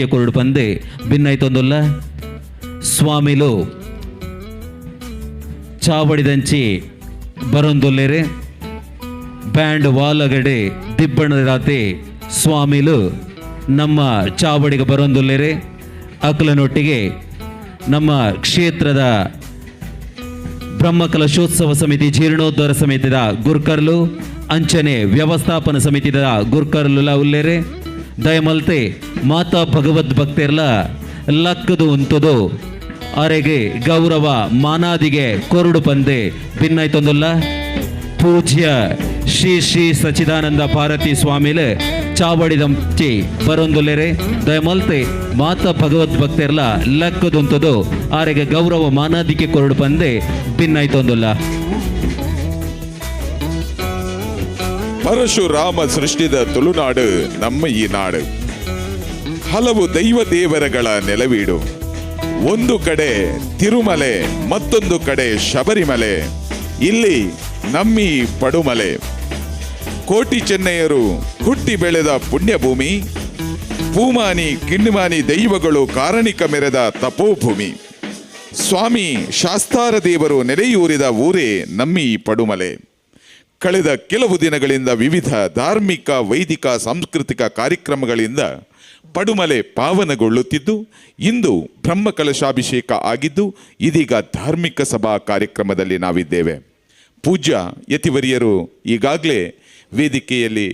కొరుడు పంది భిన్నైతొందుల్ల స్వామిలు ಚಾವಡಿದಂಚಿ ಬರೊಂದುಲ್ಲೆರೆ ಬ್ಯಾಂಡ್ ವಾಲಗಡೆ ದಿಬ್ಬಣ ರಾತಿ ಸ್ವಾಮಿಲು ನಮ್ಮ ಚಾವಡಿಗೆ ಬರೊಂದುಲ್ಲೆರೆ ಅಕಲನೊಟ್ಟಿಗೆ ನಮ್ಮ ಕ್ಷೇತ್ರದ ಬ್ರಹ್ಮಕಲಶೋತ್ಸವ ಸಮಿತಿ ಜೀರ್ಣೋದ್ಧಾರ ಸಮಿತಿದ ಗುರ್ಕರ್ಲು ಅಂಚನೆ ವ್ಯವಸ್ಥಾಪನ ಸಮಿತಿದ ಗುರ್ಕರ್ಲು ಉಲ್ಲೆರೆ ದಯಮಲ್ತೆ ಮಾತಾ ಭಗವದ್ ಭಕ್ತರ್ಲ ಲಕ್ಕದು ಉಂತದು ಆರೆಗೆ ಗೌರವ ಮಾನಾದಿಗೆ ಕೊರಡು ಪಂದೆ ಭಿನ್ನೈತೊಂದುಲ್ಲ ಪೂಜ್ಯ ಶ್ರೀ ಶ್ರೀ ಸಚ್ಚಿದಾನಂದ ಭಾರತಿ ಸ್ವಾಮಿಲೆ ಚಾವಡಿದಂಚಿ ಬರೊಂದುಲ್ಲೆರೆ ದಯಮಲ್ತೆ ಮಾತಾ ಭಗವದ್ ಭಕ್ತರ್ಲ ಲಕ್ಕದುಂತದು ಆರೆಗೆ ಗೌರವ ಮಾನಾದಿಗೆ ಕೊರಡು ಪಂದೆ ಭಿನ್ನೈತೊಂದುಲ್ಲ. ಪರಶುರಾಮ ಸೃಷ್ಟಿದ ತುಳುನಾಡು ನಮ್ಮ ಈ ನಾಡು. ಹಲವು ದೈವ ದೇವರಗಳ ನೆಲವೀಡು. ಒಂದು ಕಡೆ ತಿರುಮಲೆ, ಮತ್ತೊಂದು ಕಡೆ ಶಬರಿಮಲೆ, ಇಲ್ಲಿ ನಮ್ಮಿ ಪಡುಮಲೆ. ಕೋಟಿ ಚೆನ್ನಯ್ಯರು ಹುಟ್ಟಿ ಬೆಳೆದ ಪುಣ್ಯಭೂಮಿ, ಪೂಮಾನಿ ಕಿಣ್ಣಿಮಾನಿ ದೈವಗಳು ಕಾರಣಿಕ ಮೆರೆದ ತಪೋಭೂಮಿ. ಸ್ವಾಮಿ ಶಾಸ್ತಾರ ದೇವರು ನೆಲೆಯೂರಿದ ಊರೇ ನಮ್ಮಿ ಪಡುಮಲೆ. ಕಳೆದ ಕೆಲವು ದಿನಗಳಿಂದ ವಿವಿಧ ಧಾರ್ಮಿಕ, ವೈದಿಕ, ಸಾಂಸ್ಕೃತಿಕ ಕಾರ್ಯಕ್ರಮಗಳಿಂದ ಪಡುಮಲೆ ಪಾವನಗೊಳ್ಳುತ್ತಿದ್ದು, ಇಂದು ಬ್ರಹ್ಮಕಲಶಾಭಿಷೇಕ ಆಗಿದ್ದು, ಇದೀಗ ಧಾರ್ಮಿಕ ಸಭಾ ಕಾರ್ಯಕ್ರಮದಲ್ಲಿ ನಾವಿದ್ದೇವೆ. ಪೂಜ್ಯ ಯತಿವರಿಯರು ಈಗಾಗಲೇ ವೇದಿಕೆಯಲ್ಲಿ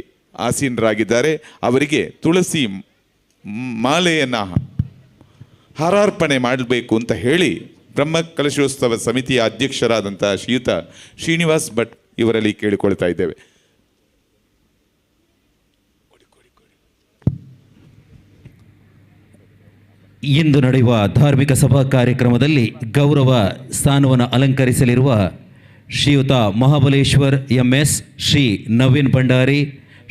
ಆಸೀನರಾಗಿದ್ದಾರೆ. ಅವರಿಗೆ ತುಳಸಿ ಮಾಲೆಯನ್ನು ಹಾರಾರ್ಪಣೆ ಮಾಡಬೇಕು ಅಂತ ಹೇಳಿ ಬ್ರಹ್ಮಕಲಶೋತ್ಸವ ಸಮಿತಿಯ ಅಧ್ಯಕ್ಷರಾದಂಥ ಶ್ರೀಯುತ ಶ್ರೀನಿವಾಸ್ ಭಟ್ ಇವರಲ್ಲಿ ಕೇಳಿಕೊಳ್ತಾ ಇದ್ದೇವೆ. ಇಂದು ನಡೆಯುವ ಧಾರ್ಮಿಕ ಸಭಾ ಕಾರ್ಯಕ್ರಮದಲ್ಲಿ ಗೌರವ ಸ್ಥಾನವನ್ನು ಅಲಂಕರಿಸಲಿರುವ ಶ್ರೀಯುತ ಮಹಾಬಲೇಶ್ವರ್ MS, ಶ್ರೀ ನವೀನ್ ಭಂಡಾರಿ,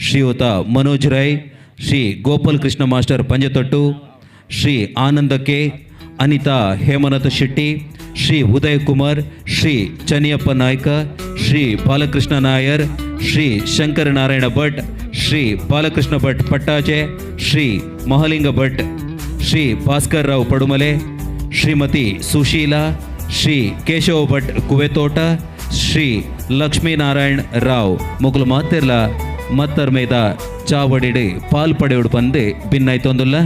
ಶ್ರೀಯುತ ಮನೋಜ್ ರೈ, ಶ್ರೀ ಗೋಪಾಲ್ ಕೃಷ್ಣ ಮಾಸ್ಟರ್ ಪಂಜತೊಟ್ಟು, ಶ್ರೀ ಆನಂದ ಕೆ, ಅನಿತಾ ಹೇಮನಾಥ ಶೆಟ್ಟಿ, ಶ್ರೀ ಉದಯ್ ಕುಮಾರ್, ಶ್ರೀ ಚನಿಯಪ್ಪ ನಾಯ್ಕ, ಶ್ರೀ ಬಾಲಕೃಷ್ಣ ನಾಯರ್, ಶ್ರೀ ಶಂಕರ ನಾರಾಯಣ ಭಟ್, ಶ್ರೀ ಬಾಲಕೃಷ್ಣ ಭಟ್ ಪಟ್ಟಾಚೆ, ಶ್ರೀ ಮಹಾಲಿಂಗ ಭಟ್, ಶ್ರೀ ಭಾಸ್ಕರ್ ರಾವ್ ಪಡುಮಲೆ, ಶ್ರೀಮತಿ ಸುಶೀಲಾ, ಶ್ರೀ ಕೇಶವ ಭಟ್ ಕುವೆತೋಟ, ಶ್ರೀ ಲಕ್ಷ್ಮೀನಾರಾಯಣ್ ರಾವ್ ಮುಗುಲು ಮಾತೆರ್ಲ ಮತ್ತರ್ ಮೇದ ಚಾವಡಿಡೆ ಪಾಲ್ಪಡೆಯುಡು ಪಂದೆ ಭಿನ್ನೈತೊಂದುಲ್ಲ.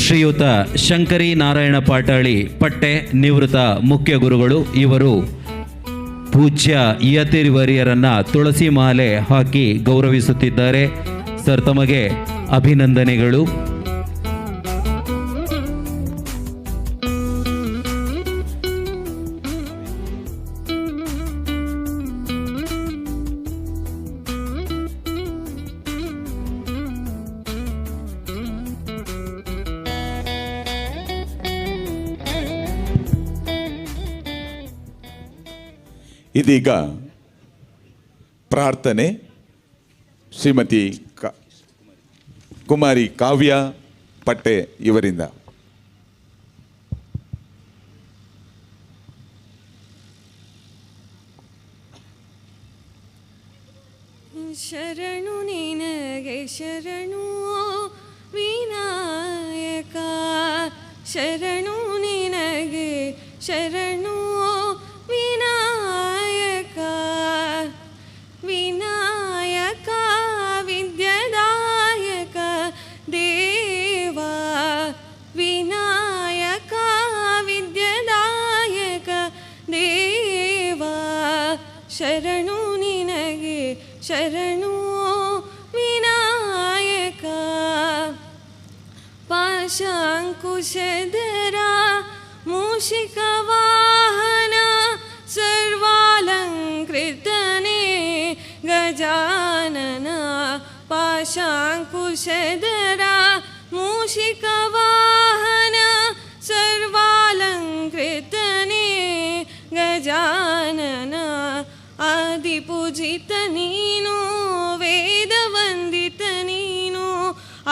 ಶ್ರೀಯುತ ಶಂಕರಿ ನಾರಾಯಣ ಪಾಟಾಳಿ ಪಟ್ಟೆ ನಿವೃತ್ತ ಮುಖ್ಯ ಗುರುಗಳು. ಇವರು ಪೂಜ್ಯ ಯತಿವರಿಯರನ್ನ ತುಳಸಿ ಮಾಲೆ ಹಾಕಿ ಗೌರವಿಸುತ್ತಿದ್ದಾರೆ. ಸರ್, ತಮಗೆ ಅಭಿನಂದನೆಗಳು. ಇದೀಗ ಪ್ರಾರ್ಥನೆ ಶ್ರೀಮತಿ ಕುಮಾರಿ ಕಾವ್ಯ ಪಟ್ಟೆ ಇವರಿಂದ. ಶರಣು ನಿನಗೆ ಶರಣು ವಿನಾಯಕ, ಶರಣು ನಿನಗೆ ಶರಣು ವಿನಾಯಕ, ವಿನಾಯಕ ವಿದ್ಯಾದಾಯಕ ದೇವ, ವಿನಾಯಕ ವಿದ್ಯಾದಾಯಕ ದೇವ, ಶರಣು ನಿನಗೆ ಶರಣು ವಿನಾಯಕ. ಪಾಶಾಂಕುಶಧರ ಮೂಷಿಕ ವಾಹನ ಸರ್ವಾಲಂಕೃತನೇ ಗಜಾನನ, ಪಾಶಾಂಕುಶಧರ ಮೂಷಿಕ ವಾಹನ ಸರ್ವಾಲಂಕೃತನೇ ಗಜಾನನ. ಆದಿಪೂಜಿತ ನೀನು, ವೇದ ವಂದಿತ ನೀನು,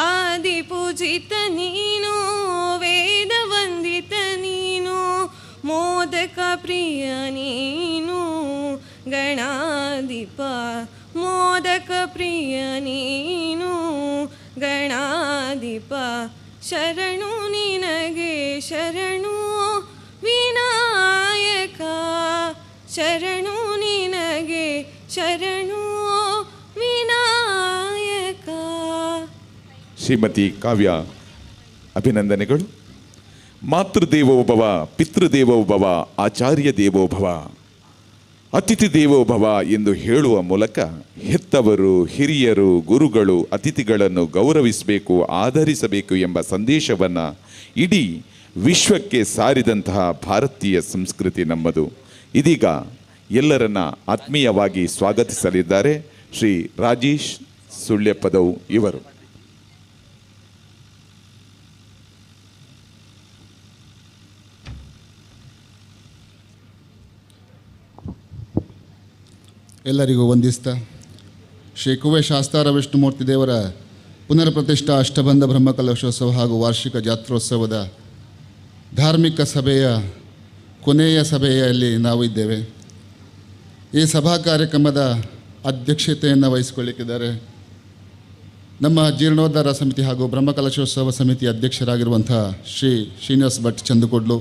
ಆದಿಪೂಜಿತ ನೀನು, ವೇದ ವಂದಿತ ನೀನು, ಮೋದ ಮೋದಕ ಪ್ರಿಯ ನೀನು ಗಣಾಧಿಪ ಮೋದಕ ಪ್ರಿಯ ನೀನು ಗಣಾಧಿಪ ಶರಣು ನಿನಗೆ ಶರಣು ವಿನಾಯಕ ಶರಣು ನಿನಗೆ ಶರಣು ವಿನಾಯಕ. ಶ್ರೀಮತಿ ಕಾವ್ಯ, ಅಭಿನಂದನೆಗಳು. ಮಾತೃದೇವೋಭವ, ಪಿತೃದೇವೋಭವ, ಆಚಾರ್ಯ ದೇವೋಭವ, ಅತಿಥಿ ದೇವೋಭವ ಎಂದು ಹೇಳುವ ಮೂಲಕ ಹೆತ್ತವರು, ಹಿರಿಯರು, ಗುರುಗಳು ಅತಿಥಿಗಳನ್ನು ಗೌರವಿಸಬೇಕು, ಆಧರಿಸಬೇಕು ಎಂಬ ಸಂದೇಶವನ್ನು ಇಡೀ ವಿಶ್ವಕ್ಕೆ ಸಾರಿದಂತಹ ಭಾರತೀಯ ಸಂಸ್ಕೃತಿ ನಮ್ಮದು. ಇದೀಗ ಎಲ್ಲರನ್ನ ಆತ್ಮೀಯವಾಗಿ ಸ್ವಾಗತಿಸಲಿದ್ದಾರೆ ಶ್ರೀ ರಾಜೇಶ್ ಸುಳ್ಯಪದವ್ ಇವರು. ಎಲ್ಲರಿಗೂ ವಂದಿಸ್ತಾ ಶ್ರೀ ಕುವೆ ಶಾಸ್ತಾರ ವಿಷ್ಣುಮೂರ್ತಿ ದೇವರ ಪುನರ್ ಪ್ರತಿಷ್ಠಾ ಅಷ್ಟಬಂಧ ಬ್ರಹ್ಮಕಲಶೋತ್ಸವ ಹಾಗೂ ವಾರ್ಷಿಕ ಜಾತ್ರೋತ್ಸವದ ಧಾರ್ಮಿಕ ಸಭೆಯ ಕೊನೆಯ ಸಭೆಯಲ್ಲಿ ನಾವು ಇದ್ದೇವೆ. ಈ ಸಭಾ ಕಾರ್ಯಕ್ರಮದ ಅಧ್ಯಕ್ಷತೆಯನ್ನು ವಹಿಸಿಕೊಳ್ಳಿಕ್ಕಿದ್ದಾರೆ ನಮ್ಮ ಜೀರ್ಣೋದ್ಧಾರ ಸಮಿತಿ ಹಾಗೂ ಬ್ರಹ್ಮಕಲಶೋತ್ಸವ ಸಮಿತಿ ಅಧ್ಯಕ್ಷರಾಗಿರುವಂಥ ಶ್ರೀ ಶ್ರೀನಿವಾಸ್ ಭಟ್ ಚಂದುಕೊಡ್ಲು.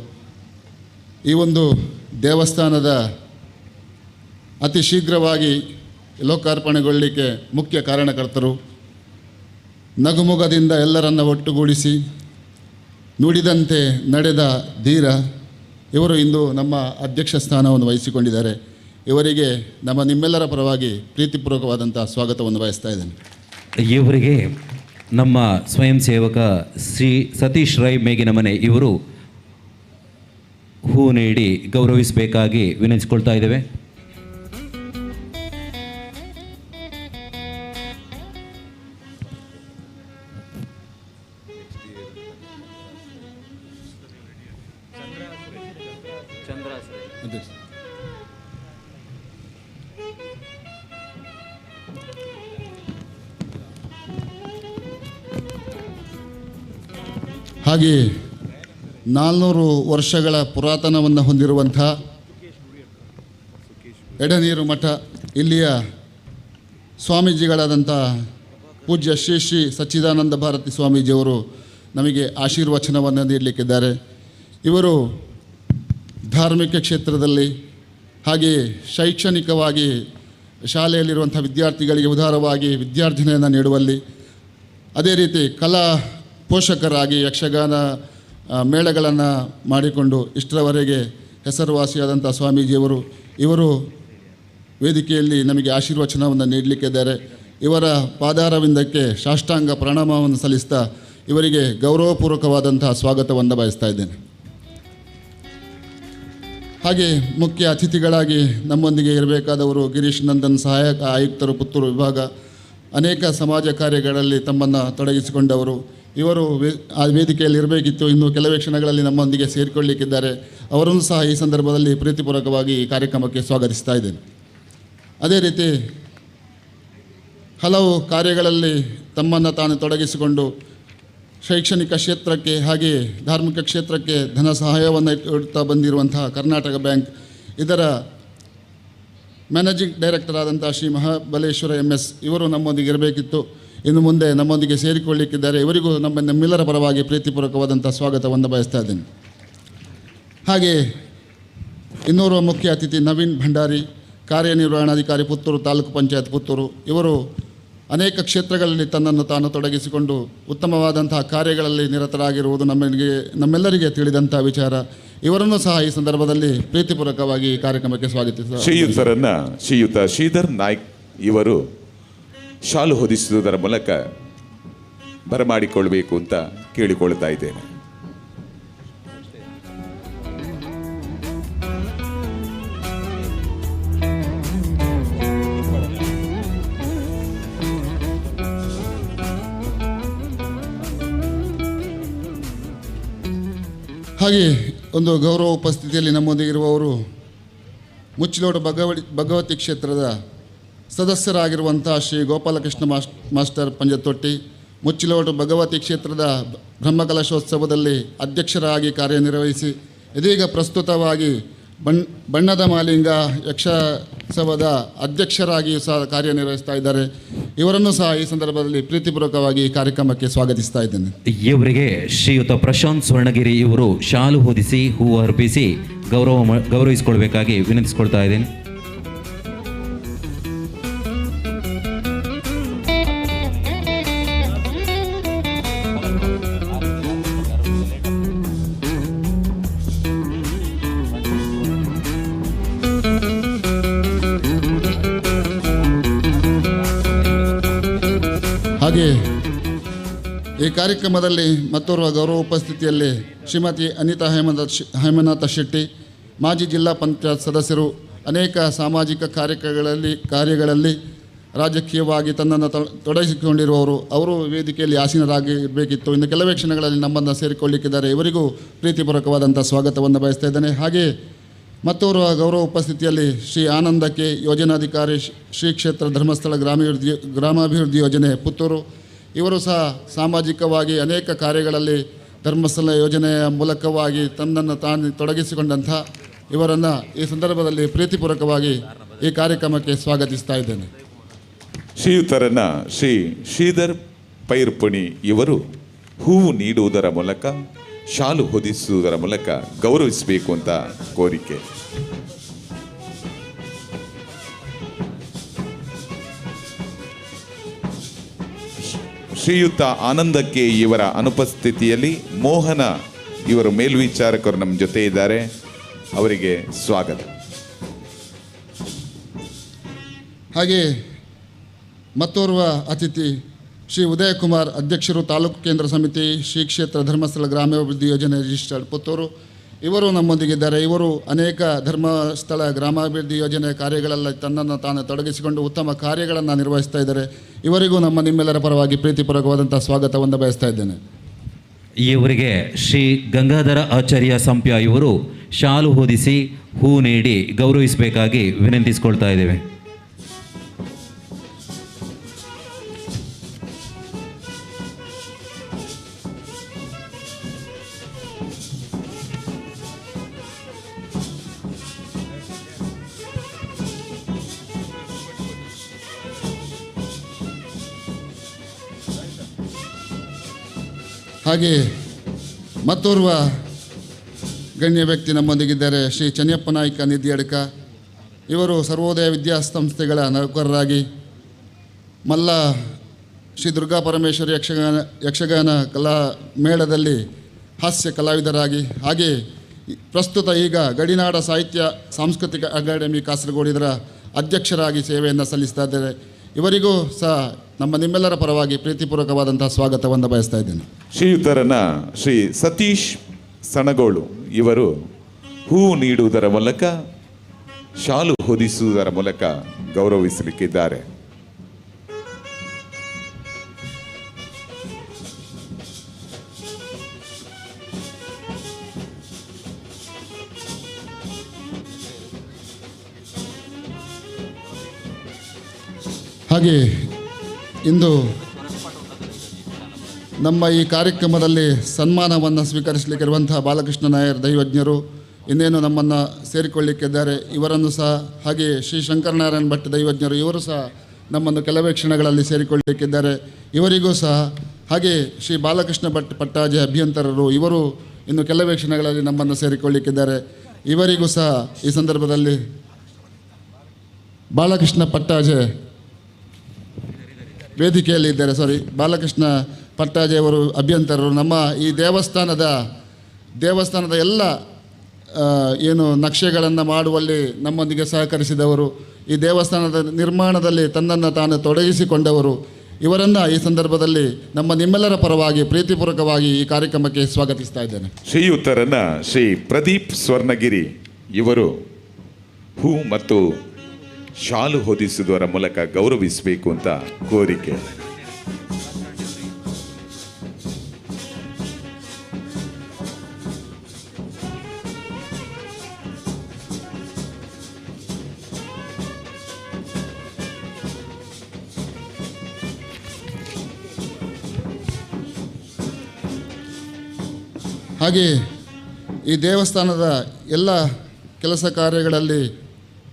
ಈ ಒಂದು ದೇವಸ್ಥಾನದ ಅತಿ ಶೀಘ್ರವಾಗಿ ಲೋಕಾರ್ಪಣೆಗೊಳ್ಳಲಿಕ್ಕೆ ಮುಖ್ಯ ಕಾರಣಕರ್ತರು, ನಗುಮುಗದಿಂದ ಎಲ್ಲರನ್ನು ಒಟ್ಟುಗೂಡಿಸಿ ನುಡಿದಂತೆ ನಡೆದ ಧೀರ ಇವರು ಇಂದು ನಮ್ಮ ಅಧ್ಯಕ್ಷ ಸ್ಥಾನವನ್ನು ವಹಿಸಿಕೊಂಡಿದ್ದಾರೆ. ಇವರಿಗೆ ನಿಮ್ಮೆಲ್ಲರ ಪರವಾಗಿ ಪ್ರೀತಿಪೂರ್ವಕವಾದಂಥ ಸ್ವಾಗತವನ್ನು ಬಯಸ್ತಾ ಇದ್ದೇನೆ. ಇವರಿಗೆ ನಮ್ಮ ಸ್ವಯಂ ಸೇವಕ ಶ್ರೀ ಸತೀಶ್ ರೈ ಮೇಗಿನ ಮನೆ ಇವರು ಹೂ ನೀಡಿ ಗೌರವಿಸಬೇಕಾಗಿ ವಿನಂತಿಸಿಕೊಳ್ತಾ ಇದ್ದೇವೆ. ಹಾಗೆ 400 ವರ್ಷಗಳ ಪುರಾತನವನ್ನು ಹೊಂದಿರುವಂಥ ಎಡನೀರು ಮಠ ಇಲ್ಲಿಯ ಸ್ವಾಮೀಜಿಗಳಾದಂಥ ಪೂಜ್ಯ ಶ್ರೀ ಶ್ರೀ ಸಚ್ಚಿದಾನಂದ ಭಾರತಿ ಸ್ವಾಮೀಜಿಯವರು ನಮಗೆ ಆಶೀರ್ವಚನವನ್ನು ನೀಡಲಿಕ್ಕಿದ್ದಾರೆ. ಇವರು ಧಾರ್ಮಿಕ ಕ್ಷೇತ್ರದಲ್ಲಿ ಹಾಗೆಯೇ ಶೈಕ್ಷಣಿಕವಾಗಿ ಶಾಲೆಯಲ್ಲಿರುವಂಥ ವಿದ್ಯಾರ್ಥಿಗಳಿಗೆ ಉದಾರವಾಗಿ ವಿದ್ಯಾರ್ಜನೆಯನ್ನು ನೀಡುವಲ್ಲಿ, ಅದೇ ರೀತಿ ಕಲಾ ಪೋಷಕರಾಗಿ ಯಕ್ಷಗಾನ ಮೇಳಗಳನ್ನು ಮಾಡಿಕೊಂಡು ಇಷ್ಟರವರೆಗೆ ಹೆಸರುವಾಸಿಯಾದಂಥ ಸ್ವಾಮೀಜಿಯವರು ಇವರು ವೇದಿಕೆಯಲ್ಲಿ ನಮಗೆ ಆಶೀರ್ವಚನವನ್ನು ನೀಡಲಿಕ್ಕಿದ್ದಾರೆ. ಇವರ ಪಾದಾರವಿಂದಕ್ಕೆ ಸಾಷ್ಟಾಂಗ ಪ್ರಣಾಮವನ್ನು ಸಲ್ಲಿಸ್ತಾ ಇವರಿಗೆ ಗೌರವಪೂರ್ವಕವಾದಂತಹ ಸ್ವಾಗತವನ್ನು ಬಯಸ್ತಾ ಇದ್ದೇನೆ. ಹಾಗೆ ಮುಖ್ಯ ಅತಿಥಿಗಳಾಗಿ ನಮ್ಮೊಂದಿಗೆ ಇರಬೇಕಾದವರು ಗಿರೀಶ್ ನಂದನ್, ಸಹಾಯಕ ಆಯುಕ್ತರು, ಪುತ್ತೂರು ವಿಭಾಗ, ಅನೇಕ ಸಮಾಜ ಕಾರ್ಯಗಳಲ್ಲಿ ತಮ್ಮನ್ನು ತೊಡಗಿಸಿಕೊಂಡವರು. ಇವರು ಆ ವೇದಿಕೆಯಲ್ಲಿ ಇರಬೇಕಿತ್ತು, ಇನ್ನು ಕೆಲವೇ ಕ್ಷಣಗಳಲ್ಲಿ ನಮ್ಮೊಂದಿಗೆ ಸೇರಿಕೊಳ್ಳಲಿಕ್ಕಿದ್ದಾರೆ. ಅವರನ್ನು ಸಹ ಈ ಸಂದರ್ಭದಲ್ಲಿ ಪ್ರೀತಿಪೂರ್ವಕವಾಗಿ ಈ ಕಾರ್ಯಕ್ರಮಕ್ಕೆ ಸ್ವಾಗತಿಸ್ತಾ ಇದ್ದೇನೆ. ಅದೇ ರೀತಿ ಹಲವು ಕಾರ್ಯಗಳಲ್ಲಿ ತಮ್ಮನ್ನು ತಾನು ತೊಡಗಿಸಿಕೊಂಡು ಶೈಕ್ಷಣಿಕ ಕ್ಷೇತ್ರಕ್ಕೆ ಹಾಗೆಯೇ ಧಾರ್ಮಿಕ ಕ್ಷೇತ್ರಕ್ಕೆ ಧನ ಸಹಾಯವನ್ನು ಇಡ್ತಾ ಬಂದಿರುವಂತಹ ಕರ್ನಾಟಕ ಬ್ಯಾಂಕ್ ಇದರ ಮ್ಯಾನೇಜಿಂಗ್ ಡೈರೆಕ್ಟರ್ ಆದಂಥ ಶ್ರೀ ಮಹಾಬಲೇಶ್ವರ MS ಇವರು ನಮ್ಮೊಂದಿಗೆ ಇರಬೇಕಿತ್ತು, ಇನ್ನು ಮುಂದೆ ನಮ್ಮೊಂದಿಗೆ ಸೇರಿಕೊಳ್ಳಲಿಕ್ಕಿದ್ದಾರೆ. ಇವರಿಗೂ ನಮ್ಮೆಲ್ಲರ ಪರವಾಗಿ ಪ್ರೀತಿಪೂರ್ವಕವಾದಂಥ ಸ್ವಾಗತವನ್ನು ಬಯಸ್ತಾ ಇದ್ದೇನೆ. ಹಾಗೆ ಇನ್ನೋರ್ವ ಮುಖ್ಯ ಅತಿಥಿ ನವೀನ್ ಭಂಡಾರಿ, ಕಾರ್ಯನಿರ್ವಹಣಾಧಿಕಾರಿ, ಪುತ್ತೂರು ತಾಲೂಕು ಪಂಚಾಯತ್ ಪುತ್ತೂರು. ಇವರು ಅನೇಕ ಕ್ಷೇತ್ರಗಳಲ್ಲಿ ತನ್ನನ್ನು ತಾನು ತೊಡಗಿಸಿಕೊಂಡು ಉತ್ತಮವಾದಂತಹ ಕಾರ್ಯಗಳಲ್ಲಿ ನಿರತರಾಗಿರುವುದು ನಮ್ಮೆಲ್ಲರಿಗೆ ತಿಳಿದಂಥ ವಿಚಾರ. ಇವರನ್ನು ಸಹ ಈ ಸಂದರ್ಭದಲ್ಲಿ ಪ್ರೀತಿಪೂರ್ವಕವಾಗಿ ಈ ಕಾರ್ಯಕ್ರಮಕ್ಕೆ ಸ್ವಾಗತಿಸ ಶ್ರೀಯುತ ಶ್ರೀಧರ್ ನಾಯ್ಕ್ ಇವರು ಶಾಲು ಹೊದಿಸುವುದರ ಮೂಲಕ ಬರಮಾಡಿಕೊಳ್ಬೇಕು ಅಂತ ಕೇಳಿಕೊಳ್ತಾ ಇದ್ದೇನೆ. ಹಾಗೆ ಒಂದು ಗೌರವ ಉಪಸ್ಥಿತಿಯಲ್ಲಿ ನಮ್ಮೊಂದಿಗಿರುವವರು ಮುಚ್ಚಿಲೋಡು ಭಗವತಿ ಕ್ಷೇತ್ರದ ಸದಸ್ಯರಾಗಿರುವಂಥ ಶ್ರೀ ಗೋಪಾಲಕೃಷ್ಣ ಮಾಸ್ಟರ್ ಪಂಜತೊಟ್ಟಿ, ಮುಚ್ಚಿಲೋಡು ಭಗವತಿ ಕ್ಷೇತ್ರದ ಬ್ರಹ್ಮಕಲಶೋತ್ಸವದಲ್ಲಿ ಅಧ್ಯಕ್ಷರಾಗಿ ಕಾರ್ಯನಿರ್ವಹಿಸಿ ಇದೀಗ ಪ್ರಸ್ತುತವಾಗಿ ಬಣ್ಣದ ಮಾಲಿಂಗ ಯಕ್ಷೋತ್ಸವದ ಅಧ್ಯಕ್ಷರಾಗಿಯೂ ಸಹ ಕಾರ್ಯನಿರ್ವಹಿಸ್ತಾ ಇದ್ದಾರೆ. ಇವರನ್ನು ಸಹ ಈ ಸಂದರ್ಭದಲ್ಲಿ ಪ್ರೀತಿಪೂರ್ವಕವಾಗಿ ಈ ಕಾರ್ಯಕ್ರಮಕ್ಕೆ ಸ್ವಾಗತಿಸ್ತಾ ಇದ್ದೇನೆ. ಇವರಿಗೆ ಶ್ರೀಯುತ ಪ್ರಶಾಂತ್ ಸ್ವರ್ಣಗಿರಿ ಇವರು ಶಾಲು ಹೊದಿಸಿ ಹೂವು ಅರ್ಪಿಸಿ ಗೌರವಿಸಿಕೊಳ್ಬೇಕಾಗಿ ವಿನಂತಿಸಿಕೊಳ್ತಾ ಇದ್ದೇನೆ. ಹಾಗೆ ಈ ಕಾರ್ಯಕ್ರಮದಲ್ಲಿ ಮತ್ತೋರ್ವ ಗೌರವ ಉಪಸ್ಥಿತಿಯಲ್ಲಿ ಶ್ರೀಮತಿ ಅನಿತಾ ಹೇಮನಾಥ ಶೆಟ್ಟಿ, ಮಾಜಿ ಜಿಲ್ಲಾ ಪಂಚಾಯತ್ ಸದಸ್ಯರು, ಅನೇಕ ಸಾಮಾಜಿಕ ಕಾರ್ಯಗಳಲ್ಲಿ ರಾಜಕೀಯವಾಗಿ ತನ್ನನ್ನು ತೊಡಗಿಸಿಕೊಂಡಿರುವವರು. ಅವರು ವೇದಿಕೆಯಲ್ಲಿ ಆಸೀನರಾಗಿರಬೇಕಿತ್ತು. ಇನ್ನು ಕೆಲವೇ ಕ್ಷಣಗಳಲ್ಲಿ ನಮ್ಮನ್ನು ಸೇರಿಕೊಳ್ಳಿಕ್ಕಿದ್ದಾರೆ. ಇವರಿಗೂ ಪ್ರೀತಿಪೂರ್ವಕವಾದಂಥ ಸ್ವಾಗತವನ್ನು ಬಯಸ್ತಾ ಇದ್ದೇನೆ. ಹಾಗೆ ಮತ್ತೋರ್ವ ಗೌರವ ಉಪಸ್ಥಿತಿಯಲ್ಲಿ ಶ್ರೀ ಆನಂದಕ್ಕೆ ಯೋಜನಾಧಿಕಾರಿ, ಶ್ರೀ ಕ್ಷೇತ್ರ ಧರ್ಮಸ್ಥಳ ಗ್ರಾಮಾಭಿವೃದ್ಧಿ ಯೋಜನೆ ಪುತ್ತೂರು. ಇವರು ಸಹ ಸಾಮಾಜಿಕವಾಗಿ ಅನೇಕ ಕಾರ್ಯಗಳಲ್ಲಿ ಧರ್ಮಸ್ಥಳ ಯೋಜನೆಯ ಮೂಲಕವಾಗಿ ತನ್ನನ್ನು ತಾನು ತೊಡಗಿಸಿಕೊಂಡಂಥ ಇವರನ್ನು ಈ ಸಂದರ್ಭದಲ್ಲಿ ಪ್ರೀತಿಪೂರ್ವಕವಾಗಿ ಈ ಕಾರ್ಯಕ್ರಮಕ್ಕೆ ಸ್ವಾಗತಿಸ್ತಾ ಇದ್ದೇನೆ. ಶ್ರೀಯುತರನ್ನ ಶ್ರೀ ಶ್ರೀಧರ್ ಪೈರ್ಪುಣಿ ಇವರು ಹೂವು ನೀಡುವುದರ ಮೂಲಕ, ಶಾಲು ಹೊದಿಸುವುದರ ಮೂಲಕ ಗೌರವಿಸಬೇಕು ಅಂತ ಕೋರಿಕೆ. ಶ್ರೀಯುತ ಆನಂದಕ್ಕೆ ಇವರ ಅನುಪಸ್ಥಿತಿಯಲ್ಲಿ ಮೋಹನ ಇವರು ಮೇಲ್ವಿಚಾರಕರು ನಮ್ಮ ಜೊತೆ ಇದ್ದಾರೆ. ಅವರಿಗೆ ಸ್ವಾಗತ. ಹಾಗೆ ಮತ್ತೋರ್ವ ಅತಿಥಿ ಶ್ರೀ ಉದಯಕುಮಾರ್, ಅಧ್ಯಕ್ಷರು, ತಾಲೂಕು ಕೇಂದ್ರ ಸಮಿತಿ, ಶ್ರೀ ಕ್ಷೇತ್ರ ಧರ್ಮಸ್ಥಳ ಗ್ರಾಮಾಭಿವೃದ್ಧಿ ಯೋಜನೆ ರಿಜಿಸ್ಟರ್ಡ್ ಪುತ್ತೂರು. ಇವರು ನಮ್ಮೊಂದಿಗಿದ್ದಾರೆ. ಇವರು ಅನೇಕ ಧರ್ಮಸ್ಥಳ ಗ್ರಾಮಾಭಿವೃದ್ಧಿ ಯೋಜನೆ ಕಾರ್ಯಗಳಲ್ಲಿ ತನ್ನನ್ನು ತಾನು ತೊಡಗಿಸಿಕೊಂಡು ಉತ್ತಮ ಕಾರ್ಯಗಳನ್ನು ನಿರ್ವಹಿಸ್ತಾ ಇದ್ದಾರೆ. ಇವರಿಗೂ ನಿಮ್ಮೆಲ್ಲರ ಪರವಾಗಿ ಪ್ರೀತಿಪೂರ್ವಕವಾದಂಥ ಸ್ವಾಗತವನ್ನು ಬಯಸ್ತಾ ಇದ್ದೇನೆ. ಇವರಿಗೆ ಶ್ರೀ ಗಂಗಾಧರ ಆಚಾರ್ಯ ಸಂಪ್ಯ ಇವರು ಶಾಲು ಹೊದಿಸಿ ಹೂ ನೀಡಿ ಗೌರವಿಸಬೇಕಾಗಿ ವಿನಂತಿಸಿಕೊಳ್ತಾ ಇದ್ದೇವೆ. ಹಾಗೆ ಮತ್ತೋರ್ವ ಗಣ್ಯ ವ್ಯಕ್ತಿ ನಮ್ಮೊಂದಿಗಿದ್ದಾರೆ. ಶ್ರೀ ಚನ್ನಪ್ಪ ನಾಯ್ಕ ನಿಧಿ ಅಡ್ಕ. ಇವರು ಸರ್ವೋದಯ ವಿದ್ಯಾಸಂಸ್ಥೆಗಳ ನೌಕರರಾಗಿ ಮಲ್ಲ ಶ್ರೀ ದುರ್ಗಾ ಪರಮೇಶ್ವರಿ ಯಕ್ಷಗಾನ ಕಲಾ ಮೇಳದಲ್ಲಿ ಹಾಸ್ಯ ಕಲಾವಿದರಾಗಿ, ಹಾಗೆ ಪ್ರಸ್ತುತ ಈಗ ಗಡಿನಾಡ ಸಾಹಿತ್ಯ ಸಾಂಸ್ಕೃತಿಕ ಅಕಾಡೆಮಿ ಕಾಸರಗೋಡು ಇದರ ಅಧ್ಯಕ್ಷರಾಗಿ ಸೇವೆಯನ್ನು ಸಲ್ಲಿಸ್ತಾ ಇದ್ದಾರೆ. ಇವರಿಗೂ ಸಹ ನಿಮ್ಮೆಲ್ಲರ ಪರವಾಗಿ ಪ್ರೀತಿಪೂರ್ವಕವಾದಂಥ ಸ್ವಾಗತವನ್ನು ಬಯಸ್ತಾ ಇದ್ದೇನೆ. ಶ್ರೀಯುತರನ್ನ ಶ್ರೀ ಸತೀಶ್ ಸಣಗೋಳು ಇವರು ಹೂವು ನೀಡುವುದರ ಮೂಲಕ, ಶಾಲು ಹೊದಿಸುವುದರ ಮೂಲಕ ಗೌರವಿಸಲಿಕ್ಕಿದ್ದಾರೆ. ಹಾಗೆ ಇಂದು ನಮ್ಮ ಈ ಕಾರ್ಯಕ್ರಮದಲ್ಲಿ ಸನ್ಮಾನವನ್ನು ಸ್ವೀಕರಿಸಲಿಕ್ಕಿರುವಂತಹ ಬಾಲಕೃಷ್ಣ ನಾಯರ್ ದೈವಜ್ಞರು ಇನ್ನೇನು ನಮ್ಮನ್ನು ಸೇರಿಕೊಳ್ಳಿಕ್ಕಿದ್ದಾರೆ. ಇವರನ್ನು ಸಹ, ಹಾಗೆ ಶ್ರೀ ಶಂಕರನಾರಾಯಣ ಭಟ್ ದೈವಜ್ಞರು ಇವರು ಸಹ ನಮ್ಮನ್ನು ಕೆಲವೇ ಕ್ಷಣಗಳಲ್ಲಿ ಸೇರಿಕೊಳ್ಳಲಿಕ್ಕಿದ್ದಾರೆ. ಇವರಿಗೂ ಸಹ, ಹಾಗೆ ಶ್ರೀ ಬಾಲಕೃಷ್ಣ ಭಟ್ ಪಟ್ಟಾಜೆ ಅಭಿಯಂತರರು ಇವರು ಇನ್ನು ಕೆಲವೇ ಕ್ಷಣಗಳಲ್ಲಿ ನಮ್ಮನ್ನು ಸೇರಿಕೊಳ್ಳಿಕ್ಕಿದ್ದಾರೆ. ಇವರಿಗೂ ಸಹ ಈ ಸಂದರ್ಭದಲ್ಲಿ ಬಾಲಕೃಷ್ಣ ಪಟ್ಟಾಜೆ ವೇದಿಕೆಯಲ್ಲಿ ಇದ್ದಾರೆ. ಬಾಲಕೃಷ್ಣ ಪಟ್ಟಾಜೆ ಅವರು ಅಭಿಯಂತರರು. ನಮ್ಮ ಈ ದೇವಸ್ಥಾನದ ಎಲ್ಲ ಏನು ನಕ್ಷೆಗಳನ್ನು ಮಾಡುವಲ್ಲಿ ನಮ್ಮೊಂದಿಗೆ ಸಹಕರಿಸಿದವರು, ಈ ದೇವಸ್ಥಾನದ ನಿರ್ಮಾಣದಲ್ಲಿ ತನ್ನನ್ನು ತಾನು ತೊಡಗಿಸಿಕೊಂಡವರು. ಇವರನ್ನು ಈ ಸಂದರ್ಭದಲ್ಲಿ ನಿಮ್ಮೆಲ್ಲರ ಪರವಾಗಿ ಪ್ರೀತಿಪೂರ್ವಕವಾಗಿ ಈ ಕಾರ್ಯಕ್ರಮಕ್ಕೆ ಸ್ವಾಗತಿಸ್ತಾ ಇದ್ದೇನೆ. ಶ್ರೀಯುತರನ್ನ ಶ್ರೀ ಪ್ರದೀಪ್ ಸ್ವರ್ಣಗಿರಿ ಇವರು ಹೂ ಮತ್ತು ಶಾಲು ಹೊದಿಸುವುದರ ಮೂಲಕ ಗೌರವಿಸಬೇಕು ಅಂತ ಕೋರಿಕೆ. ಹಾಗೆ ಈ ದೇವಸ್ಥಾನದ ಎಲ್ಲ ಕೆಲಸ ಕಾರ್ಯಗಳಲ್ಲಿ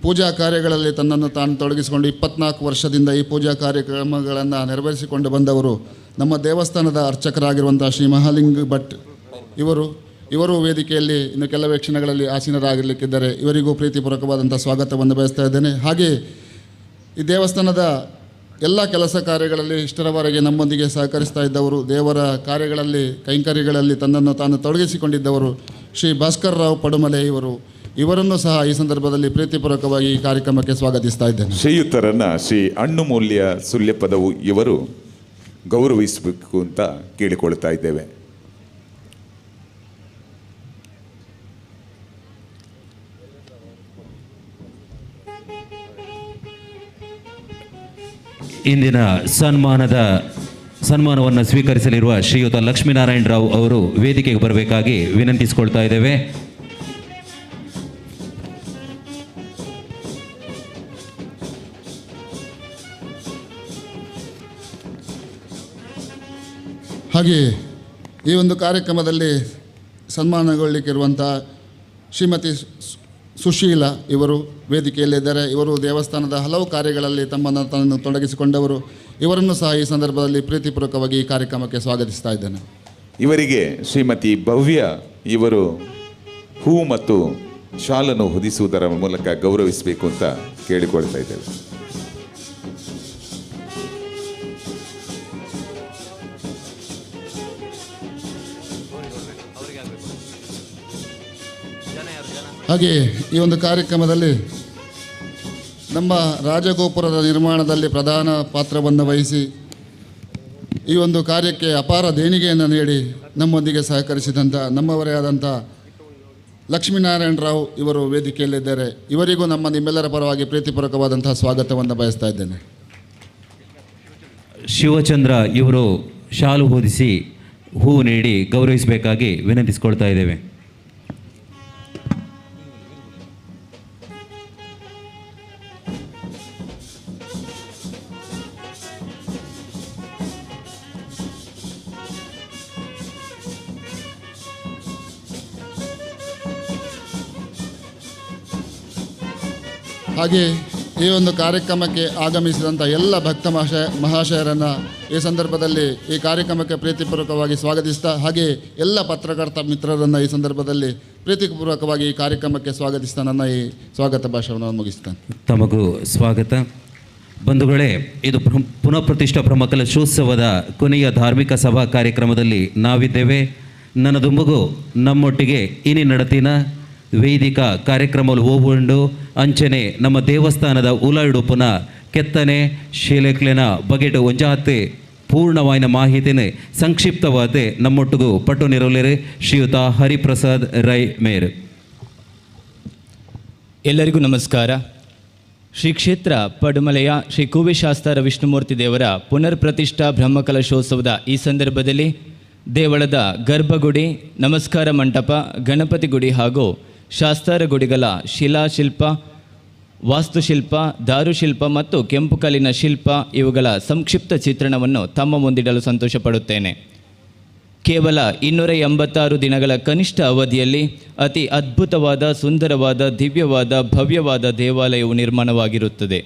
ಪೂಜಾ ಕಾರ್ಯಗಳಲ್ಲಿ ತನ್ನನ್ನು ತಾನು ತೊಡಗಿಸಿಕೊಂಡು 24 ವರ್ಷದಿಂದ ಈ ಪೂಜಾ ಕಾರ್ಯಕ್ರಮಗಳನ್ನು ನೆರವೇರಿಸಿಕೊಂಡು ಬಂದವರು ನಮ್ಮ ದೇವಸ್ಥಾನದ ಅರ್ಚಕರಾಗಿರುವಂಥ ಶ್ರೀ ಮಹಾಲಿಂಗ ಭಟ್ ಇವರು ವೇದಿಕೆಯಲ್ಲಿ ಇನ್ನು ಕೆಲವೇ ಕ್ಷಣಗಳಲ್ಲಿ ಆಸೀನರಾಗಿರಲಿಕ್ಕಿದ್ದಾರೆ. ಇವರಿಗೂ ಪ್ರೀತಿಪೂರ್ವಕವಾದಂಥ ಸ್ವಾಗತವನ್ನು ಬಯಸ್ತಾ ಇದ್ದೇನೆ. ಹಾಗೆ ಈ ದೇವಸ್ಥಾನದ ಎಲ್ಲ ಕೆಲಸ ಕಾರ್ಯಗಳಲ್ಲಿ ಇಷ್ಟರವರೆಗೆ ನಮ್ಮೊಂದಿಗೆ ಸಹಕರಿಸ್ತಾ ಇದ್ದವರು, ದೇವರ ಕಾರ್ಯಗಳಲ್ಲಿ ಕೈಂಕರ್ಯಗಳಲ್ಲಿ ತನ್ನನ್ನು ತಾನು ತೊಡಗಿಸಿಕೊಂಡಿದ್ದವರು ಶ್ರೀ ಭಾಸ್ಕರ್ ರಾವ್ ಪಡುಮಲೆ ಇವರನ್ನು ಸಹ ಈ ಸಂದರ್ಭದಲ್ಲಿ ಪ್ರೀತಿಪೂರ್ವಕವಾಗಿ ಈ ಕಾರ್ಯಕ್ರಮಕ್ಕೆ ಸ್ವಾಗತಿಸ್ತಾ ಇದ್ದೇನೆ. ಶ್ರೀಯುತರನ್ನ ಶ್ರೀ ಅಣ್ಣುಮೂಲ್ಯ ಸುಲ್ಯಪದವು ಇವರು ಗೌರವಿಸಬೇಕು ಅಂತ ಕೇಳಿಕೊಳ್ತಾ ಇದ್ದೇವೆ. ಇಂದಿನ ಸನ್ಮಾನವನ್ನು ಸ್ವೀಕರಿಸಲಿರುವ ಶ್ರೀಯುತ ಲಕ್ಷ್ಮೀನಾರಾಯಣ ರಾವ್ ಅವರು ವೇದಿಕೆಗೆ ಬರಬೇಕಾಗಿ ವಿನಂತಿಸಿಕೊಳ್ತಾ ಇದ್ದೇವೆ. ಹಾಗೆ ಈ ಒಂದು ಕಾರ್ಯಕ್ರಮದಲ್ಲಿ ಸನ್ಮಾನಗೊಳ್ಳಲಿಕ್ಕಿರುವಂಥ ಶ್ರೀಮತಿ ಸುಶೀಲ ಇವರು ವೇದಿಕೆಯಲ್ಲಿದ್ದಾರೆ. ಇವರು ದೇವಸ್ಥಾನದ ಹಲವು ಕಾರ್ಯಗಳಲ್ಲಿ ತಮ್ಮನ್ನು ತಾನು ತೊಡಗಿಸಿಕೊಂಡವರು. ಇವರನ್ನು ಸಹ ಈ ಸಂದರ್ಭದಲ್ಲಿ ಪ್ರೀತಿಪೂರ್ವಕವಾಗಿ ಈ ಕಾರ್ಯಕ್ರಮಕ್ಕೆ ಸ್ವಾಗತಿಸ್ತಾ ಇದ್ದೇನೆ. ಇವರಿಗೆ ಶ್ರೀಮತಿ ಭವ್ಯ ಇವರು ಹೂ ಮತ್ತು ಶಾಲನ್ನು ಹೊದಿಸುವುದರ ಮೂಲಕ ಗೌರವಿಸಬೇಕು ಅಂತ ಕೇಳಿಕೊಳ್ತಾ ಇದ್ದೇವೆ. ಹಾಗೆ ಈ ಒಂದು ಕಾರ್ಯಕ್ರಮದಲ್ಲಿ ನಮ್ಮ ರಾಜಗೋಪುರದ ನಿರ್ಮಾಣದಲ್ಲಿ ಪ್ರಧಾನ ಪಾತ್ರವನ್ನು ವಹಿಸಿ ಈ ಒಂದು ಕಾರ್ಯಕ್ಕೆ ಅಪಾರ ದೇಣಿಗೆಯನ್ನು ನೀಡಿ ನಮ್ಮೊಂದಿಗೆ ಸಹಕರಿಸಿದಂಥ ನಮ್ಮವರೇ ಆದಂಥ ಲಕ್ಷ್ಮೀನಾರಾಯಣ ರಾವ್ ಇವರು ವೇದಿಕೆಯಲ್ಲಿದ್ದಾರೆ. ಇವರಿಗೂ ನಿಮ್ಮೆಲ್ಲರ ಪರವಾಗಿ ಪ್ರೀತಿಪೂರ್ವಕವಾದಂತಹ ಸ್ವಾಗತವನ್ನು ಬಯಸ್ತಾ ಇದ್ದೇನೆ. ಶಿವಚಂದ್ರ ಇವರು ಶಾಲು ಹೊದಿಸಿ ಹೂ ನೀಡಿ ಗೌರವಿಸಬೇಕಾಗಿ ವಿನಂತಿಸಿಕೊಳ್ತಾ ಇದ್ದೇವೆ. ಹಾಗೆ ಈ ಒಂದು ಕಾರ್ಯಕ್ರಮಕ್ಕೆ ಆಗಮಿಸಿದಂಥ ಎಲ್ಲ ಭಕ್ತ ಮಹಾಶಯರನ್ನು ಈ ಸಂದರ್ಭದಲ್ಲಿ ಈ ಕಾರ್ಯಕ್ರಮಕ್ಕೆ ಪ್ರೀತಿಪೂರ್ವಕವಾಗಿ ಸ್ವಾಗತಿಸ್ತಾ, ಹಾಗೆ ಎಲ್ಲ ಪತ್ರಕರ್ತ ಮಿತ್ರರನ್ನು ಈ ಸಂದರ್ಭದಲ್ಲಿ ಪ್ರೀತಿಪೂರ್ವಕವಾಗಿ ಈ ಕಾರ್ಯಕ್ರಮಕ್ಕೆ ಸ್ವಾಗತಿಸ್ತಾ ನನ್ನ ಈ ಸ್ವಾಗತ ಭಾಷಣವನ್ನು ಮುಗಿಸ್ತಾನೆ. ತಮಗೂ ಸ್ವಾಗತ. ಬಂಧುಗಳೇ, ಇದು ಪುನಃಪ್ರತಿಷ್ಠಾ ಬ್ರಹ್ಮಕಲಶೋತ್ಸವದ ಕೊನೆಯ ಧಾರ್ಮಿಕ ಸಭಾ ಕಾರ್ಯಕ್ರಮದಲ್ಲಿ ನಾವಿದ್ದೇವೆ. ನನ್ನದುಂಬುಗು ನಮ್ಮೊಟ್ಟಿಗೆ ಇನಿ ನಡತಿನ ವೇದಿಕ ಕಾರ್ಯಕ್ರಮಗಳು ಓಗೊಂಡು ಅಂಚನೆ ನಮ್ಮ ದೇವಸ್ಥಾನದ ಉಲಾಡುಪುನ ಕೆತ್ತನೆ ಶೀಲೆಕ್ಲೆನ ಬಗೆಟ್ ಒಂಜಾತೆ ಪೂರ್ಣವಾಯಿನ ಮಾಹಿತಿನ ಸಂಕ್ಷಿಪ್ತವಾದ ನಮ್ಮೊಟ್ಟಿಗೂ ಪಟ್ಟು ನಿರವಲೇರು ಶ್ರೀಯುತ ಹರಿಪ್ರಸಾದ್ ರೈ ಮೇರ್. ಎಲ್ಲರಿಗೂ ನಮಸ್ಕಾರ. ಶ್ರೀ ಕ್ಷೇತ್ರ ಪಡುಮಲೆಯ ಶ್ರೀ ಕೂವೆಶಾಸ್ತಾರ ವಿಷ್ಣುಮೂರ್ತಿ ದೇವರ ಪುನರ್ ಪ್ರತಿಷ್ಠಾ ಬ್ರಹ್ಮಕಲಶೋತ್ಸವದ ಈ ಸಂದರ್ಭದಲ್ಲಿ ದೇವಳದ ಗರ್ಭಗುಡಿ, ನಮಸ್ಕಾರ ಮಂಟಪ, ಗಣಪತಿ ಗುಡಿ ಹಾಗೂ ಶಾಸ್ತಾರ ಗುಡಿಗಳ ಶಿಲಾಶಿಲ್ಪ, ವಾಸ್ತುಶಿಲ್ಪ, ದಾರುಶಿಲ್ಪ ಮತ್ತು ಕೆಂಪು ಕಲ್ಲಿನ ಶಿಲ್ಪ ಇವುಗಳ ಸಂಕ್ಷಿಪ್ತ ಚಿತ್ರಣವನ್ನು ತಮ್ಮ ಮುಂದಿಡಲು ಸಂತೋಷಪಡುತ್ತೇನೆ. ಕೇವಲ 286 ದಿನಗಳ ಕನಿಷ್ಠ ಅವಧಿಯಲ್ಲಿ ಅತಿ ಅದ್ಭುತವಾದ, ಸುಂದರವಾದ, ದಿವ್ಯವಾದ, ಭವ್ಯವಾದ ದೇವಾಲಯವು ನಿರ್ಮಾಣವಾಗಿರುತ್ತದೆ.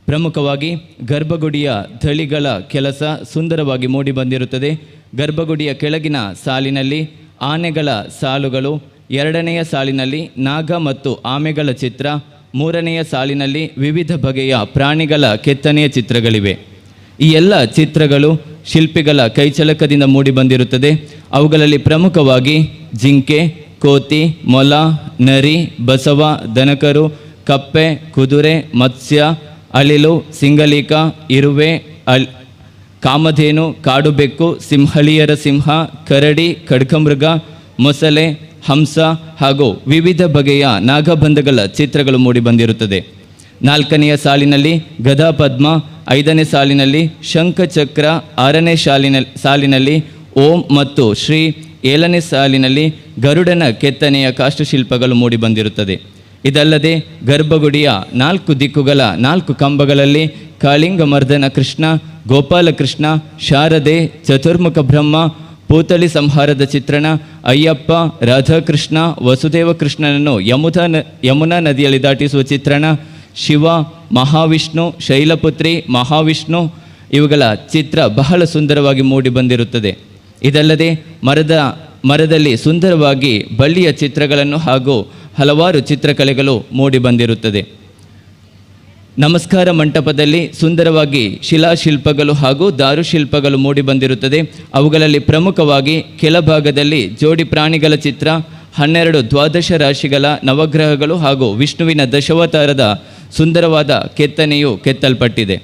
ಪ್ರಮುಖವಾಗಿ ಗರ್ಭಗುಡಿಯ ಥಳಿಗಳ ಕೆಲಸ ಸುಂದರವಾಗಿ ಮೂಡಿಬಂದಿರುತ್ತದೆ. ಗರ್ಭಗುಡಿಯ ಕೆಳಗಿನ ಸಾಲಿನಲ್ಲಿ ಆನೆಗಳ ಸಾಲುಗಳು, 2ನೆಯ ಸಾಲಿನಲ್ಲಿ ನಾಗ ಮತ್ತು ಆಮೆಗಳ ಚಿತ್ರ, 3ನೆಯ ಸಾಲಿನಲ್ಲಿ ವಿವಿಧ ಬಗೆಯ ಪ್ರಾಣಿಗಳ ಕೆತ್ತನೆಯ ಚಿತ್ರಗಳಿವೆ. ಈ ಎಲ್ಲ ಚಿತ್ರಗಳು ಶಿಲ್ಪಿಗಳ ಕೈಚಳಕದಿಂದ ಮೂಡಿಬಂದಿರುತ್ತದೆ. ಅವುಗಳಲ್ಲಿ ಪ್ರಮುಖವಾಗಿ ಜಿಂಕೆ, ಕೋತಿ, ಮೊಲ, ನರಿ, ಬಸವ, ದನಕರು, ಕಪ್ಪೆ, ಕುದುರೆ, ಮತ್ಸ್ಯ, ಅಳಿಲು, ಸಿಂಗಲಿಕ, ಇರುವೆ, ಕಾಮಧೇನು, ಕಾಡುಬೆಕ್ಕು, ಸಿಂಹಳಿಯರ ಸಿಂಹ, ಕರಡಿ, ಖಡ್ಗಮೃಗ, ಮೊಸಳೆ, ಹಂಸ ಹಾಗೂ ವಿವಿಧ ಬಗೆಯ ನಾಗಬಂಧಗಳ ಚಿತ್ರಗಳು ಮೂಡಿಬಂದಿರುತ್ತದೆ. 4ನೆಯ ಸಾಲಿನಲ್ಲಿ ಗದಾಪದ್ಮ, 5ನೇ ಸಾಲಿನಲ್ಲಿ ಶಂಖಚಕ್ರ, 6ನೇ ಸಾಲಿನಲ್ಲಿ ಓಂ ಮತ್ತು ಶ್ರೀ, 7ನೇ ಸಾಲಿನಲ್ಲಿ ಗರುಡನ ಕೆತ್ತನೆಯ ಕಾಷ್ಟಶಿಲ್ಪಗಳು ಮೂಡಿಬಂದಿರುತ್ತದೆ. ಇದಲ್ಲದೆ ಗರ್ಭಗುಡಿಯ 4 ದಿಕ್ಕುಗಳ 4 ಕಂಬಗಳಲ್ಲಿ ಕಾಳಿಂಗ ಮರ್ದನ ಕೃಷ್ಣ, ಗೋಪಾಲಕೃಷ್ಣ, ಶಾರದೆ, ಚತುರ್ಮುಖ ಬ್ರಹ್ಮ, ಪೂತಳಿ ಸಂಹಾರದ ಚಿತ್ರಣ, ಅಯ್ಯಪ್ಪ, ರಾಧಾಕೃಷ್ಣ, ವಸುದೇವ ಕೃಷ್ಣನನ್ನು ಯಮುನಾ ನದಿಯಲ್ಲಿ ದಾಟಿಸುವ ಚಿತ್ರಣ, ಶಿವ, ಮಹಾವಿಷ್ಣು, ಶೈಲಪುತ್ರಿ, ಮಹಾವಿಷ್ಣು ಇವುಗಳ ಚಿತ್ರ ಬಹಳ ಸುಂದರವಾಗಿ ಮೂಡಿ ಬಂದಿರುತ್ತದೆ. ಇದಲ್ಲದೆ ಮರದಲ್ಲಿ ಸುಂದರವಾಗಿ ಬಳ್ಳಿಯ ಚಿತ್ರಗಳನ್ನು ಹಾಗೂ ಹಲವಾರು ಚಿತ್ರಕಲೆಗಳು ಮೂಡಿ ಬಂದಿರುತ್ತದೆ. ನಮಸ್ಕಾರ ಮಂಟಪದಲ್ಲಿ ಸುಂದರವಾಗಿ ಶಿಲಾಶಿಲ್ಪಗಳು ಹಾಗೂ ದಾರುಶಿಲ್ಪಗಳು ಮೂಡಿ ಬಂದಿರುತ್ತದೆ. ಅವುಗಳಲ್ಲಿ ಪ್ರಮುಖವಾಗಿ ಕೆಳಭಾಗದಲ್ಲಿ ಜೋಡಿ ಪ್ರಾಣಿಗಳ ಚಿತ್ರ, 12 ದ್ವಾದಶ ರಾಶಿಗಳ ನವಗ್ರಹಗಳು ಹಾಗೂ ವಿಷ್ಣುವಿನ ದಶಾವತಾರದ ಸುಂದರವಾದ ಕೆತ್ತನೆಯು ಕೆತ್ತಲ್ಪಟ್ಟಿದೆ.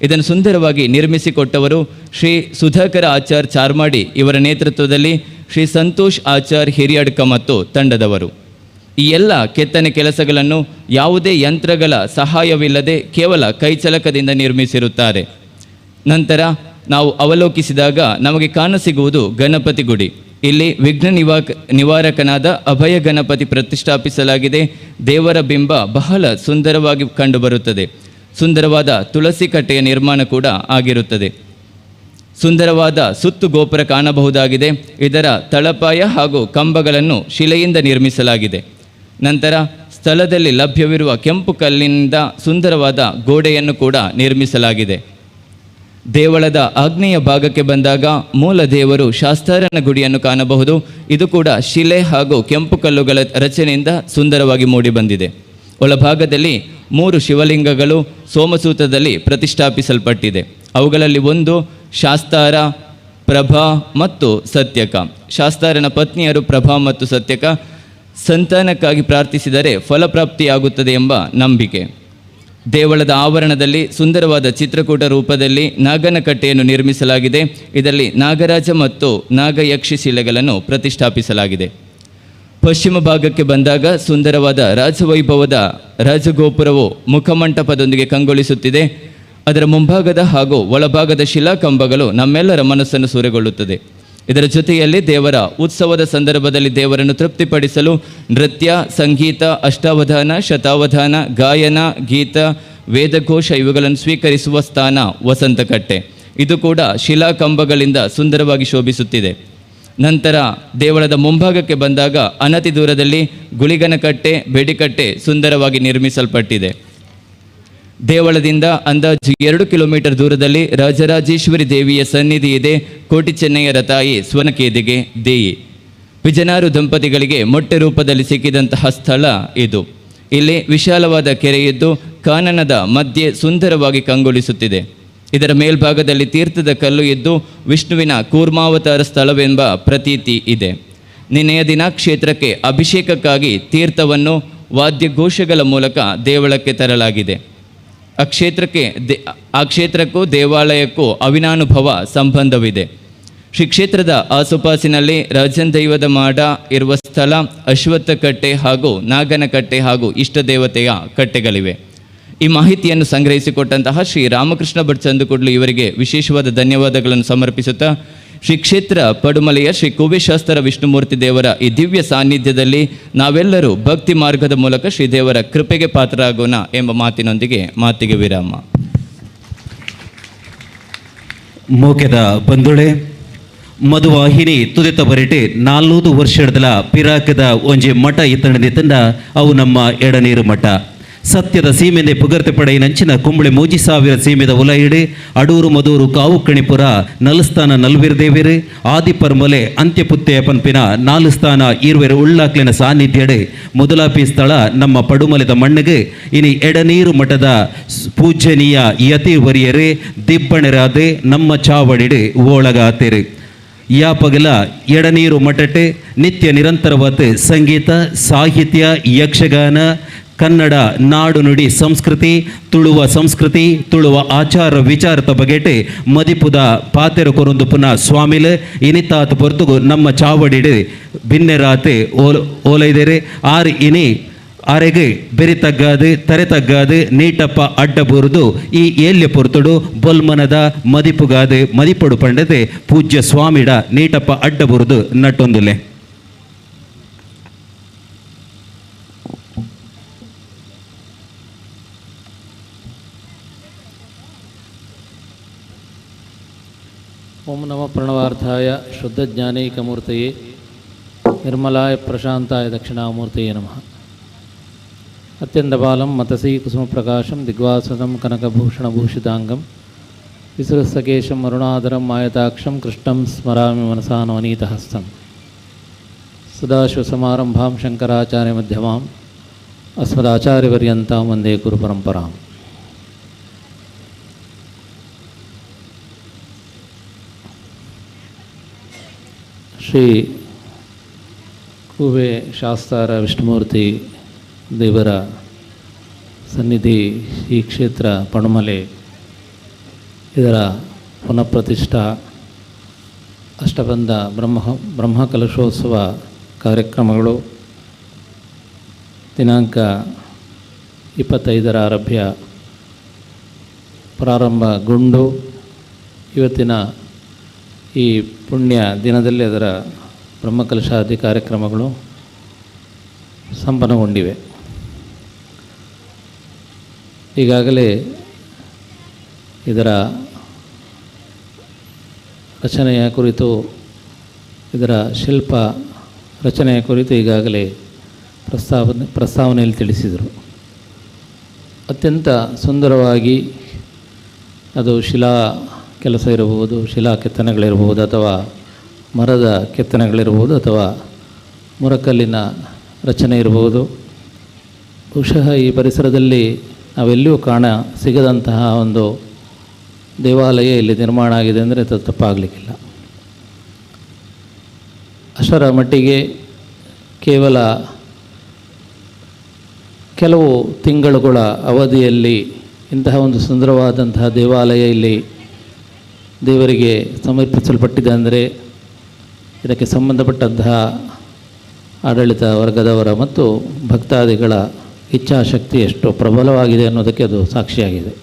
ಇದನ್ನು ಸುಂದರವಾಗಿ ನಿರ್ಮಿಸಿಕೊಟ್ಟವರು ಶ್ರೀ ಸುಧಾಕರ ಆಚಾರ್ ಚಾರ್ಮಾಡಿ ಇವರ ನೇತೃತ್ವದಲ್ಲಿ ಶ್ರೀ ಸಂತೋಷ್ ಆಚಾರ್ ಹಿರಿಯಡ್ಕ ಮತ್ತು ತಂಡದವರು. ಈ ಎಲ್ಲ ಕೆತ್ತನೆ ಕೆಲಸಗಳನ್ನು ಯಾವುದೇ ಯಂತ್ರಗಳ ಸಹಾಯವಿಲ್ಲದೆ ಕೇವಲ ಕೈಚಳಕದಿಂದ ನಿರ್ಮಿಸಿರುತ್ತಾರೆ. ನಂತರ ನಾವು ಅವಲೋಕಿಸಿದಾಗ ನಮಗೆ ಕಾಣಸಿಗುವುದು ಗಣಪತಿ ಗುಡಿ. ಇಲ್ಲಿ ವಿಘ್ನ ನಿವಾರಕನಾದ ಅಭಯ ಗಣಪತಿ ಪ್ರತಿಷ್ಠಾಪಿಸಲಾಗಿದೆ. ದೇವರ ಬಿಂಬ ಬಹಳ ಸುಂದರವಾಗಿ ಕಂಡುಬರುತ್ತದೆ. ಸುಂದರವಾದ ತುಳಸಿ ಕಟ್ಟೆಯ ನಿರ್ಮಾಣ ಕೂಡ ಆಗಿರುತ್ತದೆ. ಸುಂದರವಾದ ಸುತ್ತು ಗೋಪುರ ಕಾಣಬಹುದಾಗಿದೆ. ಇದರ ತಳಪಾಯ ಹಾಗೂ ಕಂಬಗಳನ್ನು ಶಿಲೆಯಿಂದ ನಿರ್ಮಿಸಲಾಗಿದೆ. ನಂತರ ಸ್ಥಳದಲ್ಲಿ ಲಭ್ಯವಿರುವ ಕೆಂಪು ಕಲ್ಲಿನಿಂದ ಸುಂದರವಾದ ಗೋಡೆಯನ್ನು ಕೂಡ ನಿರ್ಮಿಸಲಾಗಿದೆ. ದೇವಳದ ಆಗ್ನೇಯ ಭಾಗಕ್ಕೆ ಬಂದಾಗ ಮೂಲ ದೇವರು ಶಾಸ್ತಾರನ ಗುಡಿಯನ್ನು ಕಾಣಬಹುದು. ಇದು ಕೂಡ ಶಿಲೆ ಹಾಗೂ ಕೆಂಪು ಕಲ್ಲುಗಳ ರಚನೆಯಿಂದ ಸುಂದರವಾಗಿ ಮೂಡಿಬಂದಿದೆ. ಒಳಭಾಗದಲ್ಲಿ 3 ಶಿವಲಿಂಗಗಳು ಸೋಮಸೂತ್ರದಲ್ಲಿ ಪ್ರತಿಷ್ಠಾಪಿಸಲ್ಪಟ್ಟಿದೆ. ಅವುಗಳಲ್ಲಿ ಒಂದು ಶಾಸ್ತಾರ, ಪ್ರಭಾ ಮತ್ತು ಸತ್ಯಕ. ಶಾಸ್ತಾರನ ಪತ್ನಿಯರು ಪ್ರಭಾ ಮತ್ತು ಸತ್ಯಕ. ಸಂತಾನಕ್ಕಾಗಿ ಪ್ರಾರ್ಥಿಸಿದರೆ ಫಲಪ್ರಾಪ್ತಿಯಾಗುತ್ತದೆ ಎಂಬ ನಂಬಿಕೆ. ದೇವಳದ ಆವರಣದಲ್ಲಿ ಸುಂದರವಾದ ಚಿತ್ರಕೂಟ ರೂಪದಲ್ಲಿ ನಾಗನ ಕಟ್ಟೆಯನ್ನು ನಿರ್ಮಿಸಲಾಗಿದೆ. ಇದರಲ್ಲಿ ನಾಗರಾಜ ಮತ್ತು ನಾಗಯಕ್ಷಿ ಶಿಲೆಗಳನ್ನು ಪ್ರತಿಷ್ಠಾಪಿಸಲಾಗಿದೆ. ಪಶ್ಚಿಮ ಭಾಗಕ್ಕೆ ಬಂದಾಗ ಸುಂದರವಾದ ರಾಜವೈಭವದ ರಾಜಗೋಪುರವು ಮುಖಮಂಟಪದೊಂದಿಗೆ ಕಂಗೊಳಿಸುತ್ತಿದೆ. ಅದರ ಮುಂಭಾಗದ ಹಾಗೂ ಒಳಭಾಗದ ಶಿಲಾಕಂಬಗಳು ನಮ್ಮೆಲ್ಲರ ಮನಸ್ಸನ್ನು ಸೂರೆಗೊಳ್ಳುತ್ತದೆ. ಇದರ ಜೊತೆಯಲ್ಲಿ ದೇವರ ಉತ್ಸವದ ಸಂದರ್ಭದಲ್ಲಿ ದೇವರನ್ನು ತೃಪ್ತಿಪಡಿಸಲು ನೃತ್ಯ, ಸಂಗೀತ, ಅಷ್ಟಾವಧಾನ, ಶತಾವಧಾನ, ಗಾಯನ, ಗೀತ, ವೇದಘೋಷ ಇವುಗಳನ್ನು ಸ್ವೀಕರಿಸುವ ಸ್ಥಾನ ವಸಂತಕಟ್ಟೆ. ಇದು ಕೂಡ ಶಿಲಾಕಂಬಗಳಿಂದ ಸುಂದರವಾಗಿ ಶೋಭಿಸುತ್ತಿದೆ. ನಂತರ ದೇವಳದ ಮುಂಭಾಗಕ್ಕೆ ಬಂದಾಗ ಅನತಿ ದೂರದಲ್ಲಿ ಗುಳಿಗನಕಟ್ಟೆ, ಬೆಡಿಕಟ್ಟೆ ಸುಂದರವಾಗಿ ನಿರ್ಮಿಸಲ್ಪಟ್ಟಿದೆ. ದೇವಳದಿಂದ ಅಂದಾಜು 2 ಕಿಲೋಮೀಟರ್ ದೂರದಲ್ಲಿ ರಾಜರಾಜೇಶ್ವರಿ ದೇವಿಯ ಸನ್ನಿಧಿ ಇದೆ. ಕೋಟಿ ಚೆನ್ನಯ್ಯರ ತಾಯಿ ಸ್ವನಕೇದಿಗೆ ದೇಯಿ ವಿಜಯನಾರು ದಂಪತಿಗಳಿಗೆ ಮೊಟ್ಟೆ ರೂಪದಲ್ಲಿ ಸಿಕ್ಕಿದಂತಹ ಸ್ಥಳ ಇದು. ಇಲ್ಲಿ ವಿಶಾಲವಾದ ಕೆರೆಯಿದ್ದು ಕಾನನದ ಮಧ್ಯೆ ಸುಂದರವಾಗಿ ಕಂಗೊಳಿಸುತ್ತಿದೆ. ಇದರ ಮೇಲ್ಭಾಗದಲ್ಲಿ ತೀರ್ಥದ ಕಲ್ಲು ಇದ್ದು ವಿಷ್ಣುವಿನ ಕೂರ್ಮಾವತಾರ ಸ್ಥಳವೆಂಬ ಪ್ರತೀತಿ ಇದೆ. ನಿನ್ನೆಯ ದಿನ ಕ್ಷೇತ್ರಕ್ಕೆ ಅಭಿಷೇಕಕ್ಕಾಗಿ ತೀರ್ಥವನ್ನು ವಾದ್ಯಘೋಷಗಳ ಮೂಲಕ ದೇವಳಕ್ಕೆ ತರಲಾಗಿದೆ. ಆ ಕ್ಷೇತ್ರಕ್ಕೂ ದೇವಾಲಯಕ್ಕೂ ಅವಿನಾನುಭವ ಸಂಬಂಧವಿದೆ. ಶ್ರೀ ಕ್ಷೇತ್ರದ ಆಸುಪಾಸಿನಲ್ಲಿ ರಾಜನ್ ದೈವದ ಮಾಡ ಇರುವ ಸ್ಥಳ, ಅಶ್ವತ್ಥ ಕಟ್ಟೆ ಹಾಗೂ ನಾಗನ ಕಟ್ಟೆ ಹಾಗೂ ಇಷ್ಟ ದೇವತೆಯ ಕಟ್ಟೆಗಳಿವೆ. ಈ ಮಾಹಿತಿಯನ್ನು ಸಂಗ್ರಹಿಸಿಕೊಟ್ಟಂತಹ ಶ್ರೀ ರಾಮಕೃಷ್ಣ ಭಟ್ ಚಂದುಕೊಡ್ಲು ಇವರಿಗೆ ವಿಶೇಷವಾದ ಧನ್ಯವಾದಗಳನ್ನು ಸಮರ್ಪಿಸುತ್ತಾ, ಶ್ರೀ ಕ್ಷೇತ್ರ ಪಡುಮಲೆಯ ಶ್ರೀ ಕುಬೇಶಾಸ್ತರ ವಿಷ್ಣುಮೂರ್ತಿ ದೇವರ ಈ ದಿವ್ಯ ಸಾನ್ನಿಧ್ಯದಲ್ಲಿ ನಾವೆಲ್ಲರೂ ಭಕ್ತಿ ಮಾರ್ಗದ ಮೂಲಕ ಶ್ರೀ ದೇವರ ಕೃಪೆಗೆ ಪಾತ್ರರಾಗೋಣ ಎಂಬ ಮಾತಿನೊಂದಿಗೆ ಮಾತಿಗೆ ವಿರಾಮ. ಮೋಕೆದ ಬಂಧುಳೆ ಮಧುವಾಹಿನಿ ತುದಿತ ಬರಿಟೆ 4 ವರ್ಷದ ಪಿರಾಕದ ಒಂಜಿ ಮಠ ಇತ್ತಣದಿತ್ತಂಡ ಅವು ನಮ್ಮ ಎಡನೀರು ಮಠ. ಸತ್ಯದ ಸೀಮೆಂದೆ ಪುಗರ್ತೆ ಪಡೆಯಿನಂಚಿನ ಕುಂಬಳೆ 3000 ಸೀಮೆದ ಉಲಯಿಡೆ ಅಡೂರು ಮದೂರು ಕಾವು ಕಣಿಪುರ ನಲಸ್ಥಾನ ನಲ್ವಿರ್ದೇವಿರು ಆದಿಪರ್ಮಲೆ ಅಂತ್ಯಪುತ್ತೆಯ ಪನ್ಪಿನ 4 ಸ್ಥಾನ ಇರುವೆರು ಉಳ್ಳಾಕ್ಲಿನ ಸಾನ್ನಿಧ್ಯಡೆ ಮೊದಲಾಪಿ ಸ್ಥಳ ನಮ್ಮ ಪಡುಮಲೆದ ಮಣ್ಣಿಗೆ ಇನಿ ಎಡನೀರು ಮಠದ ಪೂಜ್ಯನೀಯ ಯತಿ ವರಿಯರೇ ದಿಬ್ಬಣರಾದೆ ನಮ್ಮ ಚಾವಡಿಡೆ ಓಳಗಾತೆರೆ ಯಾಪಗಲ ಎಡನೀರು ಮಠಟೆ ನಿತ್ಯ ನಿರಂತರವಾದ ಸಂಗೀತ, ಸಾಹಿತ್ಯ, ಯಕ್ಷಗಾನ, ಕನ್ನಡ ನಾಡು ನುಡಿ ಸಂಸ್ಕೃತಿ, ತುಳುವ ಆಚಾರ ವಿಚಾರದ ಬಗೆಟೆ ಮದಿಪುದ ಪಾತೆರ ಕೊರೊಂದು ಪುನಃ ಸ್ವಾಮಿಲೆ ಇನಿತಾತ ಪೊರ್ತುಗು ನಮ್ಮ ಚಾವಡಿಡೆ ಭಿನ್ನೆರಾತೆ ಓಲೈದೆರೆ ಆರು ಇನಿ ಅರೆಗೆ ಬೆರಿ ತಗ್ಗಾದು ತರೆ ತಗ್ಗಾದು ನೀಟಪ್ಪ ಅಡ್ಡ ಬುರಿದು ಈ ಏಲ್ಯ ಪೊರ್ತುಡು ಬೊಲ್ಮನದ ಮದಿಪುಗಾದು ಮದಿಪಡು ಪಂಡದೆ ಪೂಜ್ಯ ಸ್ವಾಮಿಡ ನೀಟಪ್ಪ ಅಡ್ಡ ಬುರಿದು ನಟ್ಟೊಂದುಲೆ. ಓಂ ನಮಃ ಪ್ರಣವಾರ್ಥಾಯ ಶುದ್ಧಜ್ಞಾನೈಕಮೂರ್ತಯೇ ನಿರ್ಮಲಾಯ ಪ್ರಶಾಂತಾಯ ದಕ್ಷಿಣಾಮೂರ್ತಯೇ ನಮಃ. ಅತ್ಯಂತಬಾಲಂ ಮತಸೀ ಕುಸುಮಪ್ರಕಾಶಂ ದಿಗ್ವಾಸದಂ ಕನಕಭೂಷಣಭೂಷಿತಾಂಗಂ ವಿಸೃಸಕೇಶಂ ಅರುಣಾಧರಂ ಆಯತಾಕ್ಷಂ ಕೃಷ್ಣಂ ಸ್ಮರಾಮಿ ಮನಸಾ ನವನೀತಹಸ್ತಂ. ಸದಾಶಿವಸಮಾರಂಭಾಂ ಶಂಕರಾಚಾರ್ಯಮಧ್ಯಮಾಂ ಅಸ್ಮದಾಚಾರ್ಯಪರ್ಯಂತಾಂ ವಂದೇ ಗುರುಪರಂಪರಾಂ. ಶ್ರೀ ಕೂವೆ ಶಾಸ್ತಾರ ವಿಷ್ಣುಮೂರ್ತಿ ದೇವರ ಸನ್ನಿಧಿ ಈ ಕ್ಷೇತ್ರ ಪಣಮಲೆ ಇದರ ಪುನಃಪ್ರತಿಷ್ಠಾ ಅಷ್ಟಬಂಧ ಬ್ರಹ್ಮಕಲಶೋತ್ಸವ ಕಾರ್ಯಕ್ರಮಗಳು ದಿನಾಂಕ 25 ಆರಭ್ಯ ಪ್ರಾರಂಭಗೊಂಡು ಇವತ್ತಿನ ಈ ಪುಣ್ಯ ದಿನದಲ್ಲಿ ಅದರ ಬ್ರಹ್ಮಕಲಶಾದಿ ಕಾರ್ಯಕ್ರಮಗಳು ಸಂಪನ್ನಗೊಂಡಿವೆ. ಈಗಾಗಲೇ ಇದರ ರಚನೆಯ ಕುರಿತು, ಇದರ ಶಿಲ್ಪ ರಚನೆಯ ಕುರಿತು ಈಗಾಗಲೇ ಪ್ರಸ್ತಾವನೆಯಲ್ಲಿ ತಿಳಿಸಿದರು. ಅತ್ಯಂತ ಸುಂದರವಾಗಿ ಅದು ಶಿಲಾ ಕೆಲಸ ಇರಬಹುದು, ಶಿಲಾ ಕೆತ್ತನೆಗಳಿರಬಹುದು, ಅಥವಾ ಮರದ ಕೆತ್ತನೆಗಳಿರ್ಬೋದು, ಅಥವಾ ಮುರಕಲ್ಲಿನ ರಚನೆ ಇರಬಹುದು. ಬಹುಶಃ ಈ ಪರಿಸರದಲ್ಲಿ ನಾವೆಲ್ಲಿಯೂ ಸಿಗದಂತಹ ಒಂದು ದೇವಾಲಯ ಇಲ್ಲಿ ನಿರ್ಮಾಣ ಆಗಿದೆ ಅಂದರೆ ಅದು ತಪ್ಪಾಗಲಿಕ್ಕಿಲ್ಲ. ಅಷ್ಟರ ಮಟ್ಟಿಗೆ ಕೇವಲ ಕೆಲವು ತಿಂಗಳುಗಳ ಅವಧಿಯಲ್ಲಿ ಇಂತಹ ಒಂದು ಸುಂದರವಾದಂತಹ ದೇವಾಲಯ ಇಲ್ಲಿ ದೇವರಿಗೆ ಸಮರ್ಪಿಸಲ್ಪಟ್ಟಿದೆ ಅಂದರೆ ಇದಕ್ಕೆ ಸಂಬಂಧಪಟ್ಟಂತಹ ಆಡಳಿತ ವರ್ಗದವರ ಮತ್ತು ಭಕ್ತಾದಿಗಳ ಇಚ್ಛಾಶಕ್ತಿ ಎಷ್ಟು ಪ್ರಬಲವಾಗಿದೆ ಅನ್ನೋದಕ್ಕೆ ಅದು ಸಾಕ್ಷಿಯಾಗಿದೆ.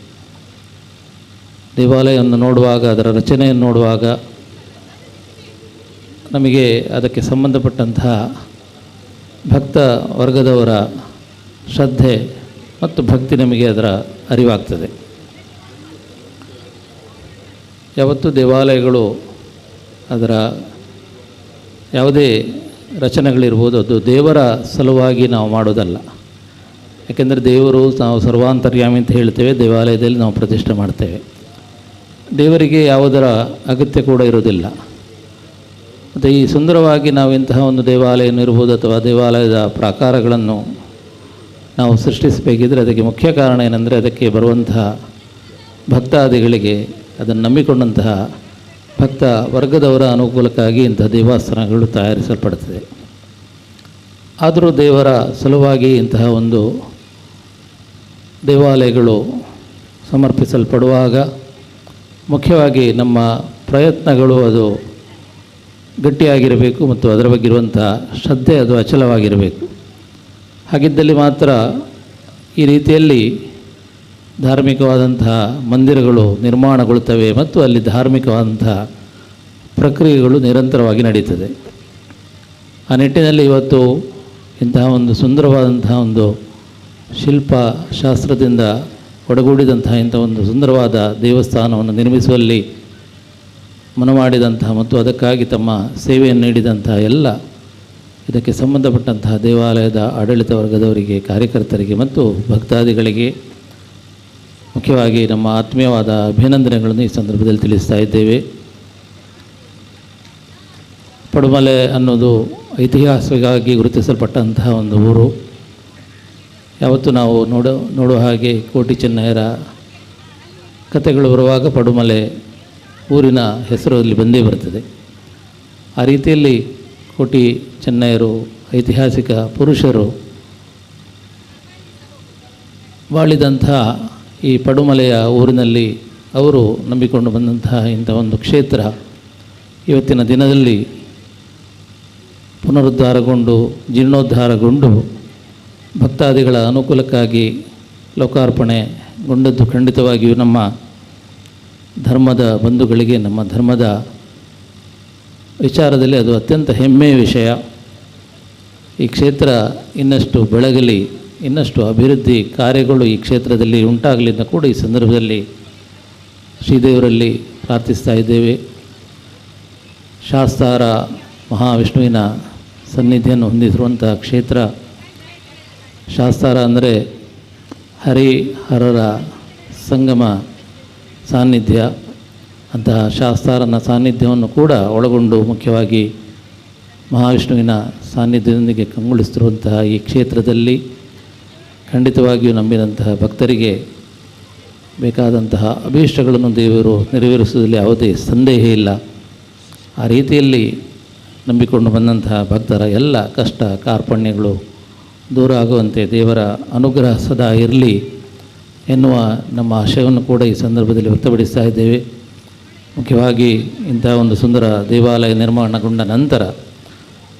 ದೇವಾಲಯವನ್ನು ನೋಡುವಾಗ, ಅದರ ರಚನೆಯನ್ನು ನೋಡುವಾಗ ನಮಗೆ ಅದಕ್ಕೆ ಸಂಬಂಧಪಟ್ಟಂತಹ ಭಕ್ತ ವರ್ಗದವರ ಶ್ರದ್ಧೆ ಮತ್ತು ಭಕ್ತಿ ನಮಗೆ ಅದರ ಅರಿವಾಗ್ತದೆ. ಯಾವತ್ತೂ ದೇವಾಲಯಗಳು ಅದರ ಯಾವುದೇ ರಚನೆಗಳಿರ್ಬೋದು, ಅದು ದೇವರ ಸಲುವಾಗಿ ನಾವು ಮಾಡೋದಲ್ಲ. ಯಾಕೆಂದರೆ ದೇವರು, ನಾವು ಸರ್ವಾಂತರ್ಯಾಮಿ ಅಂತ ಹೇಳ್ತೇವೆ, ದೇವಾಲಯದಲ್ಲಿ ನಾವು ಪ್ರತಿಷ್ಠೆ ಮಾಡ್ತೇವೆ. ದೇವರಿಗೆ ಯಾವುದರ ಅಗತ್ಯ ಕೂಡ ಇರೋದಿಲ್ಲ. ಮತ್ತು ಈ ಸುಂದರವಾಗಿ ನಾವು ಇಂತಹ ಒಂದು ದೇವಾಲಯ ಇರ್ಬೋದು ಅಥವಾ ದೇವಾಲಯದ ಪ್ರಾಕಾರಗಳನ್ನು ನಾವು ಸೃಷ್ಟಿಸಬೇಕಿದ್ರೆ ಅದಕ್ಕೆ ಮುಖ್ಯ ಕಾರಣ ಏನಂದರೆ ಅದಕ್ಕೆ ಬರುವಂತಹ ಭಕ್ತಾದಿಗಳಿಗೆ, ಅದನ್ನು ನಂಬಿಕೊಂಡಂತಹ ಭಕ್ತ ವರ್ಗದವರ ಅನುಕೂಲಕ್ಕಾಗಿ ಇಂತಹ ದೇವಸ್ಥಾನಗಳು ತಯಾರಿಸಲ್ಪಡುತ್ತದೆ. ಆದರೂ ದೇವರ ಸಲುವಾಗಿ ಇಂತಹ ಒಂದು ದೇವಾಲಯಗಳು ಸಮರ್ಪಿಸಲ್ಪಡುವಾಗ ಮುಖ್ಯವಾಗಿ ನಮ್ಮ ಪ್ರಯತ್ನಗಳು ಅದು ಗಟ್ಟಿಯಾಗಿರಬೇಕು ಮತ್ತು ಅದರ ಬಗ್ಗೆ ಇರುವಂಥ ಶ್ರದ್ಧೆ ಅದು ಅಚಲವಾಗಿರಬೇಕು. ಹಾಗಿದ್ದಲ್ಲಿ ಮಾತ್ರ ಈ ರೀತಿಯಲ್ಲಿ ಧಾರ್ಮಿಕವಾದಂತಹ ಮಂದಿರಗಳು ನಿರ್ಮಾಣಗೊಳ್ಳುತ್ತವೆ ಮತ್ತು ಅಲ್ಲಿ ಧಾರ್ಮಿಕವಾದಂತಹ ಪ್ರಕ್ರಿಯೆಗಳು ನಿರಂತರವಾಗಿ ನಡೀತದೆ. ಆ ನಿಟ್ಟಿನಲ್ಲಿ ಇವತ್ತು ಇಂತಹ ಒಂದು ಸುಂದರವಾದಂತಹ ಒಂದು ಶಿಲ್ಪ ಶಾಸ್ತ್ರದಿಂದ ಒಡಗೂಡಿದಂತಹ ಇಂಥ ಒಂದು ಸುಂದರವಾದ ದೇವಸ್ಥಾನವನ್ನು ನಿರ್ಮಿಸುವಲ್ಲಿ ಮನಮಾಡಿದಂತಹ ಮತ್ತು ಅದಕ್ಕಾಗಿ ತಮ್ಮ ಸೇವೆಯನ್ನು ನೀಡಿದಂತಹ ಎಲ್ಲ ಇದಕ್ಕೆ ಸಂಬಂಧಪಟ್ಟಂತಹ ದೇವಾಲಯದ ಆಡಳಿತ ವರ್ಗದವರಿಗೆ, ಕಾರ್ಯಕರ್ತರಿಗೆ ಮತ್ತು ಭಕ್ತಾದಿಗಳಿಗೆ ಮುಖ್ಯವಾಗಿ ನಮ್ಮ ಆತ್ಮೀಯವಾದ ಅಭಿನಂದನೆಗಳನ್ನು ಈ ಸಂದರ್ಭದಲ್ಲಿ ತಿಳಿಸ್ತಾ ಇದ್ದೇವೆ. ಪಡುಮಲೆ ಅನ್ನೋದು ಐತಿಹಾಸಿಕವಾಗಿ ಗುರುತಿಸಲ್ಪಟ್ಟಂತಹ ಒಂದು ಊರು. ಯಾವತ್ತೂ ನಾವು ನೋಡುವ ಹಾಗೆ ಕೋಟಿ ಚೆನ್ನಯ್ಯರ ಕಥೆಗಳು ಬರುವಾಗ ಪಡುಮಲೆ ಊರಿನ ಹೆಸರು ಅಲ್ಲಿ ಬಂದೇ ಬರ್ತದೆ. ಆ ರೀತಿಯಲ್ಲಿ ಕೋಟಿ ಚೆನ್ನಯ್ಯರು ಐತಿಹಾಸಿಕ ಪುರುಷರು ಬಾಳಿದಂತಹ ಈ ಪಡುಮಲೆಯ ಊರಿನಲ್ಲಿ ಅವರು ನಂಬಿಕೊಂಡು ಬಂದಂತಹ ಇಂಥ ಒಂದು ಕ್ಷೇತ್ರ ಇವತ್ತಿನ ದಿನದಲ್ಲಿ ಪುನರುದ್ಧಾರಗೊಂಡು ಜೀರ್ಣೋದ್ಧಾರಗೊಂಡು ಭಕ್ತಾದಿಗಳ ಅನುಕೂಲಕ್ಕಾಗಿ ಲೋಕಾರ್ಪಣೆಗೊಂಡದ್ದು ಖಂಡಿತವಾಗಿಯೂ ನಮ್ಮ ಧರ್ಮದ ಬಂಧುಗಳಿಗೆ, ನಮ್ಮ ಧರ್ಮದ ವಿಚಾರದಲ್ಲಿ ಅದು ಅತ್ಯಂತ ಹೆಮ್ಮೆಯ ವಿಷಯ. ಈ ಕ್ಷೇತ್ರ ಇನ್ನಷ್ಟು ಬೆಳಗಲಿ, ಇನ್ನಷ್ಟು ಅಭಿವೃದ್ಧಿ ಕಾರ್ಯಗಳು ಈ ಕ್ಷೇತ್ರದಲ್ಲಿ ಉಂಟಾಗಲಿ ಅಂತ ಕೂಡ ಈ ಸಂದರ್ಭದಲ್ಲಿ ಶ್ರೀದೇವರಲ್ಲಿ ಪ್ರಾರ್ಥಿಸ್ತಾ ಇದ್ದೇವೆ. ಶಾಸ್ತಾರ ಮಹಾವಿಷ್ಣುವಿನ ಸನ್ನಿಧಿಯನ್ನು ಹೊಂದಿರುವಂಥ ಕ್ಷೇತ್ರ. ಶಾಸ್ತಾರ ಅಂದರೆ ಹರಿಹರರ ಸಂಗಮ ಸಾನ್ನಿಧ್ಯ. ಅಂತಹ ಶಾಸ್ತಾರನ ಸಾನ್ನಿಧ್ಯವನ್ನು ಕೂಡ ಒಳಗೊಂಡು ಮುಖ್ಯವಾಗಿ ಮಹಾವಿಷ್ಣುವಿನ ಸಾನ್ನಿಧ್ಯದೊಂದಿಗೆ ಕಂಗೊಳಿಸುತ್ತಿರುವಂತಹ ಈ ಕ್ಷೇತ್ರದಲ್ಲಿ ಖಂಡಿತವಾಗಿಯೂ ನಂಬಿದಂತಹ ಭಕ್ತರಿಗೆ ಬೇಕಾದಂತಹ ಅಭೀಷ್ಟಗಳನ್ನು ದೇವರು ನೆರವೇರಿಸುವುದರಲ್ಲಿ ಯಾವುದೇ ಸಂದೇಹ ಇಲ್ಲ. ಆ ರೀತಿಯಲ್ಲಿ ನಂಬಿಕೊಂಡು ಬಂದಂತಹ ಭಕ್ತರ ಎಲ್ಲ ಕಷ್ಟ ಕಾರ್ಪಣ್ಯಗಳು ದೂರ ಆಗುವಂತೆ ದೇವರ ಅನುಗ್ರಹ ಸದಾ ಇರಲಿ ಎನ್ನುವ ನಮ್ಮ ಆಶಯವನ್ನು ಕೂಡ ಈ ಸಂದರ್ಭದಲ್ಲಿ ವ್ಯಕ್ತಪಡಿಸ್ತಾ ಇದ್ದೇವೆ. ಮುಖ್ಯವಾಗಿ ಇಂತಹ ಒಂದು ಸುಂದರ ದೇವಾಲಯ ನಿರ್ಮಾಣಗೊಂಡ ನಂತರ,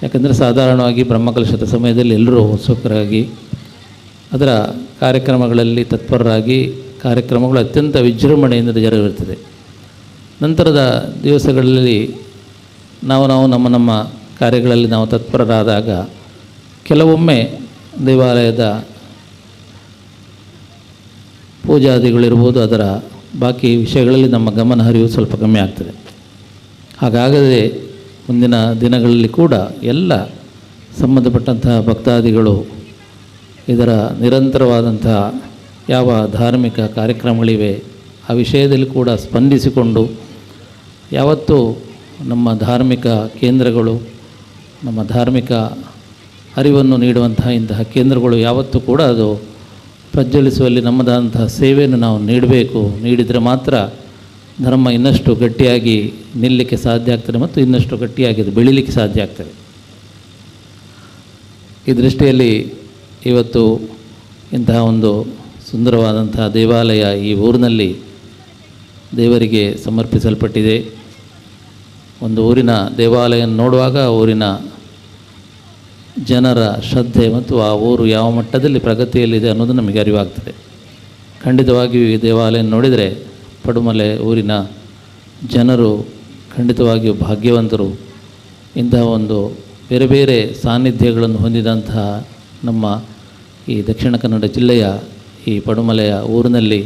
ಯಾಕಂದರೆ ಸಾಧಾರಣವಾಗಿ ಬ್ರಹ್ಮಕಲಶದ ಸಮಯದಲ್ಲಿ ಎಲ್ಲರೂ ಉತ್ಸುಕರಾಗಿ ಅದರ ಕಾರ್ಯಕ್ರಮಗಳಲ್ಲಿ ತತ್ಪರರಾಗಿ ಕಾರ್ಯಕ್ರಮಗಳು ಅತ್ಯಂತ ವಿಜೃಂಭಣೆಯಿಂದ ಜರುಗಿರುತ್ತದೆ. ನಂತರದ ದಿವಸಗಳಲ್ಲಿ ನಾವು ನಮ್ಮ ಕಾರ್ಯಗಳಲ್ಲಿ ನಾವು ತತ್ಪರರಾದಾಗ ಕೆಲವೊಮ್ಮೆ ದೇವಾಲಯದ ಪೂಜಾದಿಗಳಿರ್ಬೋದು, ಅದರ ಬಾಕಿ ವಿಷಯಗಳಲ್ಲಿ ನಮ್ಮ ಗಮನ ಹರಿವು ಸ್ವಲ್ಪ ಕಮ್ಮಿ ಆಗ್ತದೆ. ಹಾಗಾಗದೆ ಮುಂದಿನ ದಿನಗಳಲ್ಲಿ ಕೂಡ ಎಲ್ಲ ಸಂಬಂಧಪಟ್ಟಂತಹ ಭಕ್ತಾದಿಗಳು ಇದರ ನಿರಂತರವಾದಂತಹ ಯಾವ ಧಾರ್ಮಿಕ ಕಾರ್ಯಕ್ರಮಗಳಿವೆ ಆ ವಿಷಯದಲ್ಲಿ ಕೂಡ ಸ್ಪಂದಿಸಿಕೊಂಡು ಯಾವತ್ತೂ ನಮ್ಮ ಧಾರ್ಮಿಕ ಕೇಂದ್ರಗಳು, ನಮ್ಮ ಧಾರ್ಮಿಕ ಅರಿವನ್ನು ನೀಡುವಂತಹ ಇಂತಹ ಕೇಂದ್ರಗಳು ಯಾವತ್ತೂ ಕೂಡ ಅದು ಪ್ರಜ್ವಲಿಸುವಲ್ಲಿ ನಮ್ಮದಾದಂತಹ ಸೇವೆಯನ್ನು ನಾವು ನೀಡಬೇಕು. ನೀಡಿದರೆ ಮಾತ್ರ ಧರ್ಮ ಇನ್ನಷ್ಟು ಗಟ್ಟಿಯಾಗಿ ನಿಲ್ಲಲಿಕ್ಕೆ ಸಾಧ್ಯ ಆಗ್ತದೆ ಮತ್ತು ಇನ್ನಷ್ಟು ಗಟ್ಟಿಯಾಗಿ ಅದು ಬೆಳೀಲಿಕ್ಕೆ ಸಾಧ್ಯ ಆಗ್ತದೆ. ಈ ದೃಷ್ಟಿಯಲ್ಲಿ ಇವತ್ತು ಇಂತಹ ಒಂದು ಸುಂದರವಾದಂತಹ ದೇವಾಲಯ ಈ ಊರಿನಲ್ಲಿ ದೇವರಿಗೆ ಸಮರ್ಪಿಸಲ್ಪಟ್ಟಿದೆ. ಒಂದು ಊರಿನ ದೇವಾಲಯ ನೋಡುವಾಗ ಊರಿನ ಜನರ ಶ್ರದ್ಧೆ ಮತ್ತು ಆ ಊರು ಯಾವ ಮಟ್ಟದಲ್ಲಿ ಪ್ರಗತಿಯಲ್ಲಿದೆ ಅನ್ನೋದು ನಮಗೆ ಅರಿವಾಗ್ತದೆ. ಖಂಡಿತವಾಗಿಯೂ ಈ ದೇವಾಲಯ ನೋಡಿದರೆ ಪಡುಮಲೆ ಊರಿನ ಜನರು ಖಂಡಿತವಾಗಿಯೂ ಭಾಗ್ಯವಂತರು. ಇಂತಹ ಒಂದು ಬೇರೆ ಬೇರೆ ಸಾನ್ನಿಧ್ಯಗಳನ್ನು ಹೊಂದಿದಂತಹ ನಮ್ಮ ಈ ದಕ್ಷಿಣ ಕನ್ನಡ ಜಿಲ್ಲೆಯ ಈ ಪಡುಮಲೆಯ ಊರಿನಲ್ಲಿ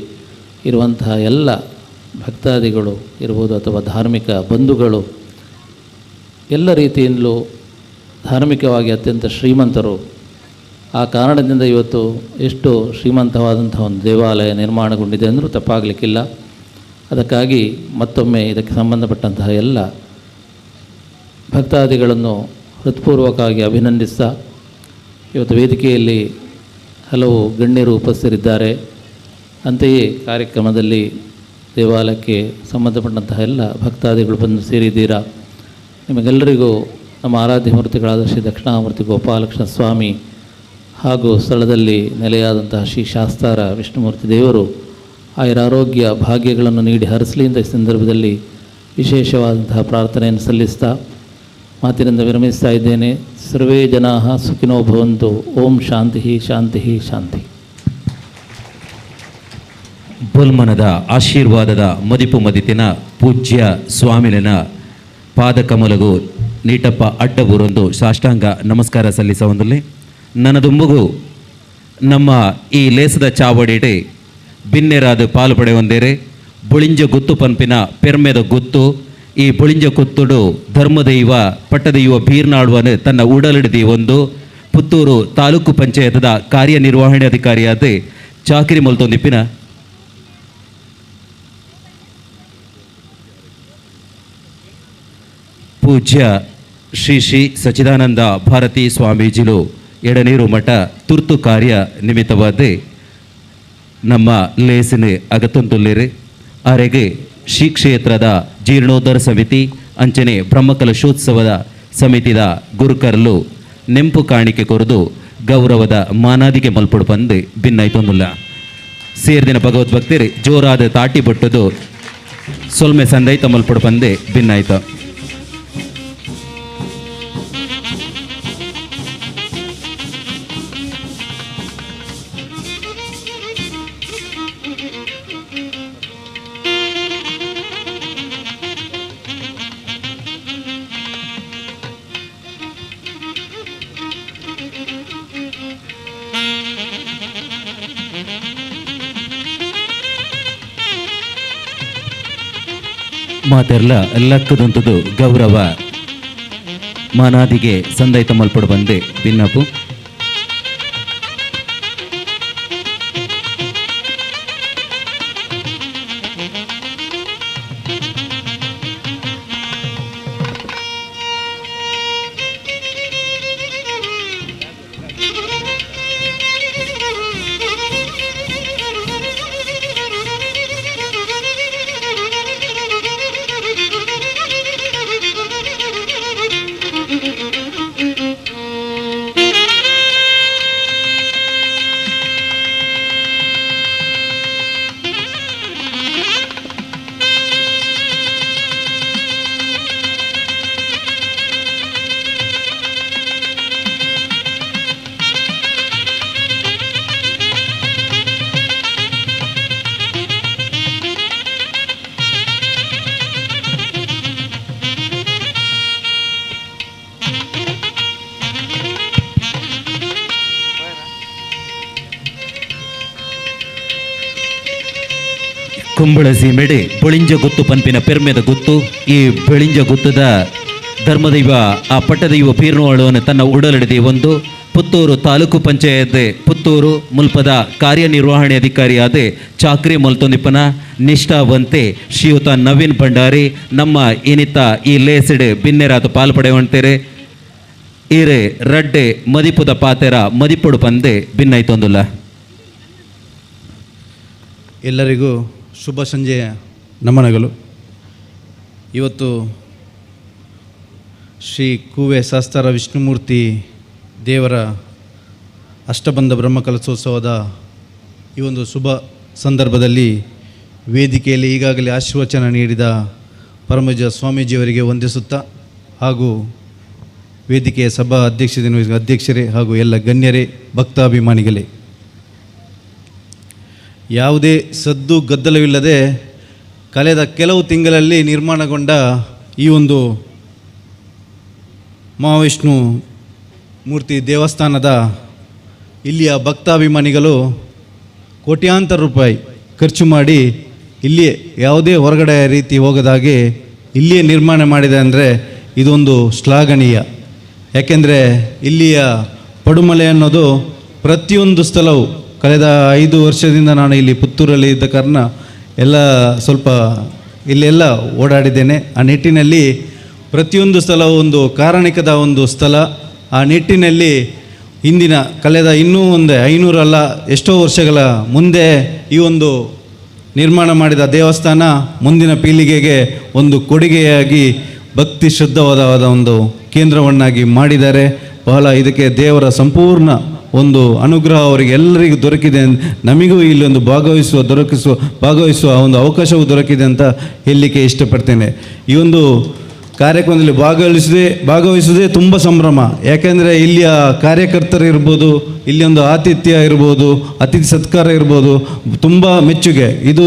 ಇರುವಂತಹ ಎಲ್ಲ ಭಕ್ತಾದಿಗಳು ಇರ್ಬೋದು ಅಥವಾ ಧಾರ್ಮಿಕ ಬಂಧುಗಳು ಎಲ್ಲ ರೀತಿಯಿಂದಲೂ ಧಾರ್ಮಿಕವಾಗಿ ಅತ್ಯಂತ ಶ್ರೀಮಂತರು. ಆ ಕಾರಣದಿಂದ ಇವತ್ತು ಎಷ್ಟು ಶ್ರೀಮಂತವಾದಂಥ ಒಂದು ದೇವಾಲಯ ನಿರ್ಮಾಣಗೊಂಡಿದೆ ಅಂದರೂ ತಪ್ಪಾಗಲಿಕ್ಕಿಲ್ಲ. ಅದಕ್ಕಾಗಿ ಮತ್ತೊಮ್ಮೆ ಇದಕ್ಕೆ ಸಂಬಂಧಪಟ್ಟಂತಹ ಎಲ್ಲ ಭಕ್ತಾದಿಗಳನ್ನು ಹೃತ್ಪೂರ್ವಕವಾಗಿ ಅಭಿನಂದಿಸ್ತಾ, ಇವತ್ತು ವೇದಿಕೆಯಲ್ಲಿ ಹಲವು ಗಣ್ಯರು ಉಪಸ್ಥಿತರಿದ್ದಾರೆ. ಅಂತೆಯೇ ಕಾರ್ಯಕ್ರಮದಲ್ಲಿ ದೇವಾಲಯಕ್ಕೆ ಸಂಬಂಧಪಟ್ಟಂತಹ ಎಲ್ಲ ಭಕ್ತಾದಿಗಳು ಬಂದು ಸೇರಿದ್ದೀರಾ. ನಿಮಗೆಲ್ಲರಿಗೂ ನಮ್ಮ ಆರಾಧ್ಯ ಮೂರ್ತಿಗಳಾದ ಶ್ರೀ ದಕ್ಷಿಣಾಮೂರ್ತಿ ಗೋಪಾಲಕೃಷ್ಣ ಸ್ವಾಮಿ ಹಾಗೂ ಸ್ಥಳದಲ್ಲಿ ನೆಲೆಯಾದಂತಹ ಶ್ರೀ ಶಾಸ್ತಾರ ವಿಷ್ಣುಮೂರ್ತಿ ದೇವರು ಆಯುರಾರೋಗ್ಯ ಭಾಗ್ಯಗಳನ್ನು ನೀಡಿ ಹರಿಸಲಿ ಅಂತ ಈ ಸಂದರ್ಭದಲ್ಲಿ ವಿಶೇಷವಾದಂತಹ ಪ್ರಾರ್ಥನೆಯನ್ನು ಸಲ್ಲಿಸ್ತಾ ಮಾತಿನಿಂದ ವಿರಮಿಸ್ತಾ ಇದ್ದೇನೆ. ಸರ್ವೇ ಜನಾಃ ಸುಖಿನೋ ಭವಂತು. ಓಂ ಶಾಂತಿ ಶಾಂತಿ ಶಾಂತಿ. ಬುಲ್ಮನದ ಆಶೀರ್ವಾದದ ಮದಿಪು ಮದಿತಿನ ಪೂಜ್ಯ ಸ್ವಾಮಿಲಿನ ಪಾದಕಮಲಗು ನೀಟಪ್ಪ ಅಡ್ಡಬೂರೊಂದು ಸಾಷ್ಟಾಂಗ ನಮಸ್ಕಾರ ಸಲ್ಲಿಸೊಂದುಲ್ಲೆ. ನನ್ನದುಂಬುಗು ನಮ್ಮ ಈ ಲೇಸದ ಚಾವಡಿಡೆ ಬಿನ್ನೆರಾದ ಪಾಲು ಪಡೆಯೊಂದೇರೆ ಬುಳಿಂಜ ಗುತ್ತು ಪಂಪಿನ ಪೆರ್ಮೆದ ಗುತ್ತು. ಈ ಬುಳಿಂಜ ಕುತ್ತುಡು ಧರ್ಮದೈವ ಪಟ್ಟದೈವ ಬೀರ್ನಾಡುವನು ತನ್ನ ಉಡಲಿಡಿದಿ ಒಂದು ಪುತ್ತೂರು ತಾಲೂಕು ಪಂಚಾಯತದ ಕಾರ್ಯನಿರ್ವಹಣೆ ಅಧಿಕಾರಿಯಾದ ಚಾಕಿರಿ ಮಲ್ತೊಂದಿಪ್ಪಿನ ಪೂಜ್ಯ ಶ್ರೀ ಶ್ರೀ ಸಚ್ಚಿದಾನಂದ ಭಾರತಿ ಸ್ವಾಮೀಜಿಲು ಎಡನೀರು ಮಠ ತುರ್ತು ಕಾರ್ಯ ನಿಮಿತ್ತವಾದ ನಮ್ಮ ಲೇಸಿನ ಅಗತೊಂದುಲ್ಲೇರು ಆರೆಗೆ ಶ್ರೀ ಕ್ಷೇತ್ರದ ಜೀರ್ಣೋದ್ಧಾರ ಸಮಿತಿ ಅಂಚನೆ ಬ್ರಹ್ಮಕಲಶೋತ್ಸವದ ಸಮಿತಿದ ಗುರುಕರ್ಲು ನೆಂಪು ಕಾಣಿಕೆ ಕೊರದು ಗೌರವದ ಮಾನಾದಿಗೆ ಮಲ್ಪಡು ಬಂದು ಭಿನ್ನಾಯ್ತೊಂದುಲ್ಲ. ಸೇರ್ದಿನ ಭಗವದ್ಭಕ್ತರು ಜೋರಾದ ತಾಟಿ ಬಟ್ಟದು ಸೊಲ್ಮೆ ಸಂದೈತ ಮಲ್ಪಡು ಬಂದೆ ಭಿನ್ನಾಯ್ತು. ಮಾತೆರ್ಲ ಲಕ್ಕದಂತದು ಗೌರವ ಮಾನಾದಿಗೆ ಸಂದೈತ ಮಲ್ಪಡು ಬಂದೆ ಭಿನ್ನಪು ಕುಂಬಳ ಸೀಮೆಡೆ ಬೆಳಿಂಜ ಗುತ್ತು ಪಂಪಿನ ಪೆರ್ಮೆದ ಗುತ್ತು ಈ ಬೆಳಿಂಜ ಗುತ್ತದ ಧರ್ಮದೈವ ಆ ಪಟ್ಟದೈವ ಪೀರ್ನೋಳವನ್ನು ತನ್ನ ಉಡಲಡಿದೆ ಒಂದು ಪುತ್ತೂರು ತಾಲೂಕು ಪಂಚಾಯತ್ ಪುತ್ತೂರು ಮುಲ್ಪದ ಕಾರ್ಯನಿರ್ವಹಣೆ ಅಧಿಕಾರಿಯಾದ ಚಾಕ್ರಿ ಮಲ್ತೊಂದಿಪ್ಪನ ನಿಷ್ಠಾವಂತೆ ಶ್ರೀಯುತ ನವೀನ್ ಭಂಡಾರಿ ನಮ್ಮ ಇನಿತ ಈ ಲೇಸಿಡ್ ಬಿನ್ನೆರಾತು ಪಾಲ್ಪಡೆವಂತೇರೆ ಈರೆ ರಡ್ಡೆ ಮದಿಪುದ ಪಾತೆರ ಮದಿಪುಡು ಪಂದೆ ಭಿನ್ನೈತೊಂದುಲ್ಲ. ಎಲ್ಲರಿಗೂ ಶುಭ ಸಂಜೆಯ ನಮನಗಳು. ಇವತ್ತು ಶ್ರೀ ಕೂವೆ ಶಾಸ್ತಾರ ವಿಷ್ಣುಮೂರ್ತಿ ದೇವರ ಅಷ್ಟಬಂಧ ಬ್ರಹ್ಮಕಲಶೋತ್ಸವದ ಈ ಒಂದು ಶುಭ ಸಂದರ್ಭದಲ್ಲಿ ವೇದಿಕೆಯಲ್ಲಿ ಈಗಾಗಲೇ ಆಶೀರ್ವಚನ ನೀಡಿದ ಪರಮಜ ಸ್ವಾಮೀಜಿಯವರಿಗೆ ವಂದಿಸುತ್ತಾ ಹಾಗೂ ವೇದಿಕೆಯ ಸಭಾ ಅಧ್ಯಕ್ಷರೇ ಹಾಗೂ ಎಲ್ಲ ಗಣ್ಯರೇ ಭಕ್ತಾಭಿಮಾನಿಗಳೇ, ಯಾವುದೇ ಸದ್ದು ಗದ್ದಲವಿಲ್ಲದೆ ಕಳೆದ ಕೆಲವು ತಿಂಗಳಲ್ಲಿ ನಿರ್ಮಾಣಗೊಂಡ ಈ ಒಂದು ಮಹಾವಿಷ್ಣು ಮೂರ್ತಿ ದೇವಸ್ಥಾನದ ಇಲ್ಲಿಯ ಭಕ್ತಾಭಿಮಾನಿಗಳು ಕೋಟ್ಯಾಂತರ ರೂಪಾಯಿ ಖರ್ಚು ಮಾಡಿ ಇಲ್ಲಿಯೇ ಯಾವುದೇ ಹೊರಗಡೆ ರೀತಿ ಹೋಗದಾಗೆ ಇಲ್ಲಿಯೇ ನಿರ್ಮಾಣ ಮಾಡಿದೆ ಅಂದರೆ ಇದೊಂದು ಶ್ಲಾಘನೀಯ. ಯಾಕೆಂದರೆ ಇಲ್ಲಿಯ ಪಡುಮಲೆ ಅನ್ನೋದು ಪ್ರತಿಯೊಂದು ಸ್ಥಳವು ಕಳೆದ 5 ವರ್ಷದಿಂದ ನಾನು ಇಲ್ಲಿ ಪುತ್ತೂರಲ್ಲಿ ಇದ್ದ ಕಾರಣ ಎಲ್ಲ ಸ್ವಲ್ಪ ಇಲ್ಲೆಲ್ಲ ಓಡಾಡಿದ್ದೇನೆ. ಆ ನಿಟ್ಟಿನಲ್ಲಿ ಪ್ರತಿಯೊಂದು ಸ್ಥಳವು ಒಂದು ಕಾರಣಿಕದ ಒಂದು ಸ್ಥಳ. ಆ ನಿಟ್ಟಿನಲ್ಲಿ ಇಂದಿನ ಕಳೆದ ಇನ್ನೂ ಒಂದು 500 ಅಲ್ಲ ಎಷ್ಟೋ ವರ್ಷಗಳ ಮುಂದೆ ಈ ಒಂದು ನಿರ್ಮಾಣ ಮಾಡಿದ ದೇವಸ್ಥಾನ ಮುಂದಿನ ಪೀಳಿಗೆಗೆ ಒಂದು ಕೊಡುಗೆಯಾಗಿ ಭಕ್ತಿ ಶ್ರದ್ಧವಾದ ಒಂದು ಕೇಂದ್ರವನ್ನಾಗಿ ಮಾಡಿದ್ದಾರೆ. ಬಹಳ ಇದಕ್ಕೆ ದೇವರ ಸಂಪೂರ್ಣ ಒಂದು ಅನುಗ್ರಹ ಅವರಿಗೆ ಎಲ್ಲರಿಗೂ ದೊರಕಿದೆ. ನಮಗೂ ಇಲ್ಲಿ ಒಂದು ಭಾಗವಹಿಸುವ ಒಂದು ಅವಕಾಶವೂ ದೊರಕಿದೆ ಅಂತ ಹೇಳಲಿಕ್ಕೆ ಇಷ್ಟಪಡ್ತೇನೆ. ಈ ಒಂದು ಕಾರ್ಯಕ್ರಮದಲ್ಲಿ ಭಾಗವಹಿಸೋದೇ ತುಂಬ ಸಂಭ್ರಮ. ಯಾಕೆಂದರೆ ಇಲ್ಲಿಯ ಕಾರ್ಯಕರ್ತರು ಇರ್ಬೋದು, ಇಲ್ಲಿ ಒಂದು ಆತಿಥ್ಯ ಇರ್ಬೋದು, ಅತಿಥಿ ಸತ್ಕಾರ ಇರ್ಬೋದು, ತುಂಬ ಮೆಚ್ಚುಗೆ. ಇದು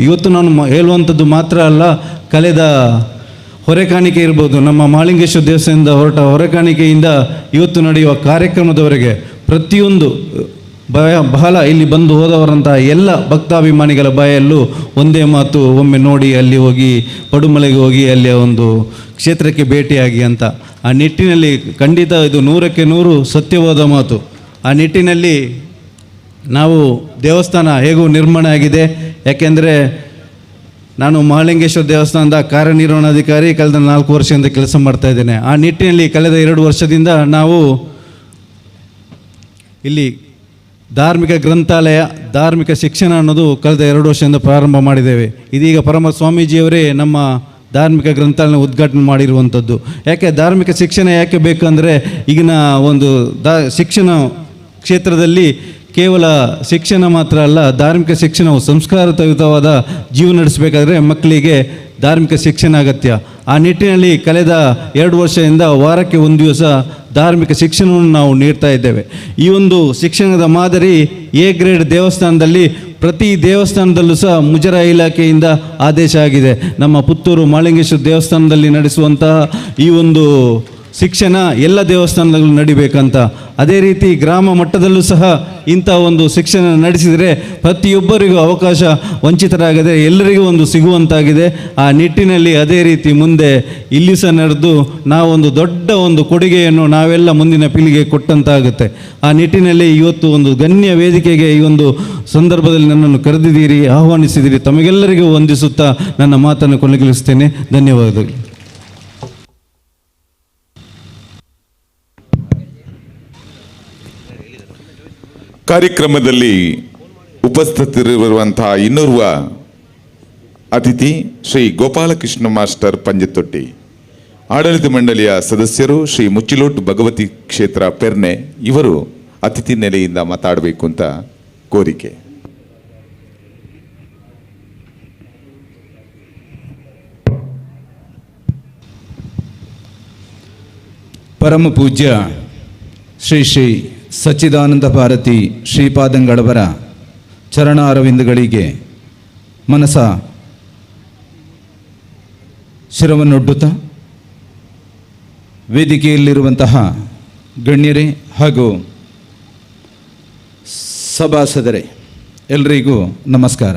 ಇವತ್ತು ನಾನು ಹೇಳುವಂಥದ್ದು ಮಾತ್ರ ಅಲ್ಲ, ಕಳೆದ ಹೊರೆಕಾಣಿಕೆ ಇರ್ಬೋದು, ನಮ್ಮ ಮಹಾಲಿಂಗೇಶ್ವರ ದೇವಸ್ಥಾನದಿಂದ ಹೊರಟ ಹೊರೆಕಾಣಿಕೆಯಿಂದ ಇವತ್ತು ನಡೆಯುವ ಕಾರ್ಯಕ್ರಮದವರೆಗೆ ಪ್ರತಿಯೊಂದು ಬಹಳ ಇಲ್ಲಿ ಬಂದು ಹೋದವರಂಥ ಎಲ್ಲ ಭಕ್ತಾಭಿಮಾನಿಗಳ ಬಾಯಲ್ಲೂ ಒಂದೇ ಮಾತು, ಒಮ್ಮೆ ನೋಡಿ ಅಲ್ಲಿ ಹೋಗಿ ಪಡುಮಲೆಗೆ ಹೋಗಿ ಅಲ್ಲಿಯ ಒಂದು ಕ್ಷೇತ್ರಕ್ಕೆ ಭೇಟಿಯಾಗಿ ಅಂತ. ಆ ನಿಟ್ಟಿನಲ್ಲಿ ಖಂಡಿತ ಇದು 100ಕ್ಕೆ 100 ಸತ್ಯವಾದ ಮಾತು. ಆ ನಿಟ್ಟಿನಲ್ಲಿ ನಾವು ದೇವಸ್ಥಾನ ಹೇಗೂ ನಿರ್ಮಾಣ ಆಗಿದೆ. ಯಾಕೆಂದರೆ ನಾನು ಮಹಾಲಿಂಗೇಶ್ವರ ದೇವಸ್ಥಾನದ ಕಾರ್ಯನಿರ್ವಹಣಾಧಿಕಾರಿ ಕಳೆದ 4 ವರ್ಷದಿಂದ ಕೆಲಸ ಮಾಡ್ತಾ ಇದ್ದೇನೆ. ಆ ನಿಟ್ಟಿನಲ್ಲಿ ಕಳೆದ 2 ವರ್ಷದಿಂದ ನಾವು ಇಲ್ಲಿ ಧಾರ್ಮಿಕ ಗ್ರಂಥಾಲಯ, ಧಾರ್ಮಿಕ ಶಿಕ್ಷಣ ಅನ್ನೋದು ಕಳೆದ 2 ವರ್ಷದಿಂದ ಪ್ರಾರಂಭ ಮಾಡಿದ್ದೇವೆ. ಇದೀಗ ಪರಮ ಸ್ವಾಮೀಜಿಯವರೇ ನಮ್ಮ ಧಾರ್ಮಿಕ ಗ್ರಂಥಾಲಯ ಉದ್ಘಾಟನೆ ಮಾಡಿರುವಂಥದ್ದು. ಯಾಕೆ ಧಾರ್ಮಿಕ ಶಿಕ್ಷಣ ಯಾಕೆ ಬೇಕಂದರೆ ಈಗಿನ ಒಂದು ಶಿಕ್ಷಣ ಕ್ಷೇತ್ರದಲ್ಲಿ ಕೇವಲ ಶಿಕ್ಷಣ ಮಾತ್ರ ಅಲ್ಲ, ಧಾರ್ಮಿಕ ಶಿಕ್ಷಣವು ಸಂಸ್ಕಾರಯುತವಾದ ಜೀವನ ನಡೆಸಬೇಕಾದ್ರೆ ಮಕ್ಕಳಿಗೆ ಧಾರ್ಮಿಕ ಶಿಕ್ಷಣ ಅಗತ್ಯ. ಆ ನಿಟ್ಟಿನಲ್ಲಿ ಕಳೆದ 2 ವರ್ಷದಿಂದ ವಾರಕ್ಕೆ 1 ದಿವಸ ಧಾರ್ಮಿಕ ಶಿಕ್ಷಣವನ್ನು ನಾವು ನೀಡ್ತಾ ಇದ್ದೇವೆ. ಈ ಒಂದು ಶಿಕ್ಷಣದ ಮಾದರಿ ಎ ಗ್ರೇಡ್ ದೇವಸ್ಥಾನದಲ್ಲಿ ಪ್ರತಿ ದೇವಸ್ಥಾನದಲ್ಲೂ ಸಹ ಮುಜರಾಯಿ ಇಲಾಖೆಯಿಂದ ಆದೇಶ ಆಗಿದೆ. ನಮ್ಮ ಪುತ್ತೂರು ಮಹಾಲಿಂಗೇಶ್ವರ ದೇವಸ್ಥಾನದಲ್ಲಿ ನಡೆಸುವಂತಹ ಈ ಒಂದು ಶಿಕ್ಷಣ ಎಲ್ಲ ದೇವಸ್ಥಾನದಲ್ಲೂ ನಡಿಬೇಕಂತ. ಅದೇ ರೀತಿ ಗ್ರಾಮ ಮಟ್ಟದಲ್ಲೂ ಸಹ ಇಂಥ ಒಂದು ಶಿಕ್ಷಣ ನಡೆಸಿದರೆ ಪ್ರತಿಯೊಬ್ಬರಿಗೂ ಅವಕಾಶ ವಂಚಿತರಾಗದೆ ಎಲ್ಲರಿಗೂ ಒಂದು ಸಿಗುವಂತಾಗಿದೆ. ಆ ನಿಟ್ಟಿನಲ್ಲಿ ಅದೇ ರೀತಿ ಮುಂದೆ ಇಲ್ಲಿ ಸಹ ನಡೆದು ನಾವೊಂದು ದೊಡ್ಡ ಒಂದು ಕೊಡುಗೆಯನ್ನು ನಾವೆಲ್ಲ ಮುಂದಿನ ಪೀಳಿಗೆ ಕೊಟ್ಟಂತಾಗುತ್ತೆ. ಆ ನಿಟ್ಟಿನಲ್ಲಿ ಇವತ್ತು ಒಂದು ಗಣ್ಯ ವೇದಿಕೆಗೆ ಈ ಒಂದು ಸಂದರ್ಭದಲ್ಲಿ ನನ್ನನ್ನು ಕರೆದಿದ್ದೀರಿ, ಆಹ್ವಾನಿಸಿದ್ದೀರಿ. ತಮಗೆಲ್ಲರಿಗೂ ವಂದಿಸುತ್ತಾ ನನ್ನ ಮಾತನ್ನು ಕೊನೆಗೊಳಿಸುತ್ತೇನೆ. ಧನ್ಯವಾದಗಳು. ಕಾರ್ಯಕ್ರಮದಲ್ಲಿ ಉಪಸ್ಥಿತರಿರುವಂತಹ ಇನ್ನೋರ್ವ ಅತಿಥಿ ಶ್ರೀ ಗೋಪಾಲಕೃಷ್ಣ ಮಾಸ್ಟರ್ ಪಂಜತೊಟ್ಟಿ, ಆಡಳಿತ ಮಂಡಳಿಯ ಸದಸ್ಯರು ಶ್ರೀ ಮುಚ್ಚಿಲೋಟ್ ಭಗವತಿ ಕ್ಷೇತ್ರ ಪೆರ್ನೆ. ಇವರು ಅತಿಥಿ ನೆಲೆಯಿಂದ ಮಾತಾಡಬೇಕು ಅಂತ ಕೋರಿಕೆ. ಪರಮ ಪೂಜ್ಯ ಶ್ರೀ ಶ್ರೀ ಸಚ್ಚಿದಾನಂದ ಭಾರತಿ ಶ್ರೀಪಾದಂಗಳವರ ಚರಣ ಅರವಿಂದಗಳಿಗೆ ಮನಸ ಶಿರವನ್ನೊಡ್ಡುತ್ತಾ, ವೇದಿಕೆಯಲ್ಲಿರುವಂತಹ ಗಣ್ಯರೇ ಹಾಗೂ ಸಭಾಸದರೇ ಎಲ್ಲರಿಗೂ ನಮಸ್ಕಾರ.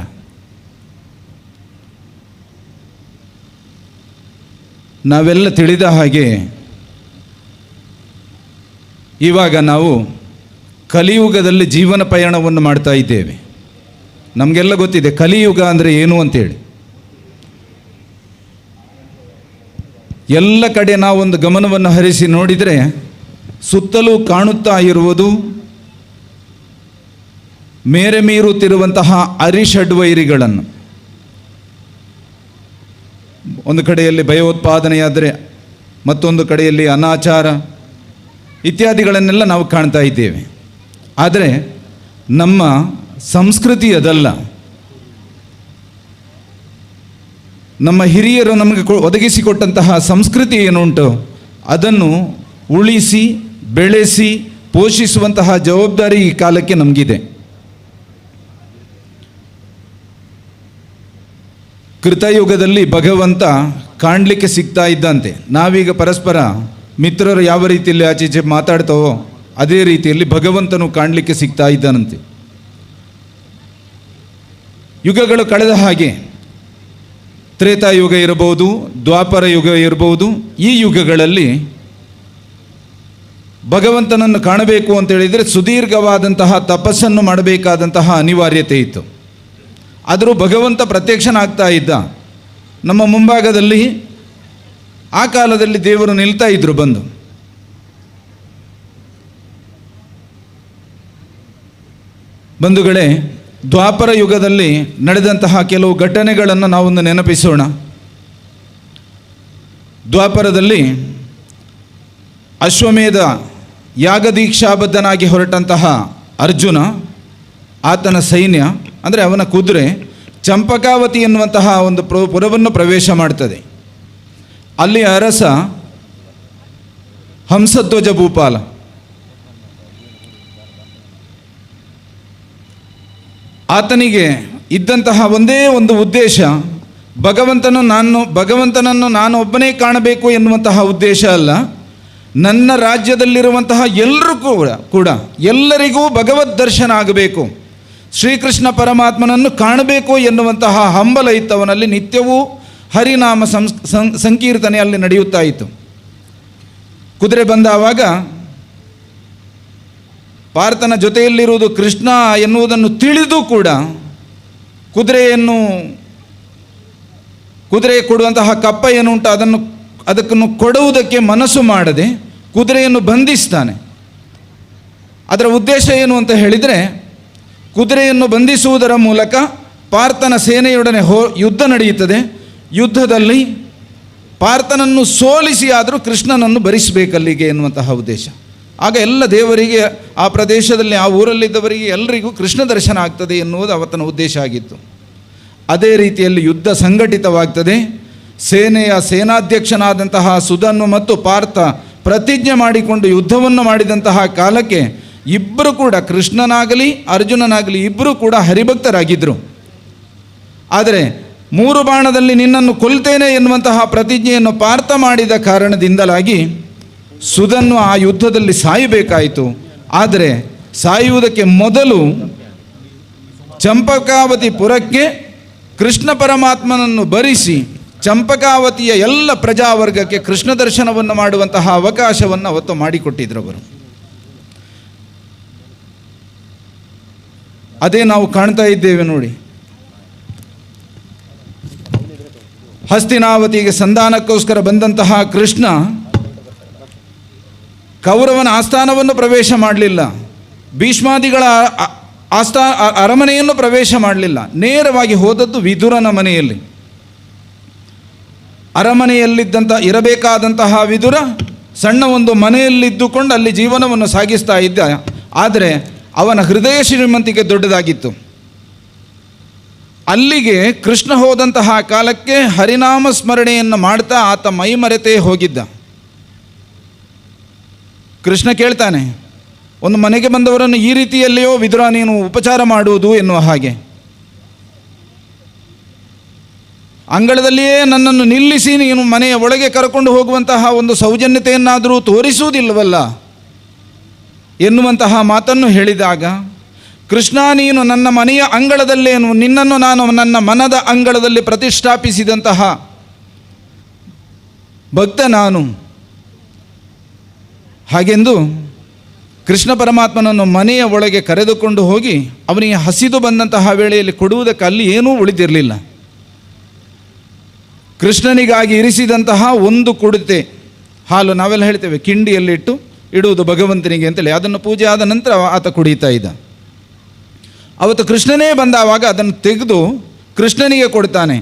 ನಾವೆಲ್ಲ ತಿಳಿದ ಹಾಗೆ ಇವಾಗ ನಾವು ಕಲಿಯುಗದಲ್ಲಿ ಜೀವನ ಪಯಣವನ್ನು ಮಾಡ್ತಾ ಇದ್ದೇವೆ. ನಮಗೆಲ್ಲ ಗೊತ್ತಿದೆ ಕಲಿಯುಗ ಅಂದರೆ ಏನು ಅಂತೇಳಿ. ಎಲ್ಲ ಕಡೆ ನಾವೊಂದು ಗಮನವನ್ನು ಹರಿಸಿ ನೋಡಿದರೆ ಸುತ್ತಲೂ ಕಾಣುತ್ತಾ ಇರುವುದು ಮೇರೆ ಮೀರುತ್ತಿರುವಂತಹ ಅರಿಷಡ್ವೈರಿಗಳನ್ನು. ಒಂದು ಕಡೆಯಲ್ಲಿ ಭಯೋತ್ಪಾದನೆಯಾದರೆ, ಮತ್ತೊಂದು ಕಡೆಯಲ್ಲಿ ಅನಾಚಾರ ಇತ್ಯಾದಿಗಳನ್ನೆಲ್ಲ ನಾವು ಕಾಣ್ತಾ ಇದ್ದೇವೆ. ಆದರೆ ನಮ್ಮ ಸಂಸ್ಕೃತಿ ಅದಲ್ಲ. ನಮ್ಮ ಹಿರಿಯರು ನಮಗೆ ಒದಗಿಸಿಕೊಟ್ಟಂತಹ ಸಂಸ್ಕೃತಿ ಏನುಂಟು ಅದನ್ನು ಉಳಿಸಿ ಬೆಳೆಸಿ ಪೋಷಿಸುವಂತಹ ಜವಾಬ್ದಾರಿ ಈ ಕಾಲಕ್ಕೆ ನಮಗಿದೆ. ಕೃತಯುಗದಲ್ಲಿ ಭಗವಂತ ಕಾಣಲಿಕ್ಕೆ ಸಿಗ್ತಾ ಇದ್ದಂತೆ ನಾವೀಗ ಪರಸ್ಪರ ಮಿತ್ರರು ಯಾವ ರೀತಿಯಲ್ಲಿ ಆಚೀಚೆ ಮಾತಾಡ್ತಾವೋ ಅದೇ ರೀತಿಯಲ್ಲಿ ಭಗವಂತನು ಕಾಣಲಿಕ್ಕೆ ಸಿಗ್ತಾ ಇದ್ದಾನಂತೆ. ಯುಗಗಳು ಕಳೆದ ಹಾಗೆ ತ್ರೇತಾಯುಗ ಇರಬಹುದು, ದ್ವಾಪರ ಯುಗ ಇರಬಹುದು. ಈ ಯುಗಗಳಲ್ಲಿ ಭಗವಂತನನ್ನು ಕಾಣಬೇಕು ಅಂತ ಹೇಳಿದರೆ ಸುದೀರ್ಘವಾದಂತಹ ತಪಸ್ಸನ್ನು ಮಾಡಬೇಕಾದಂತಹ ಅನಿವಾರ್ಯತೆ ಇತ್ತು. ಆದರೂ ಭಗವಂತ ಪ್ರತ್ಯಕ್ಷನಾಗ್ತಾ ಇದ್ದ. ನಮ್ಮ ಮುಂಭಾಗದಲ್ಲಿ ಆ ಕಾಲದಲ್ಲಿ ದೇವರು ನಿಲ್ತಾ ಇದ್ರು ಬಂದು. ಬಂಧುಗಳೇ, ದ್ವಾಪರ ಯುಗದಲ್ಲಿ ನಡೆದಂತಹ ಕೆಲವು ಘಟನೆಗಳನ್ನು ನಾವೊಂದು ನೆನಪಿಸೋಣ. ದ್ವಾಪರದಲ್ಲಿ ಅಶ್ವಮೇಧ ಯಾಗದೀಕ್ಷಾಬದ್ಧನಾಗಿ ಹೊರಟಂತಹ ಅರ್ಜುನ, ಆತನ ಸೈನ್ಯ ಅಂದರೆ ಅವನ ಕುದುರೆ ಚಂಪಕಾವತಿ ಎನ್ನುವಂತಹ ಒಂದು ಪುರವನ್ನು ಪ್ರವೇಶ ಮಾಡ್ತದೆ. ಅಲ್ಲಿ ಅರಸ ಹಂಸಧ್ವಜ ಭೂಪಾಲ ಆತನಿಗೆ ಇದ್ದಂತಹ ಒಂದೇ ಒಂದು ಉದ್ದೇಶ, ಭಗವಂತನನ್ನು ನಾನು ಒಬ್ಬನೇ ಕಾಣಬೇಕು ಎನ್ನುವಂತಹ ಉದ್ದೇಶ ಅಲ್ಲ, ನನ್ನ ರಾಜ್ಯದಲ್ಲಿರುವಂತಹ ಎಲ್ಲರೂ ಕೂಡ ಎಲ್ಲರಿಗೂ ಭಗವದ್ ದರ್ಶನ ಆಗಬೇಕು, ಶ್ರೀಕೃಷ್ಣ ಪರಮಾತ್ಮನನ್ನು ಕಾಣಬೇಕು ಎನ್ನುವಂತಹ ಹಂಬಲ ಇತ್ತವನಲ್ಲಿ. ನಿತ್ಯವೂ ಹರಿನಾಮ ಸಂಕೀರ್ತನೆ ಅಲ್ಲಿ ನಡೆಯುತ್ತಾ ಇತ್ತು. ಕುದುರೆ ಬಂದಾವಾಗ ಪಾರ್ಥನ ಜೊತೆಯಲ್ಲಿರುವುದು ಕೃಷ್ಣ ಎನ್ನುವುದನ್ನು ತಿಳಿದು ಕೂಡ ಕುದುರೆ ಕೊಡುವಂತಹ ಕಪ್ಪ ಏನುಂಟು ಅದನ್ನು ಕೊಡುವುದಕ್ಕೆ ಮನಸ್ಸು ಮಾಡದೆ ಕುದುರೆಯನ್ನು ಬಂಧಿಸ್ತಾನೆ. ಅದರ ಉದ್ದೇಶ ಏನು ಅಂತ ಹೇಳಿದರೆ, ಕುದುರೆಯನ್ನು ಬಂಧಿಸುವುದರ ಮೂಲಕ ಪಾರ್ಥನ ಸೇನೆಯೊಡನೆ ಯುದ್ಧ ನಡೆಯುತ್ತದೆ. ಯುದ್ಧದಲ್ಲಿ ಪಾರ್ಥನನ್ನು ಸೋಲಿಸಿ ಆದರೂ ಕೃಷ್ಣನನ್ನು ಭರಿಸಬೇಕಲ್ಲಿಗೆ ಎನ್ನುವಂತಹ ಉದ್ದೇಶ. ಆಗ ಎಲ್ಲ ದೇವರಿಗೆ, ಆ ಪ್ರದೇಶದಲ್ಲಿ ಆ ಊರಲ್ಲಿದ್ದವರಿಗೆ ಎಲ್ಲರಿಗೂ ಕೃಷ್ಣ ದರ್ಶನ ಆಗ್ತದೆ ಎನ್ನುವುದು ಅವತನ ಉದ್ದೇಶ ಆಗಿತ್ತು. ಅದೇ ರೀತಿಯಲ್ಲಿ ಯುದ್ಧ ಸಂಘಟಿತವಾಗ್ತದೆ. ಸೇನೆಯ ಸೇನಾಧ್ಯಕ್ಷನಾದಂತಹ ಸುಧನು ಮತ್ತು ಪಾರ್ಥ ಪ್ರತಿಜ್ಞೆ ಮಾಡಿಕೊಂಡು ಯುದ್ಧವನ್ನು ಮಾಡಿದಂತಹ ಕಾಲಕ್ಕೆ ಇಬ್ಬರು ಕೂಡ, ಕೃಷ್ಣನಾಗಲಿ ಅರ್ಜುನನಾಗಲಿ ಇಬ್ಬರು ಕೂಡ ಹರಿಭಕ್ತರಾಗಿದ್ದರು. ಆದರೆ 3 ಬಾಣದಲ್ಲಿ ನಿನ್ನನ್ನು ಕೊಲ್ತೇನೆ ಎನ್ನುವಂತಹ ಪ್ರತಿಜ್ಞೆಯನ್ನು ಪಾರ್ಥ ಮಾಡಿದ ಕಾರಣದಿಂದಲಾಗಿ ಸುಧನ್ನು ಆ ಯುದ್ಧದಲ್ಲಿ ಸಾಯಬೇಕಾಯಿತು. ಆದರೆ ಸಾಯುವುದಕ್ಕೆ ಮೊದಲು ಚಂಪಕಾವತಿ ಪುರಕ್ಕೆ ಕೃಷ್ಣ ಪರಮಾತ್ಮನನ್ನು ಬರಿಸಿ ಚಂಪಕಾವತಿಯ ಎಲ್ಲ ಪ್ರಜಾವರ್ಗಕ್ಕೆ ಕೃಷ್ಣ ದರ್ಶನವನ್ನು ಮಾಡುವಂತಹ ಅವಕಾಶವನ್ನು ಅವತ್ತು ಮಾಡಿಕೊಟ್ಟಿದ್ರು ಅವರು. ಅದೇ ನಾವು ಕಾಣ್ತಾ ಇದ್ದೇವೆ ನೋಡಿ. ಹಸ್ತಿನಾವತಿಗೆ ಸಂಧಾನಕ್ಕೋಸ್ಕರ ಬಂದಂತಹ ಕೃಷ್ಣ ಕೌರವನ ಆಸ್ಥಾನವನ್ನು ಪ್ರವೇಶ ಮಾಡಲಿಲ್ಲ, ಭೀಷ್ಮಾದಿಗಳ ಅರಮನೆಯನ್ನು ಪ್ರವೇಶ ಮಾಡಲಿಲ್ಲ. ನೇರವಾಗಿ ಹೋದದ್ದು ವಿದುರನ ಮನೆಯಲ್ಲಿ. ಅರಮನೆಯಲ್ಲಿದ್ದಂಥ ಇರಬೇಕಾದಂತಹ ವಿದುರ ಸಣ್ಣ ಒಂದು ಮನೆಯಲ್ಲಿದ್ದುಕೊಂಡು ಅಲ್ಲಿ ಜೀವನವನ್ನು ಸಾಗಿಸ್ತಾ ಇದ್ದ. ಆದರೆ ಅವನ ಹೃದಯ ಶ್ರೀಮಂತಿಕೆ ದೊಡ್ಡದಾಗಿತ್ತು. ಅಲ್ಲಿಗೆ ಕೃಷ್ಣ ಹೋದಂತಹ ಕಾಲಕ್ಕೆ ಹರಿನಾಮ ಸ್ಮರಣೆಯನ್ನು ಮಾಡ್ತಾ ಆತ ಮೈಮರೆತೇ ಹೋಗಿದ್ದ. ಕೃಷ್ಣ ಕೇಳ್ತಾನೆ, ಒಂದು ಮನೆಗೆ ಬಂದವರನ್ನು ಈ ರೀತಿಯಲ್ಲಿಯೋ ವಿದುರ ನೀನು ಉಪಚಾರ ಮಾಡುವುದು ಎನ್ನುವ ಹಾಗೆ. ಅಂಗಳದಲ್ಲಿಯೇ ನನ್ನನ್ನು ನಿಲ್ಲಿಸಿ ನೀನು ಮನೆಯ ಒಳಗೆ ಕರ್ಕೊಂಡು ಹೋಗುವಂತಹ ಒಂದು ಸೌಜನ್ಯತೆಯನ್ನಾದರೂ ತೋರಿಸುವುದಿಲ್ಲವಲ್ಲ ಎನ್ನುವಂತಹ ಮಾತನ್ನು ಹೇಳಿದಾಗ, ಕೃಷ್ಣ ನೀನು ನನ್ನ ಮನೆಯ ಅಂಗಳದಲ್ಲೇನು, ನಿನ್ನನ್ನು ನಾನು ನನ್ನ ಮನದ ಅಂಗಳದಲ್ಲಿ ಪ್ರತಿಷ್ಠಾಪಿಸಿದಂತಹ ಭಕ್ತ ನಾನು. ಹಾಗೆಂದು ಕೃಷ್ಣ ಪರಮಾತ್ಮನನ್ನು ಮನೆಯ ಒಳಗೆ ಕರೆದುಕೊಂಡು ಹೋಗಿ ಅವನಿಗೆ ಹಸಿದು ಬಂದಂತಹ ವೇಳೆಯಲ್ಲಿ ಕೊಡುವುದಕ್ಕೆ ಅಲ್ಲಿ ಏನೂ ಉಳಿದಿರಲಿಲ್ಲ. ಕೃಷ್ಣನಿಗಾಗಿ ಇರಿಸಿದಂತಹ ಒಂದು ಕುಡಿತೆ ಹಾಲು, ನಾವೆಲ್ಲ ಹೇಳ್ತೇವೆ ಕಿಂಡಿಯಲ್ಲಿಟ್ಟು ಇಡುವುದು ಭಗವಂತನಿಗೆ ಅಂತೇಳಿ, ಅದನ್ನು ಪೂಜೆ ಆದ ನಂತರ ಆತ ಕುಡಿತಾ ಇದ್ದ. ಅವತ್ತು ಕೃಷ್ಣನೇ ಬಂದಾವಾಗ ಅದನ್ನು ತೆಗೆದು ಕೃಷ್ಣನಿಗೆ ಕೊಡ್ತಾನೆ.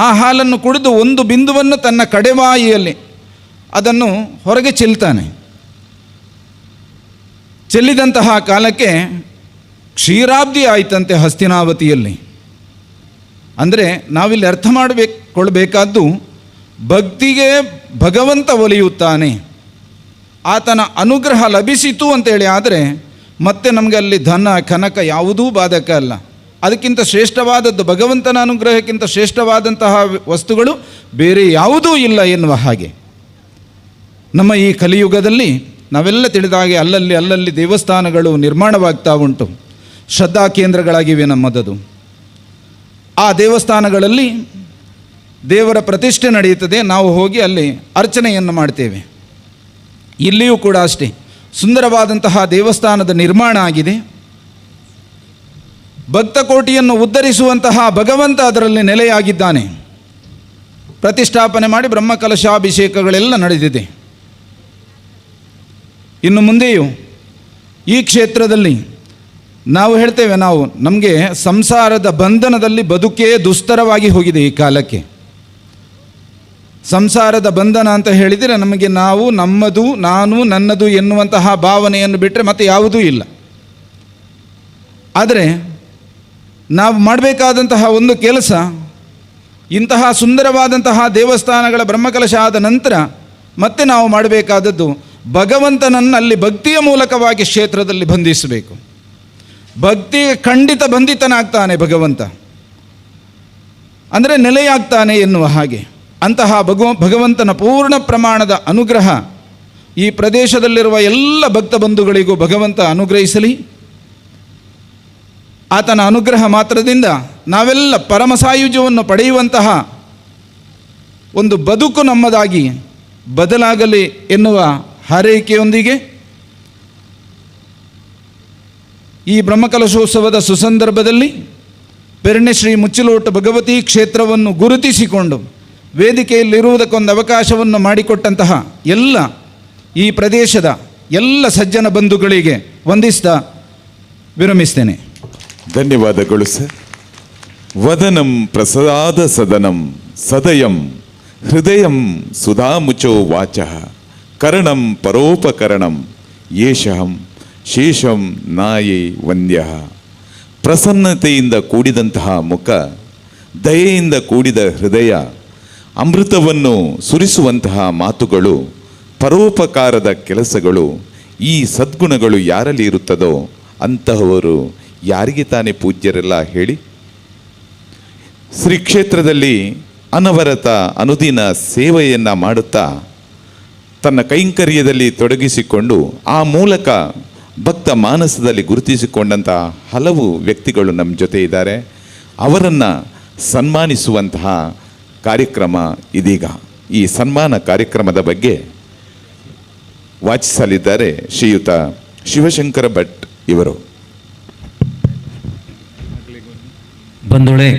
ಆ ಹಾಲನ್ನು ಕುಡಿದು ಒಂದು ಬಿಂದುವನ್ನು ತನ್ನ ಕಡೆವಾಯಿಯಲ್ಲಿ ಅದನ್ನು ಹೊರಗೆ ಚೆಲ್ತಾನೆ. ಚೆಲ್ಲಿದಂತಹ ಕಾಲಕ್ಕೆ ಕ್ಷೀರಾಬ್ಧಿ ಆಯಿತಂತೆ ಹಸ್ತಿನಾವತಿಯಲ್ಲಿ. ಅಂದರೆ ನಾವಿಲ್ಲಿ ಅರ್ಥ ಕೊಡಬೇಕಾದ್ದು, ಭಕ್ತಿಗೆ ಭಗವಂತ ಒಲಿಯುತ್ತಾನೆ, ಆತನ ಅನುಗ್ರಹ ಲಭಿಸಿತು ಅಂತೇಳಿ. ಆದರೆ ಮತ್ತೆ ನಮಗೆ ಅಲ್ಲಿ ಧನ ಕನಕ ಯಾವುದೂ ಬಾಧಕ ಅಲ್ಲ. ಅದಕ್ಕಿಂತ ಶ್ರೇಷ್ಠವಾದದ್ದು, ಭಗವಂತನ ಅನುಗ್ರಹಕ್ಕಿಂತ ಶ್ರೇಷ್ಠವಾದಂತಹ ವಸ್ತುಗಳು ಬೇರೆ ಯಾವುದೂ ಇಲ್ಲ ಎನ್ನುವ ಹಾಗೆ. ನಮ್ಮ ಈ ಕಲಿಯುಗದಲ್ಲಿ ನಾವೆಲ್ಲ ತಿಳಿದ ಹಾಗೆ ಅಲ್ಲಲ್ಲಿ ದೇವಸ್ಥಾನಗಳು ನಿರ್ಮಾಣವಾಗ್ತಾ ಉಂಟು, ಶ್ರದ್ಧಾ ಕೇಂದ್ರಗಳಾಗಿವೆ ನಮ್ಮದದು. ಆ ದೇವಸ್ಥಾನಗಳಲ್ಲಿ ದೇವರ ಪ್ರತಿಷ್ಠೆ ನಡೆಯುತ್ತದೆ, ನಾವು ಹೋಗಿ ಅಲ್ಲಿ ಅರ್ಚನೆಯನ್ನು ಮಾಡ್ತೇವೆ. ಇಲ್ಲಿಯೂ ಕೂಡ ಅಷ್ಟೇ, ಸುಂದರವಾದಂತಹ ದೇವಸ್ಥಾನದ ನಿರ್ಮಾಣ ಆಗಿದೆ. ಭಕ್ತಕೋಟಿಯನ್ನು ಉದ್ಧರಿಸುವಂತಹ ಭಗವಂತ ಅದರಲ್ಲಿ ನೆಲೆಯಾಗಿದ್ದಾನೆ. ಪ್ರತಿಷ್ಠಾಪನೆ ಮಾಡಿ ಬ್ರಹ್ಮಕಲಶಾಭಿಷೇಕಗಳೆಲ್ಲ ನಡೆದಿದೆ. ಇನ್ನು ಮುಂದೆಯೂ ಈ ಕ್ಷೇತ್ರದಲ್ಲಿ ನಾವು ಹೇಳ್ತೇವೆ, ನಮಗೆ ಸಂಸಾರದ ಬಂಧನದಲ್ಲಿ ಬದುಕೇ ದುಸ್ತರವಾಗಿ ಹೋಗಿದೆ ಈ ಕಾಲಕ್ಕೆ. ಸಂಸಾರದ ಬಂಧನ ಅಂತ ಹೇಳಿದರೆ ನಮಗೆ ನಾವು ನಮ್ಮದು, ನಾನು ನನ್ನದು ಎನ್ನುವಂತಹ ಭಾವನೆಯನ್ನು ಬಿಟ್ಟರೆ ಮತ್ತೆ ಯಾವುದೂ ಇಲ್ಲ. ಆದರೆ ನಾವು ಮಾಡಬೇಕಾದಂತಹ ಒಂದು ಕೆಲಸ, ಇಂತಹ ಸುಂದರವಾದಂತಹ ದೇವಸ್ಥಾನಗಳ ಬ್ರಹ್ಮಕಲಶ ಆದ ನಂತರ ಮತ್ತೆ ನಾವು ಮಾಡಬೇಕಾದದ್ದು ಭಗವಂತನನ್ನು ಅಲ್ಲಿ ಭಕ್ತಿಯ ಮೂಲಕವಾಗಿ ಕ್ಷೇತ್ರದಲ್ಲಿ ಬಂಧಿಸಬೇಕು. ಭಕ್ತಿಗೆ ಖಂಡಿತ ಬಂಧಿತನಾಗ್ತಾನೆ ಭಗವಂತ, ಅಂದರೆ ನೆಲೆಯಾಗ್ತಾನೆ ಎನ್ನುವ ಹಾಗೆ. ಅಂತಹ ಭಗವಂತನ ಪೂರ್ಣ ಪ್ರಮಾಣದ ಅನುಗ್ರಹ ಈ ಪ್ರದೇಶದಲ್ಲಿರುವ ಎಲ್ಲ ಭಕ್ತ ಬಂಧುಗಳಿಗೂ ಭಗವಂತ ಅನುಗ್ರಹಿಸಲಿ. ಆತನ ಅನುಗ್ರಹ ಮಾತ್ರದಿಂದ ನಾವೆಲ್ಲ ಪರಮ ಸಾಯುಜ್ಯವನ್ನು ಪಡೆಯುವಂತಹ ಒಂದು ಬದುಕು ನಮ್ಮದಾಗಿ ಬದಲಾಗಲಿ ಎನ್ನುವ ಹಾರೈಕೆಯೊಂದಿಗೆ ಈ ಬ್ರಹ್ಮಕಲಶೋತ್ಸವದ ಸುಸಂದರ್ಭದಲ್ಲಿ ಪೆರ್ನೆ ಶ್ರೀ ಮುಚ್ಚಿಲೋಟ ಭಗವತಿ ಕ್ಷೇತ್ರವನ್ನು ಗುರುತಿಸಿಕೊಂಡು ವೇದಿಕೆಯಲ್ಲಿರುವುದಕ್ಕೊಂದು ಅವಕಾಶವನ್ನು ಮಾಡಿಕೊಟ್ಟಂತಹ ಎಲ್ಲ ಈ ಪ್ರದೇಶದ ಎಲ್ಲ ಸಜ್ಜನ ಬಂಧುಗಳಿಗೆ ವಂದಿಸ್ತಾ ವಿರಮಿಸ್ತೇನೆ. ಧನ್ಯವಾದಗಳು ಸರ್. ವದನಂ ಪ್ರಸಾದ ಸದನಂ ಸದಯಂ ಹೃದಯಂ ಸುಧಾಮುಚೋ ವಾಚಃ ಕರಣಂ ಪರೋಪಕರಣಂ ಯೇಷಹಂ ಶೇಷಂ ನಾಯೇ ವಂದ್ಯಃ. ಪ್ರಸನ್ನತೆಯಿಂದ ಕೂಡಿದಂತಹ ಮುಖ, ದಯೆಯಿಂದ ಕೂಡಿದ ಹೃದಯ, ಅಮೃತವನ್ನು ಸುರಿಸುವಂತಹ ಮಾತುಗಳು, ಪರೋಪಕಾರದ ಕೆಲಸಗಳು, ಈ ಸದ್ಗುಣಗಳು ಯಾರಲ್ಲಿ ಇರುತ್ತದೋ ಅಂತಹವರು ಯಾರಿಗೆ ತಾನೇ ಪೂಜ್ಯರೆಲ್ಲ ಹೇಳಿ. ಶ್ರೀ ಕ್ಷೇತ್ರದಲ್ಲಿ ಅನವರತ ಅನುದಿನ ಸೇವೆಯನ್ನು ಮಾಡುತ್ತಾ ತನ್ನ ಕೈಂಕರ್ಯದಲ್ಲಿ ತೊಡಗಿಸಿಕೊಂಡು ಆ ಮೂಲಕ ಭಕ್ತ ಮಾನಸದಲ್ಲಿ ಗುರುತಿಸಿಕೊಂಡಂತಹ ಹಲವು ವ್ಯಕ್ತಿಗಳು ನಮ್ಮ ಜೊತೆ ಇದ್ದಾರೆ. ಅವರನ್ನು ಸನ್ಮಾನಿಸುವಂತಹ ಕಾರ್ಯಕ್ರಮ ಇದೀಗ. ಈ ಸನ್ಮಾನ ಕಾರ್ಯಕ್ರಮದ ಬಗ್ಗೆ ವಾಚಿಸಲಿದ್ದಾರೆ ಶ್ರೀಯುತ ಶಿವಶಂಕರ ಭಟ್ ಇವರು. ಬಂಧುಳೆ,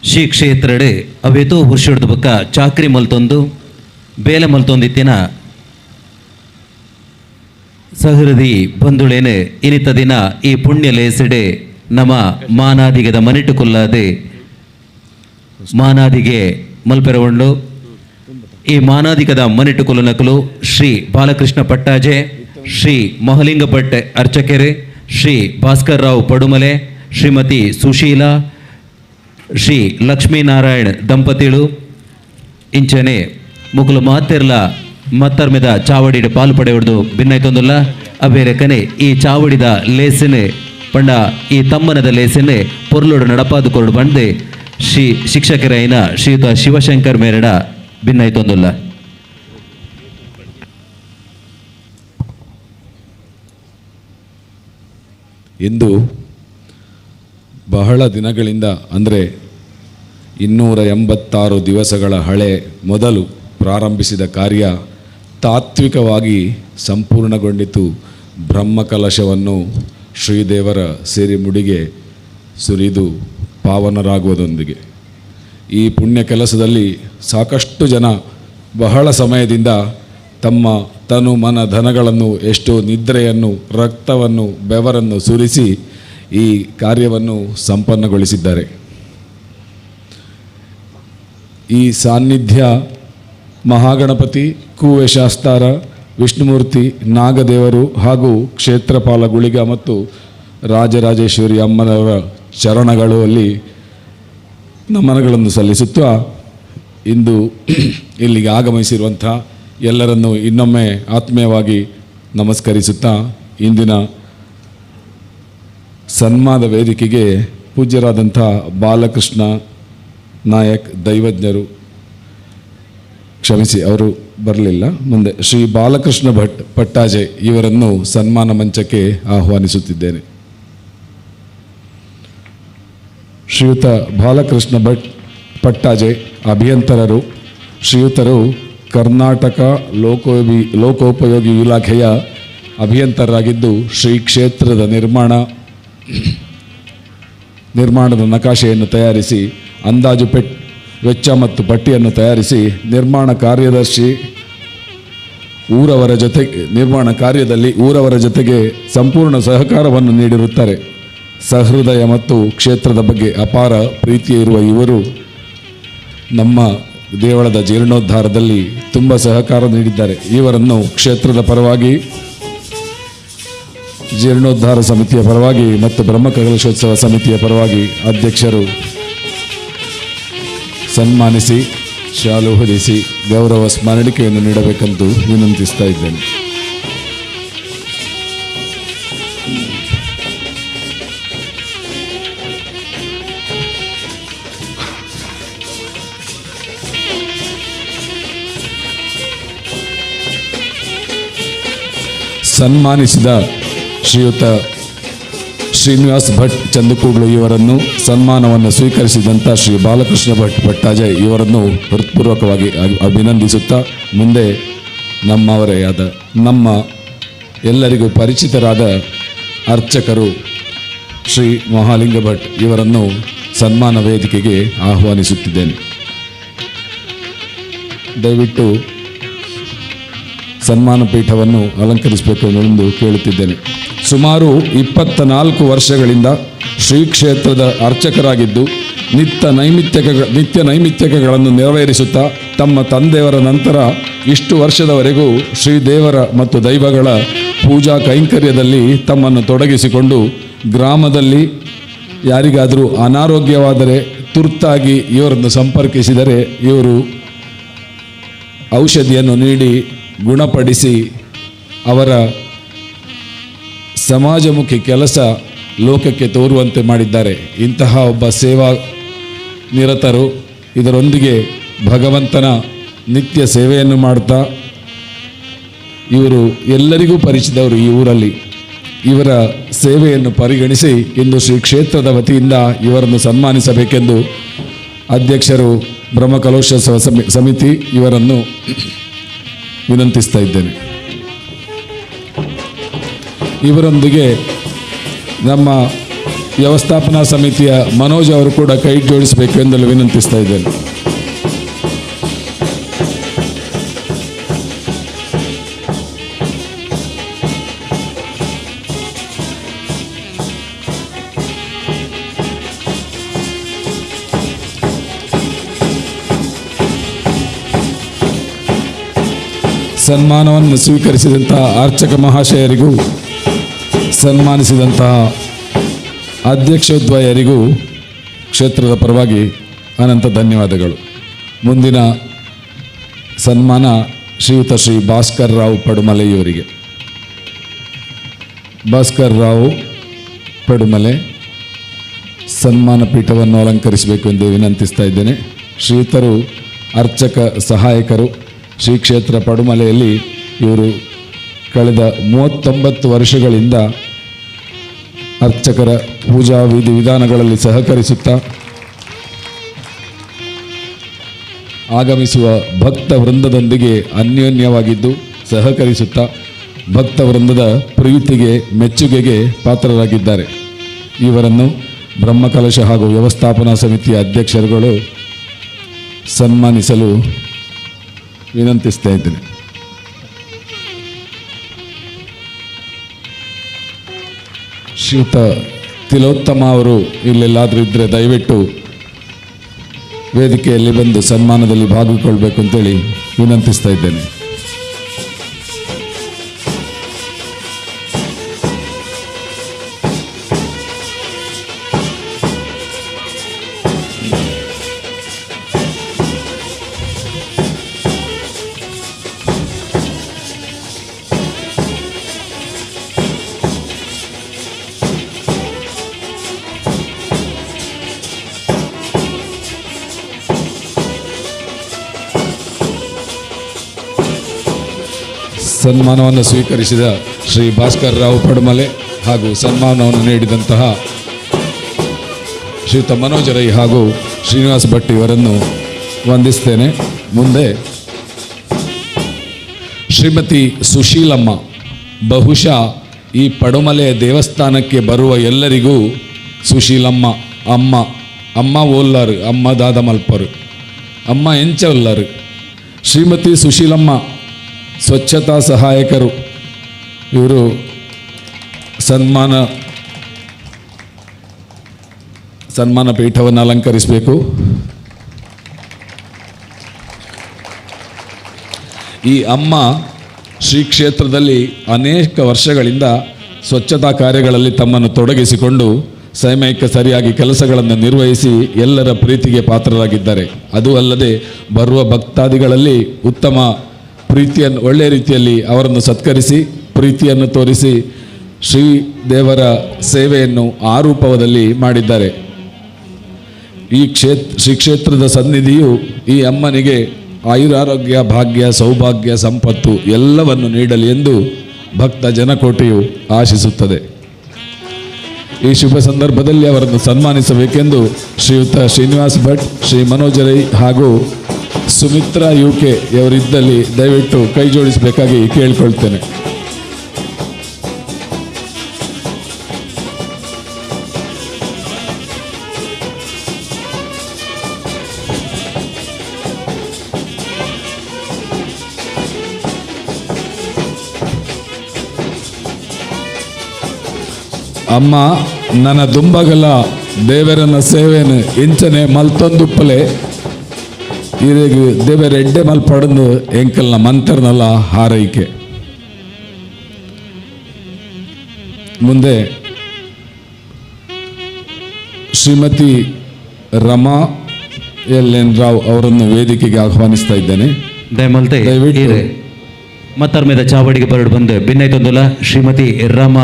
ಶ್ರೀ ಕ್ಷೇತ್ರಡೆ ಅವೇತೋ ಹುರ್ಷಿಡ್ದ ಬಕ್ಕ ಚಾಕ್ರಿ ಮಲ್ತೊಂದು ಬೇಲೆ ಮಲ್ತೊಂದಿತ್ತಿನ ಸಹೃದಿ ಬಂಧುಳೇನೆ ಇನಿತ ದಿನ ಈ ಪುಣ್ಯ ಲೇಸಡೆ ನಮ ಮಾನಾದಿಗದ ಮನಿಟ್ಟು ಕೊಲ್ಲಾದೆ ಮಾನಾದಿಗೆ ಮಲ್ಪೆರಗೊಂಡು ಈ ಮಾನಾದಿಗದ ಮನಿಟ್ಟು ಕೊಲ್ಲನಕಲು ಶ್ರೀ ಬಾಲಕೃಷ್ಣ ಪಟ್ಟಾಜೆ, ಶ್ರೀ ಮಹಲಿಂಗ ಭಟ್ ಅರ್ಚಕೆರೆ, ಶ್ರೀ ಭಾಸ್ಕರ್ ರಾವ್ ಪಡುಮಲೆ, ಶ್ರೀಮತಿ ಸುಶೀಲಾ, ಶ್ರೀ ಲಕ್ಷ್ಮೀನಾರಾಯಣ್ ದಂಪತಿಗಳು ಇಂಚನೆ ಮುಗುಲು ಮಾತೆರ್ಲ ಮತ್ತರ್ಮೆದ ಚಾವಡಿಡ ಪಾಲು ಪಡೆಯುವುದು ಭಿನ್ನೈತೊಂದುಲ್ಲ. ಅಬೇರೆಕನೆ ಈ ಚಾವಡಿದ ಲೇಸನೆ ಪಂಡ ಈ ತಮ್ಮನದ ಲೇಸನೆ ಪೊರ್ಲೋಡು ನಡಪಾದು ಕೊರಡು ಬಂದೆ ಶ್ರೀ ಶಿಕ್ಷಕರೈನ ಶ್ರೀಯುತ ಶಿವಶಂಕರ್ ಮೇರಡ ಭಿನ್ನೈತೊಂದುಲ್ಲ. ಇಂದು ಬಹಳ ದಿನಗಳಿಂದ ಅಂದರೆ 286 ದಿವಸಗಳ ಹಳೆ ಮೊದಲು ಪ್ರಾರಂಭಿಸಿದ ಕಾರ್ಯ ತಾತ್ವಿಕವಾಗಿ ಸಂಪೂರ್ಣಗೊಂಡಿತು. ಬ್ರಹ್ಮಕಲಶವನ್ನು ಶ್ರೀದೇವರ ಸಿರಿಮುಡಿಗೆ ಸುರಿದು ಪಾವನರಾಗುವುದರೊಂದಿಗೆ ಈ ಪುಣ್ಯ ಕೆಲಸದಲ್ಲಿ ಸಾಕಷ್ಟು ಜನ ಬಹಳ ಸಮಯದಿಂದ ತಮ್ಮ ತನು ಮನ ಧನಗಳನ್ನು, ಎಷ್ಟೋ ನಿದ್ರೆಯನ್ನು, ರಕ್ತವನ್ನು, ಬೆವರನ್ನು ಸುರಿಸಿ ಈ ಕಾರ್ಯವನ್ನು ಸಂಪನ್ನಗೊಳಿಸಿದ್ದಾರೆ. ಈ ಸಾನ್ನಿಧ್ಯ ಮಹಾಗಣಪತಿ, ಕೂವೆಶಾಸ್ತಾರ, ವಿಷ್ಣುಮೂರ್ತಿ, ನಾಗದೇವರು ಹಾಗೂ ಕ್ಷೇತ್ರಪಾಲ ಗುಳಿಗ ಮತ್ತು ರಾಜರಾಜೇಶ್ವರಿ ಅಮ್ಮನವರ ಚರಣಗಳಲ್ಲಿ ನಮನಗಳನ್ನು ಸಲ್ಲಿಸುತ್ತಾ ಇಂದು ಇಲ್ಲಿಗೆ ಆಗಮಿಸಿರುವಂಥ ಎಲ್ಲರನ್ನು ಇನ್ನೊಮ್ಮೆ ಆತ್ಮೀಯವಾಗಿ ನಮಸ್ಕರಿಸುತ್ತಾ ಇಂದಿನ ಸನ್ಮಾನ ವೇದಿಕೆಗೆ ಪೂಜ್ಯರಾದಂಥ ಬಾಲಕೃಷ್ಣ ನಾಯಕ್ ದೈವಜ್ಞರು, ಕ್ಷಮಿಸಿ ಅವರು ಬರಲಿಲ್ಲ, ಮುಂದೆ ಶ್ರೀ ಬಾಲಕೃಷ್ಣ ಭಟ್ ಪಟ್ಟಾಜೆ ಇವರನ್ನು ಸನ್ಮಾನ ಮಂಚಕ್ಕೆ ಆಹ್ವಾನಿಸುತ್ತಿದ್ದೇನೆ. ಶ್ರೀಯುತ ಬಾಲಕೃಷ್ಣ ಭಟ್ ಪಟ್ಟಾಜೆ ಅಭಿಯಂತರರು. ಶ್ರೀಯುತರು ಕರ್ನಾಟಕ ಲೋಕೋಪಯೋಗಿ ಇಲಾಖೆಯ ಅಭಿಯಂತರರಾಗಿದ್ದು ಶ್ರೀ ಕ್ಷೇತ್ರದ ನಿರ್ಮಾಣದ ನಕಾಶೆಯನ್ನು ತಯಾರಿಸಿ ಅಂದಾಜು ವೆಚ್ಚ ಮತ್ತು ಪಟ್ಟಿಯನ್ನು ತಯಾರಿಸಿ ನಿರ್ಮಾಣ ಕಾರ್ಯದಲ್ಲಿ ಊರವರ ಜೊತೆಗೆ ಸಂಪೂರ್ಣ ಸಹಕಾರವನ್ನು ನೀಡಿರುತ್ತಾರೆ. ಸಹೃದಯ ಮತ್ತು ಕ್ಷೇತ್ರದ ಬಗ್ಗೆ ಅಪಾರ ಪ್ರೀತಿ ಇರುವ ಇವರು ನಮ್ಮ ದೇವಳದ ಜೀರ್ಣೋದ್ಧಾರದಲ್ಲಿ ತುಂಬ ಸಹಕಾರ ನೀಡಿದ್ದಾರೆ. ಇವರನ್ನು ಕ್ಷೇತ್ರದ ಪರವಾಗಿ, ಜೀರ್ಣೋದ್ಧಾರ ಸಮಿತಿಯ ಪರವಾಗಿ ಮತ್ತು ಬ್ರಹ್ಮಕಲಶೋತ್ಸವ ಸಮಿತಿಯ ಪರವಾಗಿ ಅಧ್ಯಕ್ಷರು ಸನ್ಮಾನಿಸಿ ಶಾಲು ಹೊದಿಸಿ ಗೌರವ ಸ್ಮರಣಿಕೆಯನ್ನು ನೀಡಬೇಕೆಂದು ವಿನಂತಿಸ್ತಾ ಇದ್ದೇನೆ. ಸನ್ಮಾನಿಸಿದ ಶ್ರೀಯುತ ಶ್ರೀನಿವಾಸ್ ಭಟ್ ಚಂದಕೂಗ್ಲು ಇವರನ್ನು, ಸನ್ಮಾನವನ್ನು ಸ್ವೀಕರಿಸಿದಂಥ ಶ್ರೀ ಬಾಲಕೃಷ್ಣ ಭಟ್ ಪಟ್ಟಾಜೆ ಇವರನ್ನು ಹೃತ್ಪೂರ್ವಕವಾಗಿ ಅಭಿನಂದಿಸುತ್ತಾ ಮುಂದೆ ನಮ್ಮವರೇ ಆದ ನಮ್ಮ ಎಲ್ಲರಿಗೂ ಪರಿಚಿತರಾದ ಅರ್ಚಕರು ಶ್ರೀ ಮಹಾಲಿಂಗ ಭಟ್ ಇವರನ್ನು ಸನ್ಮಾನ ವೇದಿಕೆಗೆ ಆಹ್ವಾನಿಸುತ್ತಿದ್ದೇನೆ. ದಯವಿಟ್ಟು ಸನ್ಮಾನ ಪೀಠವನ್ನು ಅಲಂಕರಿಸಬೇಕು ಎಂದು ಕೇಳುತ್ತಿದ್ದೇನೆ. ಸುಮಾರು 24 ವರ್ಷಗಳಿಂದ ಶ್ರೀ ಕ್ಷೇತ್ರದ ಅರ್ಚಕರಾಗಿದ್ದು ನಿತ್ಯ ನೈಮಿತ್ಯಗಳನ್ನು ನೆರವೇರಿಸುತ್ತಾ ತಮ್ಮ ತಂದೆಯವರ ನಂತರ ಇಷ್ಟು ವರ್ಷದವರೆಗೂ ಶ್ರೀದೇವರ ಮತ್ತು ದೈವಗಳ ಪೂಜಾ ಕೈಂಕರ್ಯದಲ್ಲಿ ತಮ್ಮನ್ನು ತೊಡಗಿಸಿಕೊಂಡು ಗ್ರಾಮದಲ್ಲಿ ಯಾರಿಗಾದರೂ ಅನಾರೋಗ್ಯವಾದರೆ ತುರ್ತಾಗಿ ಇವರನ್ನು ಸಂಪರ್ಕಿಸಿದರೆ ಇವರು ಔಷಧಿಯನ್ನು ನೀಡಿ ಗುಣಪಡಿಸಿ ಅವರ ಸಮಾಜಮುಖಿ ಕೆಲಸ ಲೋಕಕ್ಕೆ ತೋರುವಂತೆ ಮಾಡಿದ್ದಾರೆ. ಇಂತಹ ಒಬ್ಬ ಸೇವಾ ನಿರತರು ಇದರೊಂದಿಗೆ ಭಗವಂತನ ನಿತ್ಯ ಸೇವೆಯನ್ನು ಮಾಡ್ತಾ ಇವರು ಎಲ್ಲರಿಗೂ ಪರಿಚಿತವರು ಈ ಊರಲ್ಲಿ. ಇವರ ಸೇವೆಯನ್ನು ಪರಿಗಣಿಸಿ ಇಂದು ಶ್ರೀ ಕ್ಷೇತ್ರದ ವತಿಯಿಂದ ಇವರನ್ನು ಸನ್ಮಾನಿಸಬೇಕೆಂದು ಅಧ್ಯಕ್ಷರು ಬ್ರಹ್ಮಕಲಶೋತ್ಸವ ಸಮಿತಿ ಇವರನ್ನು ವಿನಂತಿಸ್ತಾ ಇದ್ದೇನೆ. ಇವರೊಂದಿಗೆ ನಮ್ಮ ವ್ಯವಸ್ಥಾಪನಾ ಸಮಿತಿಯ ಮನೋಜ್ ಅವರು ಕೂಡ ಕೈ ಜೋಡಿಸಬೇಕು ಎಂದಲು ವಿನಂತಿಸ್ತಾ ಇದ್ದೇನೆ. ಸನ್ಮಾನವನ್ನು ಸ್ವೀಕರಿಸಿದಂತಹ ಅರ್ಚಕ ಮಹಾಶಯರಿಗೂ ಸನ್ಮಾನಿಸಿದಂತಹ ಅಧ್ಯಕ್ಷದ್ವಯರಿಗೂ ಕ್ಷೇತ್ರದ ಪರವಾಗಿ ಅನಂತ ಧನ್ಯವಾದಗಳು. ಮುಂದಿನ ಸನ್ಮಾನ ಶ್ರೀಯುತ ಶ್ರೀ ಭಾಸ್ಕರ್ ರಾವ್ ಪಡುಮಲೆ ಇವರಿಗೆ. ಭಾಸ್ಕರ್ ರಾವ್ ಪಡುಮಲೆ ಸನ್ಮಾನ ಪೀಠವನ್ನು ಅಲಂಕರಿಸಬೇಕು ಎಂದು ವಿನಂತಿಸ್ತಾ ಇದ್ದೇನೆ. ಶ್ರೀಯುತರು ಅರ್ಚಕ ಸಹಾಯಕರು. ಶ್ರೀ ಕ್ಷೇತ್ರ ಪಡುಮಲೆಯಲ್ಲಿ ಇವರು ಕಳೆದ 39 ವರ್ಷಗಳಿಂದ ಅರ್ಚಕರ ಪೂಜಾ ವಿಧಾನಗಳಲ್ಲಿ ಸಹಕರಿಸುತ್ತಾ ಆಗಮಿಸುವ ಭಕ್ತ ವೃಂದದೊಂದಿಗೆ ಅನ್ಯೋನ್ಯವಾಗಿದ್ದು ಸಹಕರಿಸುತ್ತಾ ಭಕ್ತ ವೃಂದದ ಪ್ರೀತಿಗೆ ಮೆಚ್ಚುಗೆಗೆ ಪಾತ್ರರಾಗಿದ್ದಾರೆ. ಇವರನ್ನು ಬ್ರಹ್ಮಕಲಶ ಹಾಗೂ ವ್ಯವಸ್ಥಾಪನಾ ಸಮಿತಿಯ ಅಧ್ಯಕ್ಷರುಗಳು ಸನ್ಮಾನಿಸಲು ವಿನಂತಿಸ್ತಾ ಇದ್ದೇನೆ. ಶ್ರೀಯುತ ತಿಲೋತ್ತಮ ಅವರು ಇಲ್ಲೆಲ್ಲಾದರೂ ಇದ್ದರೆ ದಯವಿಟ್ಟು ವೇದಿಕೆಯಲ್ಲಿ ಬಂದು ಸನ್ಮಾನದಲ್ಲಿ ಭಾಗಿಕೊಳ್ಬೇಕು ಅಂತೇಳಿ ವಿನಂತಿಸ್ತಾ ಇದ್ದೇನೆ. ಸನ್ಮಾನವನ್ನು ಸ್ವೀಕರಿಸಿದ ಶ್ರೀ ಭಾಸ್ಕರ್ ರಾವ್ ಪಡುಮಲೆ ಹಾಗೂ ಸನ್ಮಾನವನ್ನು ನೀಡಿದಂತಹ ಶ್ರೀಯುತ ಮನೋಜ್ ರೈ ಹಾಗೂ ಶ್ರೀನಿವಾಸ್ ಭಟ್ ಇವರನ್ನು ವಂದಿಸ್ತೇನೆ. ಮುಂದೆ ಶ್ರೀಮತಿ ಸುಶೀಲಮ್ಮ. ಬಹುಶಃ ಈ ಪಡುಮಲೆ ದೇವಸ್ಥಾನಕ್ಕೆ ಬರುವ ಎಲ್ಲರಿಗೂ ಸುಶೀಲಮ್ಮ ಅಮ್ಮ ಓಲ್ಲಾರು, ಅಮ್ಮ ದಾದ ಮಲ್ಪರು, ಅಮ್ಮ ಎಂಚ ಒಲ್ಲಾರು. ಶ್ರೀಮತಿ ಸುಶೀಲಮ್ಮ ಸ್ವಚ್ಛತಾ ಸಹಾಯಕರು. ಇವರು ಸನ್ಮಾನ ಪೀಠವನ್ನು ಅಲಂಕರಿಸಬೇಕು. ಈ ಅಮ್ಮ ಶ್ರೀ ಕ್ಷೇತ್ರದಲ್ಲಿ ಅನೇಕ ವರ್ಷಗಳಿಂದ ಸ್ವಚ್ಛತಾ ಕಾರ್ಯಗಳಲ್ಲಿ ತಮ್ಮನ್ನು ತೊಡಗಿಸಿಕೊಂಡು ಸಮಯಕ್ಕೆ ಸರಿಯಾಗಿ ಕೆಲಸಗಳನ್ನು ನಿರ್ವಹಿಸಿ ಎಲ್ಲರ ಪ್ರೀತಿಗೆ ಪಾತ್ರರಾಗಿದ್ದಾರೆ. ಅದು ಅಲ್ಲದೆ ಬರುವ ಭಕ್ತಾದಿಗಳಲ್ಲಿ ಉತ್ತಮ ಪ್ರೀತಿಯನ್ನು ಒಳ್ಳೆಯ ರೀತಿಯಲ್ಲಿ ಅವರನ್ನು ಸತ್ಕರಿಸಿ ಪ್ರೀತಿಯನ್ನು ತೋರಿಸಿ ಶ್ರೀ ದೇವರ ಸೇವೆಯನ್ನು ಆರೂಪದಲ್ಲಿ ಮಾಡಿದ್ದಾರೆ. ಈ ಶ್ರೀ ಕ್ಷೇತ್ರದ ಸನ್ನಿಧಿಯು ಈ ಅಮ್ಮನಿಗೆ ಆಯುರಾರೋಗ್ಯ, ಭಾಗ್ಯ, ಸೌಭಾಗ್ಯ, ಸಂಪತ್ತು ಎಲ್ಲವನ್ನು ನೀಡಲಿ ಎಂದು ಭಕ್ತ ಜನಕೋಟಿಯು ಆಶಿಸುತ್ತದೆ. ಈ ಶುಭ ಸಂದರ್ಭದಲ್ಲಿ ಅವರನ್ನು ಸನ್ಮಾನಿಸಬೇಕೆಂದು ಶ್ರೀಯುತ ಶ್ರೀನಿವಾಸ್ ಭಟ್, ಶ್ರೀ ಮನೋಜ್ ರೈ ಹಾಗೂ ಸುಮಿತ್ರಾ UK ಇವರಿದ್ದಲ್ಲಿ ದಯವಿಟ್ಟು ಕೈ ಜೋಡಿಸಬೇಕಾಗಿ ಕೇಳಿಕೊಳ್ತೇನೆ. ಅಮ್ಮ ನನ್ನ ದುಂಬಗಲ ದೇವರನ ಸೇವೆಯನ್ನು ಇಂಚನೆ ಮಲ್ತೊಂದುಪ್ಪಲೆ ಇದೀಗ ದೇವರ ಎಡ್ಡೆ ಮಲ್ಪಡಂದು ಎಂಕಲ್ನ ಮಂತ್ರನಲ್ಲ ಹಾರೈಕೆ. ಮುಂದೆ ಶ್ರೀಮತಿ ರಮಾ ಎಲ್.ಎನ್. ರಾವ್ ಅವರನ್ನು ವೇದಿಕೆಗೆ ಆಹ್ವಾನಿಸ್ತಾ ಇದ್ದೇನೆ. ದಯವಿಟ್ಟು ಮತ್ತರ್ಮೇದ ಚಾವಡಿಗೆ ಬರಡು ಬಂದು ಭಿನ್ನೈತೊಂದುಲ ಶ್ರೀಮತಿ ರಾಮ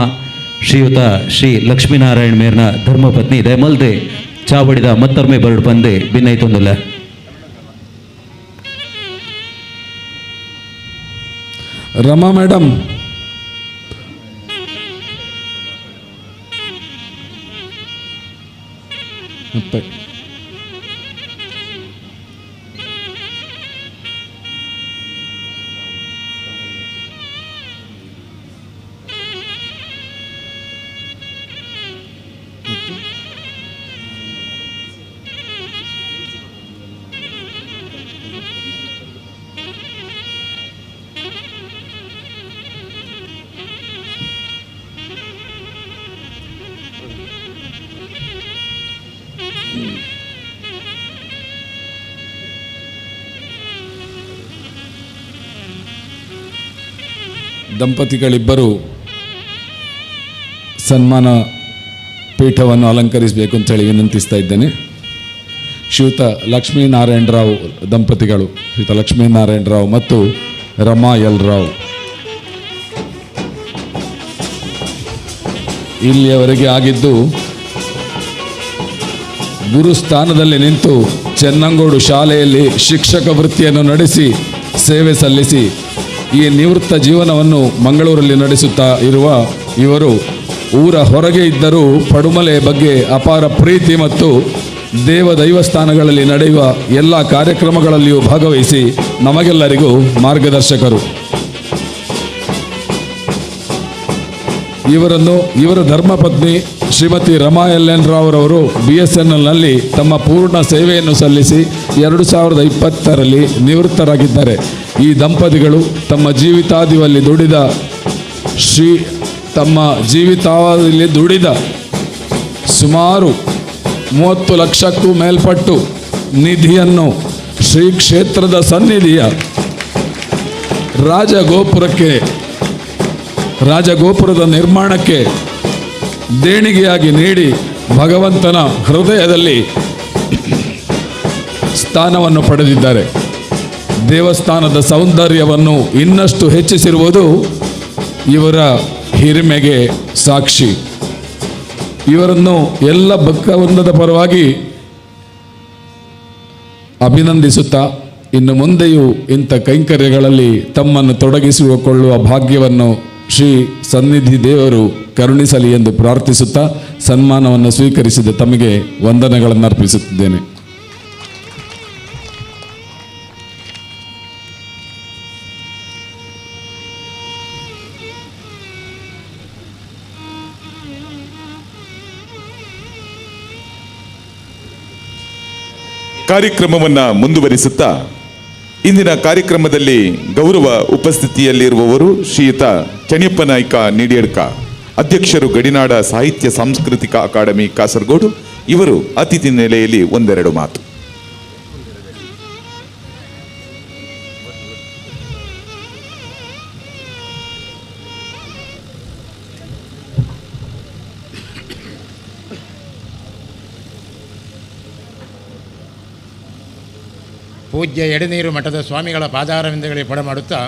ಶ್ರೀಯುತ ಶ್ರೀ ಲಕ್ಷ್ಮೀನಾರಾಯಣ ಮೇರ್ನ ಧರ್ಮಪತ್ನಿ ದಯಮಲ್ದೆ ಚಾವಡಿದ ಮತ್ತರ್ಮೆ ಬರಡು ಬಂದು ಭಿನ್ನೈತೊಂದುಲ. ರಮಾ ಮೇಡಮ್, ದಂಪತಿಗಳಿಬ್ಬರು ಸನ್ಮಾನ ಪೀಠವನ್ನು ಅಲಂಕರಿಸಬೇಕು ಅಂತೇಳಿ ವಿನಂತಿಸ್ತಾ ಇದ್ದೇನೆ. ಶ್ರೀಯುತ ಲಕ್ಷ್ಮೀನಾರಾಯಣರಾವ್ ದಂಪತಿಗಳು, ಶ್ರೀಯುತ ಲಕ್ಷ್ಮೀನಾರಾಯಣರಾವ್ ಮತ್ತು ರಮಾ ಎಲ್ ರಾವ್ ಇಲ್ಲಿಯವರೆಗೆ ಆಗಿದ್ದು ಗುರುಸ್ಥಾನದಲ್ಲಿ ನಿಂತು ಚೆನ್ನಂಗೋಡು ಶಾಲೆಯಲ್ಲಿ ಶಿಕ್ಷಕ ವೃತ್ತಿಯನ್ನು ನಡೆಸಿ ಸೇವೆ ಸಲ್ಲಿಸಿ ಈ ನಿವೃತ್ತ ಜೀವನವನ್ನು ಮಂಗಳೂರಲ್ಲಿ ನಡೆಸುತ್ತಾ ಇರುವ ಇವರು ಊರ ಹೊರಗೆ ಇದ್ದರೂ ಪಡುಮಲೆ ಬಗ್ಗೆ ಅಪಾರ ಪ್ರೀತಿ ಮತ್ತು ದೈವಸ್ಥಾನಗಳಲ್ಲಿ ನಡೆಯುವ ಎಲ್ಲ ಕಾರ್ಯಕ್ರಮಗಳಲ್ಲಿಯೂ ಭಾಗವಹಿಸಿ ನಮಗೆಲ್ಲರಿಗೂ ಮಾರ್ಗದರ್ಶಕರು. ಇವರ ಧರ್ಮಪತ್ನಿ ಶ್ರೀಮತಿ ರಮಾ ಎಲ್ ಎನ್ ರಾವ್ರವರು BSNLನಲ್ಲಿ ತಮ್ಮ ಪೂರ್ಣ ಸೇವೆಯನ್ನು ಸಲ್ಲಿಸಿ 2020ರಲ್ಲಿ ನಿವೃತ್ತರಾಗಿದ್ದಾರೆ. ಈ ದಂಪತಿಗಳು ತಮ್ಮ ಜೀವಿತಾವಧಿಯಲ್ಲಿ ದುಡಿದ ಸುಮಾರು 30 ಲಕ್ಷಕ್ಕೂ ಮೇಲ್ಪಟ್ಟು ನಿಧಿಯನ್ನು ಶ್ರೀ ಕ್ಷೇತ್ರದ ಸನ್ನಿಧಿಯ ರಾಜಗೋಪುರದ ನಿರ್ಮಾಣಕ್ಕೆ ದೇಣಿಗೆಯಾಗಿ ನೀಡಿ ಭಗವಂತನ ಹೃದಯದಲ್ಲಿ ಸ್ಥಾನವನ್ನು ಪಡೆದಿದ್ದಾರೆ. ದೇವಸ್ಥಾನದ ಸೌಂದರ್ಯವನ್ನು ಇನ್ನಷ್ಟು ಹೆಚ್ಚಿಸಿರುವುದು ಇವರ ಹಿರಿಮೆಗೆ ಸಾಕ್ಷಿ. ಇವರನ್ನು ಎಲ್ಲ ಭಕ್ತವೃಂದದ ಪರವಾಗಿ ಅಭಿನಂದಿಸುತ್ತಾ ಇನ್ನು ಮುಂದೆಯೂ ಇಂಥ ಕೈಂಕರ್ಯಗಳಲ್ಲಿ ತಮ್ಮನ್ನು ತೊಡಗಿಸಿಕೊಳ್ಳುವ ಭಾಗ್ಯವನ್ನು ಶ್ರೀ ಸನ್ನಿಧಿ ದೇವರು ಕರುಣಿಸಲಿ ಎಂದು ಪ್ರಾರ್ಥಿಸುತ್ತಾ ಸನ್ಮಾನವನ್ನು ಸ್ವೀಕರಿಸಿದ ತಮಗೆ ವಂದನೆಗಳನ್ನು ಅರ್ಪಿಸುತ್ತಿದ್ದೇನೆ. ಕಾರ್ಯಕ್ರಮವನ್ನು ಮುಂದುವರಿಸುತ್ತಾ ಇಂದಿನ ಕಾರ್ಯಕ್ರಮದಲ್ಲಿ ಗೌರವ ಉಪಸ್ಥಿತಿಯಲ್ಲಿರುವವರು ಶ್ರೀಯುತ ಚಣಿಯಪ್ಪ ನಾಯ್ಕ ನೀಡಿಯಡ್ಕ, ಅಧ್ಯಕ್ಷರು ಗಡಿನಾಡ ಸಾಹಿತ್ಯ ಸಾಂಸ್ಕೃತಿಕ ಅಕಾಡೆಮಿ ಕಾಸರಗೋಡು. ಇವರು ಅತಿಥಿ ನೆಲೆಯಲ್ಲಿ ಒಂದೆರಡು ಮಾತು. ಪೂಜ್ಯ ಎಡೆನೀರು ಮಠದ ಸ್ವಾಮಿಗಳ ಪಾದಾರವಿಂದಗಳಿಗೆ ಪಡಮಾಡುತ್ತಾ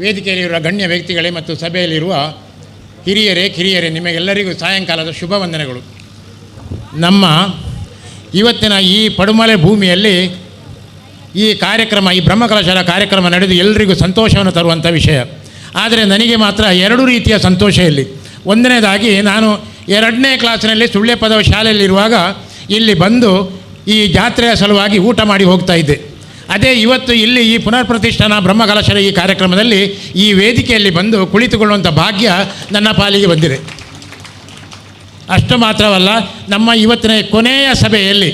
ವೇದಿಕೆಯಲ್ಲಿರುವ ಗಣ್ಯ ವ್ಯಕ್ತಿಗಳೇ ಮತ್ತು ಸಭೆಯಲ್ಲಿರುವ ಕಿರಿಯರೇ ನಿಮಗೆಲ್ಲರಿಗೂ ಸಾಯಂಕಾಲದ ಶುಭ ವಂದನೆಗಳು. ನಮ್ಮ ಇವತ್ತಿನ ಈ ಪಡುಮಲೆ ಭೂಮಿಯಲ್ಲಿ ಈ ಕಾರ್ಯಕ್ರಮ, ಈ ಬ್ರಹ್ಮಕಲಶರ ಕಾರ್ಯಕ್ರಮ ನಡೆದು ಎಲ್ಲರಿಗೂ ಸಂತೋಷವನ್ನು ತರುವಂಥ ವಿಷಯ. ಆದರೆ ನನಗೆ ಮಾತ್ರ ಎರಡು ರೀತಿಯ ಸಂತೋಷ ಇಲ್ಲಿ. ಒಂದನೇದಾಗಿ, ನಾನು 2ನೇ ಕ್ಲಾಸಿನಲ್ಲಿ ಸುಳ್ಳೆ ಪದವ ಶಾಲೆಯಲ್ಲಿರುವಾಗ ಇಲ್ಲಿ ಬಂದು ಈ ಜಾತ್ರೆಯ ಸಲುವಾಗಿ ಊಟ ಮಾಡಿ ಹೋಗ್ತಾ ಇದ್ದೆ. ಅದೇ ಇವತ್ತು ಇಲ್ಲಿ ಈ ಪುನರ್ ಪ್ರತಿಷ್ಠಾನ ಬ್ರಹ್ಮಕಲಶರ ಈ ಕಾರ್ಯಕ್ರಮದಲ್ಲಿ ಈ ವೇದಿಕೆಯಲ್ಲಿ ಬಂದು ಕುಳಿತುಕೊಳ್ಳುವಂಥ ಭಾಗ್ಯ ನನ್ನ ಪಾಲಿಗೆ ಬಂದಿದೆ. ಅಷ್ಟು ಮಾತ್ರವಲ್ಲ, ನಮ್ಮ ಇವತ್ತಿನ ಕೊನೆಯ ಸಭೆಯಲ್ಲಿ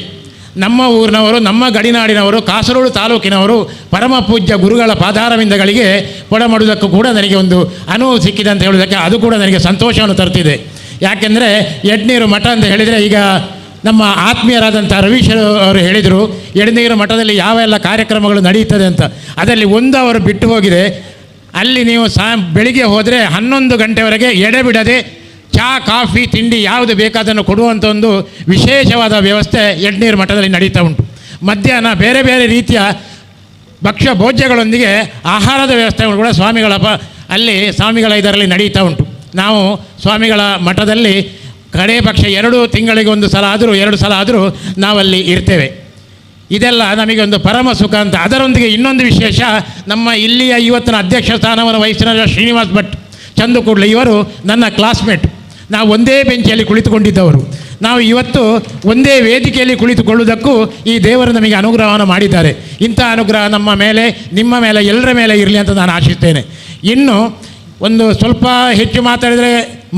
ನಮ್ಮ ಊರಿನವರು, ನಮ್ಮ ಗಡಿನಾಡಿನವರು, ಕಾಸರಗೋಡು ತಾಲೂಕಿನವರು ಪರಮ ಪೂಜ್ಯ ಗುರುಗಳ ಪಾದಾರವಿಂದಗಳಿಗೆ ಕೊಡಮಾಡುವುದಕ್ಕೂ ಕೂಡ ನನಗೆ ಒಂದು ಅನುವು ಸಿಕ್ಕಿದೆ ಅಂತ ಹೇಳೋದಕ್ಕೆ ಅದು ಕೂಡ ನನಗೆ ಸಂತೋಷವನ್ನು ತರ್ತಿದೆ. ಯಾಕೆಂದರೆ ಎಡ್ನೀರು ಮಠ ಅಂತ ಹೇಳಿದರೆ, ಈಗ ನಮ್ಮ ಆತ್ಮೀಯರಾದಂಥ ರವೀಶ್ ಅವರು ಹೇಳಿದರು ಎಡನೀರು ಮಠದಲ್ಲಿ ಯಾವ ಎಲ್ಲ ಕಾರ್ಯಕ್ರಮಗಳು ನಡೆಯುತ್ತದೆ ಅಂತ. ಅದರಲ್ಲಿ ಒಂದು ಅವರು ಬಿಟ್ಟು ಹೋಗಿದೆ. ಅಲ್ಲಿ ನೀವು ಬೆಳಿಗ್ಗೆ ಹೋದರೆ 11 ಗಂಟೆವರೆಗೆ ಎಡೆಬಿಡದೆ ಚಹಾ, ಕಾಫಿ, ತಿಂಡಿ ಯಾವುದು ಬೇಕಾದನ್ನು ಕೊಡುವಂಥ ಒಂದು ವಿಶೇಷವಾದ ವ್ಯವಸ್ಥೆ ಎಡನೀರು ಮಠದಲ್ಲಿ ನಡೀತಾ ಉಂಟು. ಮಧ್ಯಾಹ್ನ ಬೇರೆ ಬೇರೆ ರೀತಿಯ ಭಕ್ಷ್ಯ ಭೋಜ್ಯಗಳೊಂದಿಗೆ ಆಹಾರದ ವ್ಯವಸ್ಥೆಗಳು ಕೂಡ ಸ್ವಾಮಿಗಳ ಇದರಲ್ಲಿ ನಡೀತಾ ಉಂಟು. ನಾವು ಸ್ವಾಮಿಗಳ ಮಠದಲ್ಲಿ ಕಡೆ ಪಕ್ಷ 2 ತಿಂಗಳಿಗೆ 1 ಸಲ ಆದರೂ 2 ಸಲ ಆದರೂ ನಾವಲ್ಲಿ ಇರ್ತೇವೆ. ಇದೆಲ್ಲ ನಮಗೆ ಒಂದು ಪರಮ ಸುಖ ಅಂತ. ಅದರೊಂದಿಗೆ ಇನ್ನೊಂದು ವಿಶೇಷ, ನಮ್ಮ ಇಲ್ಲಿಯ ಇವತ್ತಿನ ಅಧ್ಯಕ್ಷ ಸ್ಥಾನವನ್ನು ವಹಿಸಿದ ಶ್ರೀನಿವಾಸ್ ಭಟ್ ಚಂದುಕೂಡ್ಲೆ ಇವರು ನನ್ನ ಕ್ಲಾಸ್ಮೇಟ್. ನಾವು ಒಂದೇ ಬೆಂಚಿಯಲ್ಲಿ ಕುಳಿತುಕೊಂಡಿದ್ದವರು. ನಾವು ಇವತ್ತು ಒಂದೇ ವೇದಿಕೆಯಲ್ಲಿ ಕುಳಿತುಕೊಳ್ಳುವುದಕ್ಕೂ ಈ ದೇವರು ನಮಗೆ ಅನುಗ್ರಹವನ್ನು ಮಾಡಿದ್ದಾರೆ. ಇಂಥ ಅನುಗ್ರಹ ನಮ್ಮ ಮೇಲೆ, ನಿಮ್ಮ ಮೇಲೆ, ಎಲ್ಲರ ಮೇಲೆ ಇರಲಿ ಅಂತ ನಾನು ಆಶಿಸ್ತೇನೆ. ಇನ್ನು ಒಂದು ಸ್ವಲ್ಪ ಹೆಚ್ಚು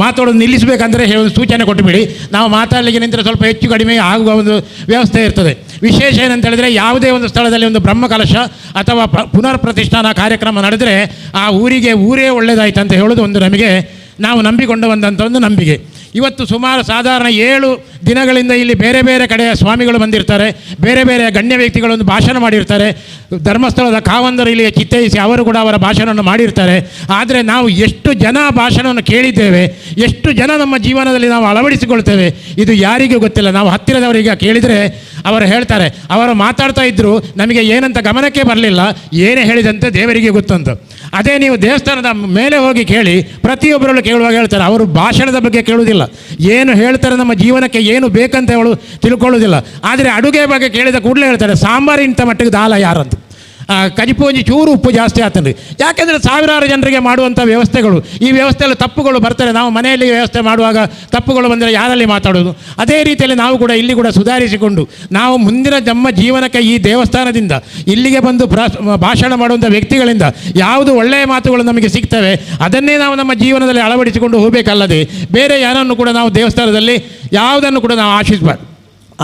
ಮಾತಾಡೋದು ನಿಲ್ಲಿಸಬೇಕಂದ್ರೆ ಒಂದು ಸೂಚನೆ ಕೊಟ್ಟುಬಿಡಿ. ನಾವು ಮಾತಾಡಲಿಕ್ಕೆ ನಿಂತರೆ ಸ್ವಲ್ಪ ಹೆಚ್ಚು ಕಡಿಮೆ ಆಗುವ ಒಂದು ವ್ಯವಸ್ಥೆ ಇರ್ತದೆ. ವಿಶೇಷ ಏನಂತ ಹೇಳಿದರೆ, ಯಾವುದೇ ಒಂದು ಸ್ಥಳದಲ್ಲಿ ಒಂದು ಬ್ರಹ್ಮಕಲಶ ಅಥವಾ ಪುನರ್ ಪ್ರತಿಷ್ಠಾನ ಕಾರ್ಯಕ್ರಮ ನಡೆದರೆ ಆ ಊರೇ ಒಳ್ಳೆಯದಾಯ್ತು ಅಂತ ಹೇಳೋದು ಒಂದು ನಮಗೆ ನಾವು ನಂಬಿಕೊಂಡು ಬಂದಂಥ ಒಂದು ನಂಬಿಕೆ. ಇವತ್ತು ಸುಮಾರು ಸಾಧಾರಣ 7 ದಿನಗಳಿಂದ ಇಲ್ಲಿ ಬೇರೆ ಬೇರೆ ಕಡೆಯ ಸ್ವಾಮಿಗಳು ಬಂದಿರ್ತಾರೆ, ಬೇರೆ ಬೇರೆ ಗಣ್ಯ ವ್ಯಕ್ತಿಗಳೊಂದು ಭಾಷಣ ಮಾಡಿರ್ತಾರೆ. ಧರ್ಮಸ್ಥಳದ ಕಾವಂದರು ಇಲ್ಲಿಗೆ ಚಿತ್ತೈಸಿ ಅವರು ಕೂಡ ಅವರ ಭಾಷಣವನ್ನು ಮಾಡಿರ್ತಾರೆ. ಆದರೆ ನಾವು ಎಷ್ಟು ಜನ ಭಾಷಣವನ್ನು ಕೇಳಿದ್ದೇವೆ, ಎಷ್ಟು ಜನ ನಮ್ಮ ಜೀವನದಲ್ಲಿ ನಾವು ಅಳವಡಿಸಿಕೊಳ್ತೇವೆ, ಇದು ಯಾರಿಗೂ ಗೊತ್ತಿಲ್ಲ. ನಾವು ಹತ್ತಿರದವರಿಗೆ ಕೇಳಿದರೆ ಅವರು ಹೇಳ್ತಾರೆ, ಅವರು ಮಾತಾಡ್ತಾ ಇದ್ದರು, ನಮಗೆ ಏನಂತ ಗಮನಕ್ಕೆ ಬರಲಿಲ್ಲ, ಏನೇ ಹೇಳಿದಂತೆ ದೇವರಿಗೆ ಗೊತ್ತಂತ. ಅದೇ ನೀವು ದೇವಸ್ಥಾನದ ಮೇಲೆ ಹೋಗಿ ಕೇಳಿ, ಪ್ರತಿಯೊಬ್ಬರಲ್ಲೂ ಕೇಳುವಾಗ ಹೇಳ್ತಾರೆ, ಅವರು ಭಾಷಣದ ಬಗ್ಗೆ ಕೇಳುವುದಿಲ್ಲ, ಏನು ಹೇಳ್ತಾರೆ ನಮ್ಮ ಜೀವನಕ್ಕೆ ಏನು ಬೇಕಂತ ಹೇಳು ತಿಳ್ಕೊಳ್ಳೋದಿಲ್ಲ. ಆದರೆ ಅಡುಗೆ ಬಗ್ಗೆ ಕೇಳಿದ ಕೂಡಲೇ ಹೇಳ್ತಾರೆ, ಸಾಂಬಾರು ಇಂಥ ಮಟ್ಟಿಗೆ ದಾಲ ಯಾರಂತ, ಕಜಿಪೋಂಜಿ ಚೂರು ಉಪ್ಪು ಜಾಸ್ತಿ ಆಗ್ತದೆ. ಯಾಕೆಂದರೆ ಸಾವಿರಾರು ಜನರಿಗೆ ಮಾಡುವಂಥ ವ್ಯವಸ್ಥೆಗಳು, ಈ ವ್ಯವಸ್ಥೆಯಲ್ಲಿ ತಪ್ಪುಗಳು ಬರ್ತಾರೆ. ನಾವು ಮನೆಯಲ್ಲಿ ವ್ಯವಸ್ಥೆ ಮಾಡುವಾಗ ತಪ್ಪುಗಳು ಬಂದರೆ ಯಾರಲ್ಲಿ ಮಾತಾಡೋದು? ಅದೇ ರೀತಿಯಲ್ಲಿ ನಾವು ಕೂಡ ಇಲ್ಲಿ ಕೂಡ ಸುಧಾರಿಸಿಕೊಂಡು ನಾವು ಮುಂದಿನ ನಮ್ಮ ಜೀವನಕ್ಕೆ ಈ ದೇವಸ್ಥಾನದಿಂದ ಇಲ್ಲಿಗೆ ಬಂದು ಭಾಷಣ ಮಾಡುವಂಥ ವ್ಯಕ್ತಿಗಳಿಂದ ಯಾವುದು ಒಳ್ಳೆಯ ಮಾತುಗಳು ನಮಗೆ ಸಿಗ್ತವೆ ಅದನ್ನೇ ನಾವು ನಮ್ಮ ಜೀವನದಲ್ಲಿ ಅಳವಡಿಸಿಕೊಂಡು ಹೋಗಬೇಕಲ್ಲದೆ ಬೇರೆ ಯಾರನ್ನು ಕೂಡ ನಾವು ದೇವಸ್ಥಾನದಲ್ಲಿ ಯಾವುದನ್ನು ಕೂಡ ನಾವು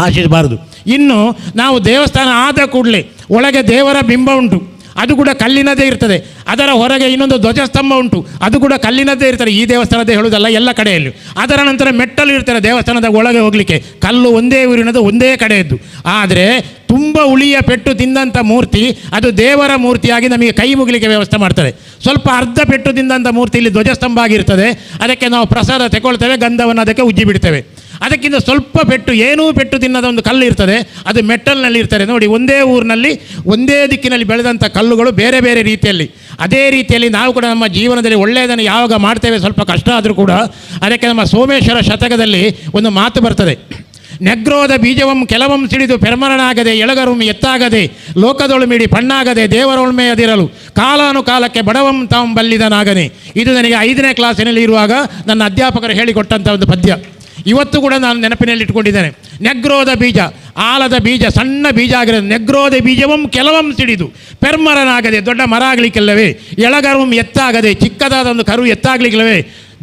ಆಶಿಸಬಾರದು. ಇನ್ನು ನಾವು ದೇವಸ್ಥಾನ ಆದ ಕೂಡಲೇ ಒಳಗೆ ದೇವರ ಬಿಂಬ ಉಂಟು, ಅದು ಕೂಡ ಕಲ್ಲಿನದೇ ಇರ್ತದೆ. ಅದರ ಹೊರಗೆ ಇನ್ನೊಂದು ಧ್ವಜಸ್ತಂಭ ಉಂಟು, ಅದು ಕೂಡ ಕಲ್ಲಿನದ್ದೇ ಇರ್ತದೆ. ಈ ದೇವಸ್ಥಾನದೇ ಹೇಳುವುದಲ್ಲ, ಎಲ್ಲ ಕಡೆಯಲ್ಲೂ. ಅದರ ನಂತರ ಮೆಟ್ಟಲು ಇರ್ತಾರೆ ದೇವಸ್ಥಾನದ ಒಳಗೆ ಹೋಗಲಿಕ್ಕೆ, ಕಲ್ಲು ಒಂದೇ ಊರಿನದು, ಒಂದೇ ಕಡೆಯದ್ದು. ಆದರೆ ತುಂಬ ಉಳಿಯ ಪೆಟ್ಟು ತಿಂದಂಥ ಮೂರ್ತಿ ಅದು ದೇವರ ಮೂರ್ತಿಯಾಗಿ ನಮಗೆ ಕೈ ಮುಗಿಲಿಕ್ಕೆ ವ್ಯವಸ್ಥೆ ಮಾಡ್ತಾರೆ. ಸ್ವಲ್ಪ ಅರ್ಧ ಪೆಟ್ಟು ತಿಂದಂಥ ಮೂರ್ತಿ ಇಲ್ಲಿ ಧ್ವಜಸ್ತಂಭ ಆಗಿರ್ತದೆ, ಅದಕ್ಕೆ ನಾವು ಪ್ರಸಾದ ತಗೊಳ್ತೇವೆ, ಗಂಧವನ್ನು ಅದಕ್ಕೆ ಉಜ್ಜಿ ಬಿಡ್ತೇವೆ. ಅದಕ್ಕಿಂತ ಸ್ವಲ್ಪ ಪೆಟ್ಟು, ಏನೂ ಪೆಟ್ಟು ತಿನ್ನದ ಒಂದು ಕಲ್ಲು ಇರ್ತದೆ, ಅದು ಮೆಟ್ಟಲ್ನಲ್ಲಿ ಇರ್ತಾರೆ. ನೋಡಿ, ಒಂದೇ ಊರಿನಲ್ಲಿ ಒಂದೇ ದಿಕ್ಕಿನಲ್ಲಿ ಬೆಳೆದಂಥ ಕಲ್ಲುಗಳು ಬೇರೆ ಬೇರೆ ರೀತಿಯಲ್ಲಿ. ಅದೇ ರೀತಿಯಲ್ಲಿ ನಾವು ಕೂಡ ನಮ್ಮ ಜೀವನದಲ್ಲಿ ಒಳ್ಳೆಯದನ್ನು ಯಾವಾಗ ಮಾಡ್ತೇವೆ, ಸ್ವಲ್ಪ ಕಷ್ಟ ಆದರೂ ಕೂಡ ಅದಕ್ಕೆ ನಮ್ಮ ಸೋಮೇಶ್ವರ ಶತಕದಲ್ಲಿ ಒಂದು ಮಾತು ಬರ್ತದೆ, ನೆಗ್ರೋದ ಬೀಜವಂ ಕೆಲವಂ ಸಿಡಿದು ಪೆರ್ಮರನಾಗದೆ ಎಳಗರುಂ ಎತ್ತಾಗದೆ ಲೋಕದೊಳು ಮಿಡಿ ಪಣ್ಣಾಗದೆ ದೇವರೊಳ್ಮೆಯದಿರಲು ಕಾಲಾನುಕಾಲಕ್ಕೆ ಬಡವಂ ತಾಂ ಬಲ್ಲಿದನಾಗನೆ. ಇದು ನನಗೆ 5ನೇ ಕ್ಲಾಸಿನಲ್ಲಿ ಇರುವಾಗ ನನ್ನ ಅಧ್ಯಾಪಕರು ಹೇಳಿಕೊಟ್ಟಂಥ ಒಂದು ಪದ್ಯ. ಇವತ್ತು ಕೂಡ ನಾನು ನೆನಪಿನಲ್ಲಿ ಇಟ್ಕೊಂಡಿದ್ದೇನೆ. ನೆಗ್ರೋದ ಬೀಜ, ಆಲದ ಬೀಜ, ಸಣ್ಣ ಬೀಜ ಆಗಿರೋದು. ನೆಗ್ರೋದ ಬೀಜವಂ ಕೆಲವಂ ಸಿಡಿದು ಪೆರ್ಮರನಾಗದೆ, ದೊಡ್ಡ ಮರ ಆಗಲಿಕ್ಕಿಲ್ಲವೇ, ಎಳಗರುಂ ಎತ್ತಾಗದೆ, ಚಿಕ್ಕದಾದ ಒಂದು ಕರು ಎತ್ತಾಗಲಿಕ್ಕಿಲ್ಲವೇ,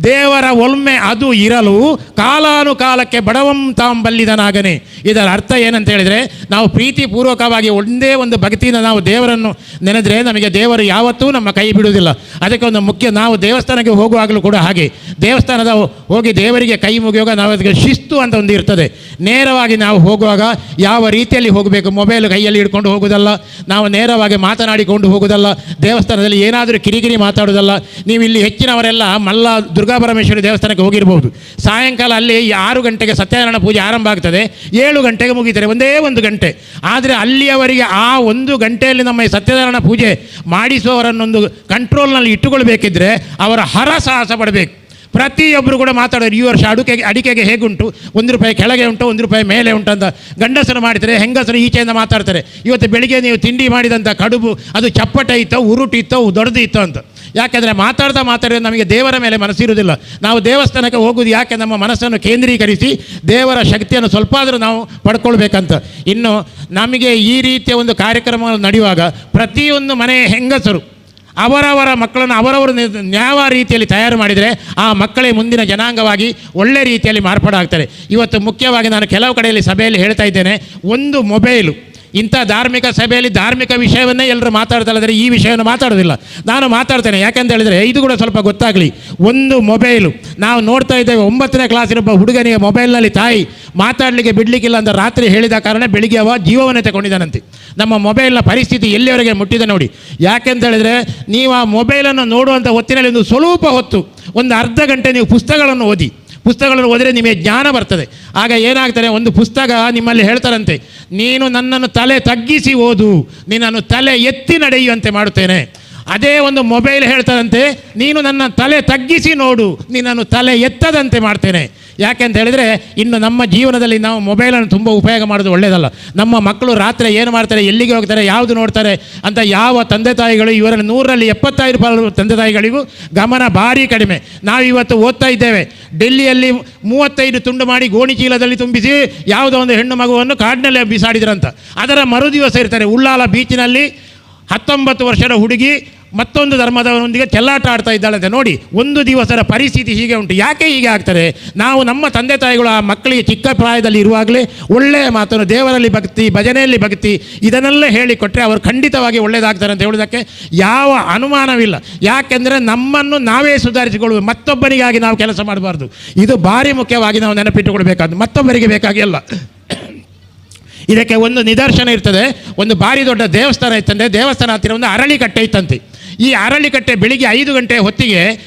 ದೇವರ ಒಲ್ಮೆ ಅದು ಇರಲು ಕಾಲಾನುಕಾಲಕ್ಕೆ ಬಡವಂ ತಾಂ ಬಲ್ಲಿದನಾಗನೆ. ಇದರ ಅರ್ಥ ಏನಂತ ಹೇಳಿದರೆ, ನಾವು ಪ್ರೀತಿಪೂರ್ವಕವಾಗಿ ಒಂದೇ ಒಂದು ಭಕ್ತಿಯಿಂದ ನಾವು ದೇವರನ್ನು ನೆನೆದರೆ ನಮಗೆ ದೇವರು ಯಾವತ್ತೂ ನಮ್ಮ ಕೈ ಬಿಡುವುದಿಲ್ಲ. ಅದಕ್ಕೆ ಒಂದು ಮುಖ್ಯ, ನಾವು ದೇವಸ್ಥಾನಕ್ಕೆ ಹೋಗುವಾಗಲೂ ಕೂಡ ಹಾಗೆ, ದೇವಸ್ಥಾನದ ಹೋಗಿ ದೇವರಿಗೆ ಕೈ ಮುಗಿಯುವಾಗ ನಾವು ಅದಕ್ಕೆ ಶಿಸ್ತು ಅಂತ ಒಂದು ಇರ್ತದೆ. ನೇರವಾಗಿ ನಾವು ಹೋಗುವಾಗ ಯಾವ ರೀತಿಯಲ್ಲಿ ಹೋಗಬೇಕು, ಮೊಬೈಲ್ ಕೈಯಲ್ಲಿ ಹಿಡ್ಕೊಂಡು ಹೋಗೋದಲ್ಲ, ನಾವು ನೇರವಾಗಿ ಮಾತನಾಡಿಕೊಂಡು ಹೋಗೋದಲ್ಲ, ದೇವಸ್ಥಾನದಲ್ಲಿ ಏನಾದರೂ ಕಿರಿಕಿರಿ ಮಾತಾಡೋದಲ್ಲ. ನೀವು ಇಲ್ಲಿ ಹೆಚ್ಚಿನವರೆಲ್ಲ ಮಲ್ಲ ದುರ್ಗಾಪರಮೇಶ್ವರಿ ದೇವಸ್ಥಾನಕ್ಕೆ ಹೋಗಿರ್ಬೋದು. ಸಾಯಂಕಾಲ ಅಲ್ಲಿ 6 ಗಂಟೆಗೆ ಸತ್ಯನಾರಾಯಣ ಪೂಜೆ ಆರಂಭ ಆಗ್ತದೆ, 7 ಗಂಟೆಗೆ ಮುಗಿತಾರೆ, ಒಂದೇ 1 ಗಂಟೆ. ಆದರೆ ಅಲ್ಲಿಯವರಿಗೆ ಆ 1 ಗಂಟೆಯಲ್ಲಿ ನಮ್ಮ ಈ ಸತ್ಯನಾರಾಯಣ ಪೂಜೆ ಮಾಡಿಸುವವರನ್ನೊಂದು ಕಂಟ್ರೋಲ್ನಲ್ಲಿ ಇಟ್ಟುಕೊಳ್ಬೇಕಿದ್ರೆ ಅವರ ಹರಸಾಹಸ ಪಡಬೇಕು. ಪ್ರತಿಯೊಬ್ಬರು ಕೂಡ ಮಾತಾಡೋರು, ಈ ವರ್ಷ ಅಡಿಕೆಗೆ ಹೇಗುಂಟು, ₹1 ಕೆಳಗೆ ಉಂಟು, ₹1 ಮೇಲೆ ಉಂಟು ಅಂತ ಗಂಡಸರು ಮಾಡ್ತಾರೆ, ಹೆಂಗಸರು ಈಚೆಯಿಂದ ಮಾತಾಡ್ತಾರೆ. ಇವತ್ತು ಬೆಳಿಗ್ಗೆ ನೀವು ತಿಂಡಿ ಮಾಡಿದಂಥ ಕಡುಬು ಅದು ಚಪ್ಪಟೆ ಇತ್ತೋ, ಉರುಟು ಇತ್ತೋ, ದೊಡ್ಡದು ಇತ್ತೋ ಅಂತ. ಯಾಕೆಂದರೆ ಮಾತಾಡಿದ್ರೆ ನಮಗೆ ದೇವರ ಮೇಲೆ ಮನಸ್ಸಿರುವುದಿಲ್ಲ. ನಾವು ದೇವಸ್ಥಾನಕ್ಕೆ ಹೋಗೋದು ಯಾಕೆ, ನಮ್ಮ ಮನಸ್ಸನ್ನು ಕೇಂದ್ರೀಕರಿಸಿ ದೇವರ ಶಕ್ತಿಯನ್ನು ಸ್ವಲ್ಪ ಆದರೂ ನಾವು ಪಡ್ಕೊಳ್ಬೇಕಂತ. ಇನ್ನು ನಮಗೆ ಈ ರೀತಿಯ ಒಂದು ಕಾರ್ಯಕ್ರಮ ನಡೆಯುವಾಗ ಪ್ರತಿಯೊಂದು ಮನೆಯ ಹೆಂಗಸರು ಅವರವರ ಮಕ್ಕಳನ್ನು ಅವರವರು ಯಾವ ರೀತಿಯಲ್ಲಿ ತಯಾರು ಮಾಡಿದರೆ ಆ ಮಕ್ಕಳೇ ಮುಂದಿನ ಜನಾಂಗವಾಗಿ ಒಳ್ಳೆ ರೀತಿಯಲ್ಲಿ ಮಾರ್ಪಾಡಾಗ್ತಾರೆ. ಇವತ್ತು ಮುಖ್ಯವಾಗಿ ನಾನು ಕೆಲವು ಕಡೆಯಲ್ಲಿ ಸಭೆಯಲ್ಲಿ ಹೇಳ್ತಾ ಇದ್ದೇನೆ, ಒಂದು ಮೊಬೈಲು. ಇಂಥ ಧಾರ್ಮಿಕ ಸಭೆಯಲ್ಲಿ ಧಾರ್ಮಿಕ ವಿಷಯವನ್ನೇ ಎಲ್ಲರೂ ಮಾತಾಡ್ತಾಯಿದ್ರೆ ಈ ವಿಷಯವನ್ನು ಮಾತಾಡೋದಿಲ್ಲ. ನಾನು ಮಾತಾಡ್ತೇನೆ, ಯಾಕೆಂತ ಹೇಳಿದರೆ ಇದು ಕೂಡ ಸ್ವಲ್ಪ ಗೊತ್ತಾಗಲಿ. ಒಂದು ಮೊಬೈಲು, ನಾವು ನೋಡ್ತಾ ಇದ್ದೇವೆ 9ನೇ ಕ್ಲಾಸಿನೊಬ್ಬ ಹುಡುಗನಿಗೆ ಮೊಬೈಲ್ನಲ್ಲಿ ತಾಯಿ ಮಾತಾಡಲಿಕ್ಕೆ ಬಿಡಲಿಕ್ಕಿಲ್ಲ ಅಂತ ರಾತ್ರಿ ಹೇಳಿದ ಕಾರಣ ಬೆಳಿಗ್ಗೆ ಅವ ಜೀವವನ್ನೇ ತಗೊಂಡಿದ್ದಾನಂತೆ. ನಮ್ಮ ಮೊಬೈಲ್ನ ಪರಿಸ್ಥಿತಿ ಎಲ್ಲಿವರೆಗೆ ಮುಟ್ಟಿದೆ ನೋಡಿ. ಯಾಕೆಂತ ಹೇಳಿದರೆ, ನೀವು ಆ ಮೊಬೈಲನ್ನು ನೋಡುವಂಥ ಹೊತ್ತಿನಲ್ಲಿ ಒಂದು ಸ್ವಲ್ಪ ಹೊತ್ತು, ಒಂದು ಅರ್ಧ ಗಂಟೆ ನೀವು ಪುಸ್ತಕಗಳನ್ನು ಓದಿದರೆ ನಿಮಗೆ ಜ್ಞಾನ ಬರ್ತದೆ. ಆಗ ಏನಾಗ್ತಾರೆ, ಒಂದು ಪುಸ್ತಕ ನಿಮ್ಮಲ್ಲಿ ಹೇಳ್ತಾರಂತೆ, ನೀನು ನನ್ನನ್ನು ತಲೆ ತಗ್ಗಿಸಿ ಓದು, ನಿನ್ನನ್ನು ತಲೆ ಎತ್ತಿ ನಡೆಯುವಂತೆ ಮಾಡುತ್ತೇನೆ. ಅದೇ ಒಂದು ಮೊಬೈಲ್ ಹೇಳ್ತಾರಂತೆ, ನೀನು ನನ್ನ ತಲೆ ತಗ್ಗಿಸಿ ನೋಡು, ನಿನ್ನನ್ನು ತಲೆ ಎತ್ತದಂತೆ ಮಾಡ್ತೇನೆ. ಯಾಕೆ ಅಂತ ಹೇಳಿದರೆ ಇನ್ನು ನಮ್ಮ ಜೀವನದಲ್ಲಿ ನಾವು ಮೊಬೈಲನ್ನು ತುಂಬ ಉಪಯೋಗ ಮಾಡೋದು ಒಳ್ಳೆಯದಲ್ಲ. ನಮ್ಮ ಮಕ್ಕಳು ರಾತ್ರಿ ಏನು ಮಾಡ್ತಾರೆ, ಎಲ್ಲಿಗೆ ಹೋಗ್ತಾರೆ, ಯಾವುದು ನೋಡ್ತಾರೆ ಅಂತ ಯಾವ ತಂದೆ ತಾಯಿಗಳು, ಇವರಲ್ಲಿ 175% ತಂದೆ ತಾಯಿಗಳಿಗೂ ಗಮನ ಭಾರಿ ಕಡಿಮೆ. ನಾವು ಇವತ್ತು ಓದ್ತಾ ಇದ್ದೇವೆ, ಡೆಲ್ಲಿಯಲ್ಲಿ 35 ತುಂಡು ಮಾಡಿ ಗೋಣಿ ಚೀಲದಲ್ಲಿ ತುಂಬಿಸಿ ಯಾವುದೋ ಒಂದು ಹೆಣ್ಣು ಮಗುವನ್ನು ಕಾಡಿನಲ್ಲಿ ಬಿಸಾಡಿದ್ರಂತ. ಅದರ ಮರುದಿವಸ ಇರ್ತಾರೆ ಉಳ್ಳಾಲ ಬೀಚಿನಲ್ಲಿ 19 ವರ್ಷದ ಹುಡುಗಿ ಮತ್ತೊಂದು ಧರ್ಮದವರೊಂದಿಗೆ ಚೆಲ್ಲಾಟ ಆಡ್ತಾ ಇದ್ದಾಳಂತೆ. ನೋಡಿ, ಒಂದು ದಿವಸದ ಪರಿಸ್ಥಿತಿ ಹೀಗೆ ಉಂಟು. ಯಾಕೆ ಹೀಗೆ ಆಗ್ತಾರೆ? ನಾವು ನಮ್ಮ ತಂದೆ ತಾಯಿಗಳು ಆ ಮಕ್ಕಳಿಗೆ ಚಿಕ್ಕ ಪ್ರಾಯದಲ್ಲಿ ಇರುವಾಗಲೇ ಒಳ್ಳೆಯ ಮಾತನ್ನು, ದೇವರಲ್ಲಿ ಭಕ್ತಿ, ಭಜನೆಯಲ್ಲಿ ಭಕ್ತಿ, ಇದನ್ನೆಲ್ಲ ಹೇಳಿಕೊಟ್ರೆ ಅವರು ಖಂಡಿತವಾಗಿ ಒಳ್ಳೆಯದಾಗ್ತಾರೆ ಅಂತ ಹೇಳೋದಕ್ಕೆ ಯಾವ ಅನುಮಾನವಿಲ್ಲ. ಯಾಕೆಂದರೆ ನಮ್ಮನ್ನು ನಾವೇ ಸುಧಾರಿಸಿಕೊಳ್ಳುವ, ಮತ್ತೊಬ್ಬರಿಗಾಗಿ ನಾವು ಕೆಲಸ ಮಾಡಬಾರ್ದು. ಇದು ಭಾರಿ ಮುಖ್ಯವಾಗಿ ನಾವು ನೆನಪಿಟ್ಟುಕೊಳ್ಬೇಕಾದ್ದು, ಮತ್ತೊಬ್ಬರಿಗೆ ಬೇಕಾಗಿ ಅಲ್ಲ. ಇದಕ್ಕೆ ಒಂದು ನಿದರ್ಶನ ಇರ್ತದೆ. ಒಂದು ಭಾರಿ ದೊಡ್ಡ ದೇವಸ್ಥಾನ ಇತ್ತಂತೆ. ದೇವಸ್ಥಾನ ಹತ್ತಿರ ಒಂದು ಅರಳಿಕಟ್ಟೆ ಇತ್ತಂತೆ. ಈ ಅರಳಿಕಟ್ಟೆ ಬೆಳಿಗ್ಗೆ 5 ಗಂಟೆ ಹೊತ್ತಿಗೆ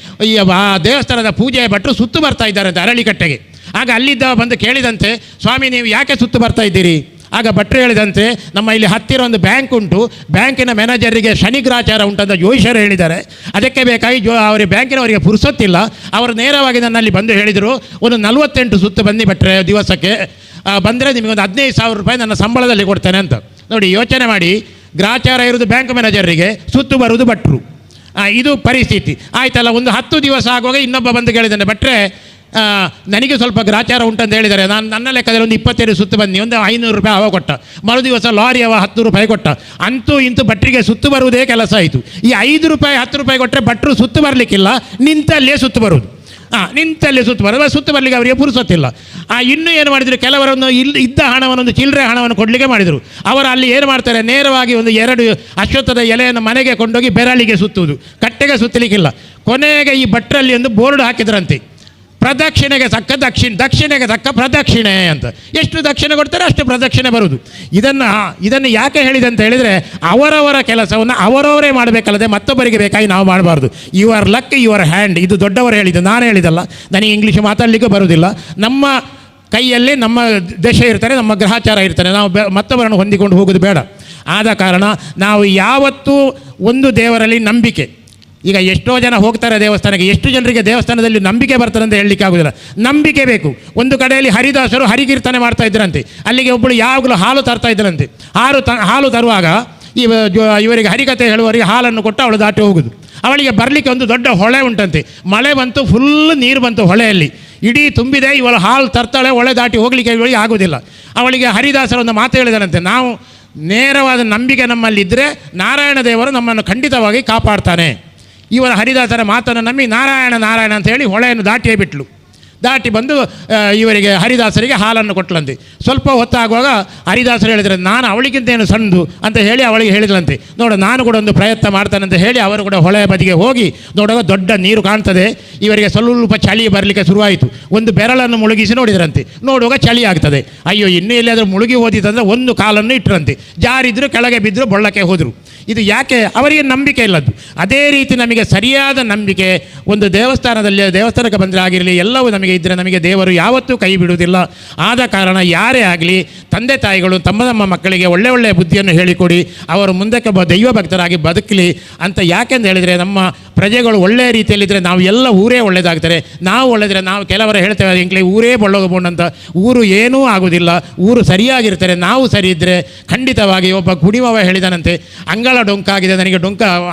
ಈ ದೇವಸ್ಥಾನದ ಪೂಜೆಯ ಭಟ್ರು ಸುತ್ತು ಬರ್ತಾ ಇದ್ದಾರಂತೆ ಅರಳಿಕಟ್ಟೆಗೆ. ಆಗ ಅಲ್ಲಿದ್ದ ಬಂದು ಕೇಳಿದಂತೆ, ಸ್ವಾಮಿ ನೀವು ಯಾಕೆ ಸುತ್ತು ಬರ್ತಾ ಇದ್ದೀರಿ? ಆಗ ಭಟ್ರು ಹೇಳಿದಂತೆ, ನಮ್ಮ ಇಲ್ಲಿ ಹತ್ತಿರ ಒಂದು ಬ್ಯಾಂಕ್ ಉಂಟು, ಬ್ಯಾಂಕಿನ ಮ್ಯಾನೇಜರಿಗೆ ಶನಿಗ್ರಾಚಾರ ಉಂಟಂತ ಜೋಯಿಷರು ಹೇಳಿದ್ದಾರೆ. ಅದಕ್ಕೆ ಬೇಕಾಗಿ ಅವರಿಗೆ ಬ್ಯಾಂಕಿನವರಿಗೆ ಪುರ್ಸೊತ್ತಿಲ್ಲ. ಅವರು ನೇರವಾಗಿ ನನ್ನಲ್ಲಿ ಬಂದು ಹೇಳಿದರು, ಒಂದು 48 ಸುತ್ತು ಬನ್ನಿ ಭಟ್ರೆ, ದಿವಸಕ್ಕೆ ಬಂದರೆ ನಿಮಗೊಂದು 15,000 ರೂಪಾಯಿ ನನ್ನ ಸಂಬಳದಲ್ಲಿ ಕೊಡ್ತೇನೆ ಅಂತ. ನೋಡಿ, ಯೋಚನೆ ಮಾಡಿ, ಗ್ರಾಚಾರ ಇರೋದು ಬ್ಯಾಂಕ್ ಮ್ಯಾನೇಜರಿಗೆ, ಸುತ್ತು ಬರುವುದು ಭಟ್ರು. ಇದು ಪರಿಸ್ಥಿತಿ ಆಯ್ತಲ್ಲ. ಒಂದು 10 ದಿವಸ ಆಗುವಾಗ ಇನ್ನೊಬ್ಬ ಬಂದು ಕೇಳಿದ್ದಾನೆ, ಭಟ್ರೆ ನನಗೆ ಸ್ವಲ್ಪ ಗ್ರಾಚಾರ ಉಂಟಂತ ಹೇಳಿದ್ದಾರೆ, ನಾನು ನನ್ನ ಲೆಕ್ಕದಲ್ಲಿ ಒಂದು 22 ಸುತ್ತು ಬನ್ನಿ, ಒಂದು 500 ರೂಪಾಯಿ ಅವ ಕೊಟ್ಟ. ಮರುದಿವಸ ಲಾರಿ ಅವ 10 ರೂಪಾಯಿ ಕೊಟ್ಟ. ಅಂತೂ ಇಂತೂ ಭಟ್ರಿಗೆ ಸುತ್ತು ಬರುವುದೇ ಕೆಲಸ ಆಯಿತು. ಈ 5 ರೂಪಾಯಿ 10 ರೂಪಾಯಿ ಕೊಟ್ಟರೆ ಭಟ್ರು ಸುತ್ತು ಬರಲಿಕ್ಕಿಲ್ಲ, ನಿಂತಲ್ಲೇ ಸುತ್ತು ಬರುವುದು. ನಿಂತಲ್ಲೇ ಸುತ್ತು ಬರೋದು, ಸುತ್ತು ಬರಲಿಕ್ಕೆ ಅವರಿಗೆ ಪುರುಸೊತ್ತಿಲ್ಲ. ಇನ್ನೂ ಏನು ಮಾಡಿದರು, ಕೆಲವರನ್ನು ಇದ್ದ ಹಣವನ್ನು, ಚಿಲ್ಲರೆ ಹಣವನ್ನು ಕೊಡಲಿಕ್ಕೆ ಮಾಡಿದರು. ಅವರು ಅಲ್ಲಿ ಏನು ಮಾಡ್ತಾರೆ, ನೇರವಾಗಿ ಒಂದು 2 ಅಶ್ವತ್ಥದ ಎಲೆಯನ್ನು ಮನೆಗೆ ಕೊಂಡೋಗಿ ಬೆರಳಿಗೆ ಸುತ್ತುವುದು, ಕಟ್ಟೆಗೆ ಸುತ್ತಲಿಕ್ಕಿಲ್ಲ. ಕೊನೆಗೆ ಈ ಭಟ್ರಲ್ಲಿ ಒಂದು ಬೋರ್ಡ್ ಹಾಕಿದ್ರಂತೆ, ಪ್ರದಕ್ಷಿಣೆಗೆ ತಕ್ಕ ದಕ್ಷಿಣೆಗೆ ತಕ್ಕ ಪ್ರದಕ್ಷಿಣೆ ಅಂತ. ಎಷ್ಟು ದಕ್ಷಿಣೆ ಕೊಡ್ತಾರೆ ಅಷ್ಟು ಪ್ರದಕ್ಷಿಣೆ ಬರುವುದು. ಇದನ್ನು ಯಾಕೆ ಹೇಳಿದೆ ಅಂತ ಹೇಳಿದರೆ, ಅವರವರ ಕೆಲಸವನ್ನು ಅವರವರೇ ಮಾಡಬೇಕಲ್ಲದೆ ಮತ್ತೊಬ್ಬರಿಗೆ ಬೇಕಾಗಿ ನಾವು ಮಾಡಬಾರ್ದು. ಯುವರ್ ಲಕ್ ಯುವರ್ ಹ್ಯಾಂಡ್, ಇದು ದೊಡ್ಡವರು ಹೇಳಿದ್ದು, ನಾನು ಹೇಳಿದಲ್ಲ. ನನಗೆ ಇಂಗ್ಲೀಷ್ ಮಾತಾಡಲಿಕ್ಕೆ ಬರುವುದಿಲ್ಲ. ನಮ್ಮ ಕೈಯಲ್ಲಿ ನಮ್ಮ ದೇಶ ಇರ್ತಾರೆ, ನಮ್ಮ ಗ್ರಹಚಾರ ಇರ್ತಾರೆ. ನಾವು ಮತ್ತೊಬ್ಬರನ್ನು ಹೊಂದಿಕೊಂಡು ಹೋಗೋದು ಬೇಡ. ಆದ ಕಾರಣ ನಾವು ಯಾವತ್ತೂ ಒಂದು ದೇವರಲ್ಲಿ ನಂಬಿಕೆ. ಈಗ ಎಷ್ಟೋ ಜನ ಹೋಗ್ತಾರೆ ದೇವಸ್ಥಾನಕ್ಕೆ, ಎಷ್ಟು ಜನರಿಗೆ ದೇವಸ್ಥಾನದಲ್ಲಿ ನಂಬಿಕೆ ಬರ್ತಾರೆ ಅಂತ ಹೇಳಲಿಕ್ಕೆ ಆಗೋದಿಲ್ಲ. ನಂಬಿಕೆ ಬೇಕು. ಒಂದು ಕಡೆಯಲ್ಲಿ ಹರಿದಾಸರು ಹರಿಕೀರ್ತನೆ ಮಾಡ್ತಾ ಇದ್ದರಂತೆ, ಅಲ್ಲಿಗೆ ಒಬ್ಬಳು ಯಾವಾಗಲೂ ಹಾಲು ತರ್ತಾ ಇದ್ದರಂತೆ. ಹಾಲು ತರುವಾಗ ಇವರಿಗೆ ಹರಿಕತೆ ಹೇಳುವವರಿಗೆ ಹಾಲನ್ನು ಕೊಟ್ಟು ಅವಳು ದಾಟಿ ಹೋಗುದು. ಅವಳಿಗೆ ಬರಲಿಕ್ಕೆ ಒಂದು ದೊಡ್ಡ ಹೊಳೆ ಉಂಟಂತೆ. ಮಳೆ ಬಂತು, ಫುಲ್ ನೀರು ಬಂತು ಹೊಳೆಯಲ್ಲಿ, ಇಡೀ ತುಂಬಿದೆ. ಇವಳು ಹಾಲು ತರ್ತಾಳೆ, ಹೊಳೆ ದಾಟಿ ಹೋಗಲಿಕ್ಕೆ ಇವಳಿಗೆ ಆಗೋದಿಲ್ಲ. ಅವಳಿಗೆ ಹರಿದಾಸರು ಒಂದು ಮಾತು ಹೇಳಿದರಂತೆ, ನಾವು ನೇರವಾದ ನಂಬಿಕೆ ನಮ್ಮಲ್ಲಿದ್ದರೆ ನಾರಾಯಣ ದೇವರು ನಮ್ಮನ್ನು ಖಂಡಿತವಾಗಿ ಕಾಪಾಡ್ತಾನೆ. ಇವರ ಹರಿದಾಸರ ಮಾತನ್ನು ನಂಬಿ ನಾರಾಯಣ ನಾರಾಯಣ ಅಂತ ಹೇಳಿ ಹೊಳೆಯನ್ನು ದಾಟಿಯೇ ಬಿಟ್ಲು. ದಾಟಿ ಬಂದು ಇವರಿಗೆ ಹರಿದಾಸರಿಗೆ ಹಾಲನ್ನು ಕೊಟ್ಟಲಂತೆ. ಸ್ವಲ್ಪ ಹೊತ್ತಾಗುವಾಗ ಹರಿದಾಸರು ಹೇಳಿದರೆ, ನಾನು ಅವಳಿಗಿಂತ ಏನು ಸಣ್ಣದು ಅಂತ ಹೇಳಿ ಅವಳಿಗೆ ಹೇಳಿದ್ರಂತೆ. ನೋಡು, ನಾನು ಕೂಡ ಒಂದು ಪ್ರಯತ್ನ ಮಾಡ್ತಾನೆ ಅಂತ ಹೇಳಿ ಅವರು ಕೂಡ ಹೊಳೆಯ ಬದಿಗೆ ಹೋಗಿ ನೋಡುವಾಗ ದೊಡ್ಡ ನೀರು ಕಾಣ್ತದೆ. ಇವರಿಗೆ ಸ್ವಲ್ಪ ಚಳಿ ಬರಲಿಕ್ಕೆ ಶುರುವಾಯಿತು. ಒಂದು ಬೆರಳನ್ನು ಮುಳುಗಿಸಿ ನೋಡಿದ್ರಂತೆ. ನೋಡುವಾಗ ಚಳಿ ಆಗ್ತದೆ. ಅಯ್ಯೋ, ಇನ್ನೂ ಎಲ್ಲಿಯಾದರೂ ಮುಳುಗಿ ಹೋದಿತ್ತಂದರೆ ಒಂದು ಕಾಲನ್ನು ಇಟ್ಟರಂತೆ. ಜಾರಿದ್ರು, ಕೆಳಗೆ ಬಿದ್ದರು, ಬೊಳ್ಳಕ್ಕೆ ಹೋದರು. ಇದು ಯಾಕೆ? ಅವರಿಗೆ ನಂಬಿಕೆ ಇಲ್ಲದ್ದು. ಅದೇ ರೀತಿ ನಮಗೆ ಸರಿಯಾದ ನಂಬಿಕೆ ಒಂದು ದೇವಸ್ಥಾನಕ್ಕೆ ಬಂದರೆ ಆಗಿರಲಿ, ಎಲ್ಲವೂ ನಮಗೆ ಇದ್ದರೆ ನಮಗೆ ದೇವರು ಯಾವತ್ತೂ ಕೈ ಬಿಡುವುದಿಲ್ಲ. ಆದ ಕಾರಣ ಯಾರೇ ಆಗಲಿ, ತಂದೆ ತಾಯಿಗಳು ತಮ್ಮ ಮಕ್ಕಳಿಗೆ ಒಳ್ಳೆಯ ಬುದ್ಧಿಯನ್ನು ಹೇಳಿಕೊಡಿ, ಅವರು ಮುಂದಕ್ಕೆ ದೈವ ಭಕ್ತರಾಗಿ ಬದುಕಲಿ ಅಂತ. ಯಾಕೆಂತ ಹೇಳಿದರೆ, ನಮ್ಮ ಪ್ರಜೆಗಳು ಒಳ್ಳೆಯ ರೀತಿಯಲ್ಲಿದ್ದರೆ ನಾವು ಎಲ್ಲ ಊರೇ ಒಳ್ಳೆಯದಾಗ್ತಾರೆ. ನಾವು ಒಳ್ಳೆದರೆ, ನಾವು ಕೆಲವರು ಹೇಳ್ತೇವೆ ಇಂಕ್ಲೆ ಊರೇ ಬೊಳ್ಳೋಗಬೋಣಂತ. ಊರು ಏನೂ ಆಗೋದಿಲ್ಲ. ಊರು ಸರಿಯಾಗಿರ್ತಾರೆ, ನಾವು ಸರಿ ಇದ್ದರೆ ಖಂಡಿತವಾಗಿ. ಒಬ್ಬ ಕುಡಿಮವ ಹೇಳಿದನಂತೆ, ಅಂಗಳ ಡೊಂಕಾಗಿದೆ, ನನಗೆ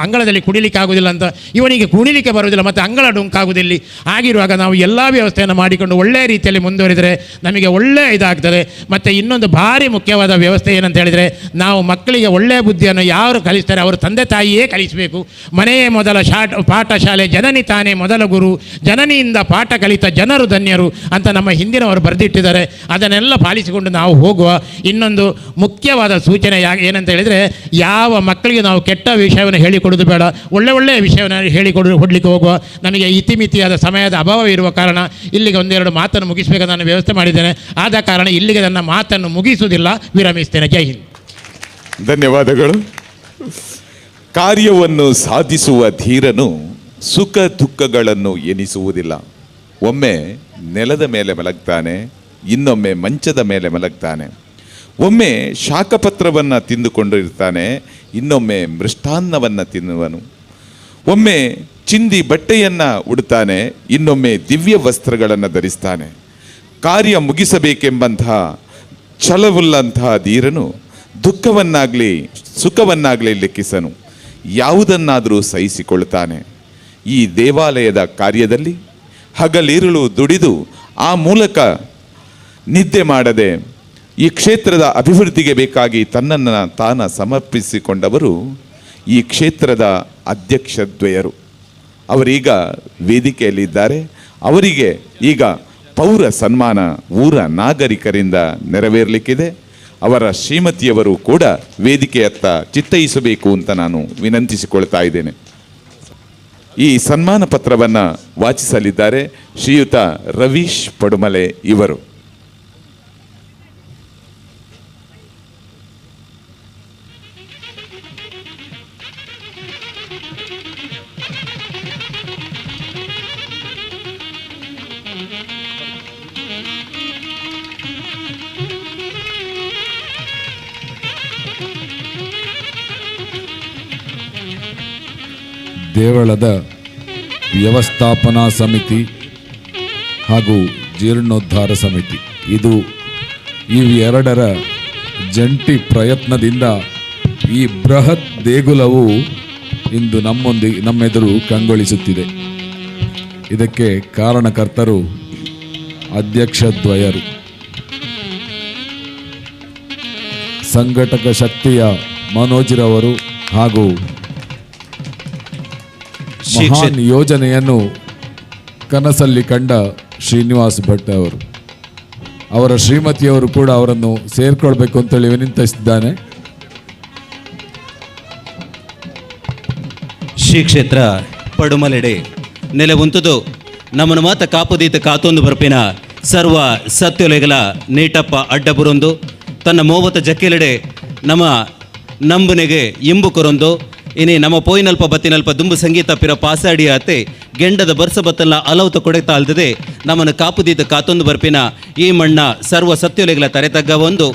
ಅಂಗಳದಲ್ಲಿ ಕುಡಿಲಿಕ್ಕೆ ಆಗೋದಿಲ್ಲ ಅಂತ. ಇವನಿಗೆ ಕುಣಿಲಿಕ್ಕೆ ಬರೋದಿಲ್ಲ, ಮತ್ತು ಅಂಗಳ ಡೊಂಕಾಗುವುದಿಲ್ಲ. ಆಗಿರುವಾಗ ನಾವು ಎಲ್ಲ ವ್ಯವಸ್ಥೆಯನ್ನು ಮಾಡಿಕೊಂಡು ಒಳ್ಳೆಯ ರೀತಿಯಲ್ಲಿ ಮುಂದುವರಿದರೆ ನಮಗೆ ಒಳ್ಳೆಯ ಇದಾಗ್ತದೆ. ಮತ್ತು ಇನ್ನೊಂದು ಭಾರಿ ಮುಖ್ಯವಾದ ವ್ಯವಸ್ಥೆ ಏನಂತ ಹೇಳಿದರೆ, ನಾವು ಮಕ್ಕಳಿಗೆ ಒಳ್ಳೆಯ ಬುದ್ಧಿಯನ್ನು ಯಾರು ಕಲಿಸ್ತಾರೆ ಅವರು ತಂದೆ ತಾಯಿಯೇ ಕಲಿಸಬೇಕು. ಮನೆಯೇ ಮೊದಲ ಪಾಠಶಾಲೆ, ಜನನಿ ತಾನೇ ಮೊದಲ ಗುರು, ಜನನಿಯಿಂದ ಪಾಠ ಕಲಿತ ಜನರು ಧನ್ಯರು ಅಂತ ನಮ್ಮ ಹಿಂದಿನವರು ಬರೆದಿಟ್ಟಿದ್ದಾರೆ. ಅದನ್ನೆಲ್ಲ ಪಾಲಿಸಿಕೊಂಡು ನಾವು ಹೋಗುವ. ಇನ್ನೊಂದು ಮುಖ್ಯವಾದ ಸೂಚನೆ ಏನಂತ ಹೇಳಿದರೆ, ಯಾವ ಮಕ್ಕಳಿಗೆ ನಾವು ಕೆಟ್ಟ ವಿಷಯವನ್ನು ಹೇಳಿಕೊಡೋದು ಬೇಡ, ಒಳ್ಳೆಯ ವಿಷಯವನ್ನು ಕೊಡಲಿಕ್ಕೆ ಹೋಗುವ. ನಮಗೆ ಇತಿಮಿತಿಯಾದ ಸಮಯದ ಅಭಾವ ಇರುವ ಕಾರಣ ಇಲ್ಲಿಗೆ 1-2 ಮಾತನ್ನು ಮುಗಿಸಬೇಕಂತ ನಾನು ವ್ಯವಸ್ಥೆ ಮಾಡಿದ್ದೇನೆ. ಆದ ಕಾರಣ ಇಲ್ಲಿಗೆ ನನ್ನ ಮಾತನ್ನು ಮುಗಿಸುವುದಿಲ್ಲ, ವಿರಮಿಸ್ತೇನೆ. ಜೈ ಹಿಂದ್. ಧನ್ಯವಾದಗಳು. ಕಾರ್ಯವನ್ನು ಸಾಧಿಸುವ ಧೀರನು ಸುಖ ದುಃಖಗಳನ್ನು ಎನಿಸುವುದಿಲ್ಲ. ಒಮ್ಮೆ ನೆಲದ ಮೇಲೆ ಮಲಗ್ತಾನೆ, ಇನ್ನೊಮ್ಮೆ ಮಂಚದ ಮೇಲೆ ಮಲಗ್ತಾನೆ. ಒಮ್ಮೆ ಶಾಖಪತ್ರವನ್ನು ತಿಂದುಕೊಂಡು ಇರ್ತಾನೆ, ಇನ್ನೊಮ್ಮೆ ಮೃಷ್ಟಾನ್ನವನ್ನು ತಿನ್ನುವನು. ಒಮ್ಮೆ ಚಿಂದಿ ಬಟ್ಟೆಯನ್ನು ಉಡ್ತಾನೆ, ಇನ್ನೊಮ್ಮೆ ದಿವ್ಯ ವಸ್ತ್ರಗಳನ್ನು ಧರಿಸ್ತಾನೆ. ಕಾರ್ಯ ಮುಗಿಸಬೇಕೆಂಬಂತಹ ಛಲವುಳ್ಳಂತಹ ಧೀರನು ದುಃಖವನ್ನಾಗಲಿ ಸುಖವನ್ನಾಗಲಿ ಲೆಕ್ಕಿಸನು, ಯಾವುದನ್ನಾದರೂ ಸಹಿಸಿಕೊಳ್ಳುತ್ತಾನೆ. ಈ ದೇವಾಲಯದ ಕಾರ್ಯದಲ್ಲಿ ಹಗಲಿರುಳು ದುಡಿದು ಆ ಮೂಲಕ ನಿದ್ದೆ ಮಾಡದೆ ಈ ಕ್ಷೇತ್ರದ ಅಭಿವೃದ್ಧಿಗೆ ಬೇಕಾಗಿ ತನ್ನನ್ನು ತಾನು ಸಮರ್ಪಿಸಿಕೊಂಡವರು ಈ ಕ್ಷೇತ್ರದ ಅಧ್ಯಕ್ಷದ್ವಯರು. ಅವರೀಗ ವೇದಿಕೆಯಲ್ಲಿದ್ದಾರೆ. ಅವರಿಗೆ ಈಗ ಪೌರ ಸನ್ಮಾನ ಊರ ನಾಗರಿಕರಿಂದ ನೆರವೇರಲಿಕ್ಕಿದೆ. ಅವರ ಶ್ರೀಮತಿಯವರು ಕೂಡ ವೇದಿಕೆಯತ್ತ ಚಿತ್ತೈಸಬೇಕು ಅಂತ ನಾನು ವಿನಂತಿಸಿಕೊಳ್ತಾ ಇದ್ದೇನೆ. ಈ ಸನ್ಮಾನ ಪತ್ರವನ್ನು ವಾಚಿಸಲಿದ್ದಾರೆ ಶ್ರೀಯುತ ರವೀಶ್ ಪಡುಮಲೆ ಇವರು. ದೇವಳದ ವ್ಯವಸ್ಥಾಪನಾ ಸಮಿತಿ ಹಾಗೂ ಜೀರ್ಣೋದ್ಧಾರ ಸಮಿತಿ ಇವೆರಡರ ಜಂಟಿ ಪ್ರಯತ್ನದಿಂದ ಈ ಬೃಹತ್ ದೇಗುಲವು ಇಂದು ನಮ್ಮೆದುರು ಕಂಗೊಳಿಸುತ್ತಿದೆ. ಇದಕ್ಕೆ ಕಾರಣಕರ್ತರು ಅಧ್ಯಕ್ಷದ್ವಯರು. ಸಂಘಟಕ ಶಕ್ತಿಯ ಮನೋಜ್ರವರು ಹಾಗೂ ಮಹಾನ್ ಯೋಜನೆಯನ್ನು ಕನಸಲ್ಲಿ ಕಂಡ ಶ್ರೀನಿವಾಸ್ ಭಟ್ ಅವರು, ಅವರ ಶ್ರೀಮತಿಯವರು ಕೂಡ ಅವರನ್ನು ಸೇರ್ಕೊಳ್ಬೇಕು ಅಂತೇಳಿ ವಿನಂತಿಸಿದ್ದಾನೆ. ಶ್ರೀ ಕ್ಷೇತ್ರ ಪಡುಮಲೆಡೆ ನೆಲೆವಂತುದು ನಮ್ಮನ್ನು ಮಾತ ಕಾಪುದೀತ ಕಾತೊಂದು ಬರ್ಪಿನ ಸರ್ವ ಸತ್ಯೊಲೆಗಲ ನೀಟಪ್ಪ ಅಡ್ಡ ಬುರೊಂದು ತನ್ನ ಮೋವತ ಜಕ್ಕೆಲೆಡೆ ನಮ್ಮ ನಂಬುನೆಗೆ ಇಂಬು ಕೊರೊಂದು ಇನಿ ನಮ್ಮ ಪೋಯಿನಲ್ಪ ಬತ್ತಿನಲ್ಪ ದುಂಬು ಸಂಗೀತ ಪಿರ ಪಾಸಾಡಿ ಆತೆ ಗೆಂಡದ ಬರ್ಸ ಬತ್ತಲ್ಲ ಅಲೌತ ಕೊಡೆತಾ ಅಲ್ದದೆ ನಮ್ಮನ್ನು ಕಾಪುದೀತ ಕಾತೊಂದು ಬರ್ಪಿನ ಈ ಮಣ್ಣ ಸರ್ವ ಸತ್ಯೊಲೆಗಳ ತರೆತಗ್ಗ ಒಂದು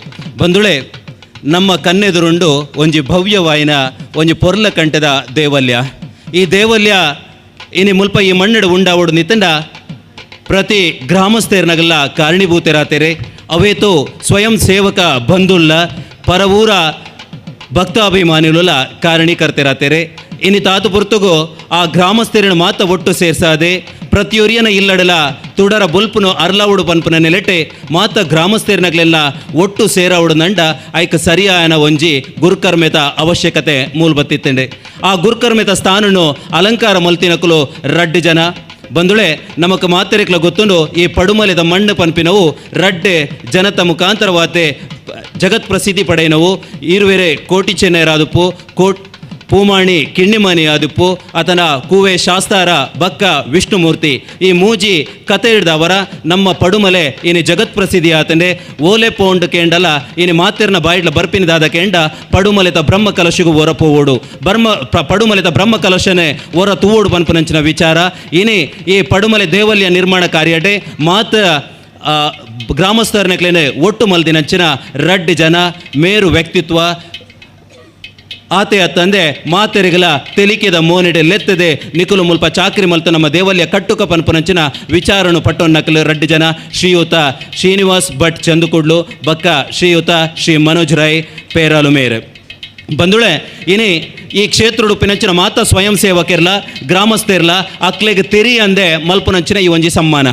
ಬಂದುಳೆ ನಮ್ಮ ಕನ್ನೆದುರುಂಡು ಒಂಜಿ ಭವ್ಯವಾಯಿನ ಒಂಜಿ ಪೊರ್ಲ ಕಂಠದ ದೇವಾಲಯ. ಈ ದೇವಾಲಯ ಇನಿ ಮುಲ್ಪ ಈ ಮಣ್ಣಡು ಉಂಡಾವಡು ನಿತ್ತಂಡ ಪ್ರತಿ ಗ್ರಾಮಸ್ಥರನಗಲ್ಲ ಕಾರಣೀಭೂತರಾತೆರೆ ಅವೇತು ಸ್ವಯಂ ಸೇವಕ ಬಂಧುಲ್ಲ ಪರವೂರ ಭಕ್ತಾಭಿಮಾನಿಗಳ ಕಾರಣೀಕರ್ತರಾತೆರೆ ಇನಿ ತಾತು ಪುರ್ತುಗು ಆ ಗ್ರಾಮಸ್ಥರನ್ನು ಮಾತ ಒಟ್ಟು ಸೇರ್ಸಾದೆ ಪ್ರತಿಯೊರಿಯನ ಇಲ್ಲಡಲ ತುಡರ ಬುಲ್ಪುನು ಅರ್ಲಾವುಡು ಪನ್ಪುನ ನೆಲೆಟೆ ಮಾತ ಗ್ರಾಮಸ್ಥರನಗಳೆಲ್ಲ ಒಟ್ಟು ಸೇರಾವುಡು ನಂಡ ಐಕ ಸರಿಯಾಯನ ಒಂಜಿ ಗುರುಕರ್ಮೆತ ಅವಶ್ಯಕತೆ ಮೂಲಬತ್ತಿತ್ತಂಡೆ. ಆ ಗುರುಕರ್ಮೆತ ಸ್ಥಾನನು ಅಲಂಕಾರ ಮಲ್ತಿನಕುಲು ರಡ್ಡು ಜನ ಬಂದುಳೆ ನಮಕ್ ಮಾತೆರೆಕ್ಲ ಗೊತ್ತುಂಡು ಈ ಪಡುಮಲೆದ ಮಣ್ಣು ಪನ್ಪಿನವು ರಡ್ಡೆ ಜನತ ಮುಖಾಂತರವಾತೆ ಜಗತ್ ಪ್ರಸಿದ್ಧಿ ಪಡೆಯನವು ಈರುವೆರೆ ಕೋಟಿ ಚೆನ್ನೈರಾದುಪ್ಪು ಪೂಮಾಣಿ ಕಿಣ್ಣಿಮನಿ ಆದುಪ್ಪು ಆತನ ಕೂವೆ ಶಾಸ್ತಾರ ಬಕ್ಕ ವಿಷ್ಣುಮೂರ್ತಿ ಈ ಮೂಜಿ ಕತೆ ಹಿಡ್ದವರ ನಮ್ಮ ಪಡುಮಲೆ ಇನಿ ಜಗತ್ ಪ್ರಸಿದ್ಧಿ ಆತಂಡೆ ಓಲೆ ಪೌಂಡ್ ಕೇಂಡಲ ಇನಿ ಮಾತೆರ್ನ ಬಾಯಿಡ್ಲ ಬರ್ಪಿನದಾದ ಕೇಂಡ ಪಡುಮಲೆತ ಬ್ರಹ್ಮ ಕಲಶಿಗೂ ಹೊರ ಪೋವೋಡು ಪಡುಮಲೆತ ಬ್ರಹ್ಮ ಕಲಶನೆ ಹೊರ ತೂವೋಡು ಪನ್ಪನಂಚಿನ ವಿಚಾರ ಇನಿ ಈ ಪಡುಮಲೆ ದೇವಾಲಯ ನಿರ್ಮಾಣ ಕಾರ್ಯಡೆ ಮಾತ ಗ್ರಾಮಸ್ಥರನಕ್ಲೇನೆ ಒಟ್ಟು ಮಲ್ದಿನಂಚಿನ ರಡ್ಡಿ ಜನ ಮೇರು ವ್ಯಕ್ತಿತ್ವ ಆತೆಯ ತಂದೆ ಮಾತೆರಿಗಲ ತೆಲಿಕೆದ ಮೋನೆಡೆ ಲೆತ್ತದೆ ನಿಕುಲು ಮುಲ್ಪ ಚಾಕ್ರಿ ಮಲ್ತು ನಮ್ಮ ದೇವಾಲಯ ಕಟ್ಟುಕ ಪನ್ಪನಂಚಿನ ವಿಚಾರನು ಪಟ್ಟೊನ್ನಕಲು ರಡ್ಡಿ ಜನ ಶ್ರೀಯುತ ಶ್ರೀನಿವಾಸ್ ಭಟ್ ಚಂದುಕುಡ್ಲು ಬಕ್ಕ ಶ್ರೀಯುತ ಶ್ರೀ ಮನೋಜ್ ರಾಯ್ ಪೇರಾಲು ಮೇರೆ ಬಂದುಳೆ ಇನಿ ಈ ಕ್ಷೇತ್ರ ಉಪ್ಪಿನಂಚಿನ ಮಾತ ಸ್ವಯಂ ಸೇವಕರ್ಲ ಗ್ರಾಮಸ್ಥರ್ಲ ಅಕ್ಲೆಗೆ ತೆರಿ ಅಂದೆ ಮಲ್ಪುನಂಚಿನ ಈ ಒಂಜಿ ಸಮ್ಮಾನ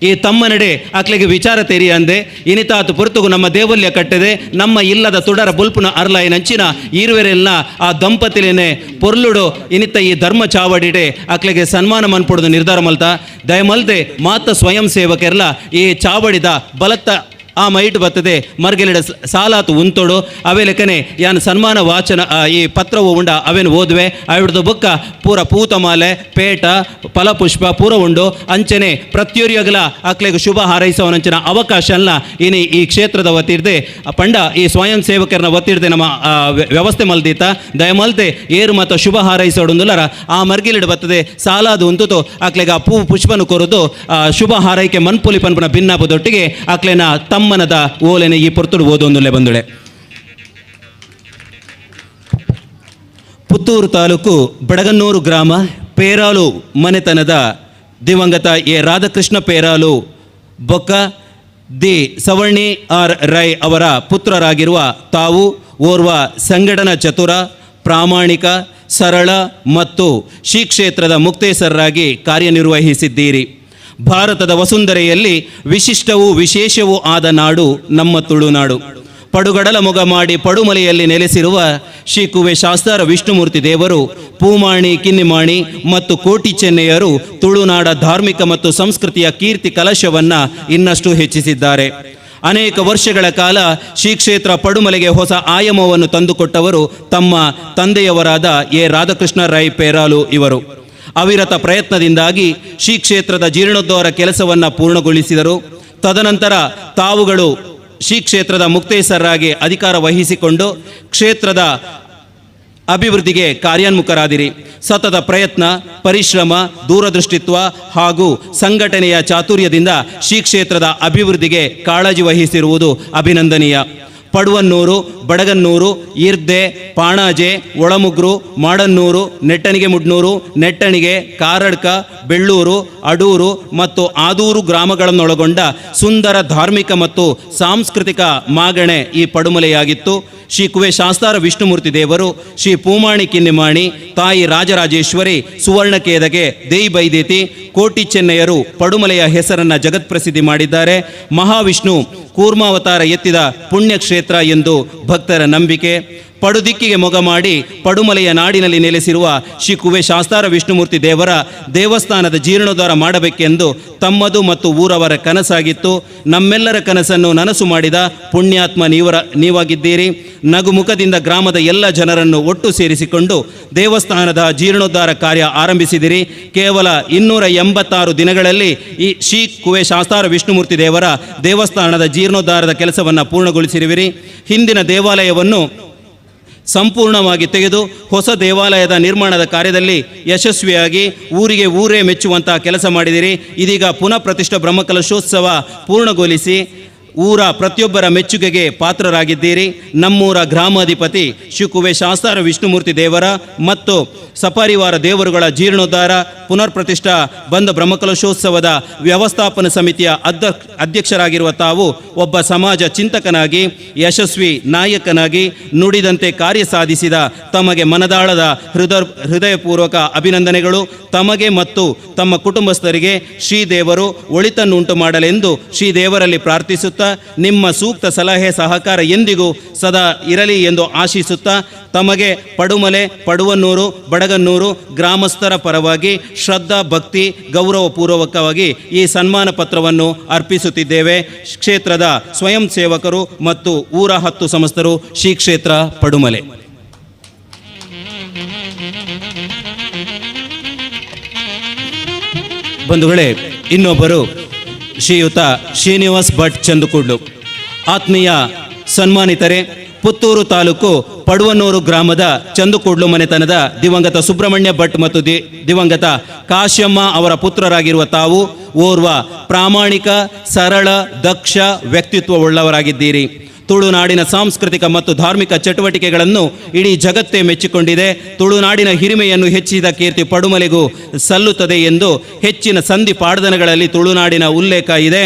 ಈ ತಮ್ಮನಡೆ ಅಕ್ಲೆಗೆ ವಿಚಾರ ತೆರಿ ಅಂದೆ ಇನಿತಾತು ಪುರ್ತುಗು ನಮ್ಮ ದೇವಾಲಯ ಕಟ್ಟದೆ ನಮ್ಮ ಇಲ್ಲದ ತುಡರ ಬುಲ್ಪುನ ಅರ್ಲಾಯಿನಂಚಿನ ಈರುವೆರೆಲ್ಲ ಆ ದಂಪತಿಲೇನೆ ಪೊರ್ಲುಡು ಇನಿತ ಈ ಧರ್ಮ ಚಾವಡಿಡೆ ಅಕ್ಲೆಗೆ ಸನ್ಮಾನ ಮನ್ಪೊಡ್ದು ನಿರ್ಧಾರ ಮಲ್ತ ದಯಮಲ್ದೆ ಮಾತ ಸ್ವಯಂ ಸೇವಕರ್ಲ ಈ ಚಾವಡಿದ ಬಲತ್ತ ಆ ಮೈಟ್ ಬರ್ತದೆ ಮರ್ಗೆಲೆಡ ಸಾಲಾತು ಉಂತೋಡು ಅವೇ ಲೆಕ್ಕನೆ ಯಾನ್ ಸನ್ಮಾನ ವಾಚನ ಈ ಪತ್ರವು ಉಂಡ ಅವೇನು ಓದುವೆ ಅವಿಡ್ದು ಬುಕ್ಕ ಪೂರ ಪೂತಮಾಲೆ ಪೇಟ ಫಲಪುಷ್ಪ ಪೂರ ಉಂಡು ಅಂಚನೆ ಪ್ರತಿಯೊರಿಯಗಲ ಅಕ್ಲೆಗೆ ಶುಭ ಹಾರೈಸೋನಂಚಿನ ಅವಕಾಶ ಅಲ್ಲ ಇನಿ ಈ ಕ್ಷೇತ್ರದ ವತಿರ್ದೆ ಪಂಡ ಈ ಸ್ವಯಂ ಸೇವಕರನ್ನ ವತಿರ್ದೆ ನಮ್ಮ ವ್ಯವಸ್ಥೆ ಮಲ್ದೀತ ದಯಮಲ್ದೆ ಏರು ಮತ್ತು ಶುಭ ಹಾರೈಸೋಡುಂದುಲರ ಆ ಮರ್ಗಿಲಿಡ ಬರ್ತದೆ ಸಾಲಾದು ಉಂತುತು ಅಕ್ಲೆಗೆ ಆ ಪುಷ್ಪನು ಕೊರದು ಶುಭ ಹಾರೈಕೆ ಮನ್ಪುಲಿ ಪನ್ಪನ ಭಿನ್ನಾಪದೊಟ್ಟಿಗೆ ಅಕ್ಲೆನ ತಮ್ಮನದ ಓಲೆನೆ ಈ ಪೊರ್ತುಡು ಓದೊಂದುಲ್ಲೆ ಬಂದುಳೆ. ಪುತ್ತೂರು ತಾಲೂಕು ಬಡಗನ್ನೂರು ಗ್ರಾಮ ಪೇರಾಲು ಮನೆತನದ ದಿವಂಗತ ಎ ರಾಧಾಕೃಷ್ಣ ಪೇರಾಲು ಬೊಕ್ಕ ದಿ ಸವರ್ಣಿ ಆರ್ ರೈ ಅವರ ಪುತ್ರರಾಗಿರುವ ತಾವು ಓರ್ವ ಸಂಘಟನಾ ಚತುರ, ಪ್ರಾಮಾಣಿಕ, ಸರಳ ಮತ್ತು ಶ್ರೀ ಕ್ಷೇತ್ರದ ಮುಕ್ತೇಸರರಾಗಿ ಕಾರ್ಯನಿರ್ವಹಿಸಿದ್ದೀರಿ. ಭಾರತದ ವಸುಂಧರೆಯಲ್ಲಿ ವಿಶಿಷ್ಟವೂ ವಿಶೇಷವೂ ಆದ ನಾಡು ನಮ್ಮ ತುಳುನಾಡು. ಪಡುಗಡಲ ಮೊಗ ಮಾಡಿ ಪಡುಮಲೆಯಲ್ಲಿ ನೆಲೆಸಿರುವ ಶ್ರೀ ಕುವೆ ಶಾಸ್ತಾರ ವಿಷ್ಣುಮೂರ್ತಿ ದೇವರು, ಪೂಮಾಣಿ, ಕಿನ್ನಿಮಾಣಿ ಮತ್ತು ಕೋಟಿ ಚೆನ್ನಯ್ಯರು ತುಳುನಾಡ ಧಾರ್ಮಿಕ ಮತ್ತು ಸಂಸ್ಕೃತಿಯ ಕೀರ್ತಿ ಕಲಶವನ್ನು ಇನ್ನಷ್ಟು ಹೆಚ್ಚಿಸಿದ್ದಾರೆ. ಅನೇಕ ವರ್ಷಗಳ ಕಾಲ ಶ್ರೀ ಕ್ಷೇತ್ರ ಪಡುಮಲೆಗೆ ಹೊಸ ಆಯಾಮವನ್ನು ತಂದುಕೊಟ್ಟವರು ತಮ್ಮ ತಂದೆಯವರಾದ ಎ ರಾಧಾಕೃಷ್ಣ ರೈ ಪೇರಾಲು ಇವರು. ಅವಿರತ ಪ್ರಯತ್ನದಿಂದಾಗಿ ಶ್ರೀ ಕ್ಷೇತ್ರದ ಜೀರ್ಣೋದ್ಧಾರ ಕೆಲಸವನ್ನು ಪೂರ್ಣಗೊಳಿಸಿದರು. ತದನಂತರ ತಾವುಗಳು ಶ್ರೀ ಕ್ಷೇತ್ರದ ಮುಕ್ತೇಸರರಾಗಿ ಅಧಿಕಾರ ವಹಿಸಿಕೊಂಡು ಕ್ಷೇತ್ರದ ಅಭಿವೃದ್ಧಿಗೆ ಕಾರ್ಯೋನ್ಮುಖರಾದಿರಿ. ಸತತ ಪ್ರಯತ್ನ, ಪರಿಶ್ರಮ, ದೂರದೃಷ್ಟಿತ್ವ ಹಾಗೂ ಸಂಘಟನೆಯ ಚಾತುರ್ಯದಿಂದ ಶ್ರೀ ಕ್ಷೇತ್ರದ ಅಭಿವೃದ್ಧಿಗೆ ಕಾಳಜಿ ವಹಿಸಿರುವುದು ಅಭಿನಂದನೀಯ. ಪಡುವನ್ನೂರು, ಬಡಗನ್ನೂರು, ಈರ್ದೆ, ಪಾಣಾಜೆ, ಒಳಮುಗ್ರು, ಮಾಡನ್ನೂರು, ನೆಟ್ಟಣಿಗೆ ಮುಡ್ನೂರು, ನೆಟ್ಟಣಿಗೆ, ಕಾರಡ್ಕ, ಬೆಳ್ಳೂರು, ಅಡೂರು ಮತ್ತು ಆದೂರು ಗ್ರಾಮಗಳನ್ನೊಳಗೊಂಡ ಸುಂದರ ಧಾರ್ಮಿಕ ಮತ್ತು ಸಾಂಸ್ಕೃತಿಕ ಮಾಗಣೆ ಈ ಪಡುಮಲೆಯಾಗಿತ್ತು. ಶ್ರೀ ಕುವೆ ಶಾಸ್ತಾರ ವಿಷ್ಣುಮೂರ್ತಿ ದೇವರು, ಶ್ರೀ ಪೂಮಾಣಿ ಕಿನ್ನಿಮಾಣಿ, ತಾಯಿ ರಾಜರಾಜೇಶ್ವರಿ, ಸುವರ್ಣಕೇದಗೆ, ದೇಯಿ ಬೈದೇತಿ, ಕೋಟಿ ಚೆನ್ನಯ್ಯರು ಪಡುಮಲೆಯ ಹೆಸರನ್ನು ಜಗತ್ಪ್ರಸಿದ್ಧಿ ಮಾಡಿದ್ದಾರೆ. ಮಹಾವಿಷ್ಣು ಕೂರ್ಮಾವತಾರ ಎತ್ತಿದ ಪುಣ್ಯಕ್ಷೇತ್ರ ಎಂದು ಭಕ್ತರ ನಂಬಿಕೆ. ಪಡುದಿಕ್ಕಿಗೆ ಮೊಗ ಮಾಡಿ ಪಡುಮಲೆಯ ನಾಡಿನಲ್ಲಿ ನೆಲೆಸಿರುವ ಶ್ರೀ ಕುವೆ ಶಾಸ್ತಾರ ವಿಷ್ಣುಮೂರ್ತಿ ದೇವರ ದೇವಸ್ಥಾನದ ಜೀರ್ಣೋದ್ಧಾರ ಮಾಡಬೇಕೆಂದು ತಮ್ಮದು ಮತ್ತು ಊರವರ ಕನಸಾಗಿತ್ತು. ನಮ್ಮೆಲ್ಲರ ಕನಸನ್ನು ನನಸು ಮಾಡಿದ ಪುಣ್ಯಾತ್ಮ ನೀವಾಗಿದ್ದೀರಿ. ನಗುಮುಖದಿಂದ ಗ್ರಾಮದ ಎಲ್ಲ ಜನರನ್ನು ಒಟ್ಟು ಸೇರಿಸಿಕೊಂಡು ದೇವಸ್ಥಾನದ ಜೀರ್ಣೋದ್ಧಾರ ಕಾರ್ಯ ಆರಂಭಿಸಿದಿರಿ. ಕೇವಲ 286 ದಿನಗಳಲ್ಲಿ ಈ ಶ್ರೀ ಕುವೆ ಶಾಸ್ತಾರ ವಿಷ್ಣುಮೂರ್ತಿ ದೇವರ ದೇವಸ್ಥಾನದ ಜೀರ್ಣೋದ್ಧಾರದ ಕೆಲಸವನ್ನು ಪೂರ್ಣಗೊಳಿಸಿರುವಿರಿ. ಹಿಂದಿನ ದೇವಾಲಯವನ್ನು ಸಂಪೂರ್ಣವಾಗಿ ತೆಗೆದು ಹೊಸ ದೇವಾಲಯದ ನಿರ್ಮಾಣದ ಕಾರ್ಯದಲ್ಲಿ ಯಶಸ್ವಿಯಾಗಿ ಊರಿಗೆ ಊರೇ ಮೆಚ್ಚುವಂತಹ ಕೆಲಸ ಮಾಡಿದಿರಿ. ಇದೀಗ ಪುನಃ ಪ್ರತಿಷ್ಠಾ ಬ್ರಹ್ಮಕಲಶೋತ್ಸವ ಪೂರ್ಣಗೊಳಿಸಿ ಊರ ಪ್ರತಿಯೊಬ್ಬರ ಮೆಚ್ಚುಗೆಗೆ ಪಾತ್ರರಾಗಿದ್ದೀರಿ. ನಮ್ಮೂರ ಗ್ರಾಮಾಧಿಪತಿ ಶ್ರೀ ಕುವೆ ಶಾಸ್ತಾರ ವಿಷ್ಣುಮೂರ್ತಿ ದೇವರ ಮತ್ತು ಸಪರಿವಾರ ದೇವರುಗಳ ಜೀರ್ಣೋದ್ಧಾರ ಪುನರ್ ಪ್ರತಿಷ್ಠಾ ಬಂದ ಬ್ರಹ್ಮಕಲಶೋತ್ಸವದ ವ್ಯವಸ್ಥಾಪನಾ ಸಮಿತಿಯ ಅಧ್ಯಕ್ಷರಾಗಿರುವ ತಾವು ಒಬ್ಬ ಸಮಾಜ ಚಿಂತಕನಾಗಿ, ಯಶಸ್ವಿ ನಾಯಕನಾಗಿ ನುಡಿದಂತೆ ಕಾರ್ಯ ಸಾಧಿಸಿದ ತಮಗೆ ಮನದಾಳದ ಹೃದಯಪೂರ್ವಕ ಅಭಿನಂದನೆಗಳು. ತಮಗೆ ಮತ್ತು ತಮ್ಮ ಕುಟುಂಬಸ್ಥರಿಗೆ ಶ್ರೀದೇವರು ಒಳಿತನ್ನುಂಟು ಮಾಡಲೆಂದು ಶ್ರೀದೇವರಲ್ಲಿ ಪ್ರಾರ್ಥಿಸುತ್ತಾ ನಿಮ್ಮ ಸೂಕ್ತ ಸಲಹೆ ಸಹಕಾರ ಎಂದಿಗೂ ಸದಾ ಇರಲಿ ಎಂದು ಆಶಿಸುತ್ತಾ ತಮಗೆ ಪಡುಮಲೆ, ಪಡುವನ್ನೂರು, ಬಡಗನ್ನೂರು ಗ್ರಾಮಸ್ಥರ ಪರವಾಗಿ ಶ್ರದ್ಧಾ, ಭಕ್ತಿ, ಗೌರವಪೂರ್ವಕವಾಗಿ ಈ ಸನ್ಮಾನ ಪತ್ರವನ್ನು ಅರ್ಪಿಸುತ್ತಿದ್ದೇವೆ. ಕ್ಷೇತ್ರದ ಸ್ವಯಂ ಸೇವಕರು ಮತ್ತು ಊರ 10 ಸಮಸ್ತರು, ಶ್ರೀ ಕ್ಷೇತ್ರ ಪಡುಮಲೆ. ಬಂಧುಗಳೇ, ಇನ್ನೊಬ್ಬರು ಶ್ರೀಯುತ ಶ್ರೀನಿವಾಸ್ ಭಟ್ ಚಂದುಕುಡ್ಲು. ಆತ್ಮೀಯ ಸನ್ಮಾನಿತರೆ, ಪುತ್ತೂರು ತಾಲೂಕು ಪಡುವನ್ನೂರು ಗ್ರಾಮದ ಚಂದುಕುಡ್ಲು ಮನೆತನದ ದಿವಂಗತ ಸುಬ್ರಹ್ಮಣ್ಯ ಭಟ್ ಮತ್ತು ದಿವಂಗತ ಕಾಶ್ಯಮ್ಮ ಅವರ ಪುತ್ರರಾಗಿರುವ ತಾವು ಓರ್ವ ಪ್ರಾಮಾಣಿಕ, ಸರಳ, ದಕ್ಷ ವ್ಯಕ್ತಿತ್ವವುಳ್ಳವರಾಗಿದ್ದೀರಿ. ತುಳುನಾಡಿನ ಸಾಂಸ್ಕೃತಿಕ ಮತ್ತು ಧಾರ್ಮಿಕ ಚಟುವಟಿಕೆಗಳನ್ನು ಇಡೀ ಜಗತ್ತೇ ಮೆಚ್ಚಿಕೊಂಡಿದೆ. ತುಳುನಾಡಿನ ಹಿರಿಮೆಯನ್ನು ಹೆಚ್ಚಿಸಿದ ಕೀರ್ತಿ ಪಡುಮಲೆಗೂ ಸಲ್ಲುತ್ತದೆ ಎಂದು ಹೆಚ್ಚಿನ ಸಂಧಿ ಪಾಡ್ದನಗಳಲ್ಲಿ ತುಳುನಾಡಿನ ಉಲ್ಲೇಖ ಇದೆ.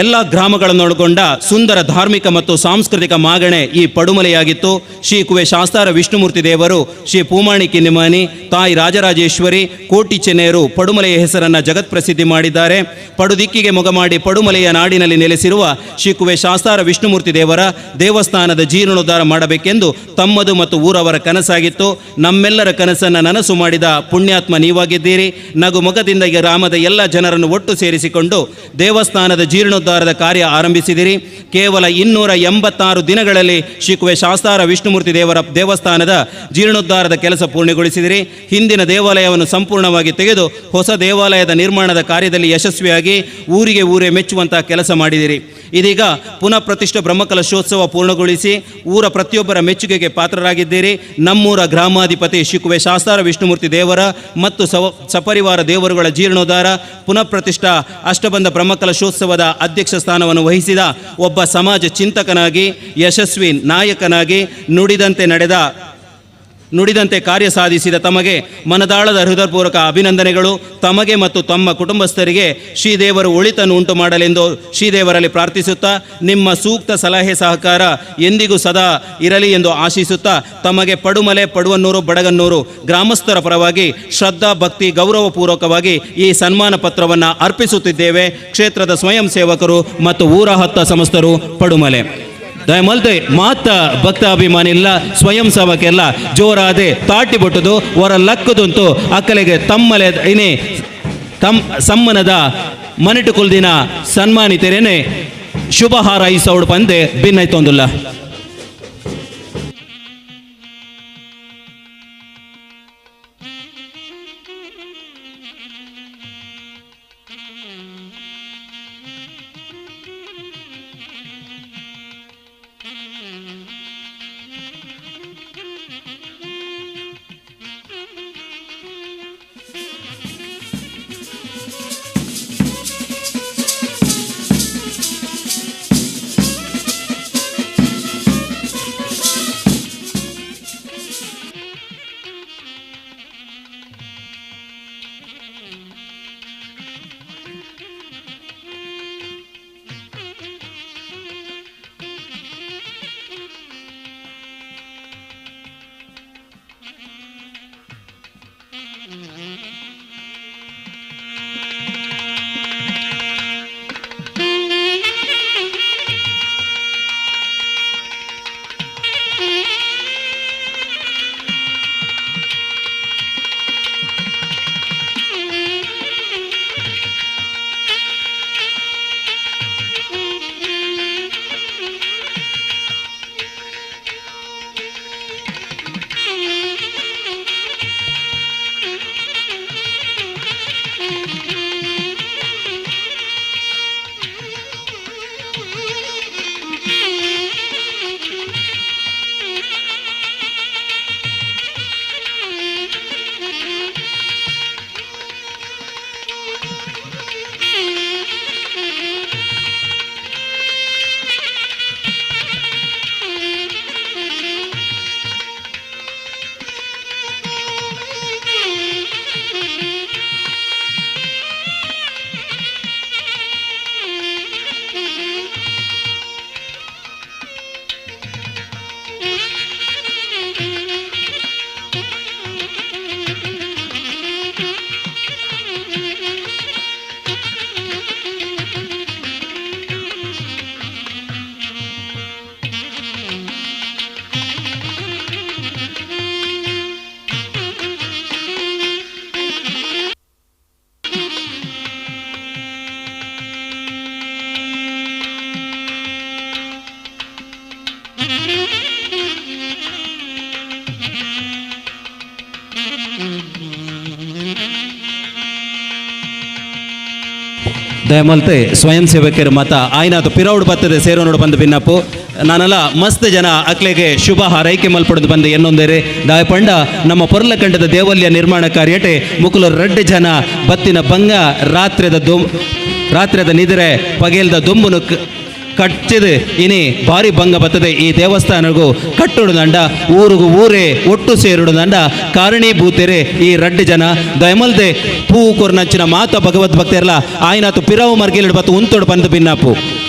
ಎಲ್ಲ ಗ್ರಾಮಗಳನ್ನೊಳಗೊಂಡ ಸುಂದರ ಧಾರ್ಮಿಕ ಮತ್ತು ಸಾಂಸ್ಕೃತಿಕ ಮಾಗಣೆ ಈ ಪಡುಮಲೆಯಾಗಿತ್ತು. ಶ್ರೀ ಕುವೆ ಶಾಸ್ತಾರ ವಿಷ್ಣುಮೂರ್ತಿ ದೇವರು, ಶ್ರೀ ಪೂಮಾಣಿ ಕಿನ್ನಿಮಾನಿ, ತಾಯಿ ರಾಜರಾಜೇಶ್ವರಿ, ಕೋಟಿ ಚೆನ್ನಯ್ಯರು ಪಡುಮಲೆಯ ಹೆಸರನ್ನು ಜಗತ್ಪ್ರಸಿದ್ಧಿ ಮಾಡಿದ್ದಾರೆ. ಪಡುದಿಕ್ಕಿಗೆ ಮೊಗ ಮಾಡಿ ಪಡುಮಲೆಯ ನಾಡಿನಲ್ಲಿ ನೆಲೆಸಿರುವ ಶ್ರೀ ಕುವೆ ಶಾಸ್ತಾರ ವಿಷ್ಣುಮೂರ್ತಿ ದೇವರ ದೇವಸ್ಥಾನದ ಜೀರ್ಣೋದ್ಧಾರ ಮಾಡಬೇಕೆಂದು ತಮ್ಮದು ಮತ್ತು ಊರವರ ಕನಸಾಗಿತ್ತು. ನಮ್ಮೆಲ್ಲರ ಕನಸನ್ನು ನನಸು ಮಾಡಿದ ಪುಣ್ಯಾತ್ಮ ನೀವಾಗಿದ್ದೀರಿ. ನಗುಮೊಗದಿಂದ ಗ್ರಾಮದ ಎಲ್ಲ ಜನರನ್ನು ಒಟ್ಟು ಸೇರಿಸಿಕೊಂಡು ದೇವಸ್ಥಾನದ ಜೀರ್ಣೋದ್ಧಾರದ ಕಾರ್ಯ ಆರಂಭಿಸಿದಿರಿ. ಕೇವಲ 286 ದಿನಗಳಲ್ಲಿ ಶ್ರೀ ಕುವೆ ಶಾಸ್ತಾರ ವಿಷ್ಣುಮೂರ್ತಿ ದೇವರ ದೇವಸ್ಥಾನದ ಜೀರ್ಣೋದ್ಧಾರದ ಕೆಲಸ ಪೂರ್ಣಗೊಳಿಸಿದಿರಿ. ಹಿಂದಿನ ದೇವಾಲಯವನ್ನು ಸಂಪೂರ್ಣವಾಗಿ ತೆಗೆದು ಹೊಸ ದೇವಾಲಯದ ನಿರ್ಮಾಣದ ಕಾರ್ಯದಲ್ಲಿ ಯಶಸ್ವಿಯಾಗಿ ಊರಿಗೆ ಊರೇ ಮೆಚ್ಚುವಂತಹ ಕೆಲಸ ಮಾಡಿದಿರಿ. ಇದೀಗ ಪುನಃ ಪ್ರತಿಷ್ಠಾ ಬ್ರಹ್ಮಕಲಶೋತ್ಸವ ಪೂರ್ಣಗೊಳಿಸಿ ಊರ ಪ್ರತಿಯೊಬ್ಬರ ಮೆಚ್ಚುಗೆಗೆ ಪಾತ್ರರಾಗಿದ್ದೀರಿ. ನಮ್ಮೂರ ಗ್ರಾಮಾಧಿಪತಿ ಶ್ರೀ ಕುವೆ ಶಾಸ್ತಾರ ವಿಷ್ಣುಮೂರ್ತಿ ದೇವರ ಮತ್ತು ಸಪರಿವಾರ ದೇವರುಗಳ ಜೀರ್ಣೋದ್ಧಾರ ಪುನಃ ಪ್ರತಿಷ್ಠಾ ಅಷ್ಟಬಂಧ ಬ್ರಹ್ಮಕಲಶೋತ್ಸವದ ಅಧ್ಯಕ್ಷ ಸ್ಥಾನವನ್ನು ವಹಿಸಿದ ಒಬ್ಬ ಸಮಾಜ ಚಿಂತಕನಾಗಿ, ಯಶಸ್ವಿ ನಾಯಕನಾಗಿ, ನುಡಿದಂತೆ ನಡೆದ ನುಡಿದಂತೆ ಕಾರ್ಯ ಸಾಧಿಸಿದ ತಮಗೆ ಮನದಾಳದ ಹೃದಯಪೂರ್ವಕ ಅಭಿನಂದನೆಗಳು. ತಮಗೆ ಮತ್ತು ತಮ್ಮ ಕುಟುಂಬಸ್ಥರಿಗೆ ಶ್ರೀದೇವರು ಒಳಿತನ್ನು ಉಂಟು ಮಾಡಲೆಂದು ಶ್ರೀದೇವರಲ್ಲಿ ಪ್ರಾರ್ಥಿಸುತ್ತಾ ನಿಮ್ಮ ಸೂಕ್ತ ಸಲಹೆ ಸಹಕಾರ ಎಂದಿಗೂ ಸದಾ ಇರಲಿ ಎಂದು ಆಶಿಸುತ್ತಾ ತಮಗೆ ಪಡುಮಲೆ, ಪಡುವನ್ನೂರು, ಬಡಗನ್ನೂರು ಗ್ರಾಮಸ್ಥರ ಪರವಾಗಿ ಶ್ರದ್ಧಾ ಭಕ್ತಿ ಗೌರವಪೂರ್ವಕವಾಗಿ ಈ ಸನ್ಮಾನ ಪತ್ರವನ್ನು ಅರ್ಪಿಸುತ್ತಿದ್ದೇವೆ. ಕ್ಷೇತ್ರದ ಸ್ವಯಂ ಸೇವಕರು ಮತ್ತು ಊರ ಹತ್ತ ಸಮಸ್ತರು ಪಡುಮಲೆ. ದಯಮಲ್ದೆ ಮಾತ ಭಕ್ತಾಭಿಮಾನಿಲ್ಲ ಸ್ವಯಂ ಸೇವಕೆಲ್ಲ ಜೋರಾದೆ ತಾಟಿ ಬೊಟ್ಟದು ಹೊರ ಲಕ್ಕದಂತೂ ಅಕ್ಕಲಿಗೆ ತಮ್ಮಲೆ ಇನೇ ಸಮ್ಮನದ ಮನೆಟು ಕುಲ್ದಿನ ಸನ್ಮಾನಿತರೇನೆ ಶುಭ ಹಾರೈಸೋಡು ಪಂದೆ ಭಿನ್ನೈತೊಂದುಲ್ಲ. ದಯಮಲ್ತೆ ಸ್ವಯಂ ಸೇವಕರು ಮತ ಆಯ್ನಾತು ಪಿರೌಡ್ ಬರ್ತದೆ ಸೇರೋನೋಡು ಬಂದು ಭಿನ್ನಪ್ಪು ನಾನೆಲ್ಲ ಮಸ್ತ್ ಜನ ಅಕ್ಲೆಗೆ ಶುಭ ಹಾರೈಕೆ ಮಲ್ಪಡೋದು ಬಂದು ಎನ್ನೊಂದೇರೆ ದಾಯ ಪಂಡ ನಮ್ಮ ಪೊರ್ಲಕಂಡದ ದೇವಾಲಯ ನಿರ್ಮಾಣ ಕಾರ್ಯಟೆ ಮುಕುಲ ರೆಡ್ಡು ಜನ ಬತ್ತಿನ ಬಂಗ ರಾತ್ರಿದ ನಿದ್ರೆ ಪಗೇಲ್ದ ದೊಂಬುನು ಕಚ್ಚಿದ ಇನಿ ಭಾರಿ ಭಂಗ ಬರ್ತದೆ. ಈ ದೇವಸ್ಥಾನಗೂ ಕಟ್ಟುಡು ದಂಡ ಊರಿಗೂ ಊರೇ ಒಟ್ಟು ಸೇರುಡು ದಂಡ ಕಾರಣೀಭೂತರೆ ಈ ರಡ್ಡು ಜನ ದಯಮಲ್ದೆ ಪೂ ಕೊರ್ನಂಚಿನ ಮಾತ ಭಗವದ್ ಭಕ್ತರಲ್ಲ ಆಯ್ನಾತು ಪಿರಾವು ಮರ್ಗಿಲಿಡು ಬತ್ತು ಉಂತೋಡು ಬಂದು ಭಿನ್ನಪ್ಪು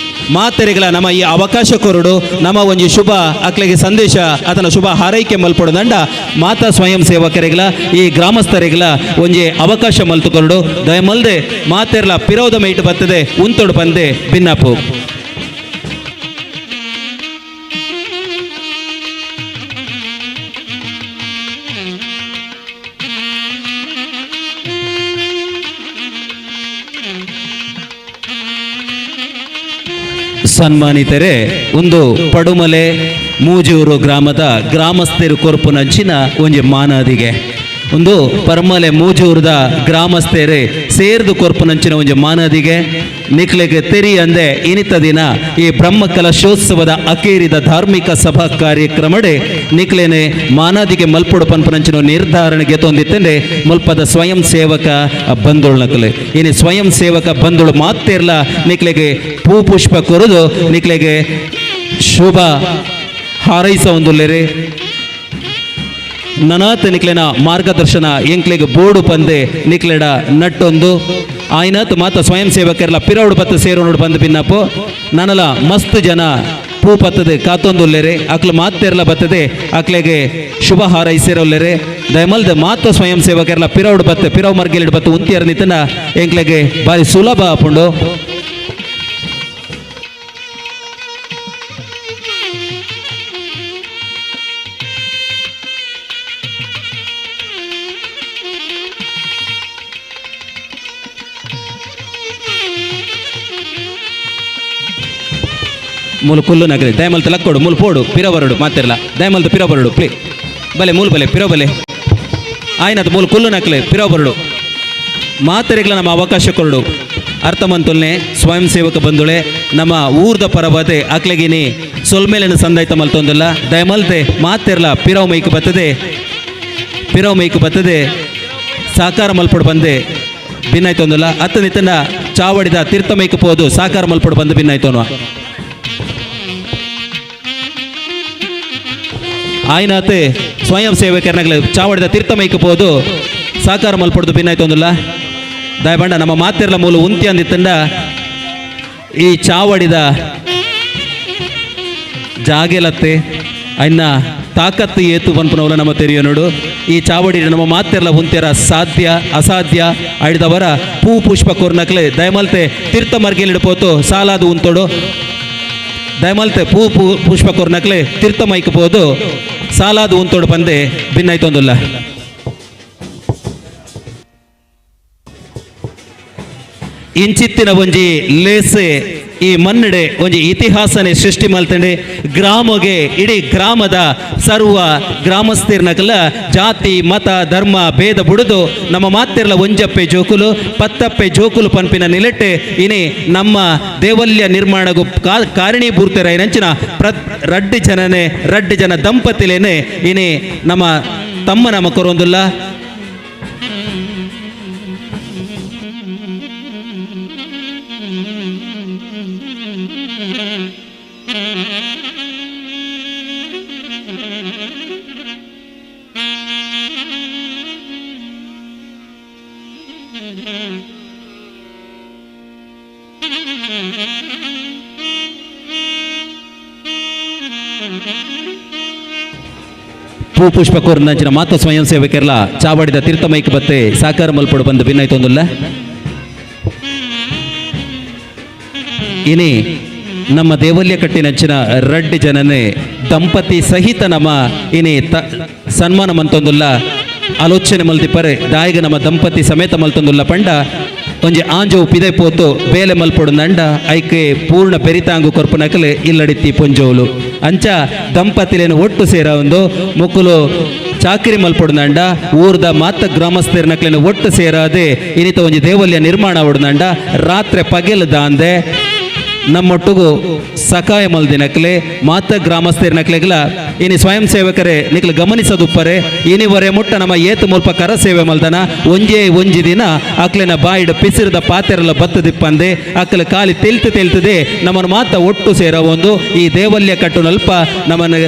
ಮಾತೆರೆಗಳ ನಮ್ಮ ಈ ಅವಕಾಶ ಕೊರಡು ನಮ್ಮ ಒಂಜಿ ಶುಭ ಅಕ್ಲೆಗೆ ಸಂದೇಶ ಅದನ್ನ ಶುಭ ಹಾರೈಕೆ ಮಲ್ಪಡು ದಂಡ ಮಾತಾ ಸ್ವಯಂ ಸೇವಕರಿಗಳ ಈ ಗ್ರಾಮಸ್ಥರಿಗಳ ಒಂಜಿ ಅವಕಾಶ ಮಲ್ತು ಕೊರಡು ದಯಮಲ್ದೆ ಮಾತೆರ್ಲ ಪಿರೋದ ಮೈಟ್ ಬರ್ತದೆ ಉಂತೋಡು ಬಂದೆ ಭಿನ್ನಪ್ಪು. ಸನ್ಮಾನಿತರೆ ಒಂದು ಪಡುಮಲೆ ಮೂಜೂರು ಗ್ರಾಮದ ಗ್ರಾಮಸ್ಥರು ಕೊರ್ಪುನಂಚಿನ ಒಂಜಿ ಮಾನಾದಿಗೆ ಒಂದು ಪರ್ಮಲೆ ಮೂಜೂರದ ಗ್ರಾಮಸ್ಥರೇ ಸೇರ್ದು ಕೊರ್ಪುನಂಚಿನ ಒಂಜಿ ಮಾನದಿಗೆ ನಿಕ್ಲೆಗೆ ತೆರಿ ಅಂದೆ ಇನಿತ ದಿನ ಈ ಬ್ರಹ್ಮ ಕಲಶೋತ್ಸವದ ಅಕೇರಿದ ಧಾರ್ಮಿಕ ಸಭಾ ಕಾರ್ಯಕ್ರಮಡೆ ನಿಕ್ಲೇನೆ ಮಾನಾದಿಗೆ ಮಲ್ಪಡು ಪನ್ಪುನಂಚಿನ ನಿರ್ಧಾರಣೆಗೆ ತೊಂದಿತ್ತಂದ್ರೆ ಮುಲ್ಪದ ಸ್ವಯಂ ಸೇವಕ ಬಂಧುಳು ನಕಲೆ ಇನಿ ಸ್ವಯಂ ಸೇವಕ ಬಂಧುಳು ಮಾತೇರ್ಲ ನಿಕ್ಲೆಗೆ ಪೂ ಪುಷ್ಪ ಕೊರದು ನಿಕ್ಲೆಗೆ ಶುಭ ಹಾರೈಸ ಒಂದುಲ್ಲೆರೆ ನನಾತ್ ನಿಕ್ಲೆನ ಮಾರ್ಗದರ್ಶನ ಎಂಕ್ಲೆಗ್ ಬೋರ್ಡು ಪಂದೆ ನಿಕ್ಲೆಡ ನಟ್ಟೊಂದು ಆಯ್ನತ್ ಮಾತ ಸ್ವಯಂ ಸೇವಕರೆಲ್ಲ ಪಿರೌಡು ಬತ್ತ ಸೇರೋಡು ಬಂದು ಭಿನ್ನಪ್ಪು ನನಲ ಮಸ್ತ್ ಜನ ಪೂ ಪತ್ತದೆ ಕಾತೊಂದುಲ್ಲೆರೆ ಅಕ್ಲು ಮಾತೆರ್ಲ ಬತ್ತದೆ ಅಕ್ಲೆಗೆ ಶುಭ ಹಾರೈಸಿರೊಲ್ಲೆರೆ ದಯಮಲ್ದ ಮಾತ ಸ್ವಯಂ ಸೇವಕರೆಲ್ಲ ಪಿರೌಡು ಬತ್ತೆ ಪಿರವ್ ಮರ್ಗೆಲಿಡ್ ಬತ್ತು ಉಂತಿಯರ ನಿತನ ಎಂಕ್ಲೆಗೆ ಬಾರಿ ಸುಲಭ ಆಪುಂಡು. ಮೂಲ ಕುಲ್ಲು ನಗರಿ ದಯಮಲ್ತ ಲಕ್ಕೋಡು ಮೂಲ ಪೋಡು ಪಿರವರಡು ಮಾತಿರಲ್ಲ ದಯಮಲ್ತ ಪಿರವರಡು ಪ್ಲೇ ಬಲೆ ಮೂಲ ಬಲೆ ಪಿರವಲೆ ಆಯ್ನದು ಮೂಲ ಕುಲ್ಲು ನಕ್ಲೆ ಪಿರವರಡು ಮಾತರಿಗಳ ನಮ್ಮ ಅವಕಾಶ ಕೊರಡು ಅರ್ಥಮಂತುಲ್ನೆ ಸ್ವಯಂ ಸೇವಕ ಬಂಧುಳೆ ನಮ್ಮ ಊರ್ದ ಪರಬದೆ ಅಕ್ಲೆಗಿನಿ ಸೊಲ್ಮೇಲಿನ ಸಂದಾಯ್ತ ಮಲ್ತೊಂದಿಲ್ಲ ದಯಮಲ್ತೆ ಮಾತಿರಲ್ಲ ಪಿರವ್ ಮೈಕ್ ಬತ್ತದೆ ಸಾಕಾರ ಮಲ್ಪಡು ಬಂದೆ ಭಿನ್ನಾಯ್ತೊಂದಿಲ್ಲ ಅತ್ತ ನಿತನ ಚಾವಡಿದ ತೀರ್ಥ ಮೈಕ್ ಪೋದು ಸಾಕಾರ ಮಲ್ಪಡು ಬಂದು ಭಿನ್ನಾಯ್ತೋನ್ವ ಆಯ್ನಾತೆ ಸ್ವಯಂ ಸೇವಕರನಾಗಲಿ ಚಾವಡಿದ ತೀರ್ಥ ಮೈಕ್ ಪೋದು ಸಾಕಾರ ಮಲ್ಪಡ್ದು ಭಿನ್ನಾಯ್ತೊಂದಿಲ್ಲ ದಯಬಂಡ ನಮ್ಮ ಮಾತಿರ್ಲ ಮೂಲ ಉಂತಿ ಅಂದಿತ್ತಂಡ ಈ ಚಾವಡಿದ ಜಾಗೆಲತ್ತೆ ಅನ್ನ ತಾಕತ್ತು ಏತು ಪನ್ಪನವಲ ನಮ್ಮ ತೆರೆಯೋ ನೋಡು ಈ ಚಾವಡಿ ನಮ್ಮ ಮಾತೆರ್ಲ ಉಂತ್ಯರ ಸಾಧ್ಯ ಅಸಾಧ್ಯ ಆಡಿದವರ ಪೂ ಪುಷ್ಪ ಕೊರ್ನಕ್ಲೆ ದಯಮಲ್ತೆ ತೀರ್ಥ ಮರ್ಗೆಲಿಡ್ಪೋತು ಸಾಲಾದು ಉಂತೋಡು ದಯಮಲ್ತೆ ಪೂ ಪುಷ್ಪ ಕೊರ್ನಕ್ಲೆ ತೀರ್ಥ ಮೈಕ್ ಪೋದು ಸಾಲಾದು ಉಂತೋಡು ಬಂದೆ ಭಿನ್ನಾಯ್ತೊಂದಿಲ್ಲ. ಇಂಚಿತ್ತಿನ ಒಂಜಿ ಲೇಸೆ ಈ ಮನ್ನಡೆ ಒಂಜಿ ಇತಿಹಾಸನೆ ಸೃಷ್ಟಿ ಮಲ್ತಂಡೆ ಗ್ರಾಮಗೆ ಇಡೀ ಗ್ರಾಮದ ಸರ್ವ ಗ್ರಾಮಸ್ಥಿರ್ನಕಲ ಜಾತಿ ಮತ ಧರ್ಮ ಭೇದ ಬುಡುದು ನಮ್ಮ ಮಾತೆರ್ಲ ಒಂಜಪ್ಪೆ ಜೋಕುಲು ಪತ್ತಪ್ಪೆ ಜೋಕುಲು ಪನ್ಪಿನ ನಿಲೆಟ್ಟೆ ಇನಿ ನಮ್ಮ ದೇವಲ್ಯ ನಿರ್ಮಾಣಗೂ ಕಾರಣೀಭೂತರೈನಂಚಿನ ರಡ್ಡಿ ಜನ ದಂಪತಿಲೇನೆ ಇನಿ ನಮ್ಮ ತಮ್ಮ ನಮ್ಮ ಕೊರೊಂದುಲ್ಲ ಪೂ ಪುಷ್ಪ ಕೋರ್ನಂಚಿನ ಮಾತ ಸ್ವಯಂ ಸೇವಕರೆಲ್ಲ ಚಾವಡಿದ ತೀರ್ಥ ಮೈಕ್ ಬತ್ತೆ ಸಾಕಾರ ಮಲ್ಪಡು ಬಂದು ಭಿನ್ನಾಯ್ತೊಂದಿಲ್ಲ ಇನಿ ನಮ್ಮ ದೇವಲ್ಯ ಕಟ್ಟಿನಂಚಿನ ರಡ್ಡಿ ಜನನೇ ದಂಪತಿ ಸಹಿತ ನಮ್ಮ ಇನಿ ಸನ್ಮಾನ ಮಂತೊಂದುಲ್ಲ ಆಲೋಚನೆ ಮಲ್ತಿಪ್ಪರೆ ದಾಯಿಗ ನಮ್ಮ ದಂಪತಿ ಸಮೇತ ಮಲ್ತೊಂದುಲ್ಲ ಪಂಡ ಒಂಜಿ ಆಂಜೋವು ಪಿದೆ ಪೋತು ಬೇಲೆ ಮಲ್ಪೊಡು ನಂಡ ಐಕೆ ಪೂರ್ಣ ಪೆರಿತಾಂಗು ಕೊರ್ಪುನಕಲೆ ಇಲ್ಲಡಿತ್ತಿ ಪೊಂಜೋಲು ಅಂಚ ದಂಪತಿಲೇನು ಒಟ್ಟು ಸೇರ ಒಂದು ಮುಕ್ಕುಲು ಚಾಕಿರಿ ಮಲ್ಪೊಡು ನಂಡ ಊರ್ದ ಮಾತ ಗ್ರಾಮಸ್ಥರನಕ್ಲೇನು ಒಟ್ಟು ಸೇರಾದೆ ಇನಿತ ಒಂಜಿ ದೇವಲ್ಯ ನಿರ್ಮಾಣ ಆವಡು ನಂಡ ರಾತ್ರಿ ಪಗೆಲ್ ದಾಂದೆ ನಮ್ಮೊಟ್ಟಿಗೂ ಸಕಾಯ ಮಲ್ದಿನಕ್ಲೆ ಮಾತ ಗ್ರಾಮಸ್ಥರಿನಕ್ಲೆಗ್ಲ ಇನಿ ಸ್ವಯಂ ಸೇವಕರೇ ನಿಕ್ಲು ಗಮನಿಸದುಪ್ಪರೆ ಇನಿವರೆ ಮುಟ್ಟ ನಮ್ಮ ಏತು ಮುಲ್ಪ ಕರ ಸೇವೆ ಮಲ್ದನ ಒಂಜಿ ದಿನ ಅಕ್ಲೆನ ಬಾಯಿಡ ಪಿಸಿರದ ಪಾತೆರಲ್ಲ ಬತ್ತದಿಪ್ಪಂದೆ ಅಕ್ಲ ಕಾಲಿ ತೆಲ್ತದೆ ನಮ್ಮನ್ನು ಮಾತ ಒಟ್ಟು ಸೇರ ಒಂದು ಈ ದೇವಲ್ಯ ಕಟ್ಟು ನಲ್ಪ ನಮ್ಮನ್ನು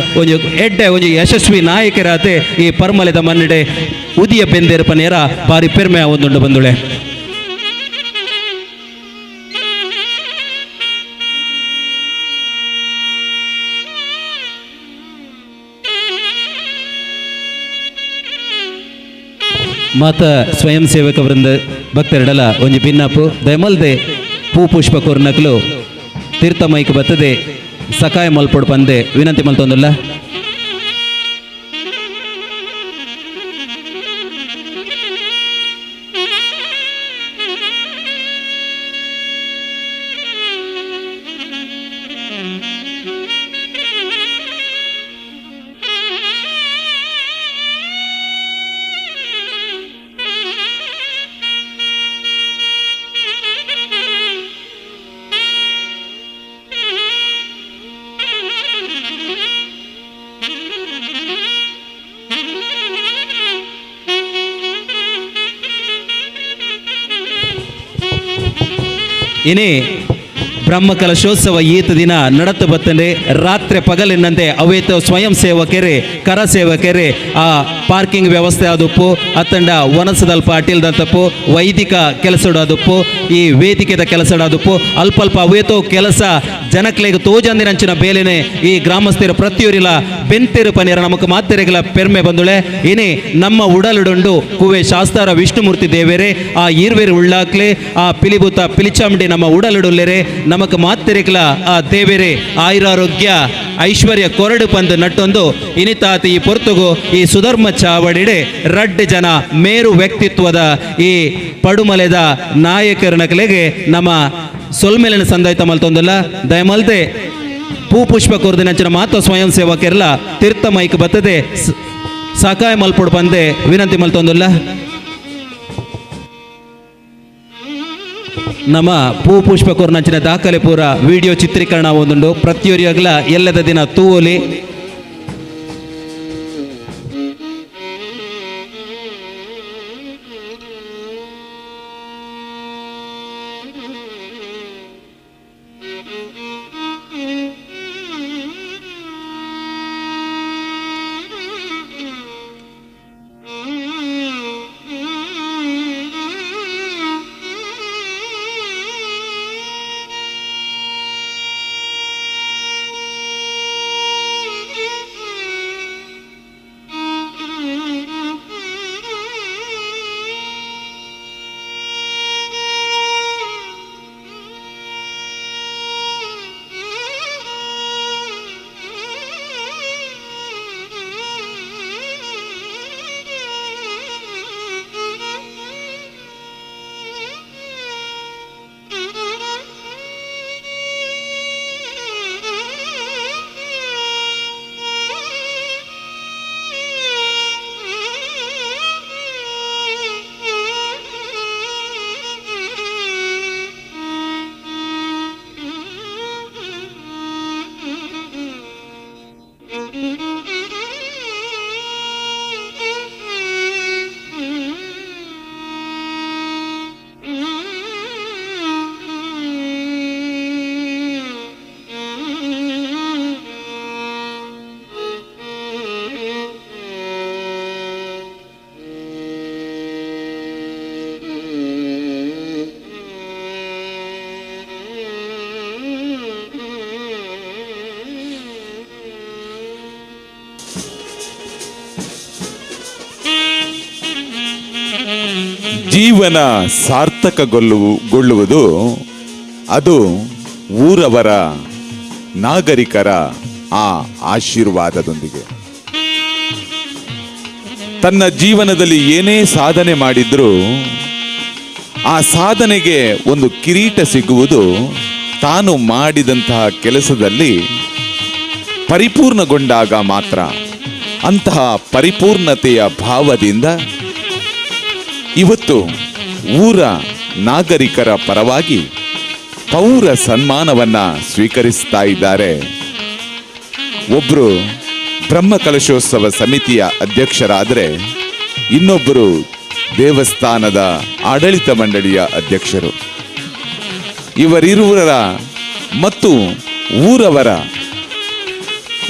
ಒಂಜಿ ಯಶಸ್ವಿ ನಾಯಕರಾತೆ ಈ ಪರ್ಮಲೆದ ಮನ್ನಡೆ ಉದಿಯ ಬೆಂದೇರ್ಪ ನೇರ ಬಾರಿ ಪೆರ್ಮೆ ಒಂದುಂಡು ಬಂದುಳೆ. ಮಾತ ಸ್ವಯಂ ಸೇವಕ ವೃಂದ ಭಕ್ತರಡಲ ಒಂಜಿ ಭಿನ್ನಪ್ಪು ದಯಮಲ್ದೆ ಪೂ ಪುಷ್ಪ ಕೊರ್ನಕ್ಲು ತೀರ್ಥ ಮೈಕ್ ಬತ್ತದೆ ಸಕಾಯ ಮಲ್ಪೊಡು ಪಂದೆ ವಿನಂತಿ ಮಲ್ತೊಂದುಲ್ಲ. ಇನಿ ಬ್ರಹ್ಮ ಕಲಶೋತ್ಸವ ಈತ ದಿನ ನಡತ್ತು ಬತ್ತಂದ್ರೆ ರಾತ್ರಿ ಪಗಲಿನಂತೆ ಅವೇತ ಸ್ವಯಂ ಸೇವಕರೇ ಕರ ಸೇವಕರೇ ಆ ಪಾರ್ಕಿಂಗ್ ವ್ಯವಸ್ಥೆ ಆದಪ್ಪು ಅತ್ತಂಡ ವನಸದಲ್ಪ ಅಟಿಲ್ದಂತಪ್ಪು ವೈದಿಕ ಕೆಲಸಡಾದಪ್ಪು ಈ ವೇದಿಕೆದ ಕೆಲಸಡಾದಪ್ಪು ಅಲ್ಪ ಅವೇತೋ ಕೆಲಸ ಜನಕ್ಲೆಗೆ ತೋಜಂದಿನಂಚಿನ ಬೇಲೆನೆ ಈ ಗ್ರಾಮಸ್ಥರ ಪ್ರತಿಯೊರಿಲ ಬೆಂತೆರು ಪನೇರ ನಮಕ್ ಮಾತೆರೆಗಳ ಪೆರ್ಮೆ ಬಂದುಳೆ ಇನಿ ನಮ್ಮ ಉಡಲುಡುಂಡು ಕುವೆ ಶಾಸ್ತಾರ ವಿಷ್ಣುಮೂರ್ತಿ ದೇವೇರೆ ಆ ಈರ್ವೇರು ಉಳ್ಳಾಕ್ಲೆ ಆ ಪಿಲಿಭೂತ ಪಿಲಿಚಾಮುಂಡಿ ನಮ್ಮ ಉಡಲುಡುಲ್ಲೆರೆ ನಮಕ್ ಮಾತೆರೆಗಳ ಆ ದೇವೇರೆ ಆಯುರಾರೋಗ್ಯ ಐಶ್ವರ್ಯ ಕೊರಡು ಪಂದು ನಟ್ಟೊಂದು ಇನಿತಾತಿ ಈ ಪೊರ್ತುಗು ಈ ಸುಧರ್ಮ ಚಾವಡಿಡೆ ರಡ್ಡು ಜನ ಮೇರು ವ್ಯಕ್ತಿತ್ವದ ಈ ಪಡುಮಲೆದ ನಾಯಕರನಕಲೆಗೆ ನಮ್ಮ ಸೊಲ್ಮೆಲಿನ ಸಂದಾಯ್ತ ಮಲ್ತೊಂದಲ್ಲ ದಯಮಲ್ದೆ ಪೂ ಪುಷ್ಪ ಕೊರ್ದಿನಂಚಿನ ಮಾತ್ರ ಸ್ವಯಂ ಸೇವಕರೆಲ್ಲ ತೀರ್ಥ ಮೈಕ್ ಬತ್ತದೆ ಸಕಾಯ ಮಲ್ಪೊಡು ಬಂದೆ ವಿನಂತಿ ಮಲ್ತೊಂದಲ್ಲ ನಮ್ಮ ಪೂ ಪುಷ್ಪ ಕೊರ್ನಂಚಿನ ದಾಖಲೆ ಪೂರ ವಿಡಿಯೋ ಚಿತ್ರೀಕರಣ ಒಂದುಂಡು ಪ್ರತಿಯೊರಿಯಾಗಲ ಎಲ್ಲದ ದಿನ ತೂವಲಿ ಜೀವನ ಸಾರ್ಥಕಗೊಳ್ಳುವುದು ಅದು ಊರವರ ನಾಗರಿಕರ ಆ ಆಶೀರ್ವಾದದೊಂದಿಗೆ. ತನ್ನ ಜೀವನದಲ್ಲಿ ಏನೇ ಸಾಧನೆ ಮಾಡಿದ್ರೂ ಆ ಸಾಧನೆಗೆ ಒಂದು ಕಿರೀಟ ಸಿಗುವುದು ತಾನು ಮಾಡಿದಂತಹ ಕೆಲಸದಲ್ಲಿ ಪರಿಪೂರ್ಣಗೊಂಡಾಗ ಮಾತ್ರ. ಅಂತಹ ಪರಿಪೂರ್ಣತೆಯ ಭಾವದಿಂದ ಇವತ್ತು ಊರ ನಾಗರಿಕರ ಪರವಾಗಿ ಪೌರ ಸನ್ಮಾನವನ್ನ ಸ್ವೀಕರಿಸ್ತಾ ಇದ್ದಾರೆ. ಒಬ್ಬರು ಬ್ರಹ್ಮಕಲಶೋತ್ಸವ ಸಮಿತಿಯ ಅಧ್ಯಕ್ಷರಾದರೆ ಇನ್ನೊಬ್ಬರು ದೇವಸ್ಥಾನದ ಆಡಳಿತ ಮಂಡಳಿಯ ಅಧ್ಯಕ್ಷರು. ಇವರಿರುವರ ಮತ್ತು ಊರವರ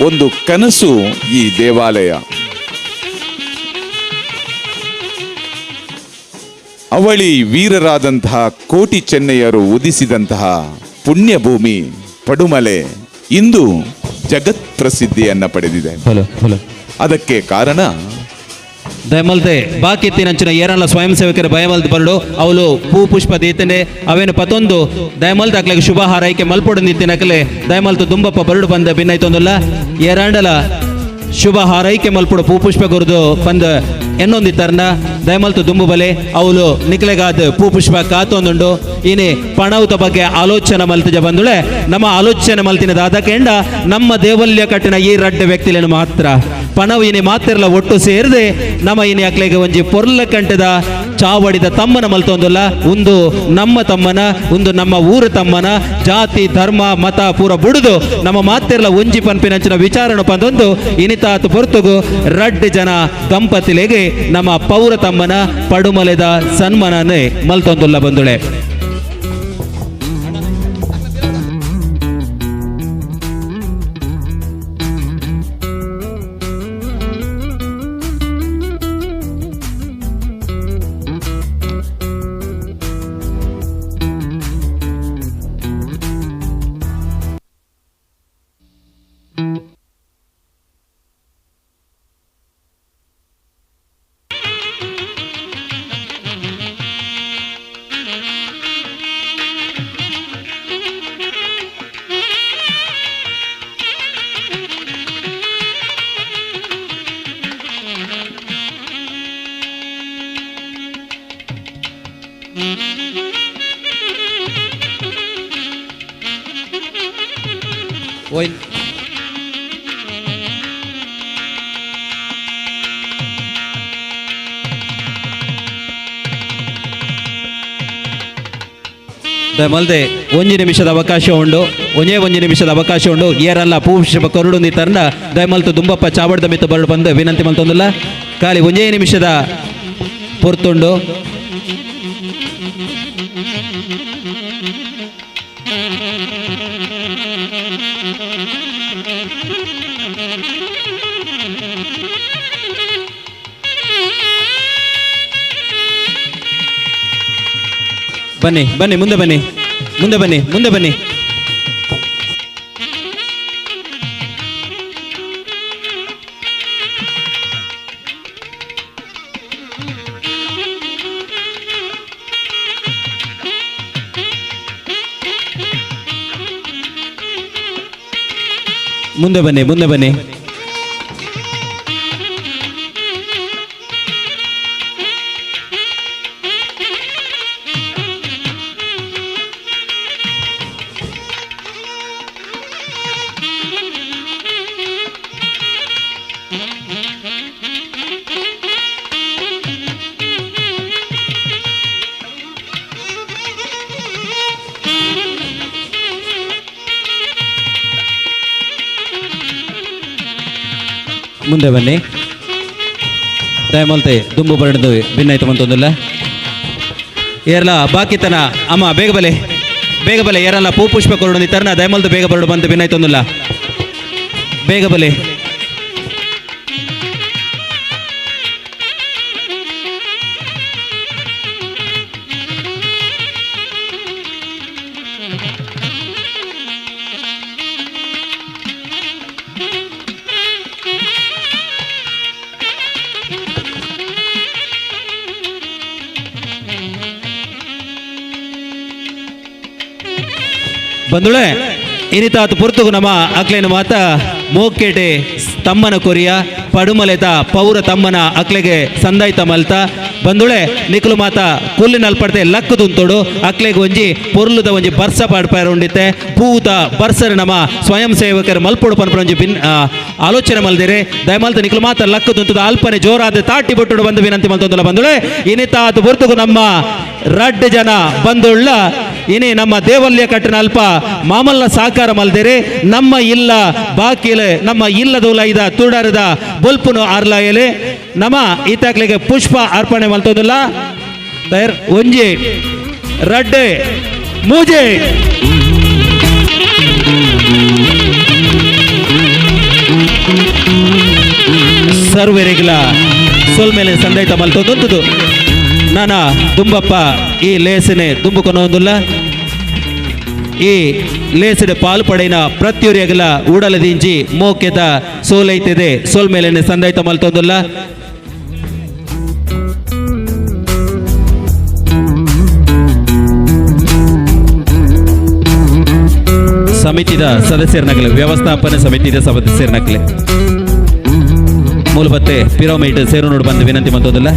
ಒಂದು ಕನಸು ಈ ದೇವಾಲಯ. ಅವಳಿ ವೀರರಾದಂತಹ ಕೋಟಿ ಚೆನ್ನಯ್ಯರು ಉದಿಸಿದಂತಹ ಪುಣ್ಯಭೂಮಿ ಪಡುಮಲೆ ಇಂದು ಜಗತ್ ಪ್ರಸಿದ್ಧಿಯನ್ನ ಪಡೆದಿದೆ. ಅದಕ್ಕೆ ಕಾರಣ ದಯಮಲ್ದೆ ಬಾಕಿತ್ತಿನಂಚಿನ ಏರಲ್ಲ ಸ್ವಯಂ ಸೇವಕರ ಭಯವಲ್ದು ಬರಡು ಅವಳು ಪೂ ಪುಷ್ಪ ದೀತನೆ ಅವೇನು ಪತೊಂದು ದಯಮಲ್ದ ಅಕ್ಲೆಗೆ ಶುಭ ಹಾರೈಕೆ ಮಲ್ಪೊಡು ನಿತ್ತಿನಕಲೆ ದಯಮಲ್ತು ದುಂಬಪ್ಪ ಬರಡು ಬಂದ ಭಿನ್ನೈತೊಂದಲ್ಲ ಏರಾಂಡಲ ಶುಭ ಹಾರೈಕೆ ಮಲ್ಪೊಡು ಪೂ ಪುಷ್ಪ ಗುರುದು ಬಂದ ಎನ್ನೊಂದಿತ್ತರ್ನ ದಯಮಲ್ತು ದುಂಬು ಬಲೆ ಅವಳು ನಿಕ್ಲೆಗಾದ ಪೂ ಪುಷ್ಪ ಕಾತೊಂದುಂಡು ಇನಿ ಪಣವುತ ಬಗ್ಗೆ ಆಲೋಚನೆ ಮಲ್ತಿಜ ಬಂದುಳೆ ನಮ್ಮ ಆಲೋಚನೆ ಮಲ್ತಿನದಾದ ಕೆಂಡ ನಮ್ಮ ದೇವಲ್ಯ ಕಟ್ಟಿನ ಈ ರಡ್ಡ ವ್ಯಕ್ತಿಲೇನು ಮಾತ್ರ ಪಣವು ಇನಿ ಮಾತಿರಲ್ಲ ಒಟ್ಟು ಸೇರಿದೆ ನಮ್ಮ ಇನಿ ಅಕ್ಲೆಗೆ ಒಂಜಿ ಪೊರ್ಲ ಕಂಟದ ಚಾವಡಿದ ತಮ್ಮನ ಮಲ್ತೊಂದುಲ್ಲ ಒಂದು ನಮ್ಮ ತಮ್ಮನ ಒಂದು ನಮ್ಮ ಊರ ತಮ್ಮನ ಜಾತಿ ಧರ್ಮ ಮತ ಪೂರ ಬುಡುದು ನಮ್ಮ ಮಾತಿರಲ್ಲ ಒಂಜಿ ಪನ್ಪಿನಂಚಿನ ವಿಚಾರಣ ಪಂದೊಂದು ಇನಿತಾತು ಪೊರ್ತುಗು ರಡ್ಡು ಜನ ದಂಪತಿಲೆಗೆ ನಮ್ಮ ಪೌರ ತಮ್ಮನ ಪಡುಮಲೆದ ಸನ್ಮಾನನೇ ಮಲ್ತೊಂದುಲ್ಲ ಬಂದುಳೆ. ದಯಮಲ್ದೆ ಒಂಜಿ ನಿಮಿಷದ ಅವಕಾಶ ಉಂಡು, ಒಂಜೇ ನಿಮಿಷದ ಅವಕಾಶ ಉಂಡು. ಏರಲ್ಲ ಪುಷ್ಪ ಕೊರಡು ತಂಡ ದಯಮಲ್ತು ದುಂಬಪ್ಪ ಚಾವಡದ ಮಿತ್ತು ಬರಡು ಬಂದು ವಿನಂತಿ ಮಲ್ತೊಂದಿಲ್ಲ. ಖಾಲಿ ಒಂಜೇ ನಿಮಿಷದ ಪೊರ್ತುಂಡು. ಬನ್ನಿ ಬನ್ನಿ, ಮುಂದೆ ಬನ್ನಿ, ಮುಂದೆ ಬನ್ನಿ, ಮುಂದೆ ಬನ್ನಿ. ಮುಂದೆ ಬನ್ನಿ, ಮುಂದೆ ಬನ್ನಿ. ಮುಂದೆ ಬನ್ನಿ. ದಯಮಲ್ತೆ ದುಂಬು ಬರಡ್ದು ಭಿನ್ನಾಯ್ತು ಮಂತೊಂದಿಲ್ಲ. ಏರ್ಲ ಬಾಕಿತನ ಅಮ್ಮ ಬೇಗ ಬಲೆ, ಬೇಗ ಬಲೆ. ಏರಲ್ಲ ಪೂ ಪುಷ್ಪ ಕೊರಡು ತರ್ನ ದಯಮಲ್ತು ಬೇಗ ಬರಡು ಬಂದು ಭಿನ್ನಾಯ್ತೊಂದಿಲ್ಲ. ಬೇಗ ಬಲೆ. ಬಂದುಳೆ ಇನಿತಾತು ಪುರ್ತುಗು ನಮ್ಮ ಅಕ್ಲೇನು ಮಾತ ಮೋಕೇಟೆ ತಮ್ಮನ ಕೊರಿಯ ಪಡುಮಲೆತ ಪೌರ ತಮ್ಮನ ಅಕ್ಲೆಗೆ ಸಂದಾಯ್ತ ಮಲ್ತ ಬಂದುಳೆ ನಿಕಲು ಮಾತ ಕುಲ್ಲಿನಲ್ಪಡ್ತೆ ಲಕ್ಕು ತುಂತೋಡು ಅಕ್ಲೆಗೆ ಒಂಜಿ ಪೊರ್ಲುದ ಒಂಜಿ ಬರ್ಸ ಪಾಡ್ಪಾರ ಉಂಡಿತ್ತೆ ಪೂತ ಬರ್ಸರ್ ನಮ್ಮ ಸ್ವಯಂ ಸೇವಕರು ಮಲ್ಪೊಡು ಪನ್ಪರ ಒಂಜಿ ಆಲೋಚನೆ ಮಲ್ದಿರೆ ದಯಮಲ್ತ ನಿಕಲು ಮಾತ ಲಕ್ಕು ತುಂತುದ ಅಲ್ಪನೆ ಜೋರಾದ ತಾಟಿ ಬೊಟ್ಟುಡು ಬಂದು ವಿನಂತಿ ಮಲ್ತೊಂದಲ್ಲ ಬಂದುಳೆ ಇನಿತಾತು ಪುರ್ತುಗು ನಮ್ಮ ರಡ್ಡ್ ಜನ ಬಂದುಳ್ಳ ಇನಿ ನಮ್ಮ ದೇವಲ್ಯ ಕಟ್ಟಿನ ಅಲ್ಪ ಮಾಮಲ್ಲ ಸಾಕಾರ ಮಲ್ದಿರೆ ನಮ್ಮ ಇಲ್ಲ ಬಾಕಿಲೆ ನಮ್ಮ ಇಲ್ಲದ ಐದ ತುಡರದ ಬೊಲ್ಪುನು ಆರ್ಲಾಯಲೆ ನಮ್ಮ ಈತಾಕ್ಲಿಗೆ ಪುಷ್ಪ ಅರ್ಪಣೆ ಮಲ್ತೋದಿಲ್ಲ. ತಯಾರ್ ಒಂಜಿ ರಡ್ಡೆ ಮೂಜೆ ಸರ್ವರಿಗಿಲ ಸೋಲ್ಮೇಲೆ ಸಂದೈತ ಮಲ್ತೋದಂತದು ನಾನ ದುಂಬಪ್ಪ ಈ ಲೇಸಿನೆ ದುಂಬುಕೊನೊಂದುಲ್ಲ. ಈ ಲೇಸಿನ ಪಾಲು ಪಡೆಯಿನ ಪ್ರತ್ಯೂರಿಯಗಲ ಉಡಲದಿಂಜಿ ಮೋಕ್ಯದ ಸೋಲೈತಿದೆ ಸೋಲ್ ಮೇಲೆ ಸಂದೈತ ಮಲ್ತೊಂದುಲ್ಲ. ಸಮಿತಿದ ಸದಸ್ಯರನಗಲೆ ವ್ಯವಸ್ಥಾಪನಾ ಸಮಿತಿದ ಸದಸ್ಯರನಗಲೆ ಮೂಲಬತ್ತೆ ಪಿರಾಮಿಡ್ ಸೇರು ನೋಡು ಬಂದು ವಿನಂತಿ ಮಲ್ತೊಂದುಲ್ಲ.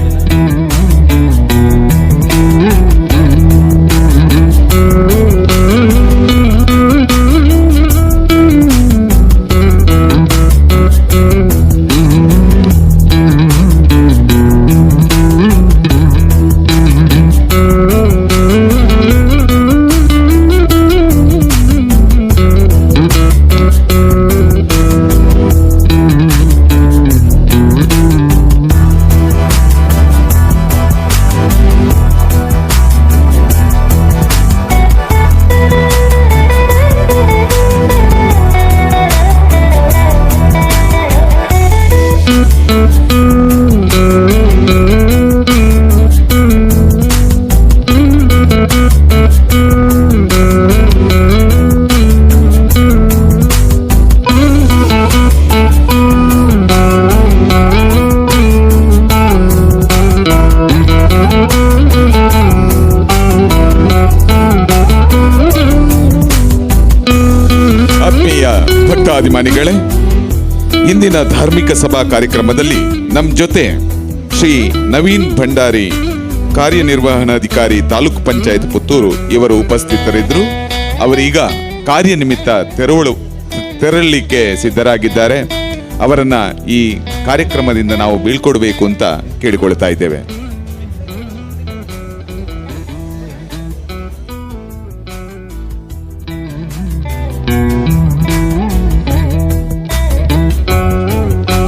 ಭಕ್ತಾಭಿಮಾನಿಗಳೇ, ಇಂದಿನ ಧಾರ್ಮಿಕ ಸಭಾ ಕಾರ್ಯಕ್ರಮದಲ್ಲಿ ನಮ್ಮ ಜೊತೆ ಶ್ರೀ ನವೀನ್ ಭಂಡಾರಿ, ಕಾರ್ಯನಿರ್ವಹಣಾಧಿಕಾರಿ ತಾಲೂಕು ಪಂಚಾಯತ್ ಪುತ್ತೂರು ಇವರು ಉಪಸ್ಥಿತರಿದ್ದರು. ಅವರೀಗ ಕಾರ್ಯನಿಮಿತ್ತ ತೆರಳಲಿಕ್ಕೆ ಸಿದ್ಧರಾಗಿದ್ದಾರೆ. ಅವರನ್ನ ಈ ಕಾರ್ಯಕ್ರಮದಿಂದ ನಾವು ಬೀಳ್ಕೊಡ್ಬೇಕು ಅಂತ ಕೇಳಿಕೊಳ್ತಾ ಇದ್ದೇವೆ.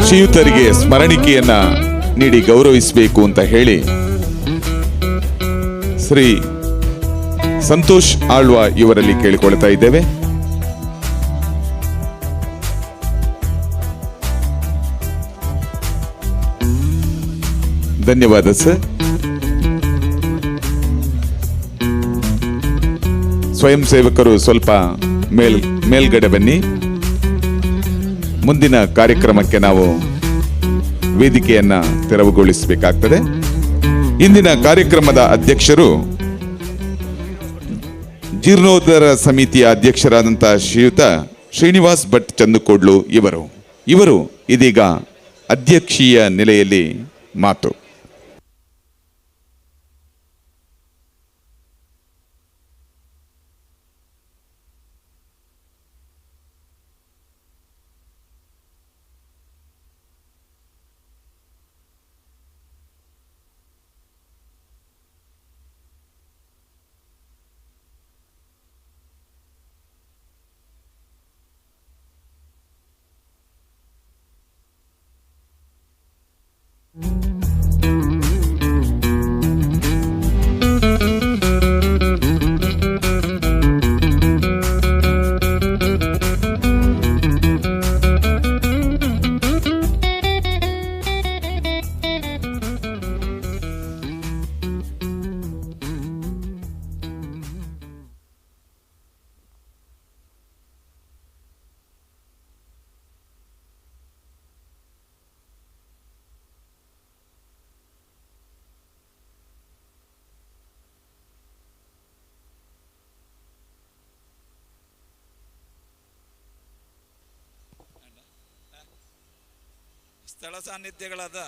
ಶ್ರೀಯುತರಿಗೆ ಸ್ಮರಣಿಕೆಯನ್ನ ನೀಡಿ ಗೌರವಿಸಬೇಕು ಅಂತ ಹೇಳಿ ಶ್ರೀ ಸಂತೋಷ್ ಆಳ್ವ ಇವರಲ್ಲಿ ಕೇಳಿಕೊಳ್ತಾ ಇದ್ದೇವೆ. ಧನ್ಯವಾದ ಸರ್. ಸ್ವಯಂ ಸೇವಕರು ಸ್ವಲ್ಪ ಮೇಲ್ಗಡೆ ಬನ್ನಿ. ಮುಂದಿನ ಕಾರ್ಯಕ್ರಮಕ್ಕೆ ನಾವು ವೇದಿಕೆಯನ್ನ ತೆರವುಗೊಳಿಸಬೇಕಾಗ್ತದೆ. ಇಂದಿನ ಕಾರ್ಯಕ್ರಮದ ಅಧ್ಯಕ್ಷರು ಜೀರ್ಣೋದ್ಧಾರ ಸಮಿತಿಯ ಅಧ್ಯಕ್ಷರಾದಂತಹ ಶ್ರೀಯುತ ಶ್ರೀನಿವಾಸ್ ಭಟ್ ಚಂದುಕೋಡ್ಲು ಇವರು ಇದೀಗ ಅಧ್ಯಕ್ಷೀಯ ನೆಲೆಯಲ್ಲಿ ಮಾತು. ಸ್ಥಳ ಸಾನ್ನಿಧ್ಯಗಳಾದ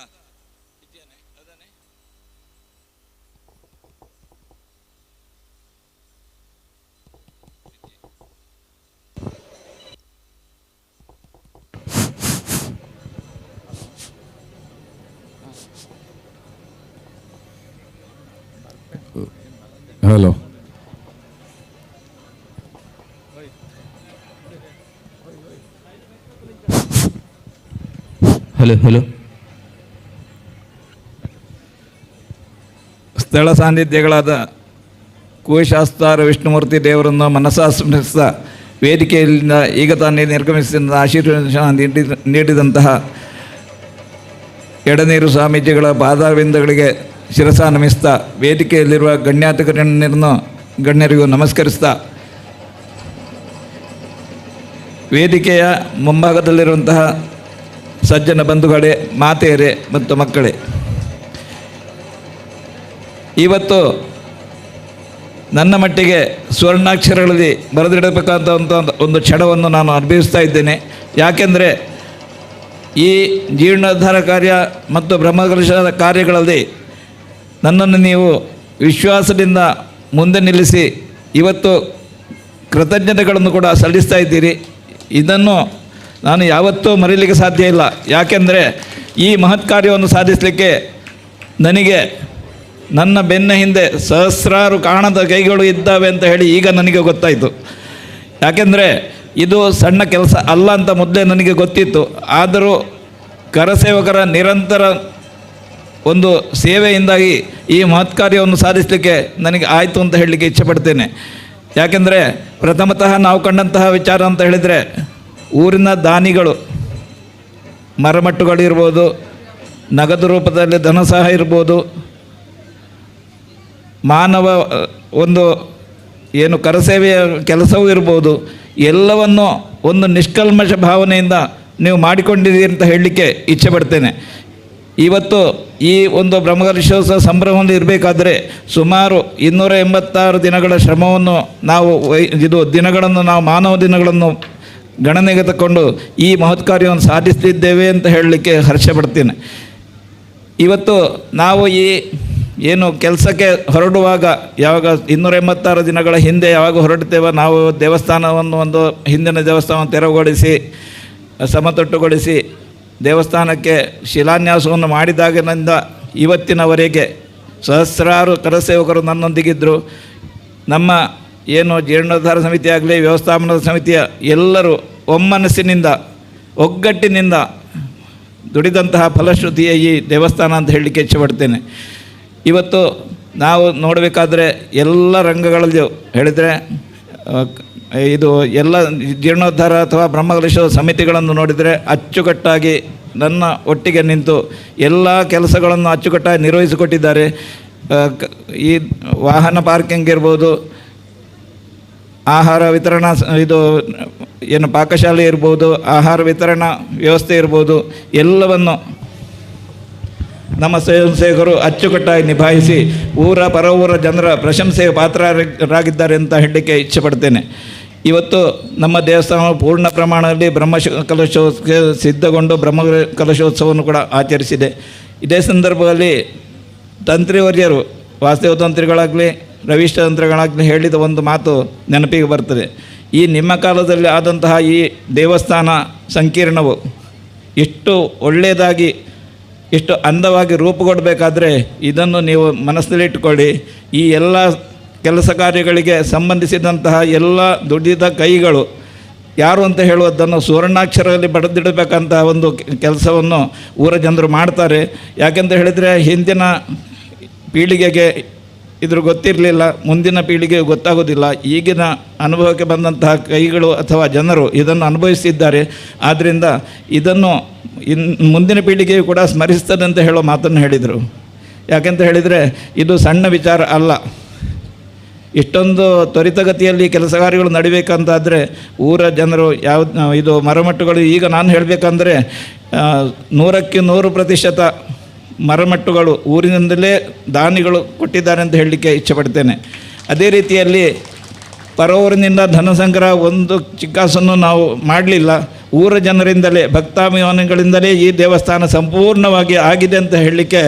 ಹಲೋ, ಹಲೋ. ಸ್ಥಳ ಸಾನ್ನಿಧ್ಯಗಳಾದ ಕುಶಾಸ್ತಾರ ವಿಷ್ಣುಮೂರ್ತಿ ದೇವರನ್ನು ಮನಸ್ಸಾ ಸ್ಮರಿಸಿದ ವೇದಿಕೆಯಿಂದ ಈಗ ತಾನೇ ನಿರ್ಗಮಿಸಿದ ಆಶೀರ್ವಾದ ನೀಡಿದಂತಹ ಎಡನೀರು ಸ್ವಾಮೀಜಿಗಳ ಪಾದಾರವಿಂದಗಳಿಗೆ ಶಿರಸ ನಮಿಸ್ತಾ ವೇದಿಕೆಯಲ್ಲಿರುವ ಗಣ್ಯರಿಗೂ ನಮಸ್ಕರಿಸ್ತಾ ವೇದಿಕೆಯ ಮುಂಭಾಗದಲ್ಲಿರುವಂತಹ ಸಜ್ಜನ ಬಂಧುಗಳೇ, ಮಾತೆಯರೇ ಮತ್ತು ಮಕ್ಕಳೇ, ಇವತ್ತು ನನ್ನ ಮಟ್ಟಿಗೆ ಸ್ವರ್ಣಾಕ್ಷರಗಳಲ್ಲಿ ಬರೆದಿಡಬೇಕಾದಂಥ ಒಂದು ಕ್ಷಣವನ್ನು ನಾನು ಅನುಭವಿಸ್ತಾ ಇದ್ದೇನೆ. ಯಾಕೆಂದರೆ ಈ ಜೀರ್ಣೋದ್ಧಾರ ಕಾರ್ಯ ಮತ್ತು ಬ್ರಹ್ಮಕಲಶದ ಕಾರ್ಯಗಳಲ್ಲಿ ನನ್ನನ್ನು ನೀವು ವಿಶ್ವಾಸದಿಂದ ಮುಂದೆ ನಿಲ್ಲಿಸಿ ಇವತ್ತು ಕೃತಜ್ಞತೆಗಳನ್ನು ಕೂಡ ಸಲ್ಲಿಸ್ತಾ ಇದ್ದೀರಿ. ಇದನ್ನು ನಾನು ಯಾವತ್ತೂ ಮರೀಲಿಕ್ಕೆ ಸಾಧ್ಯ ಇಲ್ಲ. ಯಾಕೆಂದರೆ ಈ ಮಹತ್ ಕಾರ್ಯವನ್ನು ಸಾಧಿಸಲಿಕ್ಕೆ ನನಗೆ ನನ್ನ ಬೆನ್ನ ಹಿಂದೆ ಸಹಸ್ರಾರು ಕಾಣದ ಕೈಗಳು ಇದ್ದಾವೆ ಅಂತ ಹೇಳಿ ಈಗ ನನಗೆ ಗೊತ್ತಾಯಿತು. ಯಾಕೆಂದರೆ ಇದು ಸಣ್ಣ ಕೆಲಸ ಅಲ್ಲ ಅಂತ ಮೊದಲೇ ನನಗೆ ಗೊತ್ತಿತ್ತು. ಆದರೂ ಕರಸೇವಕರ ನಿರಂತರ ಒಂದು ಸೇವೆಯಿಂದಾಗಿ ಈ ಮಹತ್ ಕಾರ್ಯವನ್ನು ಸಾಧಿಸಲಿಕ್ಕೆ ನನಗೆ ಆಯಿತು ಅಂತ ಹೇಳಲಿಕ್ಕೆ ಇಚ್ಛೆಪಡ್ತೇನೆ. ಯಾಕೆಂದರೆ ಪ್ರಥಮತಃ ನಾವು ಕಂಡಂತಹ ವಿಚಾರ ಅಂತ ಹೇಳಿದರೆ ಊರಿನ ದಾನಿಗಳು, ಮರಮಟ್ಟುಗಳಿರ್ಬೋದು, ನಗದು ರೂಪದಲ್ಲಿ ಧನ ಸಹ ಇರ್ಬೋದು, ಮಾನವ ಒಂದು ಏನು ಕರಸೇವೆಯ ಕೆಲಸವೂ ಇರ್ಬೋದು, ಎಲ್ಲವನ್ನು ಒಂದು ನಿಷ್ಕಲ್ಮಶ ಭಾವನೆಯಿಂದ ನೀವು ಮಾಡಿಕೊಂಡಿದ್ದೀರಿ ಅಂತ ಹೇಳಲಿಕ್ಕೆ ಇಚ್ಛೆ ಪಡ್ತೇನೆ. ಇವತ್ತು ಈ ಒಂದು ಬ್ರಹ್ಮಕಲಶೋತ್ಸವ ಸಂಭ್ರಮವನ್ನು ಇರಬೇಕಾದ್ರೆ ಸುಮಾರು 286 ದಿನಗಳ ಶ್ರಮವನ್ನು ನಾವು ದಿನಗಳನ್ನು ನಾವು ಮಾನವ ದಿನಗಳನ್ನು ಗಣನೆಗೆ ತಗೊಂಡು ಈ ಮಹತ್ ಕಾರ್ಯವನ್ನು ಸಾಧಿಸ್ತಿದ್ದೇವೆ ಅಂತ ಹೇಳಲಿಕ್ಕೆ ಹರ್ಷ ಪಡ್ತೇನೆ. ಇವತ್ತು ನಾವು ಈ ಏನು ಕೆಲಸಕ್ಕೆ ಹೊರಡುವಾಗ ಯಾವಾಗ 286 ದಿನಗಳ ಹಿಂದೆ ಯಾವಾಗ ಹೊರಡ್ತೇವೋ ನಾವು ದೇವಸ್ಥಾನವನ್ನು ಒಂದು ಹಿಂದಿನ ದೇವಸ್ಥಾನವನ್ನು ತೆರವುಗೊಳಿಸಿ ಸಮತಟ್ಟುಗೊಳಿಸಿ ದೇವಸ್ಥಾನಕ್ಕೆ ಶಿಲಾನ್ಯಾಸವನ್ನು ಮಾಡಿದಾಗಿನಿಂದ ಇವತ್ತಿನವರೆಗೆ ಸಹಸ್ರಾರು ಕರಸೇವಕರು ನನ್ನೊಂದಿಗಿದ್ದರು. ನಮ್ಮ ಏನು ಜೀರ್ಣೋದ್ಧಾರ ಸಮಿತಿ ಆಗಲಿ ವ್ಯವಸ್ಥಾಪನಾ ಸಮಿತಿಯ ಎಲ್ಲರೂ ಒಮ್ಮನಸ್ಸಿನಿಂದ ಒಗ್ಗಟ್ಟಿನಿಂದ ದುಡಿದಂತಹ ಫಲಶ್ರುತಿಯ ಈ ದೇವಸ್ಥಾನ ಅಂತ ಹೇಳಲಿಕ್ಕೆ ಇಚ್ಛೆಪಡ್ತೇನೆ. ಇವತ್ತು ನಾವು ನೋಡಬೇಕಾದ್ರೆ ಎಲ್ಲ ರಂಗಗಳಲ್ಲೂ ಹೇಳಿದರೆ ಇದು ಎಲ್ಲ ಜೀರ್ಣೋದ್ಧಾರ ಅಥವಾ ಬ್ರಹ್ಮಕಲಶ ಸಮಿತಿಗಳನ್ನು ನೋಡಿದರೆ ಅಚ್ಚುಕಟ್ಟಾಗಿ ನನ್ನ ಒಟ್ಟಿಗೆ ನಿಂತು ಎಲ್ಲ ಕೆಲಸಗಳನ್ನು ಅಚ್ಚುಕಟ್ಟಾಗಿ ನಿರ್ವಹಿಸಿಕೊಟ್ಟಿದ್ದಾರೆ. ಈ ವಾಹನ ಪಾರ್ಕಿಂಗ್ ಇರ್ಬೋದು, ಆಹಾರ ವಿತರಣಾ ಇದು ಏನು ಪಾಕಶಾಲೆ ಇರ್ಬೋದು, ಆಹಾರ ವಿತರಣಾ ವ್ಯವಸ್ಥೆ ಇರ್ಬೋದು, ಎಲ್ಲವನ್ನು ನಮ್ಮ ಸ್ವಯಂ ಸೇವಕರು ಅಚ್ಚುಕಟ್ಟಾಗಿ ನಿಭಾಯಿಸಿ ಊರ ಪರ ಊರ ಜನರ ಪ್ರಶಂಸೆಗೆ ಪಾತ್ರರಾಗಿದ್ದಾರೆ ಅಂತ ಹೇಳಲಿಕ್ಕೆ ಇಚ್ಛೆಪಡ್ತೇನೆ. ಇವತ್ತು ನಮ್ಮ ದೇವಸ್ಥಾನ ಪೂರ್ಣ ಪ್ರಮಾಣದಲ್ಲಿ ಕಲಶೋತ್ಸವಕ್ಕೆ ಸಿದ್ಧಗೊಂಡು ಕಲಶೋತ್ಸವವನ್ನು ಕೂಡ ಆಚರಿಸಿದೆ. ಇದೇ ಸಂದರ್ಭದಲ್ಲಿ ತಂತ್ರಿವರ್ಯರು ವಾಸುದೇವ ತಂತ್ರಿಗಳಾಗಲಿ ರವಿಷ್ಠ ತಂತ್ರಿಗಳಾಗಲಿ ಹೇಳಿದ ಒಂದು ಮಾತು ನೆನಪಿಗೆ ಬರ್ತದೆ. ಈ ನಿಮ್ಮ ಕಾಲದಲ್ಲಿ ಆದಂತಹ ಈ ದೇವಸ್ಥಾನ ಸಂಕೀರ್ಣವು ಎಷ್ಟು ಒಳ್ಳೆಯದಾಗಿ ಎಷ್ಟು ಅಂದವಾಗಿ ರೂಪುಗೊಳ್ಳಬೇಕಾದ್ರೆ ಇದನ್ನು ನೀವು ಮನಸ್ಸಲ್ಲಿಟ್ಟುಕೊಳ್ಳಿ. ಈ ಎಲ್ಲ ಕೆಲಸ ಕಾರ್ಯಗಳಿಗೆ ಸಂಬಂಧಿಸಿದಂತಹ ಎಲ್ಲ ದುಡಿದ ಕೈಗಳು ಯಾರು ಅಂತ ಹೇಳುವುದನ್ನು ಸುವರ್ಣಾಕ್ಷರದಲ್ಲಿ ಬರೆದಿಡಬೇಕಂತಹ ಒಂದು ಕೆಲಸವನ್ನು ಊರ ಜನರು ಮಾಡ್ತಾರೆ. ಯಾಕೆಂತ ಹೇಳಿದರೆ ಹಿಂದಿನ ಪೀಳಿಗೆಗೆ ಇದ್ರ ಗೊತ್ತಿರಲಿಲ್ಲ, ಮುಂದಿನ ಪೀಳಿಗೆಗೆ ಗೊತ್ತಾಗೋದಿಲ್ಲ. ಈಗಿನ ಅನುಭವಕ್ಕೆ ಬಂದಂತಹ ಕೈಗಳು ಅಥವಾ ಜನರು ಇದನ್ನು ಅನುಭವಿಸಿದ್ದಾರೆ. ಆದ್ದರಿಂದ ಇದನ್ನು ಮುಂದಿನ ಪೀಳಿಗೆಯು ಕೂಡ ಸ್ಮರಿಸ್ತದೆ ಅಂತ ಹೇಳೋ ಮಾತನ್ನು ಹೇಳಿದರು. ಯಾಕೆಂತ ಹೇಳಿದರೆ ಇದು ಸಣ್ಣ ವಿಚಾರ ಅಲ್ಲ. ಇಷ್ಟೊಂದು ತ್ವರಿತಗತಿಯಲ್ಲಿ ಕೆಲಸ ಕಾರ್ಯಗಳು ನಡಿಬೇಕಂತಾದರೆ ಊರ ಜನರು ಇದು ಮರಮಟ್ಟುಗಳು ಈಗ ನಾನು ಹೇಳಬೇಕಂದ್ರೆ 100ಕ್ಕೆ 100% ಮರಮಟ್ಟುಗಳು ಊರಿನಿಂದಲೇ ದಾನಿಗಳು ಕೊಟ್ಟಿದ್ದಾರೆ ಅಂತ ಹೇಳಲಿಕ್ಕೆ ಇಚ್ಛೆಪಡ್ತೇನೆ. ಅದೇ ರೀತಿಯಲ್ಲಿ ಪರವೂರಿನಿಂದ ಧನ ಸಂಗ್ರಹ ಒಂದು ಚಿಕ್ಕಾಸನ್ನು ನಾವು ಮಾಡಲಿಲ್ಲ. ಊರ ಜನರಿಂದಲೇ ಭಕ್ತಾಭಿಮಾನಿಗಳಿಂದಲೇ ಈ ದೇವಸ್ಥಾನ ಸಂಪೂರ್ಣವಾಗಿ ಆಗಿದೆ ಅಂತ ಹೇಳಲಿಕ್ಕೆ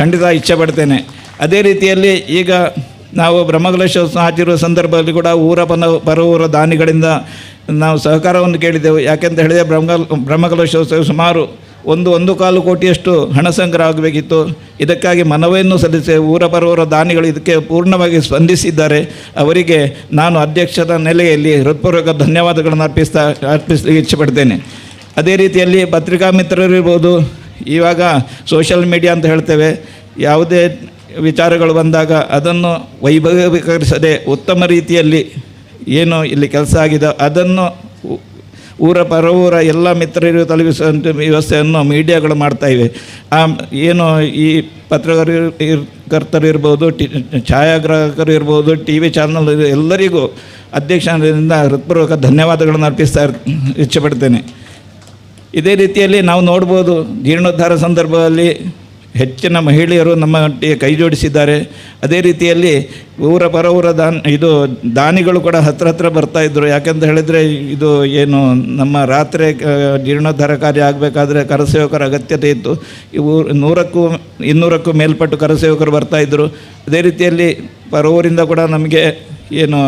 ಖಂಡಿತ ಇಚ್ಛೆಪಡ್ತೇನೆ. ಅದೇ ರೀತಿಯಲ್ಲಿ ಈಗ ನಾವು ಬ್ರಹ್ಮಕಲಶೋತ್ಸವ ಆಚರಿಸುವ ಸಂದರ್ಭದಲ್ಲಿ ಕೂಡ ಪರವೂರ ದಾನಿಗಳಿಂದ ನಾವು ಸಹಕಾರವನ್ನು ಕೇಳಿದೆವು. ಯಾಕೆಂತ ಹೇಳಿದರೆ ಬ್ರಹ್ಮಕಲಶೋತ್ಸವ ಸುಮಾರು 1.25 ಕೋಟಿಯಷ್ಟು ಹಣ ಸಂಗ್ರಹ ಆಗಬೇಕಿತ್ತು. ಇದಕ್ಕಾಗಿ ಮನವಿಯನ್ನು ಸಲ್ಲಿಸಿ ಪರವೂರ ದಾನಿಗಳು ಇದಕ್ಕೆ ಪೂರ್ಣವಾಗಿ ಸ್ಪಂದಿಸಿದ್ದಾರೆ. ಅವರಿಗೆ ನಾನು ಅಧ್ಯಕ್ಷರ ನೆಲೆಯಲ್ಲಿ ಹೃತ್ಪೂರ್ವಕ ಧನ್ಯವಾದಗಳನ್ನು ಅರ್ಪಿಸಲಿಕ್ಕೆ ಇಚ್ಛೆಪಡ್ತೇನೆ. ಅದೇ ರೀತಿಯಲ್ಲಿ ಪತ್ರಿಕಾ ಮಿತ್ರರಿರ್ಬೋದು, ಇವಾಗ ಸೋಷಿಯಲ್ ಮೀಡಿಯಾ ಅಂತ ಹೇಳ್ತೇವೆ, ಯಾವುದೇ ವಿಚಾರಗಳು ಬಂದಾಗ ಅದನ್ನು ವೈಭವೀಕರಿಸದೆ ಉತ್ತಮ ರೀತಿಯಲ್ಲಿ ಏನು ಇಲ್ಲಿ ಕೆಲಸ ಆಗಿದೆ ಅದನ್ನು ಪರವೂರ ಎಲ್ಲ ಮಿತ್ರರಿಗೂ ತಲುಪಿಸುವಂಥ ವ್ಯವಸ್ಥೆಯನ್ನು ಮೀಡಿಯಾಗಳು ಮಾಡ್ತಾಯಿವೆ. ಏನು ಈ ಪತ್ರಕರ್ತರು ಇರ್ಬೋದು, ಛಾಯಾಗ್ರಾಹಕರು ಇರ್ಬೋದು, ಟಿ ವಿ ಚಾನಲ್ ಎಲ್ಲರಿಗೂ ಅಧ್ಯಕ್ಷರಿಂದ ಹೃತ್ಪೂರ್ವಕ ಧನ್ಯವಾದಗಳನ್ನು ಇಚ್ಛೆಪಡ್ತೇನೆ. ಇದೇ ರೀತಿಯಲ್ಲಿ ನಾವು ನೋಡ್ಬೋದು, ಜೀರ್ಣೋದ್ಧಾರ ಸಂದರ್ಭದಲ್ಲಿ ಹೆಚ್ಚಿನ ಮಹಿಳೆಯರು ನಮ್ಮೊಟ್ಟಿಗೆ ಕೈ ಜೋಡಿಸಿದ್ದಾರೆ. ಅದೇ ರೀತಿಯಲ್ಲಿ ಪರವೂರ ದಾನಿಗಳು ಕೂಡ ಹತ್ರ ಬರ್ತಾಯಿದ್ರು. ಯಾಕೆಂತ ಹೇಳಿದರೆ ಇದು ಏನು ನಮ್ಮ ರಾತ್ರಿ ಜೀರ್ಣೋದ್ಧಾರ ಕಾರ್ಯ ಆಗಬೇಕಾದ್ರೆ ಕರಸೇವಕರ ಅಗತ್ಯತೆ ಇತ್ತು. ಇವು 100ಕ್ಕೂ 200ಕ್ಕೂ ಮೇಲ್ಪಟ್ಟು ಕರಸೇವಕರು ಬರ್ತಾಯಿದ್ರು. ಅದೇ ರೀತಿಯಲ್ಲಿ ಪರವೂರಿಂದ ಕೂಡ ನಮಗೆ ಏನು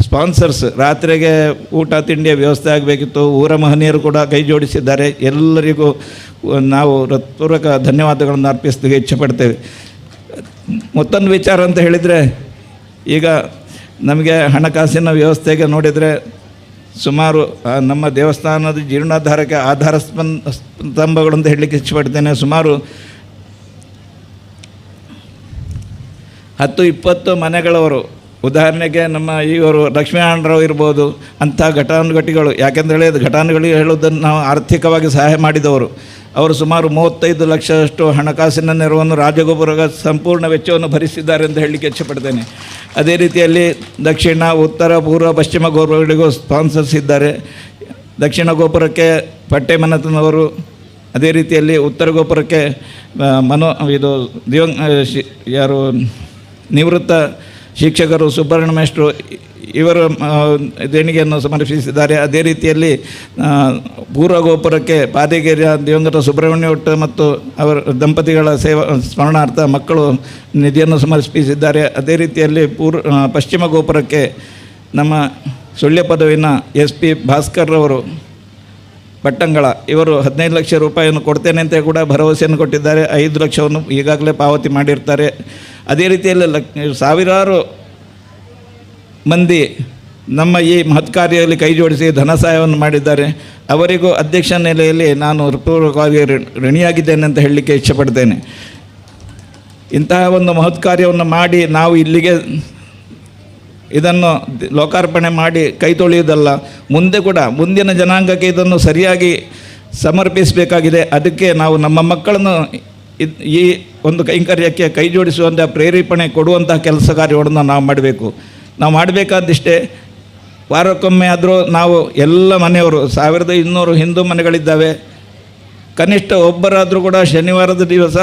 ಸ್ಪಾನ್ಸರ್ಸ್ ರಾತ್ರಿಗೆ ಊಟ ತಿಂಡಿಯ ವ್ಯವಸ್ಥೆ ಆಗಬೇಕಿತ್ತು. ಊರ ಮಹನೀಯರು ಕೂಡ ಕೈ ಜೋಡಿಸಿದ್ದಾರೆ. ಎಲ್ಲರಿಗೂ ನಾವು ಹೃತ್ಪೂರ್ವಕ ಧನ್ಯವಾದಗಳನ್ನು ಅರ್ಪಿಸಲಿಕ್ಕೆ ಇಚ್ಛೆಪಡ್ತೇವೆ. ಮತ್ತೊಂದು ವಿಚಾರ ಅಂತ ಹೇಳಿದರೆ, ಈಗ ನಮಗೆ ಹಣಕಾಸಿನ ವ್ಯವಸ್ಥೆಗೆ ನೋಡಿದರೆ ಸುಮಾರು ನಮ್ಮ ದೇವಸ್ಥಾನದ ಜೀರ್ಣೋದ್ಧಾರಕ್ಕೆ ಆಧಾರ ಸ್ತಂಭಗಳು ಅಂತ ಹೇಳಲಿಕ್ಕೆ ಇಚ್ಛೆಪಡ್ತೇನೆ. ಸುಮಾರು 10-20 ಮನೆಗಳವರು, ಉದಾಹರಣೆಗೆ ನಮ್ಮ ಇವರು ಲಕ್ಷ್ಮೀನಾರಾಯಣರಾವ್ ಇರ್ಬೋದು, ಅಂಥ ಘಟಾನುಘಟಿಗಳು. ಯಾಕೆಂದರೆ ಹೇಳಿದ ಘಟಾನುಘಟಿಗಳು ಹೇಳುವುದನ್ನು ನಾವು ಆರ್ಥಿಕವಾಗಿ ಸಹಾಯ ಮಾಡಿದವರು. ಅವರು ಸುಮಾರು 35 ಲಕ್ಷದಷ್ಟು ಹಣಕಾಸಿನ ನೆರವನ್ನು ರಾಜಗೋಪುರದ ಸಂಪೂರ್ಣ ವೆಚ್ಚವನ್ನು ಭರಿಸಿದ್ದಾರೆ ಅಂತ ಹೇಳಲಿಕ್ಕೆ ಇಚ್ಛೆಪಡ್ತೇನೆ. ಅದೇ ರೀತಿಯಲ್ಲಿ ದಕ್ಷಿಣ, ಉತ್ತರ, ಪೂರ್ವ, ಪಶ್ಚಿಮ ಗೋಪುರಗಳಿಗೂ ಸ್ಪಾನ್ಸರ್ಸ್ ಇದ್ದಾರೆ. ದಕ್ಷಿಣ ಗೋಪುರಕ್ಕೆ ಪಟ್ಟೆಮನತನವರು, ಅದೇ ರೀತಿಯಲ್ಲಿ ಉತ್ತರ ಗೋಪುರಕ್ಕೆ ಯಾರು ನಿವೃತ್ತ ಶಿಕ್ಷಕರು, ಸುಬ್ಬಣ್ಣ ಮೇಷ್ಟ್ರು ಇವರು ದೇಣಿಗೆಯನ್ನು ಸಮರ್ಪಿಸಿದ್ದಾರೆ. ಅದೇ ರೀತಿಯಲ್ಲಿ ಪೂರ್ವ ಗೋಪುರಕ್ಕೆ ಪಾದೆಗೆರೆಯ ದಿವಂಗತ ಸುಬ್ರಹ್ಮಣ್ಯ ಒಟ್ಟು ಮತ್ತು ಅವರ ದಂಪತಿಗಳ ಸೇವಾ ಸ್ಮರಣಾರ್ಥ ಮಕ್ಕಳು ನಿಧಿಯನ್ನು ಸಮರ್ಪಿಸಿದ್ದಾರೆ. ಅದೇ ರೀತಿಯಲ್ಲಿ ಪಶ್ಚಿಮ ಗೋಪುರಕ್ಕೆ ನಮ್ಮ ಸುಳ್ಯ ಪದವಿನ SP ಭಾಸ್ಕರ್ರವರು ಪಟ್ಟಂಗಳ ಇವರು 15 ಲಕ್ಷ ರೂಪಾಯಿಯನ್ನು ಕೊಡ್ತೇನೆ ಅಂತ ಕೂಡ ಭರವಸೆಯನ್ನು ಕೊಟ್ಟಿದ್ದಾರೆ. 5 ಲಕ್ಷವನ್ನು ಈಗಾಗಲೇ ಪಾವತಿ ಮಾಡಿರ್ತಾರೆ. ಅದೇ ರೀತಿಯಲ್ಲಿ ಸಾವಿರಾರು ಮಂದಿ ನಮ್ಮ ಈ ಮಹತ್ ಕಾರ್ಯದಲ್ಲಿ ಕೈ ಜೋಡಿಸಿ ಧನ ಸಹಾಯವನ್ನು ಮಾಡಿದ್ದಾರೆ. ಅವರಿಗೂ ಅಧ್ಯಕ್ಷ ನೆಲೆಯಲ್ಲಿ ನಾನು ಹೃತ್ಪೂರ್ವಕವಾಗಿ ಋಣಿಯಾಗಿದ್ದೇನೆ ಅಂತ ಹೇಳಲಿಕ್ಕೆ ಇಚ್ಛೆಪಡ್ತೇನೆ. ಇಂತಹ ಒಂದು ಮಹತ್ ಕಾರ್ಯವನ್ನು ಮಾಡಿ ನಾವು ಇಲ್ಲಿಗೆ ಇದನ್ನು ಲೋಕಾರ್ಪಣೆ ಮಾಡಿ ಕೈ ತೊಳೆಯುವುದಲ್ಲ, ಮುಂದೆ ಕೂಡ ಮುಂದಿನ ಜನಾಂಗಕ್ಕೆ ಇದನ್ನು ಸರಿಯಾಗಿ ಸಮರ್ಪಿಸಬೇಕಾಗಿದೆ. ಅದಕ್ಕೆ ನಾವು ನಮ್ಮ ಮಕ್ಕಳನ್ನು ಈ ಒಂದು ಕೈಂಕರ್ಯಕ್ಕೆ ಕೈ ಜೋಡಿಸುವಂಥ ಪ್ರೇರೇಪಣೆ ಕೊಡುವಂಥ ಕೆಲಸ ಕಾರ್ಯವನ್ನು ನಾವು ಮಾಡಬೇಕು. ನಾವು ಮಾಡಬೇಕಾದಿಷ್ಟೇ, ವಾರಕ್ಕೊಮ್ಮೆ ಆದರೂ ನಾವು ಎಲ್ಲ ಮನೆಯವರು 1200 ಹಿಂದೂ ಮನೆಗಳಿದ್ದಾವೆ, ಕನಿಷ್ಠ ಒಬ್ಬರಾದರೂ ಕೂಡ ಶನಿವಾರದ ದಿವಸ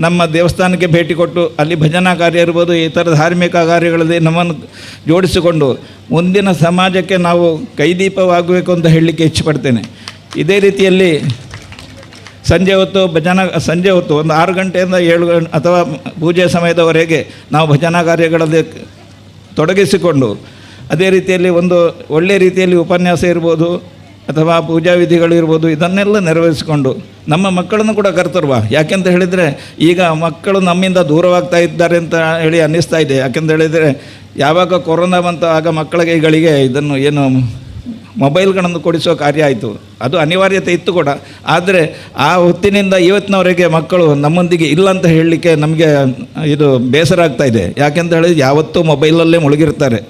ನಮ್ಮ ದೇವಸ್ಥಾನಕ್ಕೆ ಭೇಟಿ ಕೊಟ್ಟು ಅಲ್ಲಿ ಭಜನಾ ಕಾರ್ಯ ಇರ್ಬೋದು, ಇತರ ಧಾರ್ಮಿಕ ಕಾರ್ಯಗಳಲ್ಲಿ ನಮ್ಮನ್ನು ಜೋಡಿಸಿಕೊಂಡು ಮುಂದಿನ ಸಮಾಜಕ್ಕೆ ನಾವು ಕೈದೀಪವಾಗಬೇಕು ಅಂತ ಹೇಳಲಿಕ್ಕೆ ಇಚ್ಛೆಪಡ್ತೇನೆ. ಇದೇ ರೀತಿಯಲ್ಲಿ ಸಂಜೆ ಹೊತ್ತು ಒಂದು 6 ಗಂಟೆಯಿಂದ 7 ಗಂಟೆ ಅಥವಾ ಪೂಜೆ ಸಮಯದವರೆಗೆ ನಾವು ಭಜನಾ ಕಾರ್ಯಗಳಲ್ಲಿ ತೊಡಗಿಸಿಕೊಂಡು ಅದೇ ರೀತಿಯಲ್ಲಿ ಒಂದು ಒಳ್ಳೆಯ ರೀತಿಯಲ್ಲಿ ಉಪನ್ಯಾಸ ಇರ್ಬೋದು ಅಥವಾ ಪೂಜಾ ವಿಧಿಗಳು ಇರ್ಬೋದು, ಇದನ್ನೆಲ್ಲ ನೆರವೇರಿಸಿಕೊಂಡು ನಮ್ಮ ಮಕ್ಕಳನ್ನು ಕೂಡ ಕರ್ತರುವ. ಯಾಕೆಂತ ಹೇಳಿದರೆ ಈಗ ಮಕ್ಕಳು ನಮ್ಮಿಂದ ದೂರವಾಗ್ತಾ ಇದ್ದಾರೆ ಅಂತ ಹೇಳಿ ಅನ್ನಿಸ್ತಾ ಇದೆ. ಯಾಕೆಂತ ಹೇಳಿದರೆ ಯಾವಾಗ ಕೊರೋನಾ ಬಂತು ಆಗ ಮಕ್ಕಳಿಗೆ ಇದನ್ನು ಏನು ಮೊಬೈಲ್ಗಳನ್ನು ಕೊಡಿಸೋ ಕಾರ್ಯ ಆಯಿತು. ಅದು ಅನಿವಾರ್ಯತೆ ಇತ್ತು ಕೂಡ. ಆದರೆ ಆ ಹೊತ್ತಿನಿಂದ ಇವತ್ತಿನವರೆಗೆ ಮಕ್ಕಳು ನಮ್ಮೊಂದಿಗೆ ಇಲ್ಲ ಅಂತ ಹೇಳಲಿಕ್ಕೆ ನಮಗೆ ಇದು ಬೇಸರ ಆಗ್ತಾ ಇದೆ. ಯಾಕೆಂತ ಹೇಳಿದ್ರೆ ಯಾವತ್ತೂ ಮೊಬೈಲಲ್ಲೇ ಮುಳುಗಿರ್ತಾರೆ.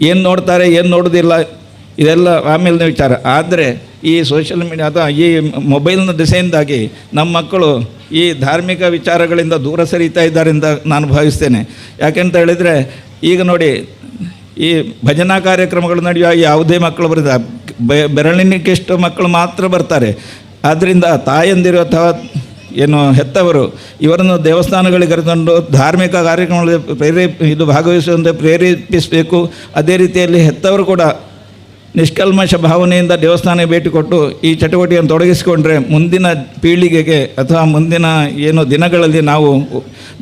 ಏನು ನೋಡ್ತಾರೆ, ಏನು ನೋಡೋದಿಲ್ಲ, ಇದೆಲ್ಲ ಆಮೇಲಿನ ವಿಚಾರ. ಆದರೆ ಈ ಸೋಷಿಯಲ್ ಮೀಡಿಯಾ ಅಥವಾ ಈ ಮೊಬೈಲ್ನ ದಿಸೆಯಿಂದಾಗಿ ನಮ್ಮ ಮಕ್ಕಳು ಈ ಧಾರ್ಮಿಕ ವಿಚಾರಗಳಿಂದ ದೂರ ಸರಿತಾ ಇದ್ದಾರೆ ಅಂತ ನಾನು ಭಾವಿಸ್ತೇನೆ. ಯಾಕೆಂತ ಹೇಳಿದರೆ ಈಗ ನೋಡಿ, ಈ ಭಜನಾ ಕಾರ್ಯಕ್ರಮಗಳು ನಡೆಯುವ ಯಾವುದೇ ಮಕ್ಕಳು ಬರ್ತಾರೆ, ಬೆರಳಿನಕ್ಕೆಷ್ಟು ಮಕ್ಕಳು ಮಾತ್ರ ಬರ್ತಾರೆ. ಆದ್ದರಿಂದ ತಾಯಂದಿರು ಅಥವಾ ಏನು ಹೆತ್ತವರು ಇವರನ್ನು ದೇವಸ್ಥಾನಗಳಿಗೆ ಕರೆದುಕೊಂಡು ಧಾರ್ಮಿಕ ಕಾರ್ಯಕ್ರಮಗಳಲ್ಲಿ ಭಾಗವಹಿಸುವಂತೆ ಪ್ರೇರೇಪಿಸಬೇಕು. ಅದೇ ರೀತಿಯಲ್ಲಿ ಹೆತ್ತವರು ಕೂಡ ನಿಷ್ಕಲ್ಮಶ ಭಾವನೆಯಿಂದ ದೇವಸ್ಥಾನಕ್ಕೆ ಭೇಟಿ ಕೊಟ್ಟು ಈ ಚಟುವಟಿಕೆಯನ್ನು ತೊಡಗಿಸಿಕೊಂಡ್ರೆ ಮುಂದಿನ ಪೀಳಿಗೆಗೆ ಅಥವಾ ಮುಂದಿನ ಏನು ದಿನಗಳಲ್ಲಿ ನಾವು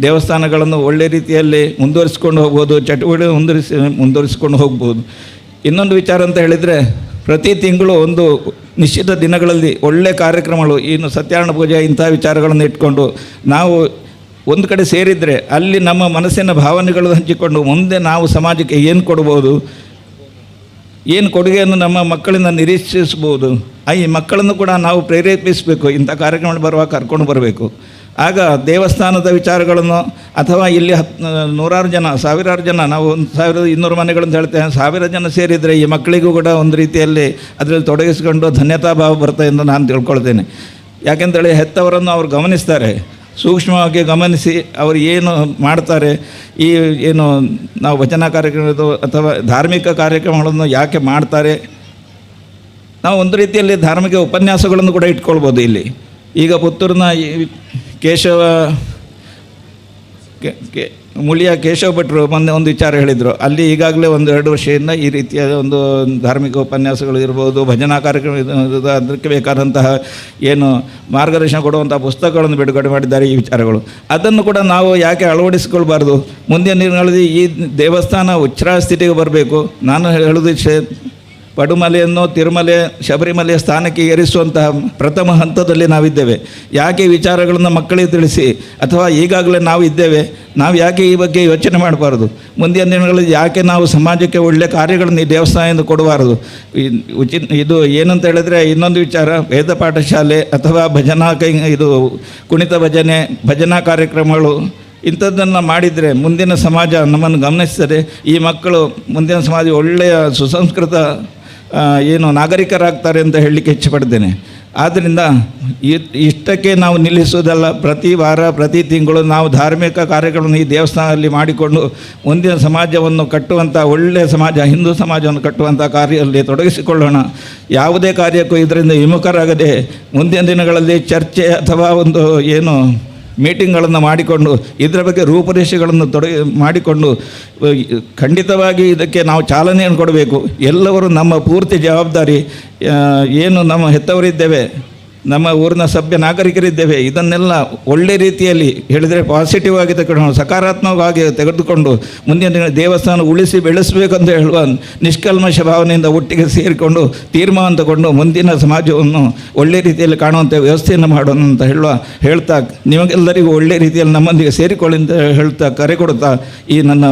ದೇವಸ್ಥಾನಗಳನ್ನು ಒಳ್ಳೆಯ ರೀತಿಯಲ್ಲಿ ಮುಂದುವರಿಸಿಕೊಂಡು ಹೋಗ್ಬೋದು, ಚಟುವಟಿಕೆ ಮುಂದುವರಿಸಿಕೊಂಡು ಹೋಗ್ಬೋದು. ಇನ್ನೊಂದು ವಿಚಾರ ಅಂತ ಹೇಳಿದರೆ, ಪ್ರತಿ ತಿಂಗಳು ಒಂದು ನಿಶ್ಚಿತ ದಿನಗಳಲ್ಲಿ ಒಳ್ಳೆಯ ಕಾರ್ಯಕ್ರಮಗಳು, ಇನ್ನು ಸತ್ಯನಾರಾಯಣ ಪೂಜೆ ಇಂಥ ವಿಚಾರಗಳನ್ನು ಇಟ್ಕೊಂಡು ನಾವು ಒಂದು ಕಡೆ ಸೇರಿದರೆ ಅಲ್ಲಿ ನಮ್ಮ ಮನಸ್ಸಿನ ಭಾವನೆಗಳು ಹಂಚಿಕೊಂಡು ಮುಂದೆ ನಾವು ಸಮಾಜಕ್ಕೆ ಏನು ಕೊಡ್ಬೋದು, ಏನು ಕೊಡುಗೆಯನ್ನು ನಮ್ಮ ಮಕ್ಕಳಿಂದ ನಿರೀಕ್ಷಿಸ್ಬೋದು. ಈ ಮಕ್ಕಳನ್ನು ಕೂಡ ನಾವು ಪ್ರೇರೇಪಿಸಬೇಕು. ಇಂಥ ಕಾರ್ಯಕ್ರಮ ಬರುವಾಗ ಕರ್ಕೊಂಡು ಬರಬೇಕು. ಆಗ ದೇವಸ್ಥಾನದ ವಿಚಾರಗಳನ್ನು ಅಥವಾ ಇಲ್ಲಿ ನೂರಾರು ಜನ, ಸಾವಿರಾರು ಜನ, ನಾವು 1200 ಮನೆಗಳಂತ ಹೇಳ್ತೇವೆ, 1000 ಜನ ಸೇರಿದರೆ ಈ ಮಕ್ಕಳಿಗೂ ಕೂಡ ಒಂದು ರೀತಿಯಲ್ಲಿ ಅದರಲ್ಲಿ ತೊಡಗಿಸಿಕೊಂಡು ಧನ್ಯತಾ ಭಾವ ಬರ್ತದೆ ಎಂದು ನಾನು ತಿಳ್ಕೊಳ್ತೇನೆ. ಯಾಕೆಂತೇಳಿ ಹೆತ್ತವರನ್ನು ಅವರು ಗಮನಿಸ್ತಾರೆ, ಸೂಕ್ಷ್ಮವಾಗಿ ಗಮನಿಸಿ ಅವರು ಏನು ಮಾಡ್ತಾರೆ, ಈ ಏನು ನಾವು ಭಜನಾ ಕಾರ್ಯಕ್ರಮದ್ದು ಅಥವಾ ಧಾರ್ಮಿಕ ಕಾರ್ಯಕ್ರಮಗಳನ್ನು ಯಾಕೆ ಮಾಡ್ತಾರೆ. ನಾವು ಒಂದು ರೀತಿಯಲ್ಲಿ ಧಾರ್ಮಿಕ ಉಪನ್ಯಾಸಗಳನ್ನು ಕೂಡ ಇಟ್ಕೊಳ್ಬೋದು. ಇಲ್ಲಿ ಈಗ ಪುತ್ತೂರಿನ ಕೇಶವ ಮುಳಿಯ ಕೇಶವ ಭಟ್ರು ಮೊನ್ನೆ ಒಂದು ವಿಚಾರ ಹೇಳಿದರು. ಅಲ್ಲಿ ಈಗಾಗಲೇ 1-2 ವರ್ಷದಿಂದ ಈ ರೀತಿಯ ಒಂದು ಧಾರ್ಮಿಕ ಉಪನ್ಯಾಸಗಳು ಇರ್ಬೋದು, ಭಜನಾ ಕಾರ್ಯಕ್ರಮ, ಅದಕ್ಕೆ ಬೇಕಾದಂತಹ ಏನು ಮಾರ್ಗದರ್ಶನ ಕೊಡುವಂಥ ಪುಸ್ತಕಗಳನ್ನು ಬಿಡುಗಡೆ ಮಾಡಿದ್ದಾರೆ. ಈ ವಿಚಾರಗಳು ಅದನ್ನು ಕೂಡ ನಾವು ಯಾಕೆ ಅಳವಡಿಸಿಕೊಳ್ಬಾರ್ದು. ಮುಂದಿನ ದಿನಗಳಲ್ಲಿ ಈ ದೇವಸ್ಥಾನ ಉಚ್ಛ್ರಾಯ ಸ್ಥಿತಿಗೆ ಬರಬೇಕು. ನಾನು ಹೇಳೋದು ಪಡುಮಲೆಯನ್ನು ತಿರುಮಲೆ, ಶಬರಿಮಲೆಯ ಸ್ಥಾನಕ್ಕೆ ಏರಿಸುವಂತಹ ಪ್ರಥಮ ಹಂತದಲ್ಲಿ ನಾವಿದ್ದೇವೆ. ಯಾಕೆ ವಿಚಾರಗಳನ್ನು ಮಕ್ಕಳಿಗೆ ತಿಳಿಸಿ, ಅಥವಾ ಈಗಾಗಲೇ ನಾವು ಇದ್ದೇವೆ, ನಾವು ಯಾಕೆ ಈ ಬಗ್ಗೆ ಯೋಚನೆ ಮಾಡಬಾರ್ದು. ಮುಂದಿನ ದಿನಗಳಲ್ಲಿ ಯಾಕೆ ನಾವು ಸಮಾಜಕ್ಕೆ ಒಳ್ಳೆಯ ಕಾರ್ಯಗಳನ್ನು ಈ ದೇವಸ್ಥಾನದಿಂದ ಕೊಡಬಾರ್ದು. ಇದು ಏನಂತ ಹೇಳಿದರೆ, ಇನ್ನೊಂದು ವಿಚಾರ, ವೇದ ಪಾಠಶಾಲೆ ಅಥವಾ ಭಜನಾ ಕುಣಿತ ಭಜನೆ, ಭಜನಾ ಕಾರ್ಯಕ್ರಮಗಳು ಇಂಥದ್ದನ್ನು ಮಾಡಿದರೆ ಮುಂದಿನ ಸಮಾಜ ನಮ್ಮನ್ನು ಗಮನಿಸ್ತದೆ. ಈ ಮಕ್ಕಳು ಮುಂದಿನ ಸಮಾಜ ಒಳ್ಳೆಯ ಸುಸಂಸ್ಕೃತ ಏನು ನಾಗರಿಕರಾಗ್ತಾರೆ ಅಂತ ಹೇಳಲಿಕ್ಕೆ ಇಚ್ಛೆಪಡ್ತೇನೆ. ಆದ್ದರಿಂದ ಇಷ್ಟಕ್ಕೆ ನಾವು ನಿಲ್ಲಿಸುವುದಲ್ಲ, ಪ್ರತಿ ವಾರ ಪ್ರತಿ ತಿಂಗಳು ನಾವು ಧಾರ್ಮಿಕ ಕಾರ್ಯಕ್ರಮವನ್ನು ಈ ದೇವಸ್ಥಾನದಲ್ಲಿ ಮಾಡಿಕೊಂಡು ಮುಂದಿನ ಸಮಾಜವನ್ನು ಕಟ್ಟುವಂಥ ಒಳ್ಳೆಯ ಸಮಾಜ, ಹಿಂದೂ ಸಮಾಜವನ್ನು ಕಟ್ಟುವಂಥ ಕಾರ್ಯದಲ್ಲಿ ತೊಡಗಿಸಿಕೊಳ್ಳೋಣ. ಯಾವುದೇ ಕಾರ್ಯಕ್ಕೂ ಇದರಿಂದ ವಿಮುಖರಾಗದೆ ಮುಂದಿನ ದಿನಗಳಲ್ಲಿ ಚರ್ಚೆ ಅಥವಾ ಒಂದು ಏನು ಮೀಟಿಂಗ್ಗಳನ್ನು ಮಾಡಿಕೊಂಡು ಇದರ ಬಗ್ಗೆ ರೂಪುರೇಷೆಗಳನ್ನು ಮಾಡಿಕೊಂಡು ಖಂಡಿತವಾಗಿ ಇದಕ್ಕೆ ನಾವು ಚಾಲನೆಯನ್ನು ಕೊಡಬೇಕು. ಎಲ್ಲವರು ನಮ್ಮ ಪೂರ್ತಿ ಜವಾಬ್ದಾರಿ, ಏನು ನಮ್ಮ ಹೆತ್ತವರಿದ್ದೇವೆ, ನಮ್ಮ ಊರಿನ ಸಭ್ಯ ನಾಗರಿಕರಿದ್ದೇವೆ, ಇದನ್ನೆಲ್ಲ ಒಳ್ಳೆ ರೀತಿಯಲ್ಲಿ ಹೇಳಿದರೆ ಪಾಸಿಟಿವ್ ಆಗಿ ತಗೊಂಡು ಸಕಾರಾತ್ಮಕವಾಗಿ ತೆಗೆದುಕೊಂಡು ಮುಂದಿನ ದಿನ ದೇವಸ್ಥಾನ ಉಳಿಸಿ ಬೆಳೆಸಬೇಕಂತ ಹೇಳುವ ನಿಷ್ಕಲ್ಮಶ ಭಾವನೆಯಿಂದ ಒಟ್ಟಿಗೆ ಸೇರಿಕೊಂಡು ತೀರ್ಮಾನ ತಗೊಂಡು ಮುಂದಿನ ಸಮಾಜವನ್ನು ಒಳ್ಳೆ ರೀತಿಯಲ್ಲಿ ಕಾಣುವಂಥ ವ್ಯವಸ್ಥೆಯನ್ನು ಮಾಡೋಣ ಅಂತ ಹೇಳ್ತಾ ನಿಮಗೆಲ್ಲರಿಗೂ ಒಳ್ಳೆ ರೀತಿಯಲ್ಲಿ ನಮ್ಮೊಂದಿಗೆ ಸೇರಿಕೊಳ್ಳಿ ಅಂತ ಹೇಳ್ತಾ ಕರೆ ಕೊಡುತ್ತಾ ಈ ನನ್ನ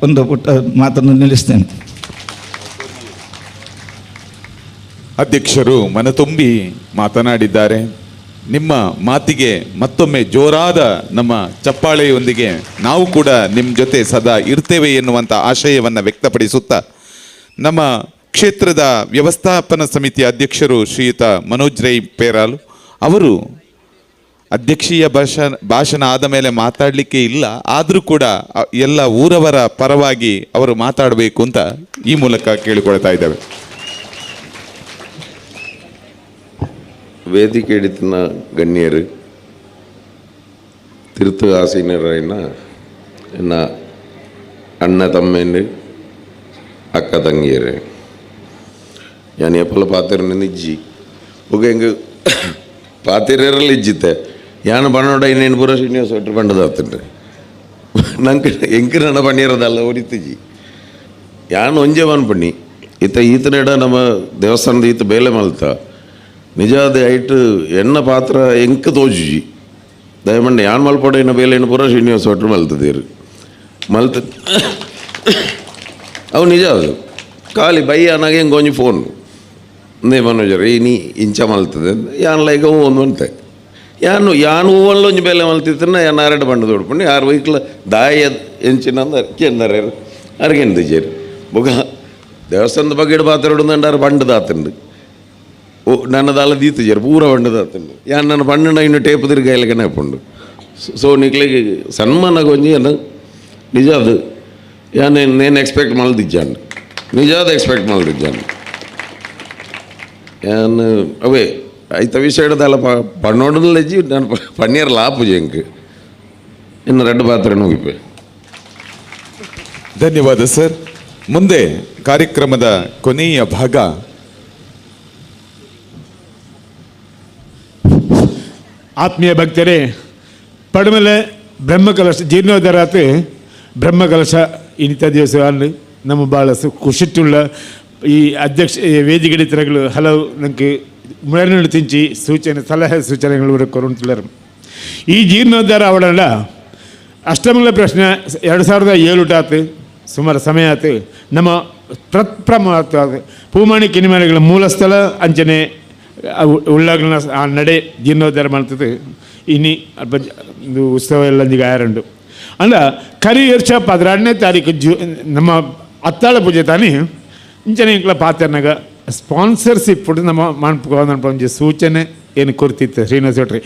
ಒಂದು ಪುಟ್ಟ ಮಾತನ್ನು ನಿಲ್ಲಿಸ್ತೇನೆ. ಅಧ್ಯಕ್ಷರು ಮನತುಂಬಿ ಮಾತನಾಡಿದ್ದಾರೆ. ನಿಮ್ಮ ಮಾತಿಗೆ ಮತ್ತೊಮ್ಮೆ ಜೋರಾದ ನಮ್ಮ ಚಪ್ಪಾಳೆಯೊಂದಿಗೆ ನಾವು ಕೂಡ ನಿಮ್ಮ ಜೊತೆ ಸದಾ ಇರ್ತೇವೆ ಎನ್ನುವಂಥ ಆಶಯವನ್ನು ವ್ಯಕ್ತಪಡಿಸುತ್ತಾ ನಮ್ಮ ಕ್ಷೇತ್ರದ ವ್ಯವಸ್ಥಾಪನಾ ಸಮಿತಿಯ ಅಧ್ಯಕ್ಷರು ಶ್ರೀಯುತ ಮನೋಜ್ ರೈ ಪೇರಾಲು ಅವರು ಅಧ್ಯಕ್ಷೀಯ ಭಾಷಣ ಆದ ಮೇಲೆ ಮಾತಾಡಲಿಕ್ಕೆ ಇಲ್ಲ, ಆದರೂ ಕೂಡ ಎಲ್ಲ ಊರವರ ಪರವಾಗಿ ಅವರು ಮಾತಾಡಬೇಕು ಅಂತ ಈ ಮೂಲಕ ಕೇಳಿಕೊಳ್ತಾ ಇದ್ದೇವೆ. ವೇದಿಕೆ ಹಿಡಿತಿನ ಗಣ್ಯರು, ತಿರುತು ಆಸೀನರೈನ ಎನ್ನ ಅಣ್ಣ ತಮ್ಮೇನು ಅಕ್ಕ ತಂಗಿಯರು, ഞാൻ എപ്പോൾ പാത്തിരുന്ന് ഇജ്ജി ഒക്കെ എങ്കിൽ പാത്തിരല്ല ഇജ്ജിത്തെ ഞാൻ പണോടെ ಇನ್ನೇನು ಪೂರ ಶ್ರೀನಿವಾಸ ಒಟ್ಟರು ಪಂಡದಾತುಂಡು ನಂಗೆ ಎಂಕಿನ ಪಣಿಯರದಲ್ಲ ಒರಿತಿಜ್ಜಿ ಯಾನು ಒಂಜೆ ಮನ್ ಪಣ್ಣಿ ಈತನೆಡ ನಮ್ಮ ದೇವಸ್ಥಾನದ ಈತ ಬೇಲೆ ಮಲ್ತ ನಿಜಾದ ಐಟ್ ಎನ್ನ ಪಾತ್ರ ಎಂಕ ತೋಜುಜಿ ದಯಮಂಡ ಯಾನ್ ಮಲ್ಪಡ ಇನ್ನ ಬೇಲೆಯನ್ನು ಪೂರ ಶ್ರೀನಿವಾಸ ಒಟ್ಟರು ಮಲ್ತದೇರು ಮಲ್ತ ಅವು ನಿಜ ಅದು ಖಾಲಿ ಬಯ್ಯ ನನಗೆ ಹೆಂಗೆ ಒಂಜಿ ಫೋನ್ ನೇ ಮನೋಜರ್ ನೀ ಇಂಚ ಮಲ್ತದೆ ಯಾನ್ ಲೈಕ್ ಹೂ ಒಂದು ಅಂತೆ ಯಾನು ಹೂವಲ್ಲ ಒಂಜಿ ಬೇಲೆ ಮಲ್ತಿತ್ತನ್ನ ಯಾನು ಆರಡು ಬಂಡದ ಹೊಡ್ಕೊಂಡು ಯಾರು ವೈಕ್ಲ ದಾಯ ಎಂಚಿನಂದು ಅರ್ಕೆಂದಾರ ಅರ್ಕೆಂದು ಜೇರು ಬೊಗ ದೇವಸ್ಥಾನದ ಬಗ್ಗೆ ಪಾತ್ರೋಡು ಬಂಡದಾತುಂಡು ಓ ನನ್ನದಲ್ಲ ದೀತು ಜೇರು ಪೂರ ಬಂಡದಾತುಂಡು ಯಾನು ನನ್ನ ಪಣ್ಣು ಇನ್ನು ಟೇಪ್ ತಿರುಗಾಯಲಿಗೆ ನೆಪುಂಡು ಸೊ ನಿಕ್ಲಿಗೆ ಸನ್ಮಾನ ಕೊಂಜಿ ಅನ್ನ ನಿಜ ಅದು నేను ఎక్స్పెక్ట్ మళ్ళదిచ్చాను నిజాది ఎక్స్పెక్ట్ మళ్ళదిచ్చాను నేను అవే అయితే ವಿಷಯದ ಅಲ್ಲ ಪಣ್ಣೋಡಲ್ಲಜ್ಜಿ ನಾನು ಪನ್ನೀರ್ ಲಾಪುಜಿ ಎಂಕ್ ಇನ್ನು ರೆಡ್ ಪಾತ್ರೆ ಹೋಗಿಪ್ಪೆ. ಧನ್ಯವಾದ ಸರ್. ಮುಂದೆ ಕಾರ್ಯಕ್ರಮದ ಕೊನೆಯ ಭಾಗ ಆತ್ಮೀಯ ಭಕ್ತರೇ, ಪಡಮಲೆ ಬ್ರಹ್ಮಕಲಶ ಜೀರ್ಣೋದ್ಧಾರಾತ್ ಬ್ರಹ್ಮಕಲಶ ಇನ್ನಿತ ದಿವಸ ನಮ್ಮ ಭಾಳ ಖುಷಿಟ್ಟುಳ್ಳ ಈ ಅಧ್ಯಕ್ಷ ವೇದಿಕೆಗಳು ಹಲವು ನನಗೆ ಮುಳನಡು ತಿಂಚಿ ಸೂಚನೆ ಸಲಹೆ ಸೂಚನೆಗಳು ಕೊರುಂಟುಳ್ಳರು. ಈ ಜೀರ್ಣೋದ್ಧಾರ ಅವಡಲ್ಲ ಅಷ್ಟಮಂಗಲ ಪ್ರಶ್ನೆ 2007 ಸುಮಾರು ಸಮಯ ಆತು ನಮ್ಮ ಪ್ರಪ್ರಮವಾದ ಪೂಮಾಣಿ ಕಿನಿಮನೆಗಳ ಮೂಲ ಸ್ಥಳ ಅಂಚನೆ ಉಳ್ಳಾಗಲ ಆ ನಡೆ ಜೀರ್ಣೋದ್ಧಾರ ಮಾಡ್ತದೆ. ಇನ್ನು ಅಲ್ಪ ಉತ್ಸವ ಎಲ್ಲ ಆಯರಂಡು ಅಲ್ಲ ಕರಿ ವರ್ಷ 12ನೇ ತಾರೀಕು ನಮ್ಮ ಅತ್ತಾಳ ಪೂಜೆ ತಾನೇ ಇಂಚನೆ ಇಂಕ್ಲ ಪಾತ್ರನಾಗ ಸ್ಪಾನ್ಸರ್ಶಿಪ್ ನಮ್ಮ ಮಾಡ್ಕೊಂಡು ಒಂಜಿ ಸೂಚನೆ ಏನು ಕೊಡ್ತಿತ್ತು ಶ್ರೀನಿವಾಸ ಭಟ್ರಿ.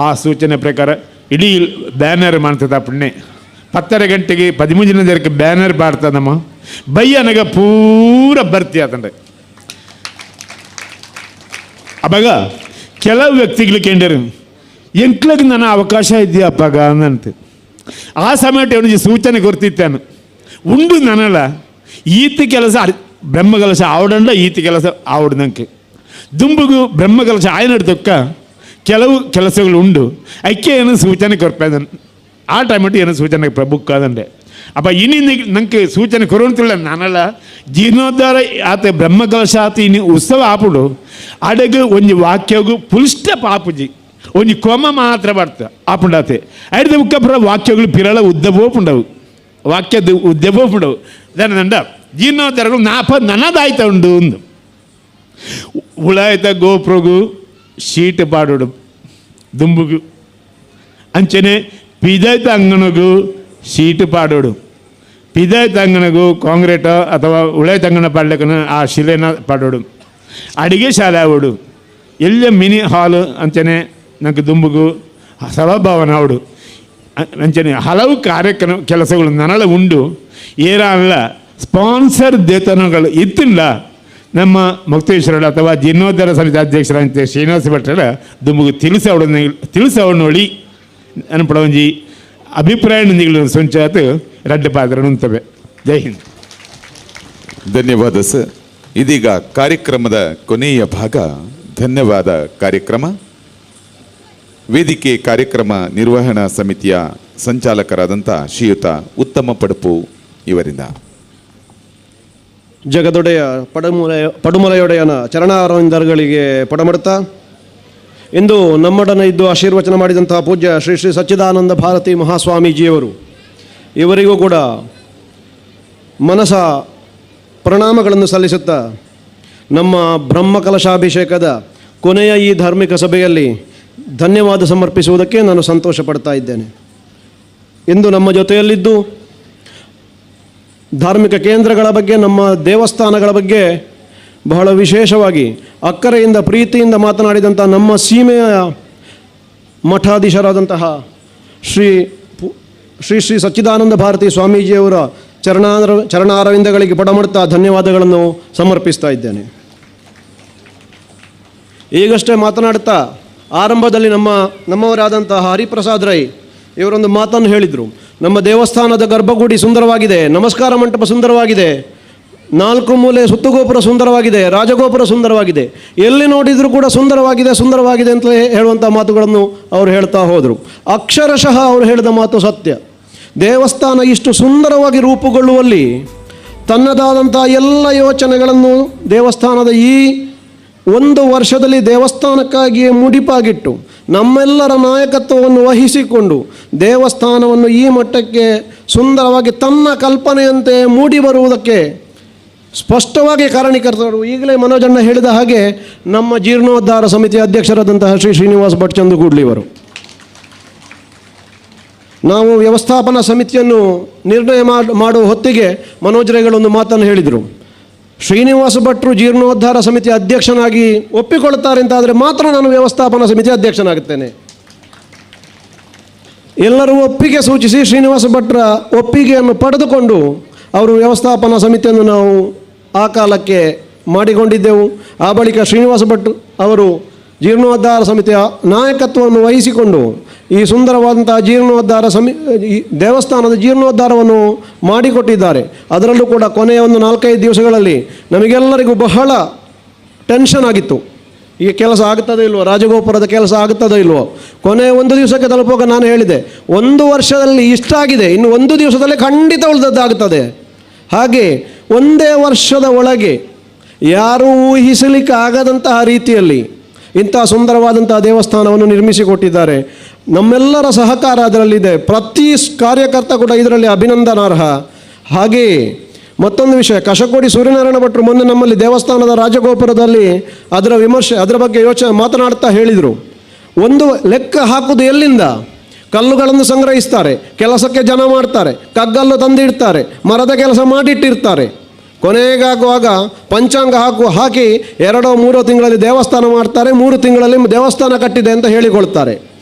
ಆ ಸೂಚನೆ ಪ್ರಕಾರ ಇಡೀ ಬ್ಯಾನರ್ ಮಾಡ್ತದೆ ಅಪ್ಪಣ್ಣೆ 10 ಗಂಟೆಗೆ 13 ಬ್ಯಾನರ್ ಬಾಡ್ತದೆ ನಮ್ಮ ಬಯ್ಯನಾಗ ಪೂರ ಬರ್ತಿ ಆತಂಡೆ. ಅವಾಗ ಕೆಲವು ವ್ಯಕ್ತಿಗಳು ಕೇಂದ್ರ ಎಂಕ್ಲಿಗೆ ನನ್ನ ಅವಕಾಶ ಇದೆಯಪ್ಪಾಗ ಅಂತ ಆ ಸಮಯಕ್ಕೆ ಅವನಿಗೆ ಸೂಚನೆ ಕೊಡ್ತಿತ್ತಾನು ಉಂಡು ನನಲ್ಲ ಈತ ಕೆಲಸ ಬ್ರಹ್ಮಕಲಶ ಆವಡಂಡ ಈತ ಕೆಲಸ ಆವಡ್ದಂಗೆ ದುಂಬುಗು ಬ್ರಹ್ಮಕಲಶ ಆಯ್ನಡ್ದಕ್ಕ ಕೆಲವು ಕೆಲಸಗಳು ಉಂಡು ಅಕ್ಕೆ ಏನು ಸೂಚನೆ ಕೊಡ್ಪೇದನ್ ಆ ಟೈಮಟ್ಟು ಏನು ಸೂಚನೆ ಬುಕ್ ಆದಂಡೆ ಅಪ್ಪ ಇನ್ನಿಂದ ನಂಗೆ ಸೂಚನೆ ಕೊರೋಂತಿಲ್ಲ ನಾನಲ್ಲ ಜೀರ್ಣೋದ್ಧಾರ ಆತ ಬ್ರಹ್ಮಕಲಶ ಆತ ಇನ್ನು ಉತ್ಸವ ಆಪುಡು ಅಡಗು ಒಂಜಿ ವಾಕ್ಯಗೂ ಫುಲ್ ಸ್ಟಾಪ್ ಆಪುಜಿ ಒಂಜಿ ಕೊಮ ಮಾತ್ರ ಬರ್ತ ಆಪುಂಡಾತೆ ಐದು ಮುಖಪುರ ವಾಕ್ಯಗಳು ಪಿರಳ ಉದ್ದಬೋಪುಂಡವು ವಾಕ್ಯದ ಉದ್ದಬೋಪುಂಡವು ದಂಡ ಜೀರ್ಣೋದ್ಧಾರಗಳು ನನ್ನದಾಯ್ತ ಉಂಡು ಒಂದು ಉಳಾಯ್ತ ಗೋಪ್ರಗು ಶೀಟ್ ಪಾಡೋಡು ದುಂಬುಗು ಅಂಚನೆ ಪಿದಾಯ್ತ ಅಂಗನಗೂ ಶೀಟ್ ಪಾಡೋಡು ಪಿದಾಯ್ತ ಅಂಗನಗೂ ಕಾಂಕ್ರೀಟ್ ಅಥವಾ ಉಳಾಯ್ತ ಅಂಗನ ಪಾಡ್ಲಕ್ಕನ ಆ ಶಿಲೆನ ಪಾಡೋಡು ಅಡಿಗೆ ಶಾಲೆ ಆವೋಡು ಎಲ್ಲ ಮಿನಿ ಹಾಲು ಅಂಚನೆ ನಂಗೆ ದುಂಬುಗು ಸಭಾಭವನ ಅವಡು ಅಂಚನೆ ಹಲವು ಕಾರ್ಯಕ್ರಮ ಕೆಲಸಗಳು ನನಳ ಉಂಡು ಏರಲ್ಲ ಸ್ಪಾನ್ಸರ್ ದೇತನಗಳು ಇತ್ತಿಲ್ಲ ನಮ್ಮ ಮುಕ್ತೇಶ್ವರ ಅಥವಾ ಜೀರ್ಣೋದ್ಧಾರ ಸಮಿತಿ ಅಧ್ಯಕ್ಷರಂತೆ ಶ್ರೀನಿವಾಸ ಭಟ್ರ ದುಂಬುಗು ತಿಳಿಸವಳು ನೋಡಿ ಅನ್ಪಡ ಒಂಜಿ ಅಭಿಪ್ರಾಯ ನಿಗಳು ಸಂಚಾತ್ ರಡ್ಡ ಪಾತ್ರ ಉಂತವೆ. ಜೈ ಹಿಂದ್. ಧನ್ಯವಾದ ಸರ್. ಇದೀಗ ಕಾರ್ಯಕ್ರಮದ ಕೊನೆಯ ಭಾಗ ಧನ್ಯವಾದ ಕಾರ್ಯಕ್ರಮ. ವೇದಿಕೆ ಕಾರ್ಯಕ್ರಮ ನಿರ್ವಹಣಾ ಸಮಿತಿಯ ಸಂಚಾಲಕರಾದಂಥ ಶ್ರೀಯುತ ಉತ್ತಮ ಪಡುಪು ಇವರಿಂದ. ಜಗದೊಡೆಯ ಪಡುಮಲೆಯೊಡೆಯನ ಚರಣಾರವಿಂದರುಗಳಿಗೆ ಪಡಮಡುತ್ತಾ ಇಂದು ನಮ್ಮೊಡನೆ ಇದ್ದು ಆಶೀರ್ವಚನ ಮಾಡಿದಂತಹ ಪೂಜ್ಯ ಶ್ರೀ ಶ್ರೀ ಸಚ್ಚಿದಾನಂದ ಭಾರತಿ ಮಹಾಸ್ವಾಮೀಜಿಯವರು ಇವರಿಗೂ ಕೂಡ ಮನಸ ಪ್ರಣಾಮಗಳನ್ನು ಸಲ್ಲಿಸುತ್ತಾ ನಮ್ಮ ಬ್ರಹ್ಮಕಲಶಾಭಿಷೇಕದ ಕೊನೆಯ ಈ ಧಾರ್ಮಿಕ ಸಭೆಯಲ್ಲಿ ಧನ್ಯವಾದ ಸಮರ್ಪಿಸುವುದಕ್ಕೆ ನಾನು ಸಂತೋಷ ಪಡ್ತಾ ಇದ್ದೇನೆ. ಇಂದು ನಮ್ಮ ಜೊತೆಯಲ್ಲಿದ್ದು ಧಾರ್ಮಿಕ ಕೇಂದ್ರಗಳ ಬಗ್ಗೆ, ನಮ್ಮ ದೇವಸ್ಥಾನಗಳ ಬಗ್ಗೆ ಬಹಳ ವಿಶೇಷವಾಗಿ ಅಕ್ಕರೆಯಿಂದ ಪ್ರೀತಿಯಿಂದ ಮಾತನಾಡಿದಂಥ ನಮ್ಮ ಸೀಮೆಯ ಮಠಾಧೀಶರಾದಂತಹ ಶ್ರೀ ಶ್ರೀ ಸಚ್ಚಿದಾನಂದ ಭಾರತಿ ಸ್ವಾಮೀಜಿಯವರ ಚರಣಾರವಿಂದಗಳಿಗೆ ಪಡಮಡುತ್ತಾ ಧನ್ಯವಾದಗಳನ್ನು ಸಮರ್ಪಿಸ್ತಾ ಇದ್ದೇನೆ. ಈಗಷ್ಟೇ ಮಾತನಾಡುತ್ತಾ ಆರಂಭದಲ್ಲಿ ನಮ್ಮವರಾದಂತಹ ಹರಿಪ್ರಸಾದ್ ರೈ ಇವರೊಂದು ಮಾತನ್ನು ಹೇಳಿದರು. ನಮ್ಮ ದೇವಸ್ಥಾನದ ಗರ್ಭಗುಡಿ ಸುಂದರವಾಗಿದೆ, ನಮಸ್ಕಾರ ಮಂಟಪ ಸುಂದರವಾಗಿದೆ, 4 ಮೂಲೆ ಸುತ್ತುಗೋಪುರ ಸುಂದರವಾಗಿದೆ, ರಾಜಗೋಪುರ ಸುಂದರವಾಗಿದೆ, ಎಲ್ಲಿ ನೋಡಿದರೂ ಕೂಡ ಸುಂದರವಾಗಿದೆ ಅಂತ ಹೇಳುವಂಥ ಮಾತುಗಳನ್ನು ಅವರು ಹೇಳ್ತಾ ಹೋದರು. ಅಕ್ಷರಶಃ ಅವರು ಹೇಳಿದ ಮಾತು ಸತ್ಯ. ದೇವಸ್ಥಾನ ಇಷ್ಟು ಸುಂದರವಾಗಿ ರೂಪುಗೊಳ್ಳುವಲ್ಲಿ ತನ್ನದಾದಂಥ ಎಲ್ಲ ಯೋಚನೆಗಳನ್ನು ದೇವಸ್ಥಾನದ ಈ 1 ವರ್ಷದಲ್ಲಿ ದೇವಸ್ಥಾನಕ್ಕಾಗಿಯೇ ಮುಡಿಪಾಗಿಟ್ಟು ನಮ್ಮೆಲ್ಲರ ನಾಯಕತ್ವವನ್ನು ವಹಿಸಿಕೊಂಡು ದೇವಸ್ಥಾನವನ್ನು ಈ ಮಟ್ಟಕ್ಕೆ ಸುಂದರವಾಗಿ ತನ್ನ ಕಲ್ಪನೆಯಂತೆ ಮೂಡಿ ಬರುವುದಕ್ಕೆ ಸ್ಪಷ್ಟವಾಗಿ ಕಾರಣೀಕರ್ತರು. ಈಗಲೇ ಮನೋಜಣ್ಣ ಹೇಳಿದ ಹಾಗೆ ನಮ್ಮ ಜೀರ್ಣೋದ್ಧಾರ ಸಮಿತಿಯ ಅಧ್ಯಕ್ಷರಾದಂತಹ ಶ್ರೀ ಶ್ರೀನಿವಾಸ್ ಭಟ್ ಚಂದುಗೂಡ್ಲಿಯವರು. ನಾವು ವ್ಯವಸ್ಥಾಪನಾ ಸಮಿತಿಯನ್ನು ನಿರ್ಣಯ ಮಾಡುವ ಹೊತ್ತಿಗೆ ಮನೋಜ್ ರೇಗಳೊಂದು ಮಾತನ್ನು ಹೇಳಿದರು. ಶ್ರೀನಿವಾಸ ಭಟ್ರು ಜೀರ್ಣೋದ್ಧಾರ ಸಮಿತಿಯ ಅಧ್ಯಕ್ಷನಾಗಿ ಒಪ್ಪಿಕೊಳ್ತಾರೆ ಅಂತಾದರೆ ಮಾತ್ರ ನಾನು ವ್ಯವಸ್ಥಾಪನಾ ಸಮಿತಿಯ ಅಧ್ಯಕ್ಷನಾಗುತ್ತೇನೆ. ಎಲ್ಲರೂ ಒಪ್ಪಿಗೆ ಸೂಚಿಸಿ ಶ್ರೀನಿವಾಸ ಭಟ್ರ ಒಪ್ಪಿಗೆಯನ್ನು ಪಡೆದುಕೊಂಡು ಅವರು ವ್ಯವಸ್ಥಾಪನಾ ಸಮಿತಿಯನ್ನು ನಾವು ಆ ಕಾಲಕ್ಕೆ ಮಾಡಿಕೊಂಡಿದ್ದೆವು. ಆ ಬಳಿಕ ಶ್ರೀನಿವಾಸ ಭಟ್ ಅವರು ಜೀರ್ಣೋದ್ಧಾರ ಸಮಿತಿಯ ನಾಯಕತ್ವವನ್ನು ವಹಿಸಿಕೊಂಡು ಈ ಸುಂದರವಾದಂಥ ದೇವಸ್ಥಾನದ ಜೀರ್ಣೋದ್ಧಾರವನ್ನು ಮಾಡಿಕೊಟ್ಟಿದ್ದಾರೆ. ಅದರಲ್ಲೂ ಕೂಡ ಕೊನೆಯ ಒಂದು 4-5 ದಿವಸಗಳಲ್ಲಿ ನಮಗೆಲ್ಲರಿಗೂ ಬಹಳ ಟೆನ್ಷನ್ ಆಗಿತ್ತು. ಈ ಕೆಲಸ ಆಗ್ತದೋ ಇಲ್ವೋ, ರಾಜಗೋಪುರದ ಕೆಲಸ ಆಗ್ತದೋ ಇಲ್ವೋ. ಕೊನೆಯ 1 ದಿವಸಕ್ಕೆ ತಲುಪುವಾಗ ನಾನು ಹೇಳಿದೆ, 1 ವರ್ಷದಲ್ಲಿ ಇಷ್ಟಾಗಿದೆ, ಇನ್ನು 1 ದಿವಸದಲ್ಲಿ ಖಂಡಿತ ಉಳಿದದ್ದಾಗ್ತದೆ. ಹಾಗೆ ಒಂದೇ ವರ್ಷದ ಒಳಗೆ ಯಾರೂ ಊಹಿಸಲಿಕ್ಕೆ ಆಗದಂತಹ ರೀತಿಯಲ್ಲಿ ಇಂಥ ಸುಂದರವಾದಂಥ ದೇವಸ್ಥಾನವನ್ನು ನಿರ್ಮಿಸಿಕೊಟ್ಟಿದ್ದಾರೆ. ನಮ್ಮೆಲ್ಲರ ಸಹಕಾರ ಅದರಲ್ಲಿದೆ. ಪ್ರತಿ ಕಾರ್ಯಕರ್ತ ಕೂಡ ಇದರಲ್ಲಿ ಅಭಿನಂದನಾರ್ಹ. ಹಾಗೆಯೇ ಮತ್ತೊಂದು ವಿಷಯ, ಕಶಕೋಡಿ ಸೂರ್ಯನಾರಾಯಣ ಭಟ್ರು ಮೊನ್ನೆ ನಮ್ಮಲ್ಲಿ ದೇವಸ್ಥಾನದ ರಾಜಗೋಪುರದಲ್ಲಿ ಅದರ ಬಗ್ಗೆ ಮಾತನಾಡ್ತಾ ಹೇಳಿದರು. ಒಂದು ಲೆಕ್ಕ ಹಾಕುವುದು ಎಲ್ಲಿಂದ? ಕಲ್ಲುಗಳನ್ನು ಸಂಗ್ರಹಿಸ್ತಾರೆ, ಕೆಲಸಕ್ಕೆ ಜನ ಮಾಡ್ತಾರೆ, ಕಗ್ಗಲ್ಲು ತಂದಿಡ್ತಾರೆ, ಮರದ ಕೆಲಸ ಮಾಡಿಟ್ಟಿರ್ತಾರೆ. ಕೊನೆಗಾಗುವಾಗ ಪಂಚಾಂಗ ಹಾಕಿ 2-3 ತಿಂಗಳಲ್ಲಿ ದೇವಸ್ಥಾನ ಮಾಡ್ತಾರೆ, 3 ತಿಂಗಳಲ್ಲಿ ದೇವಸ್ಥಾನ ಕಟ್ಟಿದೆ ಅಂತ ಹೇಳಿಕೊಳ್ತಾರೆ.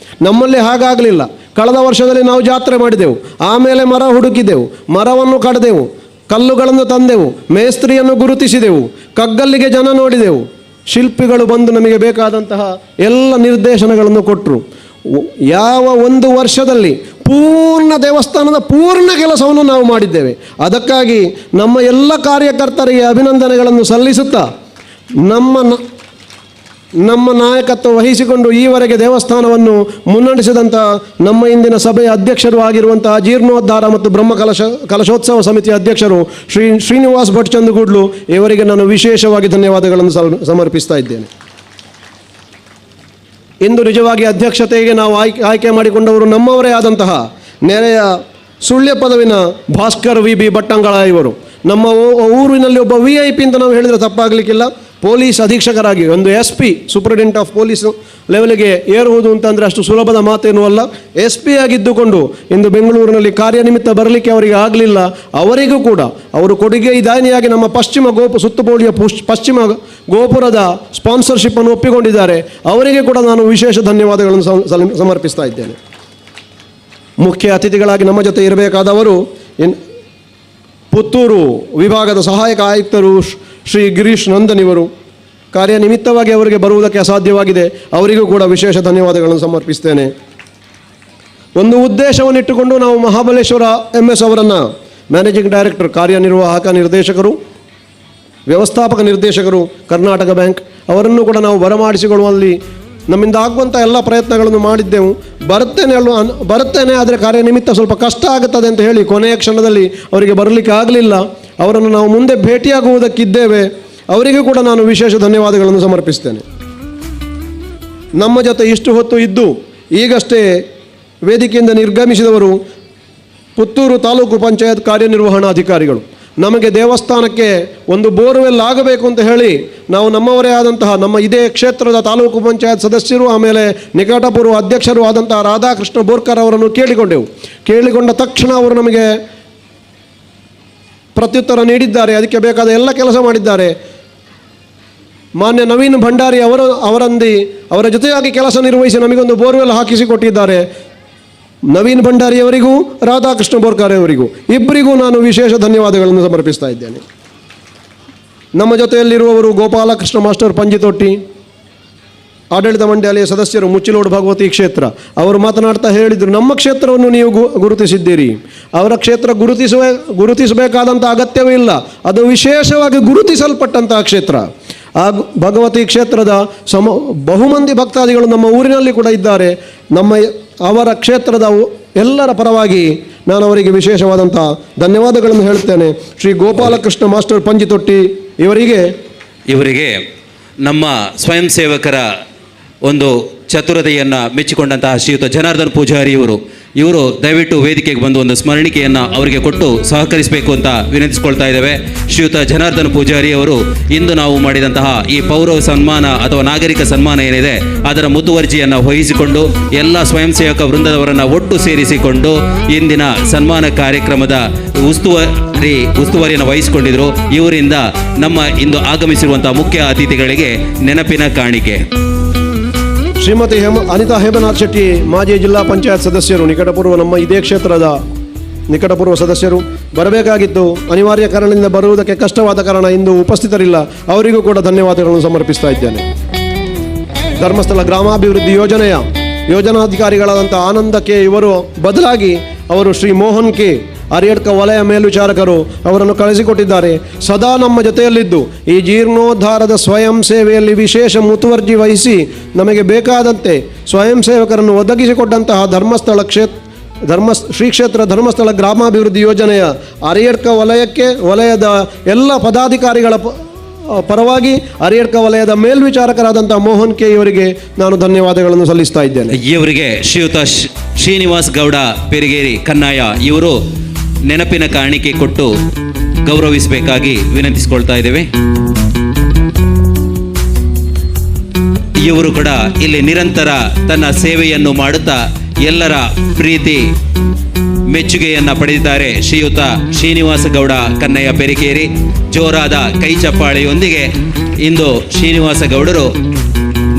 ನಮ್ಮಲ್ಲಿ ಹಾಗಾಗಲಿಲ್ಲ. ಕಳೆದ ವರ್ಷದಲ್ಲಿ ನಾವು ಜಾತ್ರೆ ಮಾಡಿದೆವು, ಆಮೇಲೆ ಮರ ಹುಡುಕಿದೆವು, ಮರವನ್ನು ಕಡಿದೆವು, ಕಲ್ಲುಗಳನ್ನು ತಂದೆವು, ಮೇಸ್ತ್ರಿಯನ್ನು ಗುರುತಿಸಿದೆವು, ಕಗ್ಗಲ್ಲಿಗೆ ಜನ ನೋಡಿದೆವು, ಶಿಲ್ಪಿಗಳು ಬಂದು ನಮಗೆ ಬೇಕಾದಂತಹ ಎಲ್ಲ ನಿರ್ದೇಶನಗಳನ್ನು ಕೊಟ್ಟರು. ಯಾವ 1 ವರ್ಷದಲ್ಲಿ ಪೂರ್ಣ ದೇವಸ್ಥಾನದ ಪೂರ್ಣ ಕೆಲಸವನ್ನು ನಾವು ಮಾಡಿದ್ದೇವೆ. ಅದಕ್ಕಾಗಿ ನಮ್ಮ ಎಲ್ಲ ಕಾರ್ಯಕರ್ತರಿಗೆ ಅಭಿನಂದನೆಗಳನ್ನು ಸಲ್ಲಿಸುತ್ತಾ ನಮ್ಮ ನಾಯಕತ್ವ ವಹಿಸಿಕೊಂಡು ಈವರೆಗೆ ದೇವಸ್ಥಾನವನ್ನು ಮುನ್ನಡೆಸಿದಂಥ ನಮ್ಮ ಇಂದಿನ ಸಭೆಯ ಅಧ್ಯಕ್ಷರು ಆಗಿರುವಂತಹ ಜೀರ್ಣೋದ್ಧಾರ ಮತ್ತು ಕಲಶೋತ್ಸವ ಸಮಿತಿಯ ಅಧ್ಯಕ್ಷರು ಶ್ರೀನಿವಾಸ್ ಭಟ್ ಚಂದುಗೂಡ್ಲು ಇವರಿಗೆ ನಾನು ವಿಶೇಷವಾಗಿ ಧನ್ಯವಾದಗಳನ್ನು ಸಮರ್ಪಿಸ್ತಾ ಇದ್ದೇನೆ. ಇಂದು ನಿಜವಾಗಿ ಅಧ್ಯಕ್ಷತೆಗೆ ನಾವು ಆಯ್ಕೆ ಮಾಡಿಕೊಂಡವರು ನಮ್ಮವರೇ ಆದಂತಹ ನೆರೆಯ ಸುಳ್ಯ ಪದವಿನ ಭಾಸ್ಕರ್ ವಿ ಬಿ ಭಟ್ಟಂಗಳ ಇವರು. ನಮ್ಮ ಊರಿನಲ್ಲಿ ಒಬ್ಬ VIP ಅಂತ ನಾವು ಹೇಳಿದರೆ ತಪ್ಪಾಗಲಿಕ್ಕಿಲ್ಲ. ಪೊಲೀಸ್ ಅಧೀಕ್ಷಕರಾಗಿ ಒಂದು SP ಸೂಪರಿಂಟೆಂಡೆಂಟ್ ಆಫ್ ಪೊಲೀಸ್ ಲೆವೆಲ್ಗೆ ಏರುವುದು ಅಂತಂದರೆ ಅಷ್ಟು ಸುಲಭದ ಮಾತೇನೂ ಅಲ್ಲ. SP ಆಗಿದ್ದುಕೊಂಡು ಇಂದು ಬೆಂಗಳೂರಿನಲ್ಲಿ ಕಾರ್ಯನಿಮಿತ್ತ ಬರಲಿಕ್ಕೆ ಅವರಿಗೆ ಆಗಲಿಲ್ಲ. ಅವರಿಗೂ ಕೂಡ ಅವರು ಕೊಡುಗೆ ದಾನಿಯಾಗಿ ನಮ್ಮ ಸುತ್ತುಬೋಳಿಯ ಪಶ್ಚಿಮ ಗೋಪುರದ ಸ್ಪಾನ್ಸರ್ಶಿಪ್ಪನ್ನು ಒಪ್ಪಿಕೊಂಡಿದ್ದಾರೆ. ಅವರಿಗೆ ಕೂಡ ನಾನು ವಿಶೇಷ ಧನ್ಯವಾದಗಳನ್ನು ಸಮರ್ಪಿಸ್ತಾ ಇದ್ದೇನೆ. ಮುಖ್ಯ ಅತಿಥಿಗಳಾಗಿ ನಮ್ಮ ಜೊತೆ ಇರಬೇಕಾದವರು ಪುತ್ತೂರು ವಿಭಾಗದ ಸಹಾಯಕ ಆಯುಕ್ತರು ಶ್ರೀ ಗಿರೀಶ್ ನಂದನ್ ಇವರು. ಕಾರ್ಯನಿಮಿತ್ತವಾಗಿ ಅವರಿಗೆ ಬರುವುದಕ್ಕೆ ಅಸಾಧ್ಯವಾಗಿದೆ, ಅವರಿಗೂ ಕೂಡ ವಿಶೇಷ ಧನ್ಯವಾದಗಳನ್ನು ಸಮರ್ಪಿಸ್ತೇನೆ. ಒಂದು ಉದ್ದೇಶವನ್ನಿಟ್ಟುಕೊಂಡು ನಾವು ಮಹಾಬಲೇಶ್ವರ MS ಅವರನ್ನು ಮ್ಯಾನೇಜಿಂಗ್ ಡೈರೆಕ್ಟರ್, ಕಾರ್ಯನಿರ್ವಾಹಕ ನಿರ್ದೇಶಕರು, ವ್ಯವಸ್ಥಾಪಕ ನಿರ್ದೇಶಕರು, ಕರ್ನಾಟಕ ಬ್ಯಾಂಕ್ ಅವರನ್ನು ಕೂಡ ನಾವು ಬರಮಾಡಿಸಿಕೊಳ್ಳುವಲ್ಲಿ ನಮ್ಮಿಂದ ಆಗುವಂಥ ಎಲ್ಲ ಪ್ರಯತ್ನಗಳನ್ನು ಮಾಡಿದ್ದೆವು. ಬರುತ್ತೇನೆ ಆದರೆ ಕಾರ್ಯನಿಮಿತ್ತ ಸ್ವಲ್ಪ ಕಷ್ಟ ಆಗುತ್ತದೆ ಅಂತ ಹೇಳಿ ಕೊನೆಯ ಕ್ಷಣದಲ್ಲಿ ಅವರಿಗೆ ಬರಲಿಕ್ಕೆ ಆಗಲಿಲ್ಲ. ಅವರನ್ನು ನಾವು ಮುಂದೆ ಭೇಟಿಯಾಗುವುದಕ್ಕಿದ್ದೇವೆ. ಅವರಿಗೂ ಕೂಡ ನಾನು ವಿಶೇಷ ಧನ್ಯವಾದಗಳನ್ನು ಸಮರ್ಪಿಸ್ತೇನೆ. ನಮ್ಮ ಜೊತೆ ಇಷ್ಟು ಹೊತ್ತು ಇದ್ದು ಈಗಷ್ಟೇ ವೇದಿಕೆಯಿಂದ ನಿರ್ಗಮಿಸಿದವರು ಪುತ್ತೂರು ತಾಲೂಕು ಪಂಚಾಯತ್ ಕಾರ್ಯನಿರ್ವಹಣಾಧಿಕಾರಿಗಳು. ನಮಗೆ ದೇವಸ್ಥಾನಕ್ಕೆ ಒಂದು ಬೋರ್ವೆಲ್ ಆಗಬೇಕು ಅಂತ ಹೇಳಿ ನಾವು ನಮ್ಮವರೇ ಆದಂತಹ ನಮ್ಮ ಇದೇ ಕ್ಷೇತ್ರದ ತಾಲೂಕು ಪಂಚಾಯತ್ ಸದಸ್ಯರು, ಆಮೇಲೆ ನಿಕಟಪೂರ್ವ ಅಧ್ಯಕ್ಷರು ಆದಂತಹ ರಾಧಾಕೃಷ್ಣ ಬೋರ್ಕರ್ ಅವರನ್ನು ಕೇಳಿಕೊಂಡೆವು. ಕೇಳಿಕೊಂಡ ತಕ್ಷಣ ಅವರು ನಮಗೆ ಪ್ರತ್ಯುತ್ತರ ನೀಡಿದ್ದಾರೆ. ಅದಕ್ಕೆ ಬೇಕಾದ ಎಲ್ಲ ಕೆಲಸ ಮಾಡಿದ್ದಾರೆ. ಮಾನ್ಯ ನವೀನ್ ಭಂಡಾರಿ ಅವರ ಜೊತೆಯಾಗಿ ಕೆಲಸ ನಿರ್ವಹಿಸಿ ನಮಗೊಂದು ಬೋರ್ವೆಲ್ ಹಾಕಿಸಿಕೊಟ್ಟಿದ್ದಾರೆ. ನವೀನ್ ಭಂಡಾರಿ ಅವರಿಗೂ ರಾಧಾಕೃಷ್ಣ ಬೋರ್ಕರ್ ಅವರಿಗೂ ಇಬ್ಬರಿಗೂ ನಾನು ವಿಶೇಷ ಧನ್ಯವಾದಗಳನ್ನು ಸಮರ್ಪಿಸ್ತಾ ಇದ್ದೇನೆ. ನಮ್ಮ ಜೊತೆಯಲ್ಲಿರುವವರು ಗೋಪಾಲಕೃಷ್ಣ ಮಾಸ್ಟರ್ ಪಂಜಿತೊಟ್ಟಿ, ಆಡಳಿತ ಮಂಡಳಿಯ ಸದಸ್ಯರು, ಮುಚ್ಚಿಲೋಡು ಭಗವತಿ ಕ್ಷೇತ್ರ. ಅವರು ಮಾತನಾಡ್ತಾ ಹೇಳಿದರು, ನಮ್ಮ ಕ್ಷೇತ್ರವನ್ನು ನೀವು ಗುರುತಿಸಿದ್ದೀರಿ. ಅವರ ಕ್ಷೇತ್ರ ಗುರುತಿಸಬೇಕಾದಂಥ ಅಗತ್ಯವೇ ಇಲ್ಲ, ಅದು ವಿಶೇಷವಾಗಿ ಗುರುತಿಸಲ್ಪಟ್ಟಂತಹ ಕ್ಷೇತ್ರ. ಆ ಭಗವತಿ ಕ್ಷೇತ್ರದ ಬಹುಮಂದಿ ಭಕ್ತಾದಿಗಳು ನಮ್ಮ ಊರಿನಲ್ಲಿ ಕೂಡ ಇದ್ದಾರೆ. ಅವರ ಕ್ಷೇತ್ರದ ಎಲ್ಲರ ಪರವಾಗಿ ನಾನು ಅವರಿಗೆ ವಿಶೇಷವಾದಂಥ ಧನ್ಯವಾದಗಳನ್ನು ಹೇಳುತ್ತೇನೆ. ಶ್ರೀ ಗೋಪಾಲಕೃಷ್ಣ ಮಾಸ್ಟರ್ ಪಂಜಿತೊಟ್ಟಿ ಇವರಿಗೆ ನಮ್ಮ ಸ್ವಯಂ ಸೇವಕರ ಒಂದು ಚತುರತೆಯನ್ನು ಮೆಚ್ಚಿಕೊಂಡಂತಹ ಶ್ರೀಯುತ ಜನಾರ್ದನ್ ಪೂಜಾರಿ ಇವರು ದಯವಿಟ್ಟು ವೇದಿಕೆಗೆ ಬಂದು ಒಂದು ಸ್ಮರಣಿಕೆಯನ್ನು ಅವರಿಗೆ ಕೊಟ್ಟು ಸಹಕರಿಸಬೇಕು ಅಂತ ವಿನಂತಿಸಿಕೊಳ್ತಾ ಇದ್ದೇವೆ. ಶ್ರೀಯುತ ಜನಾರ್ದನ್ ಪೂಜಾರಿ ಅವರು ಇಂದು ನಾವು ಮಾಡಿದಂತಹ ಈ ಪೌರ ಸನ್ಮಾನ ಅಥವಾ ನಾಗರಿಕ ಸನ್ಮಾನ ಏನಿದೆ ಅದರ ಮುತುವರ್ಜಿಯನ್ನು ವಹಿಸಿಕೊಂಡು ಎಲ್ಲ ಸ್ವಯಂ ಸೇವಕ ವೃಂದದವರನ್ನು ಒಟ್ಟು ಸೇರಿಸಿಕೊಂಡು ಇಂದಿನ ಸನ್ಮಾನ ಕಾರ್ಯಕ್ರಮದ ಉಸ್ತುವಾರಿಯನ್ನು ವಹಿಸಿಕೊಂಡಿದ್ರು. ಇವರಿಂದ ನಮ್ಮ ಇಂದು ಆಗಮಿಸಿರುವಂತಹ ಮುಖ್ಯ ಅತಿಥಿಗಳಿಗೆ ನೆನಪಿನ ಕಾಣಿಕೆ. ಶ್ರೀಮತಿ ಅನಿತಾ ಹೇಮನಾಥ್ ಶೆಟ್ಟಿ, ಮಾಜಿ ಜಿಲ್ಲಾ ಪಂಚಾಯತ್ ಸದಸ್ಯರು, ನಿಕಟಪೂರ್ವ ನಮ್ಮ ಇದೇ ಕ್ಷೇತ್ರದ ನಿಕಟಪೂರ್ವ ಸದಸ್ಯರು ಬರಬೇಕಾಗಿತ್ತು. ಅನಿವಾರ್ಯ ಕಾರಣದಿಂದ ಬರುವುದಕ್ಕೆ ಕಷ್ಟವಾದ ಕಾರಣ ಇಂದು ಉಪಸ್ಥಿತರಿಲ್ಲ. ಅವರಿಗೂ ಕೂಡ ಧನ್ಯವಾದಗಳನ್ನು ಸಮರ್ಪಿಸ್ತಾ ಇದ್ದೇನೆ. ಧರ್ಮಸ್ಥಳ ಗ್ರಾಮಾಭಿವೃದ್ಧಿ ಯೋಜನೆಯ ಯೋಜನಾಧಿಕಾರಿಗಳಾದಂಥ ಆನಂದಕ್ಕೆ ಇವರು ಬದಲಾಗಿ ಅವರು ಶ್ರೀ ಮೋಹನ್ ಕೆ ಅರಿಯಡ್ಕ ವಲಯ ಮೇಲ್ವಿಚಾರಕರು ಅವರನ್ನು ಕಳಿಸಿಕೊಟ್ಟಿದ್ದಾರೆ. ಸದಾ ನಮ್ಮ ಜೊತೆಯಲ್ಲಿದ್ದು ಈ ಜೀರ್ಣೋದ್ಧಾರದ ಸ್ವಯಂ ಸೇವೆಯಲ್ಲಿ ವಿಶೇಷ ಮುತುವರ್ಜಿ ವಹಿಸಿ ನಮಗೆ ಬೇಕಾದಂತೆ ಸ್ವಯಂ ಸೇವಕರನ್ನು ಒದಗಿಸಿಕೊಟ್ಟಂತಹ ಶ್ರೀ ಕ್ಷೇತ್ರ ಧರ್ಮಸ್ಥಳ ಗ್ರಾಮಾಭಿವೃದ್ಧಿ ಯೋಜನೆಯ ಅರಿಯಡ್ಕ ವಲಯದ ಎಲ್ಲ ಪದಾಧಿಕಾರಿಗಳ ಪರವಾಗಿ ಅರಿಯಡ್ಕ ವಲಯದ ಮೇಲ್ವಿಚಾರಕರಾದಂಥ ಮೋಹನ್ ಕೆ ಇವರಿಗೆ ನಾನು ಧನ್ಯವಾದಗಳನ್ನು ಸಲ್ಲಿಸ್ತಾ ಇದ್ದೇನೆ. ಇವರಿಗೆ ಶ್ರೀಯುತ ಶ್ರೀನಿವಾಸ್ ಗೌಡ ಪೆರಿಗೇರಿ ಕನ್ನಾಯ ಇವರು ನೆನಪಿನ ಕಾಣಿಕೆ ಕೊಟ್ಟು ಗೌರವಿಸಬೇಕಾಗಿ ವಿನಂತಿಸಿಕೊಳ್ತಾ ಇದ್ದೇವೆ. ಇವರು ಕೂಡ ಇಲ್ಲಿ ನಿರಂತರ ತನ್ನ ಸೇವೆಯನ್ನು ಮಾಡುತ್ತಾ ಎಲ್ಲರ ಪ್ರೀತಿ ಮೆಚ್ಚುಗೆಯನ್ನು ಪಡೆದಿದ್ದಾರೆ. ಶ್ರೀಯುತ ಶ್ರೀನಿವಾಸ ಗೌಡ ಕನ್ನಯ್ಯ ಪೆರಿಕೇರಿ ಜೋರಾದ ಕೈ ಚಪ್ಪಾಳೆಯೊಂದಿಗೆ ಇಂದು ಶ್ರೀನಿವಾಸ ಗೌಡರು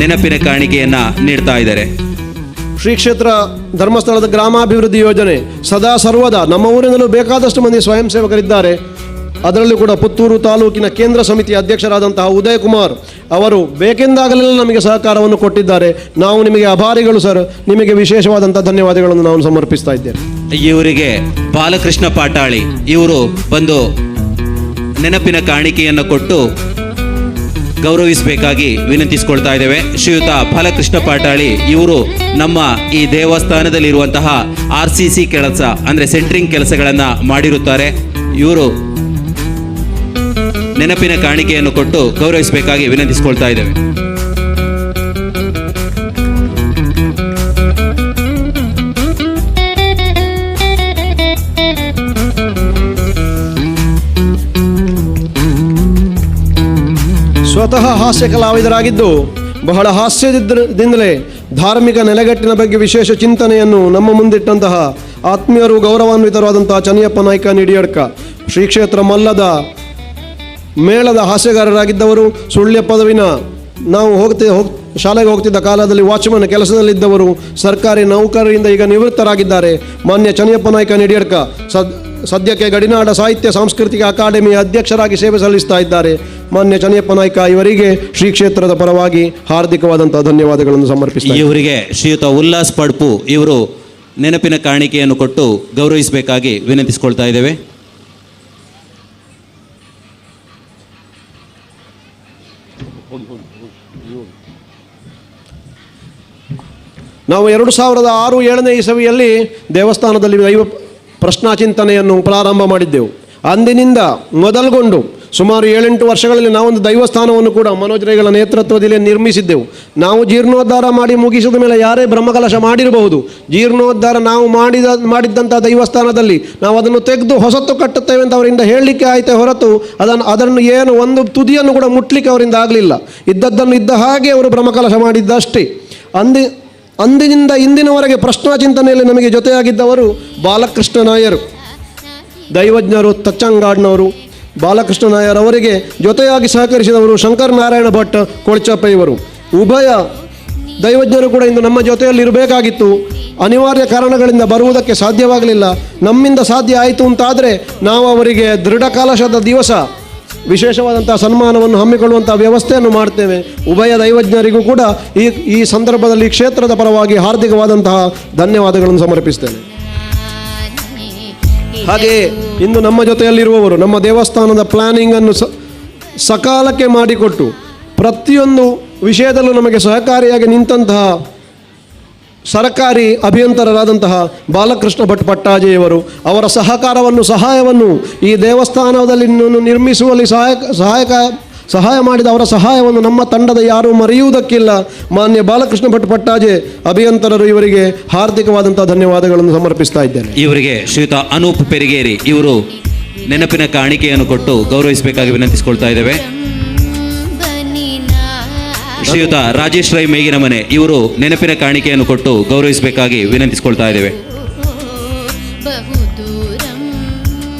ನೆನಪಿನ ಕಾಣಿಕೆಯನ್ನು ನೀಡ್ತಾ ಇದ್ದಾರೆ. ಶ್ರೀ ಕ್ಷೇತ್ರ ಧರ್ಮಸ್ಥಳದ ಗ್ರಾಮಾಭಿವೃದ್ಧಿ ಯೋಜನೆ ಸದಾ ಸರ್ವದಾ ನಮ್ಮ ಊರಿನಲ್ಲೂ ಬೇಕಾದಷ್ಟು ಮಂದಿ ಸ್ವಯಂ ಸೇವಕರಿದ್ದಾರೆ. ಅದರಲ್ಲೂ ಕೂಡ ಪುತ್ತೂರು ತಾಲೂಕಿನ ಕೇಂದ್ರ ಸಮಿತಿ ಅಧ್ಯಕ್ಷರಾದಂತಹ ಉದಯ್ ಕುಮಾರ್ ಅವರು ಬೇಕೆಂದಾಗಲೆಲ್ಲ ನಮಗೆ ಸಹಕಾರವನ್ನು ಕೊಟ್ಟಿದ್ದಾರೆ. ನಾವು ನಿಮಗೆ ಆಭಾರಿಗಳು ಸರ್. ನಿಮಗೆ ವಿಶೇಷವಾದಂಥ ಧನ್ಯವಾದಗಳನ್ನು ನಾನು ಸಮರ್ಪಿಸ್ತಾ ಇದ್ದೇನೆ. ಇವರಿಗೆ ಬಾಲಕೃಷ್ಣ ಪಾಟಾಳಿ ಇವರು ಬಂದು ನೆನಪಿನ ಕಾಣಿಕೆಯನ್ನು ಕೊಟ್ಟು ಗೌರವಿಸಬೇಕಾಗಿ ವಿನಂತಿಸಿಕೊಳ್ತಾ ಇದ್ದೇವೆ. ಶ್ರೀಯುತ ಬಾಲಕೃಷ್ಣ ಪಾಟಾಳಿ ಇವರು ನಮ್ಮ ಈ ದೇವಸ್ಥಾನದಲ್ಲಿರುವಂತಹ RCC ಕೆಲಸ ಅಂದರೆ ಸೆಂಟ್ರಿಂಗ್ ಕೆಲಸಗಳನ್ನು ಮಾಡಿರುತ್ತಾರೆ. ಇವರು ನೆನಪಿನ ಕಾಣಿಕೆಯನ್ನು ಕೊಟ್ಟು ಗೌರವಿಸಬೇಕಾಗಿ ವಿನಂತಿಸಿಕೊಳ್ತಾ ಇದ್ದೇವೆ. ಸ್ವತಃ ಹಾಸ್ಯ ಕಲಾವಿದರಾಗಿದ್ದು ಬಹಳ ಹಾಸ್ಯದಿಂದಲೇ ಧಾರ್ಮಿಕ ನೆಲೆಗಟ್ಟಿನ ಬಗ್ಗೆ ವಿಶೇಷ ಚಿಂತನೆಯನ್ನು ನಮ್ಮ ಮುಂದಿಟ್ಟಂತಹ ಆತ್ಮೀಯರು ಗೌರವಾನ್ವಿತರಾದಂತಹ ಚನಿಯಪ್ಪ ನಾಯ್ಕ ನಿಡಿಯಡ್ಕ, ಶ್ರೀ ಕ್ಷೇತ್ರ ಮಲ್ಲದ ಮೇಳದ ಹಾಸ್ಯಗಾರರಾಗಿದ್ದವರು, ಸುಳ್ಯ ಪದವಿನ ನಾವು ಶಾಲೆಗೆ ಹೋಗ್ತಿದ್ದ ಕಾಲದಲ್ಲಿ ವಾಚ್ಮನ್ ಕೆಲಸದಲ್ಲಿದ್ದವರು, ಸರ್ಕಾರಿ ನೌಕರರಿಂದ ಈಗ ನಿವೃತ್ತರಾಗಿದ್ದಾರೆ. ಮಾನ್ಯ ಚನಿಯಪ್ಪ ನಾಯ್ಕ ನಿಡಿಯಡ್ಕ ಸದ್ಯಕ್ಕೆ ಗಡಿನಾಡ ಸಾಹಿತ್ಯ ಸಾಂಸ್ಕೃತಿಕ ಅಕಾಡೆಮಿಯ ಅಧ್ಯಕ್ಷರಾಗಿ ಸೇವೆ ಸಲ್ಲಿಸ್ತಾ ಇದ್ದಾರೆ. ಮಾನ್ಯ ಚನಿಯಪ್ಪ ನಾಯ್ಕ ಇವರಿಗೆ ಶ್ರೀ ಕ್ಷೇತ್ರದ ಪರವಾಗಿ ಹಾರ್ದಿಕವಾದಂತಹ ಧನ್ಯವಾದಗಳನ್ನು ಸಮರ್ಪಿಸ್ತಾರೆ. ಇವರಿಗೆ ಶ್ರೀಯುತ ಉಲ್ಲಾಸ್ ಪಡ್ಪು ಇವರು ನೆನಪಿನ ಕಾಣಿಕೆಯನ್ನು ಕೊಟ್ಟು ಗೌರವಿಸಬೇಕಾಗಿ ವಿನಂತಿಸಿಕೊಳ್ತಾ ಇದ್ದೇವೆ. ನಾವು 2006-7ನೇ ಇಸವಿಯಲ್ಲಿ ದೇವಸ್ಥಾನದಲ್ಲಿ ದೈವ ಪ್ರಶ್ನಾಚಿಂತನೆಯನ್ನು ಪ್ರಾರಂಭ ಮಾಡಿದ್ದೆವು. ಅಂದಿನಿಂದ ಮೊದಲುಗೊಂಡು ಸುಮಾರು 7-8 ವರ್ಷಗಳಲ್ಲಿ ನಾವೊಂದು ದೈವಸ್ಥಾನವನ್ನು ಕೂಡ ಮನೋಜ್ ರೈಗಳ ನೇತೃತ್ವದಲ್ಲಿ ನಿರ್ಮಿಸಿದ್ದೆವು. ನಾವು ಜೀರ್ಣೋದ್ಧಾರ ಮಾಡಿ ಮುಗಿಸಿದ ಮೇಲೆ ಯಾರೇ ಬ್ರಹ್ಮಕಲಶ ಮಾಡಿರಬಹುದು, ಜೀರ್ಣೋದ್ಧಾರ ನಾವು ಮಾಡಿದ್ದಂಥ ದೈವಸ್ಥಾನದಲ್ಲಿ ನಾವು ಅದನ್ನು ತೆಗೆದು ಹೊಸತು ಕಟ್ಟುತ್ತೇವೆ ಅಂತ ಅವರಿಂದ ಹೇಳಲಿಕ್ಕೆ ಆಯಿತೇ ಹೊರತು ಅದನ್ನು ಏನು ಒಂದು ತುದಿಯನ್ನು ಕೂಡ ಮುಟ್ಲಿಕ್ಕೆ ಅವರಿಂದ ಆಗಲಿಲ್ಲ. ಇದ್ದದ್ದನ್ನು ಇದ್ದ ಹಾಗೆ ಅವರು ಬ್ರಹ್ಮಕಲಶ ಮಾಡಿದ್ದಷ್ಟೇ. ಅಂದಿನಿಂದ ಇಂದಿನವರೆಗೆ ಪ್ರಶ್ನಾಚಿಂತನೆಯಲ್ಲಿ ನಮಗೆ ಜೊತೆಯಾಗಿದ್ದವರು ಬಾಲಕೃಷ್ಣ ನಾಯರ್, ದೈವಜ್ಞರು, ತಚ್ಚಂಗಾಡ್ನವರು. ಬಾಲಕೃಷ್ಣ ನಾಯರ್ ಅವರಿಗೆ ಜೊತೆಯಾಗಿ ಸಹಕರಿಸಿದವರು ಶಂಕರ ನಾರಾಯಣ ಭಟ್, ಕೊಳ್ಚಪ್ಪ ಇವರು. ಉಭಯ ದೈವಜ್ಞರು ಕೂಡ ಇಂದು ನಮ್ಮ ಜೊತೆಯಲ್ಲಿ ಇರಬೇಕಾಗಿತ್ತು. ಅನಿವಾರ್ಯ ಕಾರಣಗಳಿಂದ ಬರುವುದಕ್ಕೆ ಸಾಧ್ಯವಾಗಲಿಲ್ಲ. ನಮ್ಮಿಂದ ಸಾಧ್ಯ ಆಯಿತು ಅಂತಾದರೆ ನಾವು ಅವರಿಗೆ ದೃಢ ಕಲಶದ ದಿವಸ ವಿಶೇಷವಾದಂಥ ಸನ್ಮಾನವನ್ನು ಹಮ್ಮಿಕೊಳ್ಳುವಂಥ ವ್ಯವಸ್ಥೆಯನ್ನು ಮಾಡ್ತೇವೆ. ಉಭಯ ದೈವಜ್ಞರಿಗೂ ಕೂಡ ಈ ಸಂದರ್ಭದಲ್ಲಿ ಕ್ಷೇತ್ರದ ಪರವಾಗಿ ಹಾರ್ದಿಕವಾದಂತಹ ಧನ್ಯವಾದಗಳನ್ನು ಸಮರ್ಪಿಸ್ತೇನೆ. ಹಾಗೆಯೇ ಇಂದು ನಮ್ಮ ಜೊತೆಯಲ್ಲಿರುವವರು ನಮ್ಮ ದೇವಸ್ಥಾನದ ಪ್ಲಾನಿಂಗನ್ನು ಸಕಾಲಕ್ಕೆ ಮಾಡಿಕೊಟ್ಟು ಪ್ರತಿಯೊಂದು ವಿಷಯದಲ್ಲೂ ನಮಗೆ ಸಹಕಾರಿಯಾಗಿ ನಿಂತಹ ಸರ್ಕಾರಿ ಅಭಿಯಂತರರಾದಂತಹ ಬಾಲಕೃಷ್ಣ ಭಟ್ ಪಟ್ಟಾಜಿಯವರು, ಅವರ ಸಹಾಯವನ್ನು ಈ ದೇವಸ್ಥಾನದಲ್ಲಿ ನಿರ್ಮಿಸುವಲ್ಲಿ ಸಹಾಯ ಮಾಡಿದ ಅವರ ಸಹಾಯವನ್ನು ನಮ್ಮ ತಂಡದ ಯಾರೂ ಮರೆಯುವುದಕ್ಕಿಲ್ಲ. ಮಾನ್ಯ ಬಾಲಕೃಷ್ಣ ಭಟ್ ಪಟ್ಟಾಜೆ ಅಭಿಯಂತರರು, ಇವರಿಗೆ ಹಾರ್ದಿಕವಾದಂತಹ ಧನ್ಯವಾದಗಳನ್ನು ಸಮರ್ಪಿಸ್ತಾ ಇದ್ದೇನೆ. ಇವರಿಗೆ ಶ್ರೀಯುತ ಅನೂಪ್ ಪೆರಿಗೇರಿ ಇವರು ನೆನಪಿನ ಕಾಣಿಕೆಯನ್ನು ಕೊಟ್ಟು ಗೌರವಿಸಬೇಕಾಗಿ ವಿನಂತಿಸಿಕೊಳ್ತಾ ಇದ್ದೇವೆ. ಶ್ರೀಯುತ ರಾಜೇಶ್ ರೈ ಮೇಗಿನ ಮನೆ ಇವರು ನೆನಪಿನ ಕಾಣಿಕೆಯನ್ನು ಕೊಟ್ಟು ಗೌರವಿಸಬೇಕಾಗಿ ವಿನಂತಿಸಿಕೊಳ್ತಾ ಇದ್ದೇವೆ.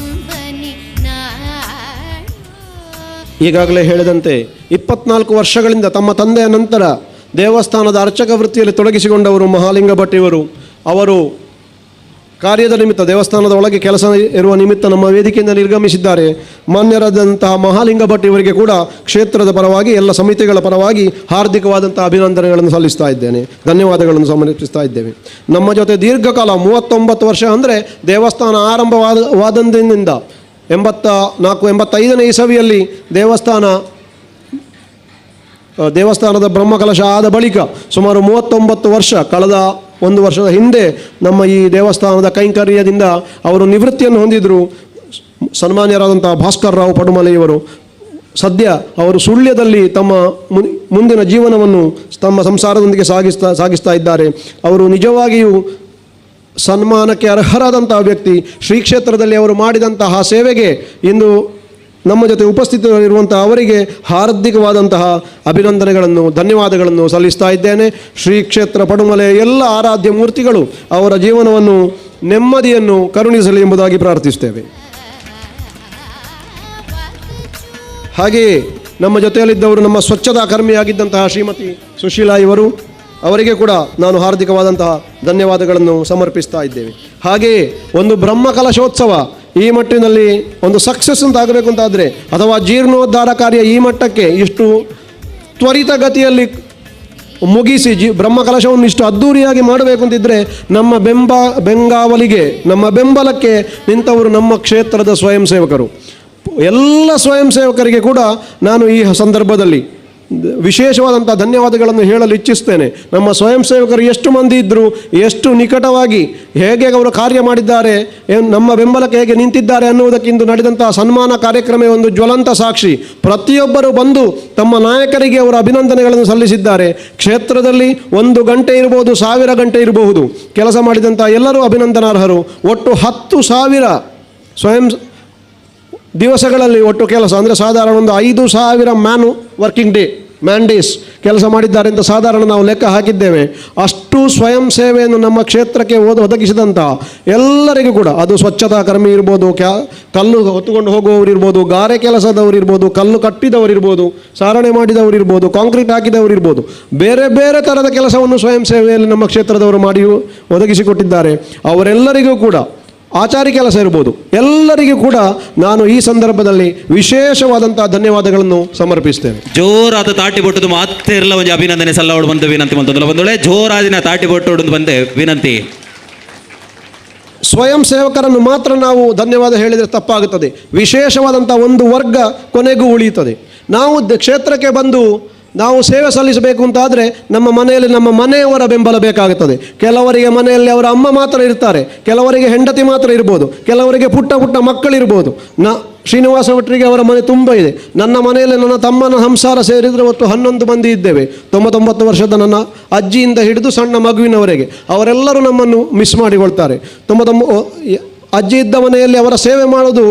ಈಗಾಗಲೇ ಹೇಳಿದಂತೆ 24 ವರ್ಷಗಳಿಂದ ತಮ್ಮ ತಂದೆಯ ನಂತರ ದೇವಸ್ಥಾನದ ಅರ್ಚಕ ವೃತ್ತಿಯಲ್ಲಿ ತೊಡಗಿಸಿಕೊಂಡವರು ಮಹಾಲಿಂಗ ಭಟ್ ಇವರು. ಅವರು ಕಾರ್ಯದ ನಿಮಿತ್ತ ದೇವಸ್ಥಾನದ ಒಳಗೆ ಕೆಲಸ ಇರುವ ನಿಮಿತ್ತ ನಮ್ಮ ವೇದಿಕೆಯಿಂದ ನಿರ್ಗಮಿಸಿದ್ದಾರೆ. ಮಾನ್ಯರಾದಂತಹ ಮಹಾಲಿಂಗ ಭಟ್ ಇವರಿಗೆ ಕೂಡ ಕ್ಷೇತ್ರದ ಪರವಾಗಿ ಎಲ್ಲ ಸಮಿತಿಗಳ ಪರವಾಗಿ ಹಾರ್ದಿಕವಾದಂಥ ಅಭಿನಂದನೆಗಳನ್ನು ಸಲ್ಲಿಸ್ತಾ ಇದ್ದೇನೆ, ಧನ್ಯವಾದಗಳನ್ನು ಸಮರ್ಪಿಸ್ತಾ ಇದ್ದೇವೆ. ನಮ್ಮ ಜೊತೆ ದೀರ್ಘಕಾಲ 39 ವರ್ಷ ಅಂದರೆ ದೇವಸ್ಥಾನ ಆರಂಭವಾದಂದಿನಿಂದ 84-85ನೇ ಇಸವಿಯಲ್ಲಿ ದೇವಸ್ಥಾನದ ಬ್ರಹ್ಮಕಲಶ ಆದ ಬಳಿಕ ಸುಮಾರು 39 ವರ್ಷ, ಕಳೆದ 1 ವರ್ಷದ ಹಿಂದೆ ನಮ್ಮ ಈ ದೇವಸ್ಥಾನದ ಕೈಂಕರ್ಯದಿಂದ ಅವರು ನಿವೃತ್ತಿಯನ್ನು ಹೊಂದಿದರು. ಸನ್ಮಾನ್ಯರಾದಂಥ ಭಾಸ್ಕರ್ ರಾವ್ ಪಡುಮಲೆಯವರು ಸದ್ಯ ಅವರು ಸುಳ್ಯದಲ್ಲಿ ತಮ್ಮ ಮುಂದಿನ ಜೀವನವನ್ನು ತಮ್ಮ ಸಂಸಾರದೊಂದಿಗೆ ಸಾಗಿಸ್ತಾ ಇದ್ದಾರೆ. ಅವರು ನಿಜವಾಗಿಯೂ ಸನ್ಮಾನಕ್ಕೆ ಅರ್ಹರಾದಂತಹ ವ್ಯಕ್ತಿ. ಶ್ರೀ ಕ್ಷೇತ್ರದಲ್ಲಿ ಅವರು ಮಾಡಿದಂತಹ ಸೇವೆಗೆ ಇಂದು ನಮ್ಮ ಜೊತೆ ಉಪಸ್ಥಿತರಿರುವಂಥ ಅವರಿಗೆ ಹಾರ್ದಿಕವಾದಂತಹ ಅಭಿನಂದನೆಗಳನ್ನು, ಧನ್ಯವಾದಗಳನ್ನು ಸಲ್ಲಿಸ್ತಾ ಇದ್ದೇನೆ. ಶ್ರೀ ಕ್ಷೇತ್ರ ಪಡುಮಲೆ ಎಲ್ಲ ಆರಾಧ್ಯ ಮೂರ್ತಿಗಳು ಅವರ ಜೀವನವನ್ನು, ನೆಮ್ಮದಿಯನ್ನು ಕರುಣಿಸಲಿ ಎಂಬುದಾಗಿ ಪ್ರಾರ್ಥಿಸ್ತೇವೆ. ಹಾಗೆಯೇ ನಮ್ಮ ಜೊತೆಯಲ್ಲಿದ್ದವರು ನಮ್ಮ ಸ್ವಚ್ಛತಾ ಕರ್ಮಿಯಾಗಿದ್ದಂತಹ ಶ್ರೀಮತಿ ಸುಶೀಲಾ ಇವರು, ಅವರಿಗೆ ಕೂಡ ನಾನು ಹಾರ್ದಿಕವಾದಂತಹ ಧನ್ಯವಾದಗಳನ್ನು ಸಮರ್ಪಿಸ್ತಾ ಇದ್ದೇವೆ. ಹಾಗೆಯೇ ಒಂದು ಬ್ರಹ್ಮಕಲಶೋತ್ಸವ ಈ ಮಟ್ಟಿನಲ್ಲಿ ಒಂದು ಸಕ್ಸಸ್ ಅಂತ ಆಗಬೇಕು ಅಂತಾದರೆ, ಅಥವಾ ಜೀರ್ಣೋದ್ಧಾರ ಕಾರ್ಯ ಈ ಮಟ್ಟಕ್ಕೆ ಇಷ್ಟು ತ್ವರಿತಗತಿಯಲ್ಲಿ ಮುಗಿಸಿ ಬ್ರಹ್ಮಕಲಶವನ್ನು ಇಷ್ಟು ಅದ್ಧೂರಿಯಾಗಿ ಮಾಡಬೇಕು ಅಂತಿದ್ದರೆ ನಮ್ಮ ಬೆಂಗಾವಲಿಗೆ, ನಮ್ಮ ಬೆಂಬಲಕ್ಕೆ ನಿಂತವರು ನಮ್ಮ ಕ್ಷೇತ್ರದ ಸ್ವಯಂ ಸೇವಕರು. ಎಲ್ಲ ಸ್ವಯಂ ಸೇವಕರಿಗೆ ಕೂಡ ನಾನು ಈ ಸಂದರ್ಭದಲ್ಲಿ ವಿಶೇಷವಾದಂಥ ಧನ್ಯವಾದಗಳನ್ನು ಹೇಳಲು ಇಚ್ಛಿಸ್ತೇನೆ. ನಮ್ಮ ಸ್ವಯಂ ಸೇವಕರು ಎಷ್ಟು ಮಂದಿ ಇದ್ದರು, ಎಷ್ಟು ನಿಕಟವಾಗಿ ಹೇಗೆ ಅವರು ಕಾರ್ಯ ಮಾಡಿದ್ದಾರೆ, ನಮ್ಮ ಬೆಂಬಲಕ್ಕೆ ಹೇಗೆ ನಿಂತಿದ್ದಾರೆ ಅನ್ನುವುದಕ್ಕಿಂದು ನಡೆದಂಥ ಸನ್ಮಾನ ಕಾರ್ಯಕ್ರಮ ಒಂದು ಜ್ವಲಂತ ಸಾಕ್ಷಿ. ಪ್ರತಿಯೊಬ್ಬರು ಬಂದು ತಮ್ಮ ನಾಯಕರಿಗೆ ಅವರ ಅಭಿನಂದನೆಗಳನ್ನು ಸಲ್ಲಿಸಿದ್ದಾರೆ. ಕ್ಷೇತ್ರದಲ್ಲಿ 1 ಗಂಟೆ ಇರಬಹುದು, 1000 ಗಂಟೆ ಇರಬಹುದು, ಕೆಲಸ ಮಾಡಿದಂಥ ಎಲ್ಲರೂ ಅಭಿನಂದನಾರ್ಹರು. ಒಟ್ಟು 10,000 ಸ್ವಯಂ ದಿವಸಗಳಲ್ಲಿ ಒಟ್ಟು ಕೆಲಸ ಅಂದರೆ ಸಾಧಾರಣ ಒಂದು 5,000 ವರ್ಕಿಂಗ್ ಡೇಸ್ ಕೆಲಸ ಮಾಡಿದ್ದಾರೆ ಅಂತ ಸಾಧಾರಣ ನಾವು ಲೆಕ್ಕ ಹಾಕಿದ್ದೇವೆ. ಅಷ್ಟು ಸ್ವಯಂ ಸೇವೆಯನ್ನು ನಮ್ಮ ಕ್ಷೇತ್ರಕ್ಕೆ ಒದಗಿಸಿದಂಥ ಎಲ್ಲರಿಗೂ ಕೂಡ, ಅದು ಸ್ವಚ್ಛತಾ ಕರ್ಮಿ ಇರ್ಬೋದು, ಕಲ್ಲು ಹೊತ್ತುಕೊಂಡು ಹೋಗುವವರು ಇರ್ಬೋದು, ಗಾರೆ ಕೆಲಸದವರು ಇರ್ಬೋದು, ಕಲ್ಲು ಕಟ್ಟಿದವರು ಇರ್ಬೋದು, ಸಾರಣೆ ಮಾಡಿದವರು ಇರ್ಬೋದು, ಕಾಂಕ್ರೀಟ್ ಹಾಕಿದವರು ಇರ್ಬೋದು, ಬೇರೆ ಬೇರೆ ಥರದ ಕೆಲಸವನ್ನು ಸ್ವಯಂ ಸೇವೆಯಲ್ಲಿ ನಮ್ಮ ಕ್ಷೇತ್ರದವರು ಮಾಡಿ ಒದಗಿಸಿಕೊಟ್ಟಿದ್ದಾರೆ. ಅವರೆಲ್ಲರಿಗೂ ಕೂಡ ಆಚಾರಿ ಕೆಲಸ ಇರ್ಬೋದು, ಎಲ್ಲರಿಗೂ ಕೂಡ ನಾನು ಈ ಸಂದರ್ಭದಲ್ಲಿ ವಿಶೇಷವಾದಂತಹ ಧನ್ಯವಾದಗಳನ್ನು ಸಮರ್ಪಿಸ್ತೇನೆ. ಜೋರಾದ ತಾಟಿ ಬೊಟ್ಟದು ಮತ್ತೆ ಇರಲ್ಲ ಒಂದು ಅಭಿನಂದನೆ ಸಲ್ಲವಳು ಬಂದು ವಿನಂತಿ ಬಂದಲ್ಲ ಬಂದೊಳೆ ಜೋರಾದಿನ ತಾಟಿ ಬೊಟ್ಟು ಬಂದೆ ವಿನಂತಿ. ಸ್ವಯಂ ಸೇವಕರನ್ನು ಮಾತ್ರ ನಾವು ಧನ್ಯವಾದ ಹೇಳಿದರೆ ತಪ್ಪಾಗುತ್ತದೆ. ವಿಶೇಷವಾದಂಥ ಒಂದು ವರ್ಗ ಕೊನೆಗೂ ಉಳಿಯುತ್ತದೆ. ನಾವು ಕ್ಷೇತ್ರಕ್ಕೆ ಬಂದು ನಾವು ಸೇವೆ ಸಲ್ಲಿಸಬೇಕು ಅಂತಾದರೆ ನಮ್ಮ ಮನೆಯಲ್ಲಿ ನಮ್ಮ ಮನೆಯವರ ಬೆಂಬಲ ಬೇಕಾಗುತ್ತದೆ. ಕೆಲವರಿಗೆ ಮನೆಯಲ್ಲಿ ಅವರ ಅಮ್ಮ ಮಾತ್ರ ಇರ್ತಾರೆ, ಕೆಲವರಿಗೆ ಹೆಂಡತಿ ಮಾತ್ರ ಇರ್ಬೋದು, ಕೆಲವರಿಗೆ ಪುಟ್ಟ ಪುಟ್ಟ ಮಕ್ಕಳಿರ್ಬೋದು. ಶ್ರೀನಿವಾಸ ಭಟ್ರಿಗೆ ಅವರ ಮನೆ ತುಂಬ ಇದೆ. ನನ್ನ ಮನೆಯಲ್ಲಿ ನನ್ನ ತಮ್ಮನ ಸಂಸಾರ ಸೇರಿದರೆ ಒಟ್ಟು 11 ಮಂದಿ ಇದ್ದೇವೆ. 99 ವರ್ಷದ ನನ್ನ ಅಜ್ಜಿಯಿಂದ ಹಿಡಿದು ಸಣ್ಣ ಮಗುವಿನವರೆಗೆ ಅವರೆಲ್ಲರೂ ನಮ್ಮನ್ನು ಮಿಸ್ ಮಾಡಿಕೊಳ್ತಾರೆ. 99 ಅಜ್ಜಿ ಇದ್ದ ಮನೆಯಲ್ಲಿ ಅವರ ಸೇವೆ ಮಾಡೋದು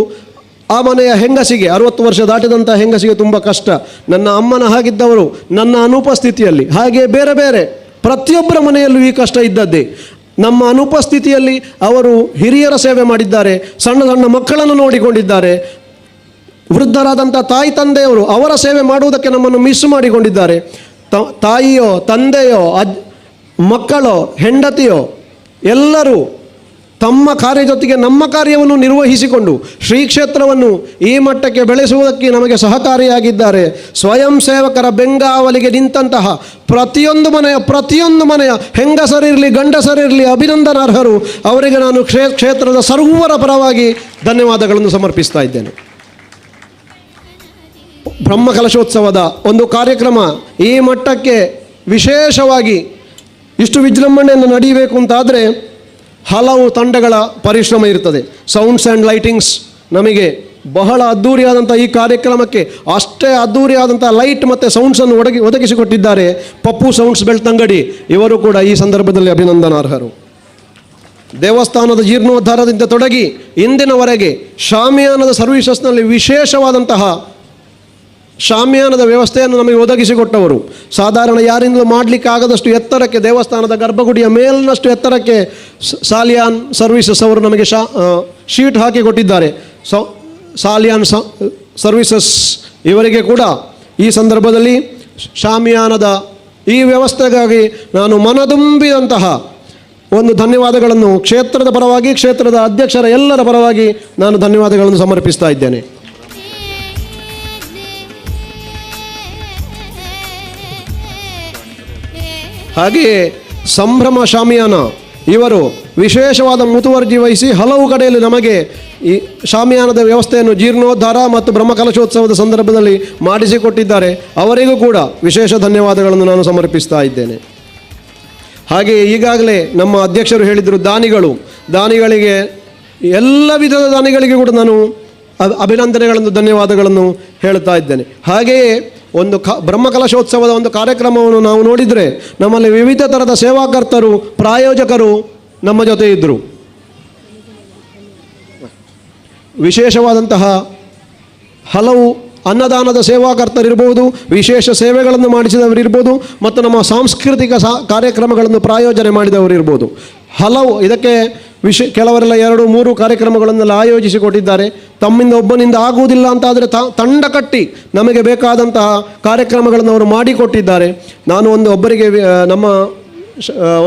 ಆ ಮನೆಯ ಹೆಂಗಸಿಗೆ, 60 ವರ್ಷ ದಾಟಿದಂಥ ಹೆಂಗಸಿಗೆ ತುಂಬ ಕಷ್ಟ. ನನ್ನ ಅಮ್ಮನ ಹಾಗಿದ್ದವರು ನನ್ನ ಅನುಪಸ್ಥಿತಿಯಲ್ಲಿ, ಹಾಗೆ ಬೇರೆ ಬೇರೆ ಪ್ರತಿಯೊಬ್ಬರ ಮನೆಯಲ್ಲೂ ಈ ಕಷ್ಟ ಇದ್ದದ್ದೇ. ನಮ್ಮ ಅನುಪಸ್ಥಿತಿಯಲ್ಲಿ ಅವರು ಹಿರಿಯರ ಸೇವೆ ಮಾಡಿದ್ದಾರೆ, ಸಣ್ಣ ಸಣ್ಣ ಮಕ್ಕಳನ್ನು ನೋಡಿಕೊಂಡಿದ್ದಾರೆ. ವೃದ್ಧರಾದಂಥ ತಾಯಿ ತಂದೆಯವರು ಅವರ ಸೇವೆ ಮಾಡುವುದಕ್ಕೆ ನಮ್ಮನ್ನು ಮಿಸ್ ಮಾಡಿಕೊಂಡಿದ್ದಾರೆ. ತಾಯಿಯೋ ತಂದೆಯೋ ಮಕ್ಕಳೋ ಹೆಂಡತಿಯೋ ಎಲ್ಲರೂ ತಮ್ಮ ಕಾರ್ಯ ಜೊತೆಗೆ ನಮ್ಮ ಕಾರ್ಯವನ್ನು ನಿರ್ವಹಿಸಿಕೊಂಡು ಶ್ರೀ ಕ್ಷೇತ್ರವನ್ನು ಈ ಮಟ್ಟಕ್ಕೆ ಬೆಳೆಸುವುದಕ್ಕೆ ನಮಗೆ ಸಹಕಾರಿಯಾಗಿದ್ದಾರೆ. ಸ್ವಯಂ ಸೇವಕರ ಬೆಂಗಾವಲಿಗೆ ನಿಂತಹ ಪ್ರತಿಯೊಂದು ಮನೆಯ ಹೆಂಗಸರಿರಲಿ ಗಂಡಸರಿರಲಿ ಅಭಿನಂದನಾರ್ಹರು. ಅವರಿಗೆ ನಾನು ಕ್ಷೇತ್ರದ ಸರ್ವರ ಪರವಾಗಿ ಧನ್ಯವಾದಗಳನ್ನು ಸಮರ್ಪಿಸ್ತಾ ಇದ್ದೇನೆ. ಬ್ರಹ್ಮಕಲಶೋತ್ಸವದ ಒಂದು ಕಾರ್ಯಕ್ರಮ ಈ ಮಟ್ಟಕ್ಕೆ ವಿಶೇಷವಾಗಿ ಇಷ್ಟು ವಿಜೃಂಭಣೆಯನ್ನು ನಡೆಯಬೇಕು ಅಂತಾದರೆ ಹಲವು ತಂಡಗಳ ಪರಿಶ್ರಮ ಇರ್ತದೆ. ಸೌಂಡ್ಸ್ ಆ್ಯಂಡ್ ಲೈಟಿಂಗ್ಸ್ ನಮಗೆ ಬಹಳ ಅದ್ಧೂರಿಯಾದಂಥ ಈ ಕಾರ್ಯಕ್ರಮಕ್ಕೆ ಅಷ್ಟೇ ಅದ್ಧೂರಿಯಾದಂಥ ಲೈಟ್ ಮತ್ತು ಸೌಂಡ್ಸನ್ನು ಒದಗಿಸಿಕೊಟ್ಟಿದ್ದಾರೆ ಪಪ್ಪು ಸೌಂಡ್ಸ್ ಬೆಳ್ತಂಗಡಿ. ಇವರು ಕೂಡ ಈ ಸಂದರ್ಭದಲ್ಲಿ ಅಭಿನಂದನಾರ್ಹರು. ದೇವಸ್ಥಾನದ ಜೀರ್ಣೋದ್ಧಾರದಿಂದ ತೊಡಗಿ ಇಂದಿನವರೆಗೆ ಶಾಮಿಯಾನದ ಸರ್ವೀಸಸ್ನಲ್ಲಿ ವಿಶೇಷವಾದಂತಹ ಶಾಮಿಯಾನದ ವ್ಯವಸ್ಥೆಯನ್ನು ನಮಗೆ ಒದಗಿಸಿಕೊಟ್ಟವರು. ಸಾಧಾರಣ ಯಾರಿಂದಲೂ ಮಾಡಲಿಕ್ಕಾಗದಷ್ಟು ಎತ್ತರಕ್ಕೆ, ದೇವಸ್ಥಾನದ ಗರ್ಭಗುಡಿಯ ಮೇಲಿನಷ್ಟು ಎತ್ತರಕ್ಕೆ ಸಾಲಿಯಾನ್ ಸರ್ವೀಸಸ್ ಅವರು ನಮಗೆ ಶೀಟ್ ಹಾಕಿ ಕೊಟ್ಟಿದ್ದಾರೆ. ಸಾಲಿಯಾನ್ ಸರ್ವೀಸಸ್ ಇವರಿಗೆ ಕೂಡ ಈ ಸಂದರ್ಭದಲ್ಲಿ ಶಾಮಿಯಾನದ ಈ ವ್ಯವಸ್ಥೆಗಾಗಿ ನಾನು ಮನದುಂಬಿದಂತಹ ಒಂದು ಧನ್ಯವಾದಗಳನ್ನು ಕ್ಷೇತ್ರದ ಪರವಾಗಿ, ಕ್ಷೇತ್ರದ ಅಧ್ಯಕ್ಷರ ಎಲ್ಲರ ಪರವಾಗಿ ನಾನು ಧನ್ಯವಾದಗಳನ್ನು ಸಮರ್ಪಿಸ್ತಾ ಇದ್ದೇನೆ. ಹಾಗೆಯೇ ಸಂಭ್ರಮ ಶಾಮಿಯಾನ ಇವರು ವಿಶೇಷವಾದ ಮುತುವರ್ಜಿ ವಹಿಸಿ ಹಲವು ಕಡೆಯಲ್ಲಿ ನಮಗೆ ಈ ಶಾಮಿಯಾನದ ವ್ಯವಸ್ಥೆಯನ್ನು ಜೀರ್ಣೋದ್ಧಾರ ಮತ್ತು ಬ್ರಹ್ಮಕಲಶೋತ್ಸವದ ಸಂದರ್ಭದಲ್ಲಿ ಮಾಡಿಸಿಕೊಟ್ಟಿದ್ದಾರೆ. ಅವರಿಗೂ ಕೂಡ ವಿಶೇಷ ಧನ್ಯವಾದಗಳನ್ನು ನಾನು ಸಮರ್ಪಿಸ್ತಾ ಇದ್ದೇನೆ. ಹಾಗೆಯೇ ಈಗಾಗಲೇ ನಮ್ಮ ಅಧ್ಯಕ್ಷರು ಹೇಳಿದರು ದಾನಿಗಳಿಗೆ ಎಲ್ಲ ವಿಧದ ದಾನಿಗಳಿಗೆ ಕೂಡ ನಾನು ಅಭಿನಂದನೆಗಳನ್ನು ಧನ್ಯವಾದಗಳನ್ನು ಹೇಳ್ತಾ ಇದ್ದೇನೆ. ಹಾಗೆಯೇ ಒಂದು ಬ್ರಹ್ಮಕಲಶೋತ್ಸವದ ಒಂದು ಕಾರ್ಯಕ್ರಮವನ್ನು ನಾವು ನೋಡಿದರೆ ನಮ್ಮಲ್ಲಿ ವಿವಿಧ ಥರದ ಸೇವಾಕರ್ತರು, ಪ್ರಾಯೋಜಕರು ನಮ್ಮ ಜೊತೆ ಇದ್ದರು. ವಿಶೇಷವಾದಂತಹ ಹಲವು ಅನ್ನದಾನದ ಸೇವಾಕರ್ತರಿರ್ಬೋದು, ವಿಶೇಷ ಸೇವೆಗಳನ್ನು ಮಾಡಿಸಿದವರಿರ್ಬೋದು, ಮತ್ತು ನಮ್ಮ ಸಾಂಸ್ಕೃತಿಕ ಕಾರ್ಯಕ್ರಮಗಳನ್ನು ಪ್ರಾಯೋಜನೆ ಮಾಡಿದವರಿರ್ಬೋದು. ಹಲವು ಇದಕ್ಕೆ ಕೆಲವರೆಲ್ಲ 2-3 ಕಾರ್ಯಕ್ರಮಗಳನ್ನೆಲ್ಲ ಆಯೋಜಿಸಿಕೊಟ್ಟಿದ್ದಾರೆ. ತಮ್ಮಿಂದ ಒಬ್ಬನಿಂದ ಆಗುವುದಿಲ್ಲ ಅಂತಾದರೆ ತಂಡ ಕಟ್ಟಿ ನಮಗೆ ಬೇಕಾದಂತಹ ಕಾರ್ಯಕ್ರಮಗಳನ್ನು ಅವರು ಮಾಡಿಕೊಟ್ಟಿದ್ದಾರೆ. ನಾನು ಒಬ್ಬರಿಗೆ ನಮ್ಮ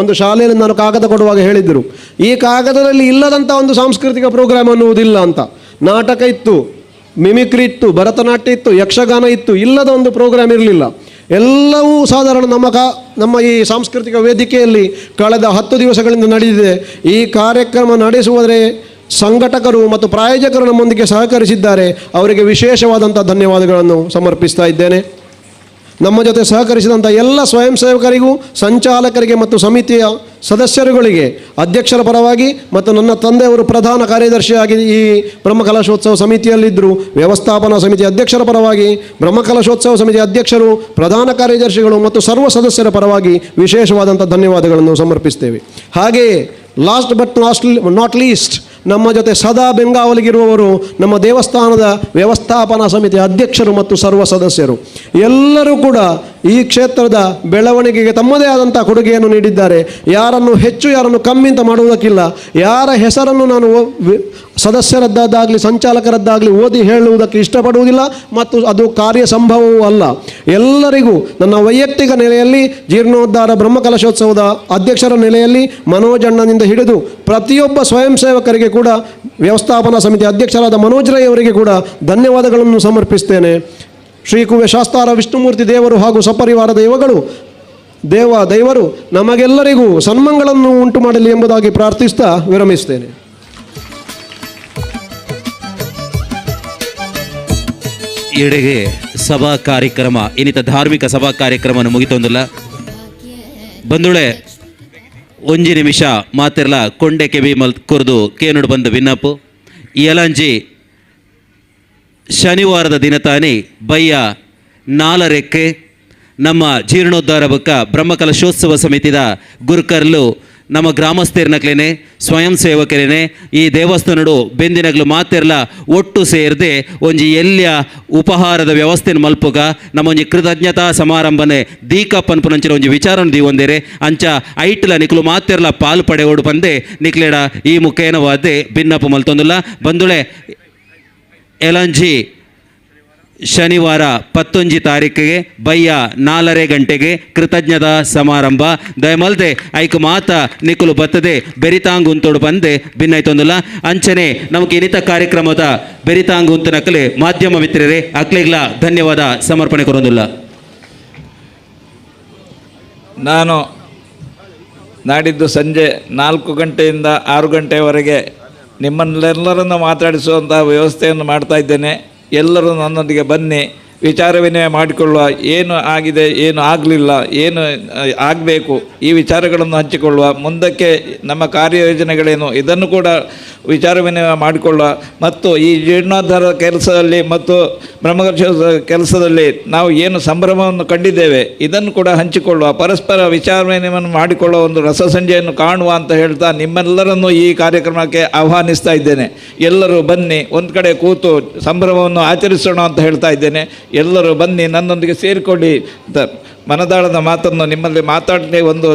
ಒಂದು ಶಾಲೆಯಲ್ಲಿ ನಾನು ಕಾಗದ ಕೊಡುವಾಗ ಹೇಳಿದ್ದರು, ಈ ಕಾಗದದಲ್ಲಿ ಇಲ್ಲದಂಥ ಒಂದು ಸಾಂಸ್ಕೃತಿಕ ಪ್ರೋಗ್ರಾಮ್ ಅನ್ನುವುದಿಲ್ಲ ಅಂತ. ನಾಟಕ ಇತ್ತು, ಮಿಮಿಕ್ರಿ ಇತ್ತು, ಭರತನಾಟ್ಯ ಇತ್ತು, ಯಕ್ಷಗಾನ ಇತ್ತು, ಇಲ್ಲದ ಒಂದು ಪ್ರೋಗ್ರಾಮ್ ಇರಲಿಲ್ಲ. ಎಲ್ಲವೂ ಸಾಧಾರಣ ನಮ್ಮ ಈ ಸಾಂಸ್ಕೃತಿಕ ವೇದಿಕೆಯಲ್ಲಿ ಕಳೆದ 10 ದಿವಸಗಳಿಂದ ನಡೆದಿದೆ. ಈ ಕಾರ್ಯಕ್ರಮ ನಡೆಸುವುದರ ಸಂಘಟಕರು ಮತ್ತು ಪ್ರಾಯೋಜಕರು ನಮ್ಮೊಂದಿಗೆ ಸಹಕರಿಸಿದ್ದಾರೆ. ಅವರಿಗೆ ವಿಶೇಷವಾದಂಥ ಧನ್ಯವಾದಗಳನ್ನು ಸಮರ್ಪಿಸ್ತಾ ಇದ್ದೇನೆ. ನಮ್ಮ ಜೊತೆ ಸಹಕರಿಸಿದಂಥ ಎಲ್ಲ ಸ್ವಯಂ ಸೇವಕರಿಗೂ, ಸಂಚಾಲಕರಿಗೆ ಮತ್ತು ಸಮಿತಿಯ ಸದಸ್ಯರುಗಳಿಗೆ ಅಧ್ಯಕ್ಷರ ಪರವಾಗಿ ಮತ್ತು ನನ್ನ ತಂದೆಯವರು ಪ್ರಧಾನ ಕಾರ್ಯದರ್ಶಿಯಾಗಿ ಈ ಬ್ರಹ್ಮಕಲಶೋತ್ಸವ ಸಮಿತಿಯಲ್ಲಿದ್ದರು, ವ್ಯವಸ್ಥಾಪನಾ ಸಮಿತಿ ಅಧ್ಯಕ್ಷರ ಪರವಾಗಿ, ಬ್ರಹ್ಮಕಲಶೋತ್ಸವ ಸಮಿತಿ ಅಧ್ಯಕ್ಷರು, ಪ್ರಧಾನ ಕಾರ್ಯದರ್ಶಿಗಳು ಮತ್ತು ಸರ್ವ ಸದಸ್ಯರ ಪರವಾಗಿ ವಿಶೇಷವಾದಂಥ ಧನ್ಯವಾದಗಳನ್ನು ಸಮರ್ಪಿಸ್ತೇವೆ. ಹಾಗೆಯೇ ಲಾಸ್ಟ್ ಬಟ್ ನಾಟ್ ಲೀಸ್ಟ್ ನಮ್ಮ ಜೊತೆ ಸದಾ ಬೆಂಗಾವಲಿಗಿರುವವರು ನಮ್ಮ ದೇವಸ್ಥಾನದ ವ್ಯವಸ್ಥಾಪನಾ ಸಮಿತಿ ಅಧ್ಯಕ್ಷರು ಮತ್ತು ಸರ್ವ ಸದಸ್ಯರು ಎಲ್ಲರೂ ಕೂಡ ಈ ಕ್ಷೇತ್ರದ ಬೆಳವಣಿಗೆಗೆ ತಮ್ಮದೇ ಆದಂಥ ಕೊಡುಗೆಯನ್ನು ನೀಡಿದ್ದಾರೆ. ಯಾರನ್ನು ಹೆಚ್ಚು ಯಾರನ್ನು ಕಮ್ಮಿ ಅಂತ ಮಾಡುವುದಕ್ಕಿಲ್ಲ. ಯಾರ ಹೆಸರನ್ನು ನಾನು ಸದಸ್ಯರದ್ದಾಗಲಿ ಸಂಚಾಲಕರದ್ದಾಗಲಿ ಓದಿ ಹೇಳುವುದಕ್ಕೆ ಇಷ್ಟಪಡುವುದಿಲ್ಲ ಮತ್ತು ಅದು ಕಾರ್ಯ ಸಂಭವವೂ ಅಲ್ಲ. ಎಲ್ಲರಿಗೂ ನನ್ನ ವೈಯಕ್ತಿಕ ನೆಲೆಯಲ್ಲಿ ಜೀರ್ಣೋದ್ಧಾರ ಬ್ರಹ್ಮಕಲಶೋತ್ಸವದ ಅಧ್ಯಕ್ಷರ ನೆಲೆಯಲ್ಲಿ ಮನೋಜಣ್ಣನಿಂದ ಹಿಡಿದು ಪ್ರತಿಯೊಬ್ಬ ಸ್ವಯಂ ಸೇವಕರಿಗೆ ಕೂಡ, ವ್ಯವಸ್ಥಾಪನಾ ಸಮಿತಿ ಅಧ್ಯಕ್ಷರಾದ ಮನೋಜ್ ರೈ ಅವರಿಗೆ ಕೂಡ ಧನ್ಯವಾದಗಳನ್ನು ಸಮರ್ಪಿಸ್ತೇನೆ. ಶ್ರೀ ಕುವೆ ಶಾಸ್ತಾರ ವಿಷ್ಣುಮೂರ್ತಿ ದೇವರು ಹಾಗೂ ಸಪರಿವಾರ ದೇವರು ನಮಗೆಲ್ಲರಿಗೂ ಸನ್ಮಂಗಳನ್ನು ಉಂಟು ಮಾಡಲಿ ಎಂಬುದಾಗಿ ಪ್ರಾರ್ಥಿಸ್ತಾ ವಿರಮಿಸ್ತೇನೆ. ಎಡೆಗೆ ಸಭಾ ಕಾರ್ಯಕ್ರಮ ಇನ್ನಿತ ಧಾರ್ಮಿಕ ಸಭಾ ಕಾರ್ಯಕ್ರಮ ಮುಗಿತೊಂದಿಲ್ಲ. ಬಂದುಳೆ ಒಂಜಿ ನಿಮಿಷ ಮಾತಿರ್ಲ ಕೊಂಡೆ ಕೆಬಿ ಮಲ್ ಕುರ್ದು ಕೇನುಡು ಬಂದು ವಿನ್ನಪ್ಪು ಯಲಂಜಿ ಶನಿವಾರದ ದಿನ ತಾನೇ ಬಯ್ಯ 4 ನಮ್ಮ ಜೀರ್ಣೋದ್ಧಾರ ಬಕ್ಕ ಬ್ರಹ್ಮಕಲಶೋತ್ಸವ ಸಮಿತಿದ ಗುರುಕರ್ಲು ನಮ್ಮ ಗ್ರಾಮಸ್ಥರನಕ್ಲೇನೆ ಸ್ವಯಂ ಸೇವಕರೇನೆ ಈ ದೇವಸ್ಥಾನಡು ಬೆಂದಿನಗ್ಲು ಮಾತಿರ್ಲ ಒಟ್ಟು ಸೇರದೆ ಒಂಜಿ ಎಲ್ಯ ಉಪಹಾರದ ವ್ಯವಸ್ಥೆನ ಮಲ್ಪುಗ ನಮ್ಮೊಂಜಿ ಕೃತಜ್ಞತಾ ಸಮಾರಂಭನೆ ದೀಕ ಪನ್ಪುನಂಚಿನ ಒಂಜಿ ವಿಚಾರನ ದೀವೊಂದೇರೆ ಅಂಚ ಐಟ್ಲ ನಿಕ್ಲು ಮಾತಿರ್ಲ ಪಾಲು ಪಡೆಯೋಡು ಬಂದೆ ನಿಕ್ಲೇಡ ಈ ಮುಖೇನವಾದೆ ಭಿನ್ನಪ್ಪು ಮಲ್ತೊಂದುಲ್ಲ. ಬಂದುಳೆ ಎಲಂಜಿ ಶನಿವಾರ 11 ತಾರೀಕಿಗೆ ಬಯ್ಯ 4 ಗಂಟೆಗೆ ಕೃತಜ್ಞತಾ ಸಮಾರಂಭ ದಯಮಲ್ದೆ ಐಕ್ ಮಾತ ನಿಕುಲು ಬತ್ತದೆ ಬೆರಿತಾಂಗುಂತೋಡು ಬಂದೆ ಭಿನ್ನೈತೊಂದುಲ್ಲ. ಅಂಚನೆ ನಮಗೆ ಇನ್ನಿತ ಕಾರ್ಯಕ್ರಮದ ಬೆರಿತಾಂಗುಂತ ನಕಲೆ ಮಾಧ್ಯಮ ಮಿತ್ರರೇ ಅಕ್ಲೆಗ್ಲ ಧನ್ಯವಾದ ಸಮರ್ಪಣೆ ಕೊರೊಂದುಲ್ಲ. ನಾನು ನಾಡಿದ್ದು ಸಂಜೆ 4 ಗಂಟೆಯಿಂದ 6 ಗಂಟೆಯವರೆಗೆ ನಿಮ್ಮನ್ನೆಲ್ಲರನ್ನು ಮಾತಾಡಿಸುವಂಥ ವ್ಯವಸ್ಥೆಯನ್ನು ಮಾಡ್ತಾ ಇದ್ದೇನೆ. ಎಲ್ಲರೂ ನನ್ನೊಂದಿಗೆ ಬನ್ನಿ, ವಿಚಾರ ವಿನಿಮಯ ಮಾಡಿಕೊಳ್ಳುವ, ಏನು ಆಗಿದೆ ಏನು ಆಗಲಿಲ್ಲ, ಏನು ಆಗಬೇಕು ಈ ವಿಚಾರಗಳನ್ನು ಹಂಚಿಕೊಳ್ಳುವ, ಮುಂದಕ್ಕೆ ನಮ್ಮ ಕಾರ್ಯಯೋಜನೆಗಳೇನು ಇದನ್ನು ಕೂಡ ವಿಚಾರ ವಿನಿಮಯ ಮಾಡಿಕೊಳ್ಳುವ, ಮತ್ತು ಈ ಜೀರ್ಣೋದ್ಧಾರ ಕೆಲಸದಲ್ಲಿ ಮತ್ತು ಬ್ರಹ್ಮಕಲಶ ಕೆಲಸದಲ್ಲಿ ನಾವು ಏನು ಸಂಭ್ರಮವನ್ನು ಕಂಡಿದ್ದೇವೆ ಇದನ್ನು ಕೂಡ ಹಂಚಿಕೊಳ್ಳುವ, ಪರಸ್ಪರ ವಿಚಾರ ವಿನಿಮಯ ಮಾಡಿಕೊಳ್ಳುವ ಒಂದು ರಸಸಂಜೆಯನ್ನು ಕಾಣುವ ಅಂತ ಹೇಳ್ತಾ ನಿಮ್ಮೆಲ್ಲರನ್ನು ಈ ಕಾರ್ಯಕ್ರಮಕ್ಕೆ ಆಹ್ವಾನಿಸ್ತಾ ಇದ್ದೇನೆ. ಎಲ್ಲರೂ ಬನ್ನಿ, ಒಂದು ಕಡೆ ಕೂತು ಸಂಭ್ರಮವನ್ನು ಆಚರಿಸೋಣ ಅಂತ ಹೇಳ್ತಾ ಇದ್ದೇನೆ. ಎಲ್ಲರೂ ಬನ್ನಿ, ನನ್ನೊಂದಿಗೆ ಸೇರಿಕೊಳ್ಳಿ. ಮನದಾಳದ ಮಾತನ್ನು ನಿಮ್ಮಲ್ಲಿ ಮಾತಾಡಲೇ ಒಂದು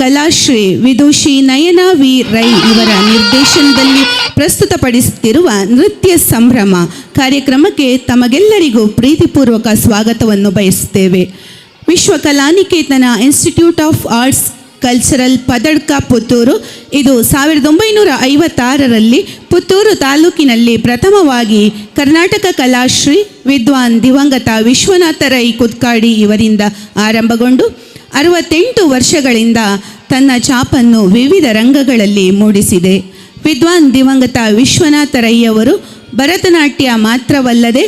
ಕಲಾಶ್ರೀ ವಿದುಷಿ ನಯನಾ ವಿ ರೈ ಇವರ ನಿರ್ದೇಶನದಲ್ಲಿ ಪ್ರಸ್ತುತಪಡಿಸುತ್ತಿರುವ ನೃತ್ಯ ಸಂಭ್ರಮ ಕಾರ್ಯಕ್ರಮಕ್ಕೆ ತಮಗೆಲ್ಲರಿಗೂ ಪ್ರೀತಿಪೂರ್ವಕ ಸ್ವಾಗತವನ್ನು ಬಯಸುತ್ತೇವೆ. Vishwa Kalaniketana institute of arts cultural Padadka Puttur ಇದು 1956ರಲ್ಲಿ ಪುತ್ತೂರು ತಾಲೂಕಿನಲ್ಲಿ ಪ್ರಥಮವಾಗಿ ಕರ್ನಾಟಕ ಕಲಾಶ್ರೀ ವಿದ್ವಾನ್ ದಿವಂಗತ ವಿಶ್ವನಾಥ ರೈ ಕುತ್ಕಾಡಿ ಇವರಿಂದ ಆರಂಭಗೊಂಡು 68 ವರ್ಷಗಳಿಂದ ತನ್ನ ಛಾಪನ್ನು ವಿವಿಧ ರಂಗಗಳಲ್ಲಿ ಮೂಡಿಸಿದೆ. ವಿದ್ವಾನ್ ದಿವಂಗತ ವಿಶ್ವನಾಥ ರೈಯವರು ಭರತನಾಟ್ಯ ಮಾತ್ರವಲ್ಲದೆ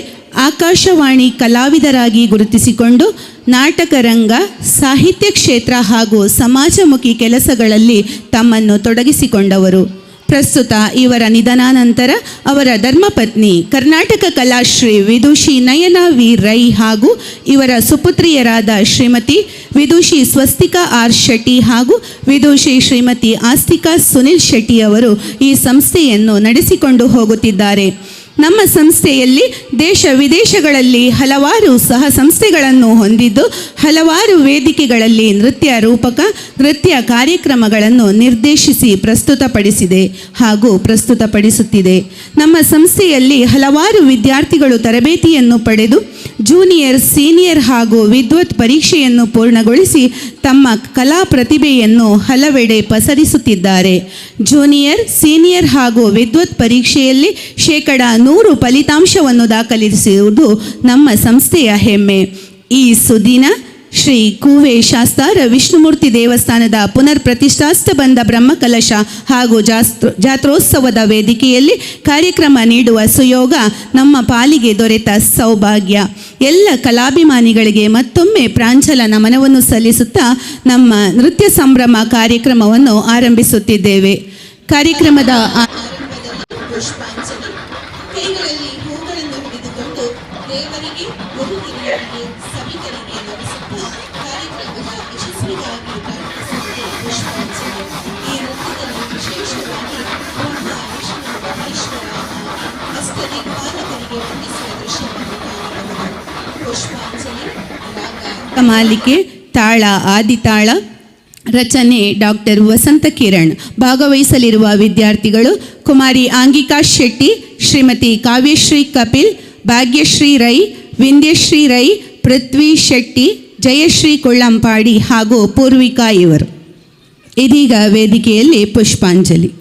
ಆಕಾಶವಾಣಿ ಕಲಾವಿದರಾಗಿ ಗುರುತಿಸಿಕೊಂಡು ನಾಟಕ ರಂಗ, ಸಾಹಿತ್ಯ ಕ್ಷೇತ್ರ ಹಾಗೂ ಸಮಾಜಮುಖಿ ಕೆಲಸಗಳಲ್ಲಿ ತಮ್ಮನ್ನು ತೊಡಗಿಸಿಕೊಂಡವರು. ಪ್ರಸ್ತುತ ಇವರ ನಿಧನಾನಂತರ ಅವರ ಧರ್ಮಪತ್ನಿ ಕರ್ನಾಟಕ ಕಲಾಶ್ರೀ ವಿದುಷಿ ನಯನಾ ವಿ ರೈ ಹಾಗೂ ಇವರ ಸುಪುತ್ರಿಯರಾದ ಶ್ರೀಮತಿ ವಿದುಷಿ ಸ್ವಸ್ತಿಕಾ ಆರ್ ಶೆಟ್ಟಿ ಹಾಗೂ ವಿದುಷಿ ಶ್ರೀಮತಿ ಆಸ್ತಿಕಾ ಸುನಿಲ್ ಶೆಟ್ಟಿ ಅವರು ಈ ಸಂಸ್ಥೆಯನ್ನು ನಡೆಸಿಕೊಂಡು ಹೋಗುತ್ತಿದ್ದಾರೆ. ನಮ್ಮ ಸಂಸ್ಥೆಯಲ್ಲಿ ದೇಶ ವಿದೇಶಗಳಲ್ಲಿ ಹಲವಾರು ಸಹ ಸಂಸ್ಥೆಗಳನ್ನು ಹೊಂದಿದ್ದು ಹಲವಾರು ವೇದಿಕೆಗಳಲ್ಲಿ ನೃತ್ಯ ರೂಪಕ ನೃತ್ಯ ಕಾರ್ಯಕ್ರಮಗಳನ್ನು ನಿರ್ದೇಶಿಸಿ ಪ್ರಸ್ತುತಪಡಿಸಿದೆ ಹಾಗೂ ಪ್ರಸ್ತುತಪಡಿಸುತ್ತಿದೆ. ನಮ್ಮ ಸಂಸ್ಥೆಯಲ್ಲಿ ಹಲವಾರು ವಿದ್ಯಾರ್ಥಿಗಳು ತರಬೇತಿಯನ್ನು ಪಡೆದು ಜೂನಿಯರ್, ಸೀನಿಯರ್ ಹಾಗೂ ವಿದ್ವತ್ ಪರೀಕ್ಷೆಯನ್ನು ಪೂರ್ಣಗೊಳಿಸಿ ತಮ್ಮ ಕಲಾ ಪ್ರತಿಭೆಯನ್ನು ಹಲವೆಡೆ ಪಸರಿಸುತ್ತಿದ್ದಾರೆ. ಜೂನಿಯರ್, ಸೀನಿಯರ್ ಹಾಗೂ ವಿದ್ವತ್ ಪರೀಕ್ಷೆಯಲ್ಲಿ 100% ಫಲಿತಾಂಶವನ್ನು ದಾಖಲಿಸುವುದು ನಮ್ಮ ಸಂಸ್ಥೆಯ ಹೆಮ್ಮೆ. ಈ ಸುದಿನ ಶ್ರೀ ಕೂವೆ ಶಾಸ್ತಾರ ವಿಷ್ಣುಮೂರ್ತಿ ದೇವಸ್ಥಾನದ ಪುನರ್ ಪ್ರತಿಷ್ಠಾಸ್ಥ ಬಂದ ಬ್ರಹ್ಮಕಲಶ ಹಾಗೂ ಜಾತ್ರೋತ್ಸವದ ವೇದಿಕೆಯಲ್ಲಿ ಕಾರ್ಯಕ್ರಮ ನೀಡುವ ಸುಯೋಗ ನಮ್ಮ ಪಾಲಿಗೆ ದೊರೆತ ಸೌಭಾಗ್ಯ. ಎಲ್ಲ ಕಲಾಭಿಮಾನಿಗಳಿಗೆ ಮತ್ತೊಮ್ಮೆ ಪ್ರಾಂಜಲ ನಮನವನ್ನು ಸಲ್ಲಿಸುತ್ತಾ ನಮ್ಮ ನೃತ್ಯ ಸಂಭ್ರಮ ಕಾರ್ಯಕ್ರಮವನ್ನು ಆರಂಭಿಸುತ್ತಿದ್ದೇವೆ. ಕಾರ್ಯಕ್ರಮದ ಕೈಗಳಲ್ಲಿ ಹೂಗಳನ್ನು ಹಿಡಿದುಕೊಂಡು ದೇವರಿಗೆ, ಗುರುಹಿರಿಯರಿಗೆ, ಸಭಿಕರಿಗೆ ನಮಿಸುತ್ತಾ ಕಾರ್ಯಕ್ರಮದ ಯಶಸ್ವಿಗಾಗಿ ಪ್ರಾರ್ಥಿಸುವುದು ಪುಷ್ಪಾಂಜಲಿ. ಈ ನೃತ್ಯದಲ್ಲಿ ವಿಶೇಷವಾಗಿ ಬ್ರಹ್ಮ, ವಿಷ್ಣು, ಮಹೇಶ್ವರ ಅಷ್ಟದಿಕ್ಪಾಲಕರಿಗೆ ವಂದಿಸುವ ದೃಶ್ಯವನ್ನು ಕಾಣಬಹುದು. ಪುಷ್ಪಾಂಜಲಿ ರಾಗ ಮಾಲಿಕೆ, ತಾಳ ಆದಿತಾಳ, ರಚನೆ ಡಾಕ್ಟರ್ ವಸಂತ ಕಿರಣ್. ಭಾಗವಹಿಸಲಿರುವ ವಿದ್ಯಾರ್ಥಿಗಳು ಕುಮಾರಿ ಆಂಗಿಕಾ ಶೆಟ್ಟಿ, ಶ್ರೀಮತಿ ಕಾವ್ಯಶ್ರೀ ಕಪಿಲ್, ಭಾಗ್ಯಶ್ರೀ ರೈ, ವಿಂಧ್ಯಶ್ರೀ ರೈ, ಪೃಥ್ವಿ ಶೆಟ್ಟಿ, ಜಯಶ್ರೀ ಕೊಳ್ಳಂಪಾಡಿ ಹಾಗೂ ಪೂರ್ವಿಕಾ ಇವರು. ಇದೀಗ ವೇದಿಕೆಯಲ್ಲಿ ಪುಷ್ಪಾಂಜಲಿ.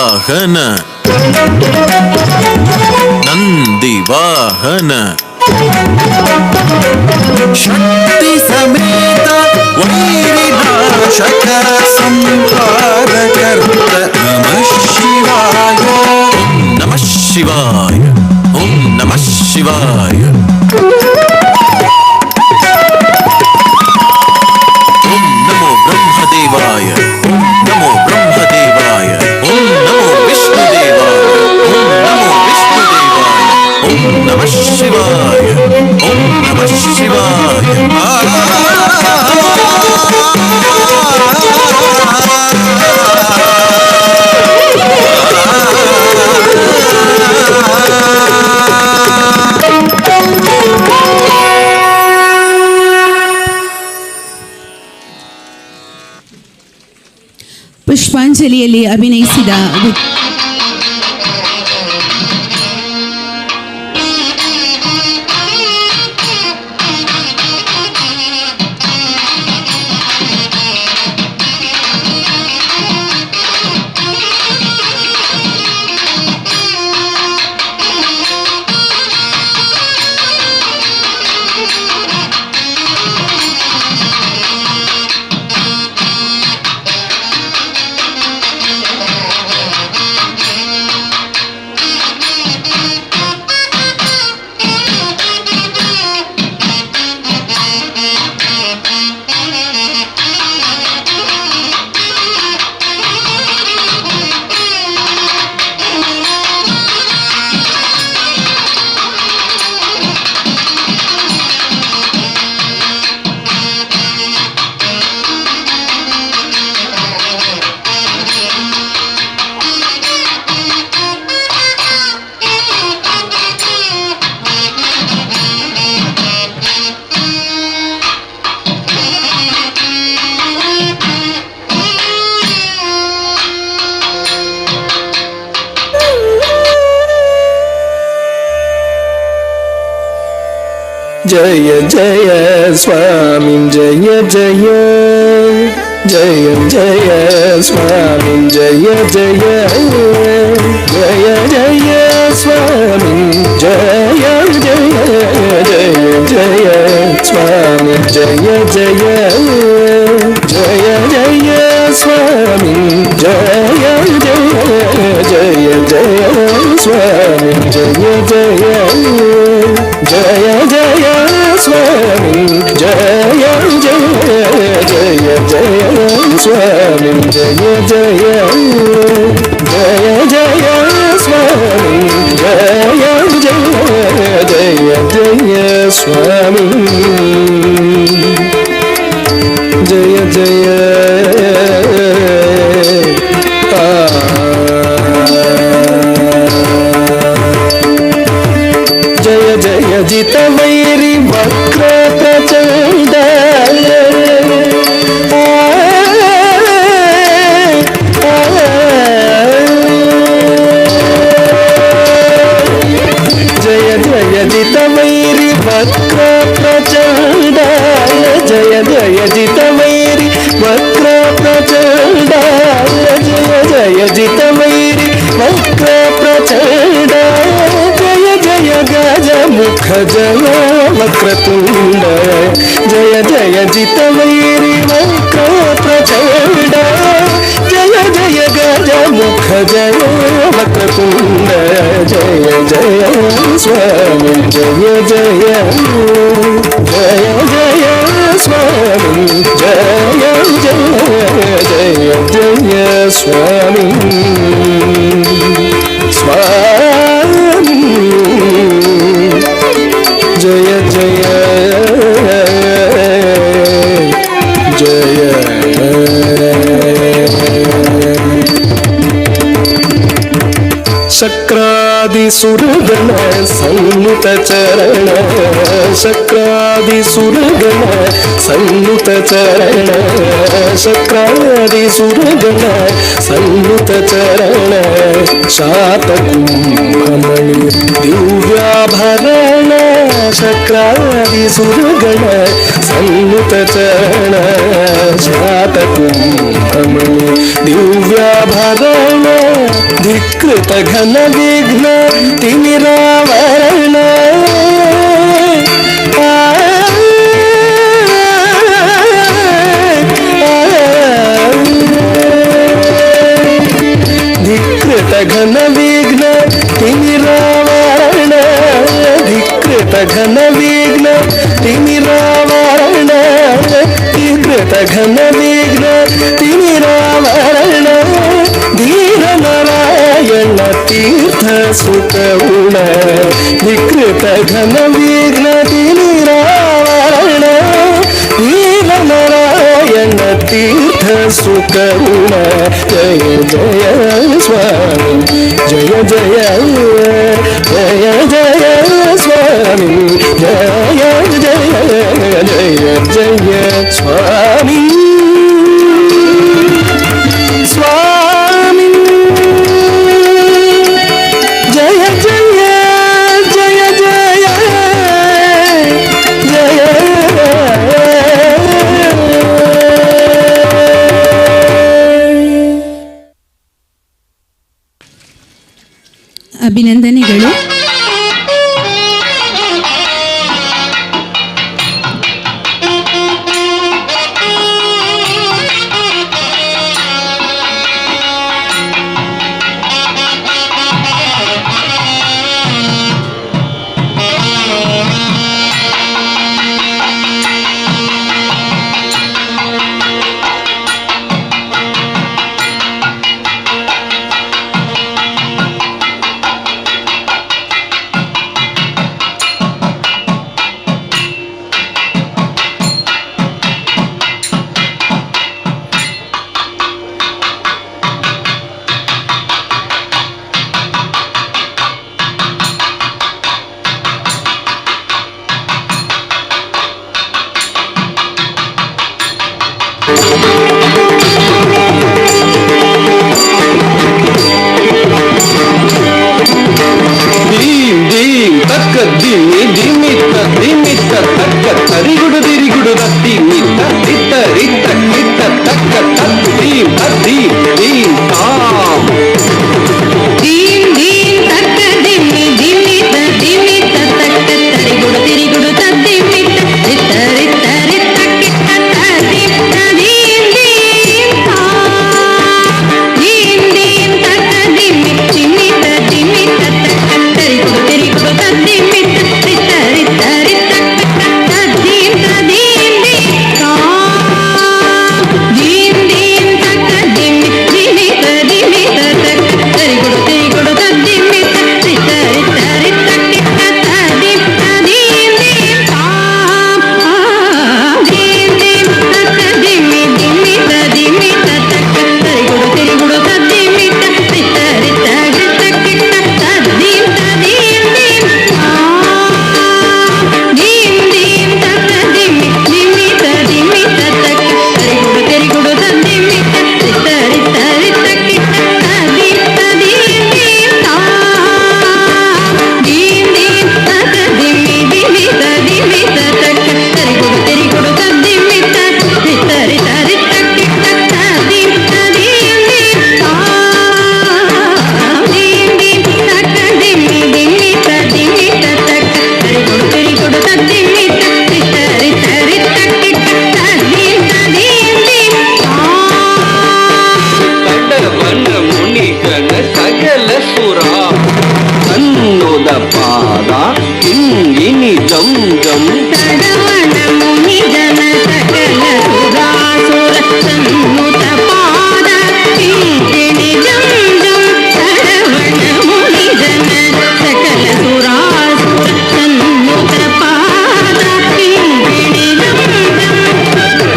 ವಾಹನ ನಂದಿ ವಾಹನ ಶಕ್ತಿ ಸಮೇತ ವೈರಿನಾಶಕ ಸಂಹಾರಕರ್ತ ನಮಃ ಶಿವಾಯ ಓಂ ನಮಃ ಶಿವಾಯ ಓಂ ನಮಃ ಶಿವಾಯ ಓಂ ನಮೋ ಬ್ರಹ್ಮದೇವಾಯ ಓಂ ನಮೋ ಬ್ರಹ್ಮದೇವಾಯ ಓಂ ನಮೋ ವಿಷ್ಣುದೇವಾಯ ಓಂ ನಮೋ ವಿಷ್ಣುದೇವಾಯ ಓಂ ನಮಃ ಶಿವಾಯ ಓಂ ನಮಃ ಶಿವಾಯ ಪುಷ್ಪಾಂಜಲಿಯಲ್ಲಿ ಅಭಿನಯಿಸಿದ जय जय स्वामी जय जय जय जय स्वामी जय जय जय जय स्वामी जय जय जय जय स्वामी जय जय जय जय स्वामी जय जय जय जय स्वामी जय जय जय जय स्वामी जय जय जय जय स्वामी जय जय जय जय स्वामी जय जय जय स्वामी जय जय जय जय जित वैरी वक्र प्रचंड जय जय जित वैरी वक्र प्रचंड जय जय जित वैरी वक्र प्रचंड जय जय जित वैरी वक्र प्रचंड जय जय गज मुख जय वक्रतुंड जय जय जित वैरी वक्र प्रचंड जय जय गज मुख जय वक्रतुंड जय जय स्वामी जय जय जय जय स्वामी जय जय जय जय स्वामी स्वामी जय जय जय शक्रादि सुरगण सन्नुत चरण शक्रादि सुरगण सन्नुत चरण शक्रादि सुरगण सन्नुत चरण शातकुंभमणि दिव्याभरण शक्रादि सुरगण सन्नुत चरण शातकुंभमणि ದಿವ್ಯಾಭರಣ ಧಿಕೃತ ಘನ ವಿಘ್ನ ತಿಮಿರಾವರಣ ಧಿಕೃತ ಘನ ವಿಘ್ನ ತಿಮಿರಾವರಣ ಧಿಕೃತ ಘನ ವಿಘ್ನ ತಿಮಿರಾವರಣ ಧಿಕೃತ ಘನ ವಿಘ್ನ ತಿಮಿರಾವರಣ ಧೀರ ನಾರಾಯಣ ತೀರ್ಥ ಸುಖಗುಣ ಧಿಕೃತ ಘನ ವಿಘ್ನ ತಿಮಿರಾವರಣ ಧೀರ ನಾರಾಯಣ ತೀರ್ಥ ಸುಖಗುಣ ಜಯ ಜಯ ಸ್ವಾಮಿ ಜಯ ಜಯ ಜಯ ಜಯ ಸ್ವಾಮಿ ಜಯ ಜಯ ಜಯ ಜಯ ಸ್ವಾಮಿ ಸ್ವಾಮಿ ಜಯ ಜಯ ಜಯ ಜಯ ಜಯ ಅಭಿನಂದನೆಗಳು. ದೀಂ ದೀಂ ತಕ್ಕ ದಿಮ್ಮಿ ದಿಮ್ಮಿತ್ತ ದಿಮ್ಮಿತ್ತ ತಕ್ಕ ತರಿಗುಡು ದಿರಿಗುಡು ದಿಮ್ಮಿತ್ತ ತಿತ್ತ ರಿತ್ತ ಕಿತ್ತ ತಕ್ಕ ತಕ್ಕ ದೀಂ ದೀಂ ದೀಂ ತಾಂ ದೀಂ ದೀಂ ತಕ್ಕ ದಿಮ್ಮಿ ದಿಮ್ಮಿತ್ತ ದಿಮ್ಮಿತ್ತ ತಕ್ಕ ತರಿಗುಡು ತಿರಿಗುಡು ದಿಮ್ಮಿತ್ತ ರಿತ್ತ ರಿತ್ತ ರಿತ್ತ ಕಿತ್ತ ದಿತ್ತ ದೀಂ ದೀಂ ತಾಂ ದೀಂ ದೀಂ ತಕ್ಕ ದಿಮ್ಮಿ ದಿಮ್ಮಿತ್ತ ದಿಮ್ಮಿತ್ತ ತಕ್ಕ ತರಿಗುಡು ತಿರಿಗುಡು ದಿಮ್ಮಿತ್ತ ರಿತ್ತ ರಿತ್ತ ರಿತ್ತ ಕಿತ್ತ ದೀಂ ದೀಂ ದೀಂ ತಾಂ ದೀಂ ದೀಂ ತಕ್ಕ ದಿಮ್ಮಿ ದಿಮ್ಮಿತ್ತ ದಿಮ್ಮಿತ್ತ ತಕ್ಕ ತರಿಗುಡು ತಿರಿಗುಡು ದಿಮ್ಮಿತ್ತ ರಿತ್ತ ರಿತ್ತ ರಿತ್ತ ಕಿತ್ತ ದೀಂ ದೀಂ ದೀಂ ತಾಂ ದೀಂ ದೀಂ ತಕ್ಕ ದಿಮ್ಮಿ ದಿಮ್ಮಿತ್ತ ದಿಮ್ಮಿತ್ತ ತಕ್ಕ ತರಿಗುಡು ತಿರಿಗುಡು ದಿಮ್ಮಿತ್ತ ರಿತ್ತ ರಿತ್ತ ರಿತ್ತ ಕಿತ್ತ ದೀಂ ದೀಂ ದೀಂ ತಾಂ ದೀಂ ದೀಂ ತಕ್ಕ ದಿಮ್ಮಿ ದಿಮ್ಮಿತ್ತ ದಿಮ್ಮಿತ್ತ ತಕ್ಕ ತರಿಗುಡು ತಿರಿಗುಡು ದಿಮ್ಮಿತ್ತ ರಿತ್ತ ರಿತ್ತ ರಿತ್ತ ಕಿತ್ತ ದೀಂ ದೀಂ ದೀಂ ತಾಂ ದೀಂ ದೀಂ ತಕ್ಕ ದಿಮ್ಮಿ ದಿಮ್ಮಿತ್ತ ದಿಮ್ಮಿತ್ತ ತಕ್ಕ ತರಿಗುಡು ತಿರಿಗುಡು ದಿಮ್ಮಿತ್ತ ರಿತ್ತ ರಿತ್ತ ರಿತ್ತ ಕಿತ್ತ ದೀಂ ದೀಂ ದೀಂ ತಾಂ ದೀಂ ದೀಂ ತಕ್ಕ ದಿಮ್ಮಿ ದಿಮ್ಮಿತ್ತ ದಿಮ್ಮಿತ್ತ ತಕ್ಕ ತರಿಗುಡು ತಿರಿಗುಡು ದಿಮ್ಮಿತ್ತ ರಿತ್ತ ರಿತ್ತ ರಿತ್ತ ಕಿತ್ತ ದೀಂ ದೀಂ ದೀಂ ತಡವನ ಮುನಿಗಣ ಸಕಲ ಸುರ ಅನ್ನುದ ಪಾದ ಹಿಂಗಿನಿ ಜಂ ಜಂ ತಡವನ ಮುನಿಜನ ಸಕಲ ಸುರಾಸುರ ಸನ್ನುತ ಪಾದ ಹಿಂಗಿಣಿ ಜಂ ಜಂ ತಡವನ ಮುನಿಜನ ಸಕಲ ಸುರಾಸುರ ಸನ್ನುತ ಪಾದ ಹಿಂಗಿಣಿ ಜಂ ಜಂ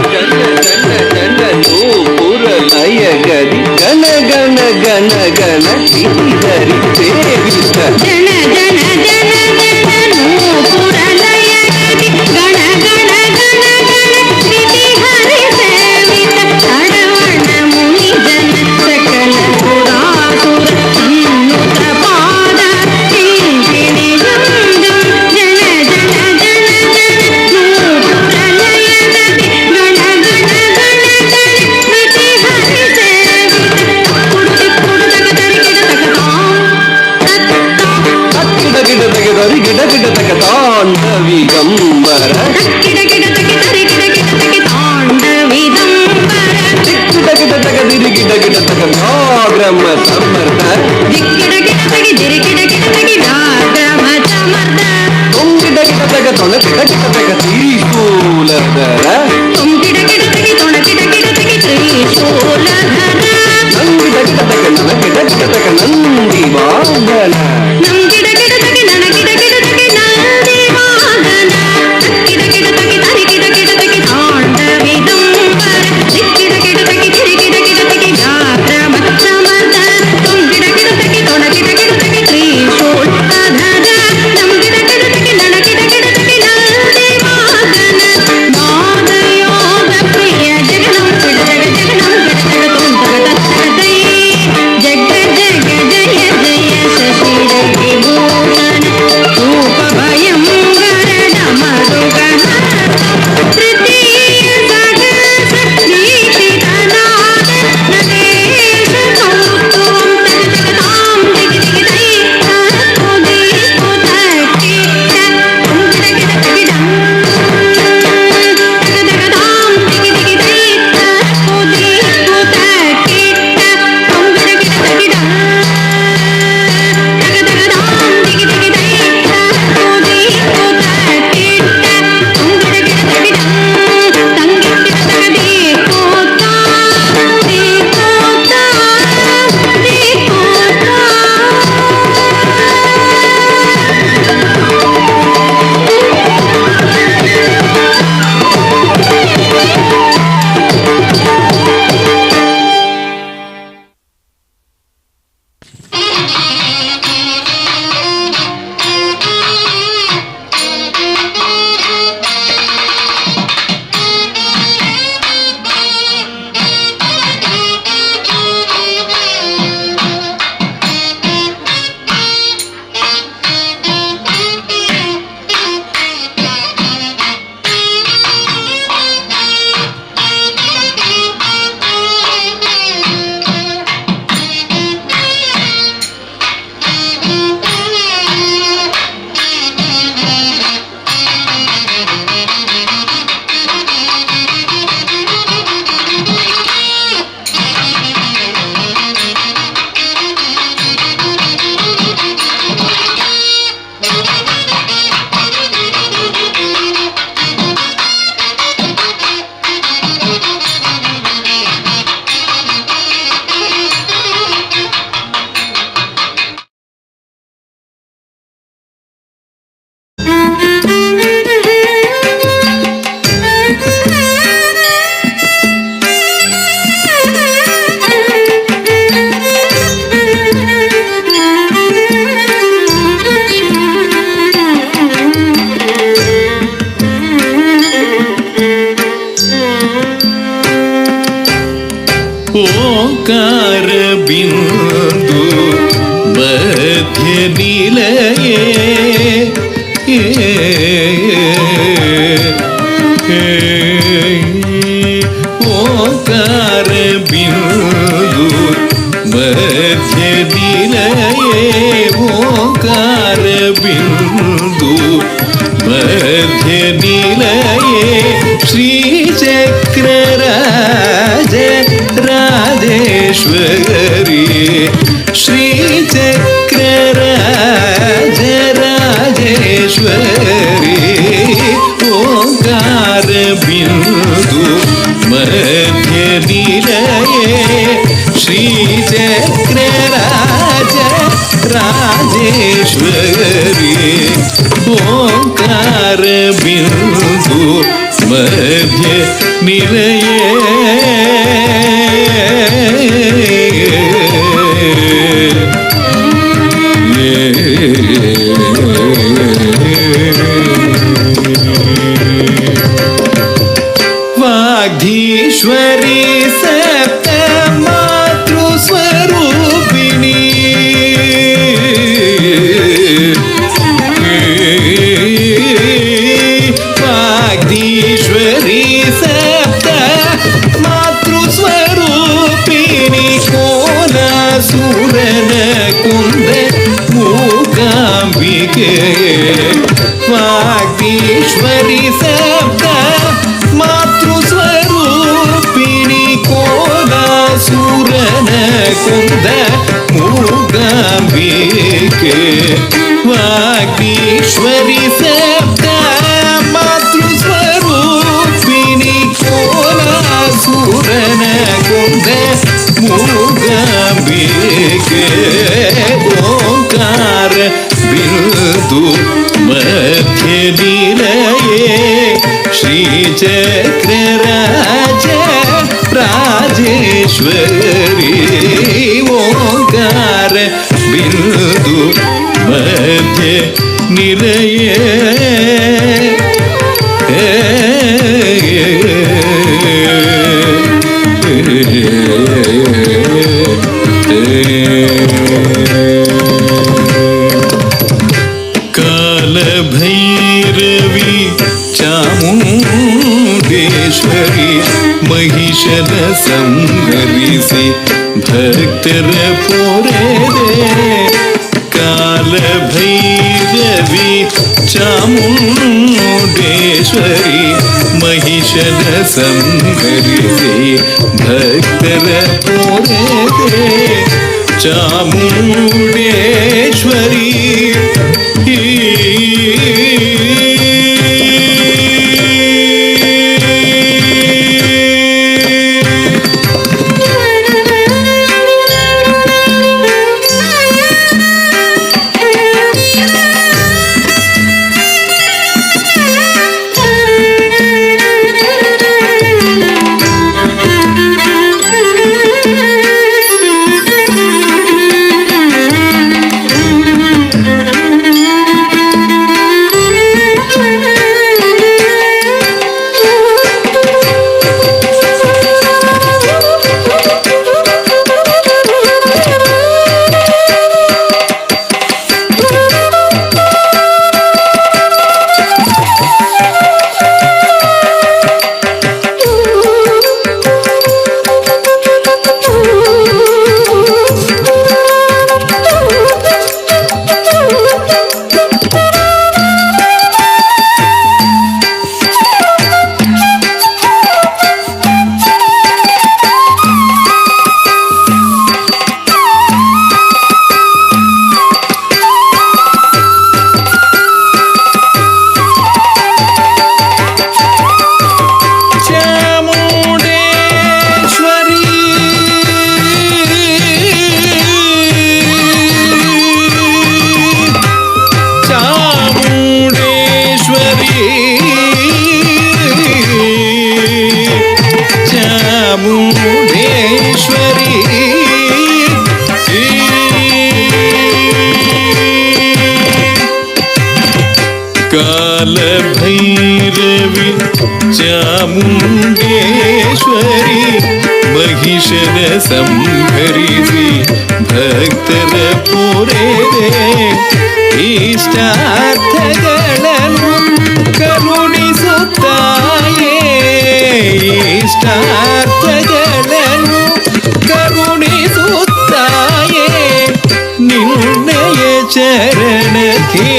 ಜನ ಜನ ಜನ ನೂಪುರ ಲಯ ಗರಿ ಗಣ ಗಣ ಗಣ ಗಣ ಶ್ರೀಧರಿ ಸೇವಿತ ಜನ ಜನ ಜನ ಜನ ನೂಪುರ ಲಯ ಗರಿ ಗಣ ಗಣ ಗಣ ಗಣ ಶ್ರೀ ಹರಿ ಸೇವಿತ ತಡವಣ ಮುನಿ ಜನ ಸಕಲ ಸುರಾಸುರ ಸನ್ನುತ ಪಾದ ಹಿಂಗಿಣಿ ಜಂ ಜಂ ಜನ ಜನ ಜನ ಜನ ನೂಪುರ ಲಯ ಗರಿ ಗಣ ಗಣ ಗಣ ಗಣ ಶ್ರೀ ಹರಿ ಸೇವಿತ ತಾಂಡವಿದಂಬರ ಕಿಡ ಕಿಡ ತಗಿ ತರಿ ಕಿಡ ಕಿಡ ತಗಿ ತಾಂಡವಿದಂಬರ ಕಿಡ ಕಿಡ ತಗ ದಿರಿ ಕಿಡ ಕಿಡ ತಗ ವ್ಯಾಘ್ರಮ ಸಮರ್ಥ ದಿಕ್ಕಿಡ ಕಿಡ ತಗಿ ದಿರಿ ಕಿಡ ಕಿಡ ತಗಿ ವ್ಯಾಘ್ರಮ ಸಮರ್ಥ ತೊಂಗಿಡ ಕಿಡ ತಗ ತೊಣ ಕಿಡ ಕಿಡ ತಗ ತ್ರಿಶೂಲಧರ ತುಂಬಿಡ ಕಿಡ ತಗಿ ತೊಣ ಕಿಡ ಕಿಡ ತಗಿ ತ್ರಿಶೂಲಧರ ನಂಗಿಡ ಕಿಡ ತಗ ನನ ಕಿಡ ಕಿಡ ತಗ ನಂದಿ ವಾಹನ ನಂಗಿಡ ಕಿಡ ತಗಿ ನನ ಕಿಡ ಕಿಡ ತಗಿ ನಂದಿ ವಾಹನ ಕಿಡ ಕಿಡ ತಗಿ ತರಿ ಕಿಡ ಕಿಡ ತಗಿ ತಾಂಡವಿದಂಬರ ದಿಕ್ಕಿಡ ಕಿಡ ತಗಿ ತಿರಿ ಕಿಡ ಕಿಡ ತಗಿ ವ್ಯಾಘ್ರಮ ಸಮರ್ಥ ತುಂಬಿಡ ಕಿಡ ತಗಿ ತೊಣ ಕಿಡ ಕಿಡ ತಗಿ ತ್ರಿಶೂಲಧರ ನಂಗಿಡ ಕಿಡ ತಗಿ ನನ ಕಿಡ ಕಿಡ ತಗಿ ನಂದಿ ವಾಹನ ನಾದಯೋಗ ಪ್ರಿಯ ಜಗನಂ ಪಿಡ ಜಗ ಜಗನಂ ಪಿಡ ಜಗ ತುಂತಗ ತತ್ತಗೈ ಜಗ ಜಗ ಜಯ ಜಯ ಶಶಿರ ವಿಭೂಷಣ ರೂಪ ಭಯಂಕರ ಡಮರುಗಣ ತೃತೀಯ ಸಹಸ ದೀಕ್ಷಿತನಾದ ನರೇಶ ಕೌಸ್ತುಭಂ ತಗತಾಂ ದಿಗಿ ದಿಗಿ ದೈ ತರಕುದಿ ಕುತಕ್ಕೆ ತುಂಬಿಡ ಗಿಡ ತಗಿಡಂ ತಗತಾಂ ದಿಗಿ ದಿಗಿ ದೈ ತರಕುದಿ ಕುತಕ್ಕೆ ತುಂಬಿಡ ಗಿಡ ತಗಿಡಂ ತಗತಾಂ ದಿಗಿ ದಿಗಿ ದೈ ತರಕುದಿ ಕುತಕ್ಕೆ ತುಂಬಿಡ ಗಿಡ ತಗಿಡಂ ತಂಗಿಟ್ಟಿದ ತಗದಿ ಕೋತ ದೀಕೋತ ದೀಕೋತ ಓಂಕಾರ ಬಿಂದು ಮಧ್ಯ ನಿಲಯೇ ಓಂಕಾರ ಬಿಂದು ಮಧ್ಯ ನಿಲಯೇ ಓಂಕಾರ ಬಿಂದು ಮಧ್ಯ ನಿಲಯೇ ಶ್ರೀಚಕ್ರರಾಜ ರಾಜೇಶ್ವರಿ ಶ್ರೀಚಕ್ರರಾಜ ರಾಜೇಶ್ವರಿ ಓಂಕಾರ ಬಿಂದು ಮಧ್ಯ ನಿಲಯೇ ಶ್ರೀಚಕ್ರರಾಜ ರಾಜೇಶ್ವರಿ ಓಂಕಾರ ಬಿಂದು ಮಧ್ಯ ನಿಲಯೇ ವಾಗ್ಧೀಶ್ವರಿ ಸಪ್ತ ಮಾತೃ ಸ್ವರೂಪಿಣಿ ವಾಗ್ಧೀಶ್ವರಿ ಸಪ್ತ ಮಾತೃ ಸ್ವರೂಪಿಣಿ ಕೋಲಾಸುರನ ಕುಂದ ಮೂಕಾಂಬಿಕೆ ವಾಗೀಶ್ವರಿ ಸಪ್ತ ಮಾತೃಸ್ವರೂಪಿಣಿ ಕೋಲಾಸೂರನ ಕೊಂದ ಮೂಗಾಂಬಿಕೆ ವಾಗೀಶ್ವರಿ ಸಪ್ತ ಮಾತೃಸ್ವರೂಪಿಣಿ ಕೋಲಾಸೂರನ ಕೊಂದ ಮೂಗಾಂಬಿಕೆ ಓಂಕಾರ ಬಿಂದು ಮಧ್ಯ ನಿಲಯೇ ಶ್ರೀಚಕ್ರರಾಜ ರಾಜೇಶ್ವರಿ ಓಂಕಾರ ಬಿಂದು ಮಧ್ಯ ನಿಲಯೇ ಕಾಲಭೈರವಿ ಚಾಮುಂಡೇಶ್ವರಿ ಮಹಿಷನ ಸಂಹರಿಸಿ ಭಕ್ತರ ಪೊರೆದೆ ಕಾಲಭೈರವಿ ಚಾಮುಂಡೇಶ್ವರಿ ಮಹಿಷನ ಸಂಹರಿಸಿ ಭಕ್ತರ ಪೊರೆದೆ ಚಾಮುಂಡೇಶ್ವರಿ ಕಾಲಭೈರವಿ ಚಾಮುಂಡೇಶ್ವರಿ ಮಹಿಷನ ಸಂಹರಿಸಿ ಭಕ್ತರ ಪೊರೆದೆ ಇಷ್ಟಾರ್ಥಗಳನ್ನು ಕರುಣಿಸುತ್ತಾಯೇ ಇಷ್ಟಾರ್ಥಗಳನ್ನು ಕರುಣಿಸುತ್ತಾಯೇ ನಿನ್ನಯ ಚರಣಕ್ಕೆ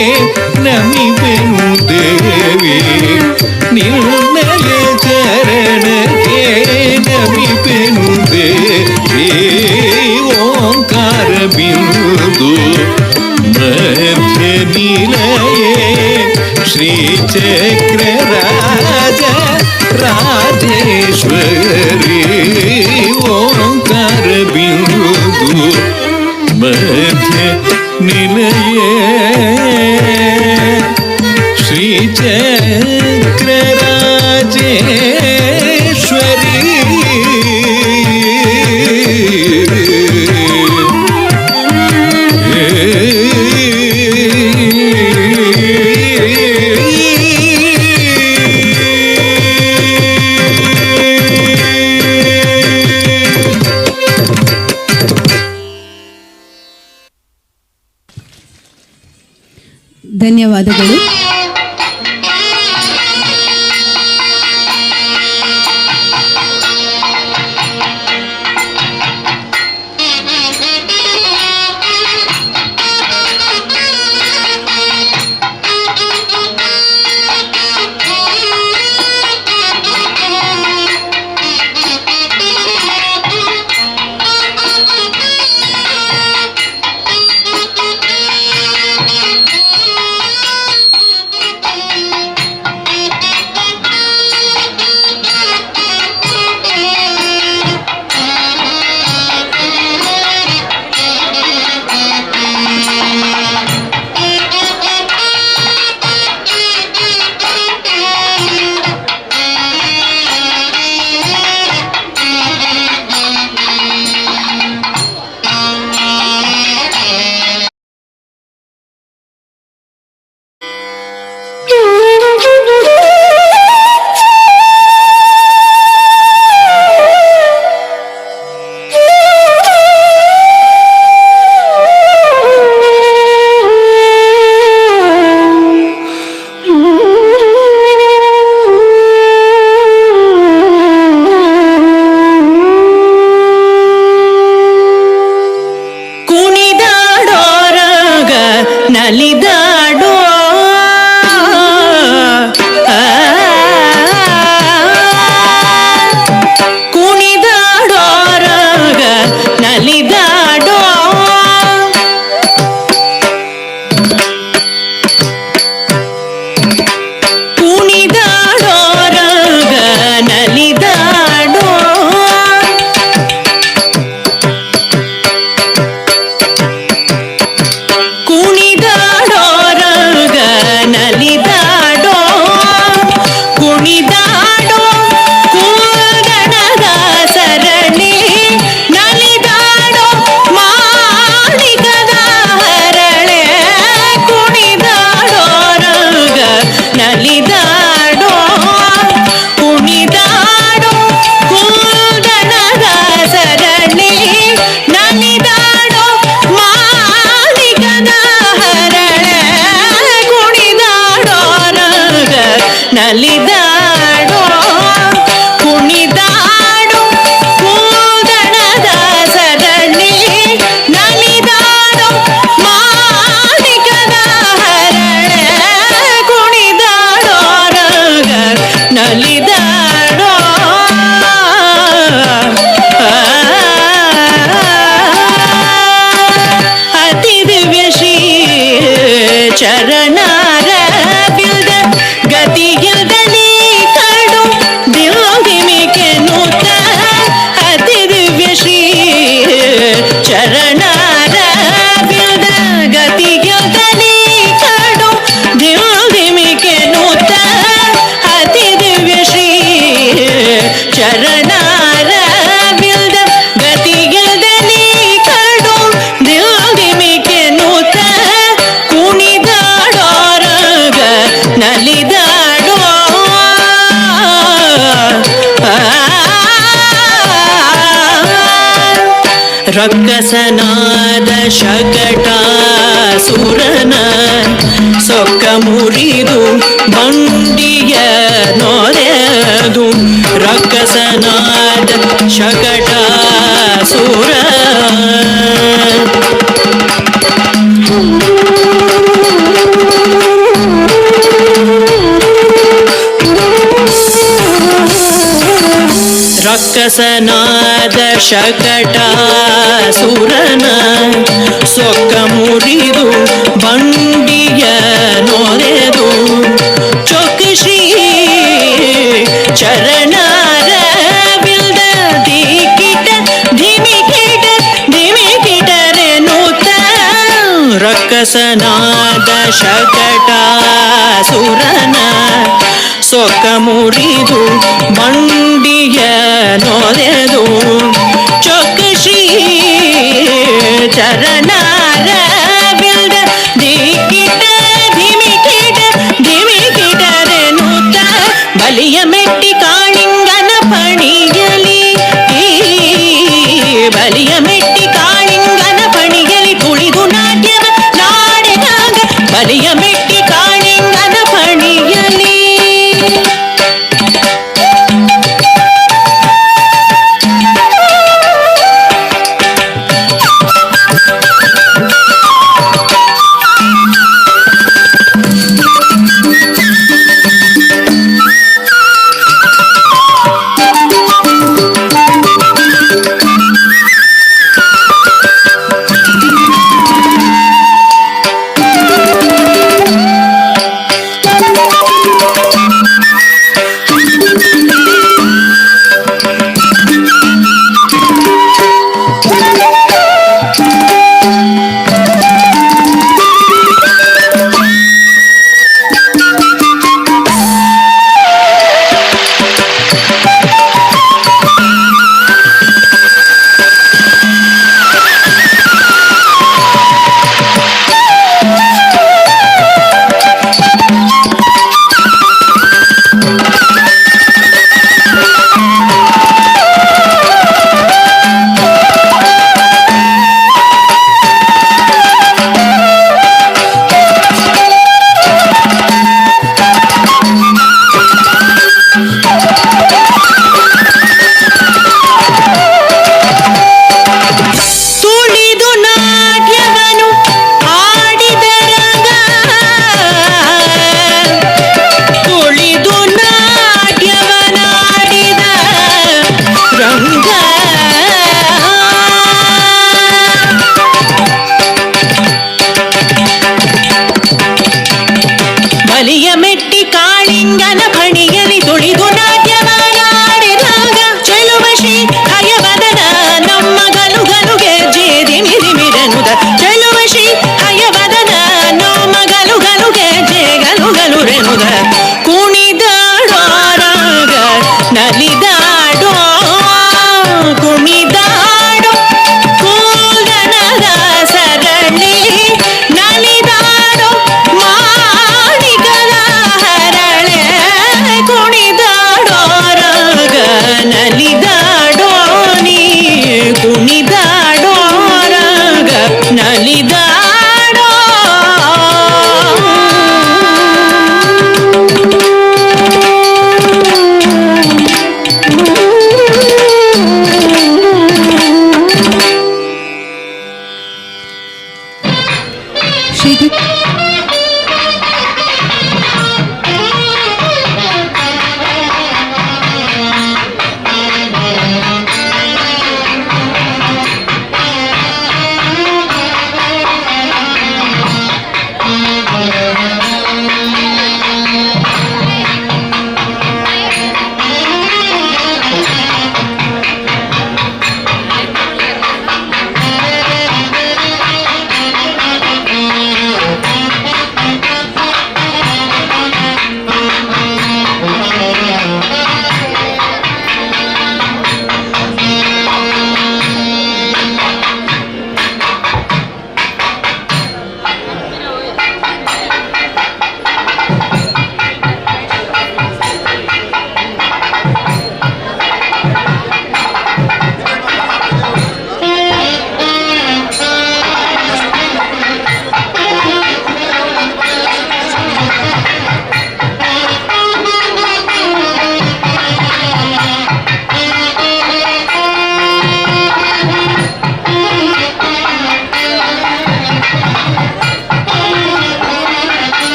ನಮಿಬೆನು ದೇವಿ ನಿನ್ನಯ ಚರಣಕ್ಕೆ ನಮಿಬೆನು ದೇವಿ ಓಂಕಾರ ಬಿಂದು ಮಧ್ಯ ನಿಲಯೇ ಶ್ರೀಚಕ್ರರಾಜ ರಾಜೇಶ್ವರಿ ಓಂಕಾರ ಬಿಂದು ಮಧ್ಯ ನಿಲಯೇ ಶ್ರೀಚಕ್ರರಾಜೇಶ್ವರಿ ಧನ್ಯವಾದಗಳು. ಚರಣಾರವಿಲ್ದ ಗತಿಯಿಲ್ದಲೀ ಕಡು ದಿವ್ಯಮಿಕೆ ನೂತ ಅತಿ ದಿವ್ಯ ಶ್ರೀ ಚರಣಾರವಿಲ್ದ ಗತಿಯಿಲ್ದಲೀ ಕಡು ದಿವ್ಯಮಿಕೆ ನೂತ ಅತಿ ದಿವ್ಯ ಶ್ರೀ ಚರಣಾರವಿಲ್ದ ಗತಿಯಿಲ್ದಲೀ ಕಡು ದಿವ್ಯಮಿಕೆ ನೂತ ಕುಣಿದಾಡೋರಗ ನಲಿದಾಡೋ ರಕ್ಕಸನಾದ ಶಕಟಾಸುರನ ಸೊಕ್ಕ ಮುರಿದು ಬಂಡಿಯ ನೋರೆದು ರಕ್ಕಸನಾದ ಶಕಟಾಸುರ ರಕ್ಕಸನಾದ ಶಕಟಾಸುರನ ಸೊಕ್ಕ ಮುರಿದು ಬಂಡಿಯ ನೋರೆದು ಚೊಕ್ಕಶ್ರೀ ಚರಣಾರವಿಲ್ದ ದಿಕ್ಕಿಟ ಧಿಮಿಕಿಟರೆ ನೂತ ರಕ್ಕಸನಾದ ಶಕಟಾಸುರನ ಸೊಕ್ಕ ಮುರಿದು ಬಂಡಿಯ ನೋರೆದು ಚೊಕ್ಕಶ್ರೀ ಚರಣಾರವಿಲ್ದ ದಿಕ್ಕಿಟ ಧಿಮಿಕಿಟರೆ ನೂತ ಬಲಿಯ ಮೆಟ್ಟಿ ಕಾಳಿಂಗನ ಪಣಿಯಲಿ ಬಲಿಯ ಮೆಟ್ಟಿ ಕಾಳಿಂಗನ ಪಣಿಯಲಿ ತುಳಿದು ನಾಟ್ಯವ ನಾಡಿದಾಗ ಬಲಿಯ ಮೆಟ್ಟಿ ಕಾಳಿಂಗನ ಪಣಿಯಲಿ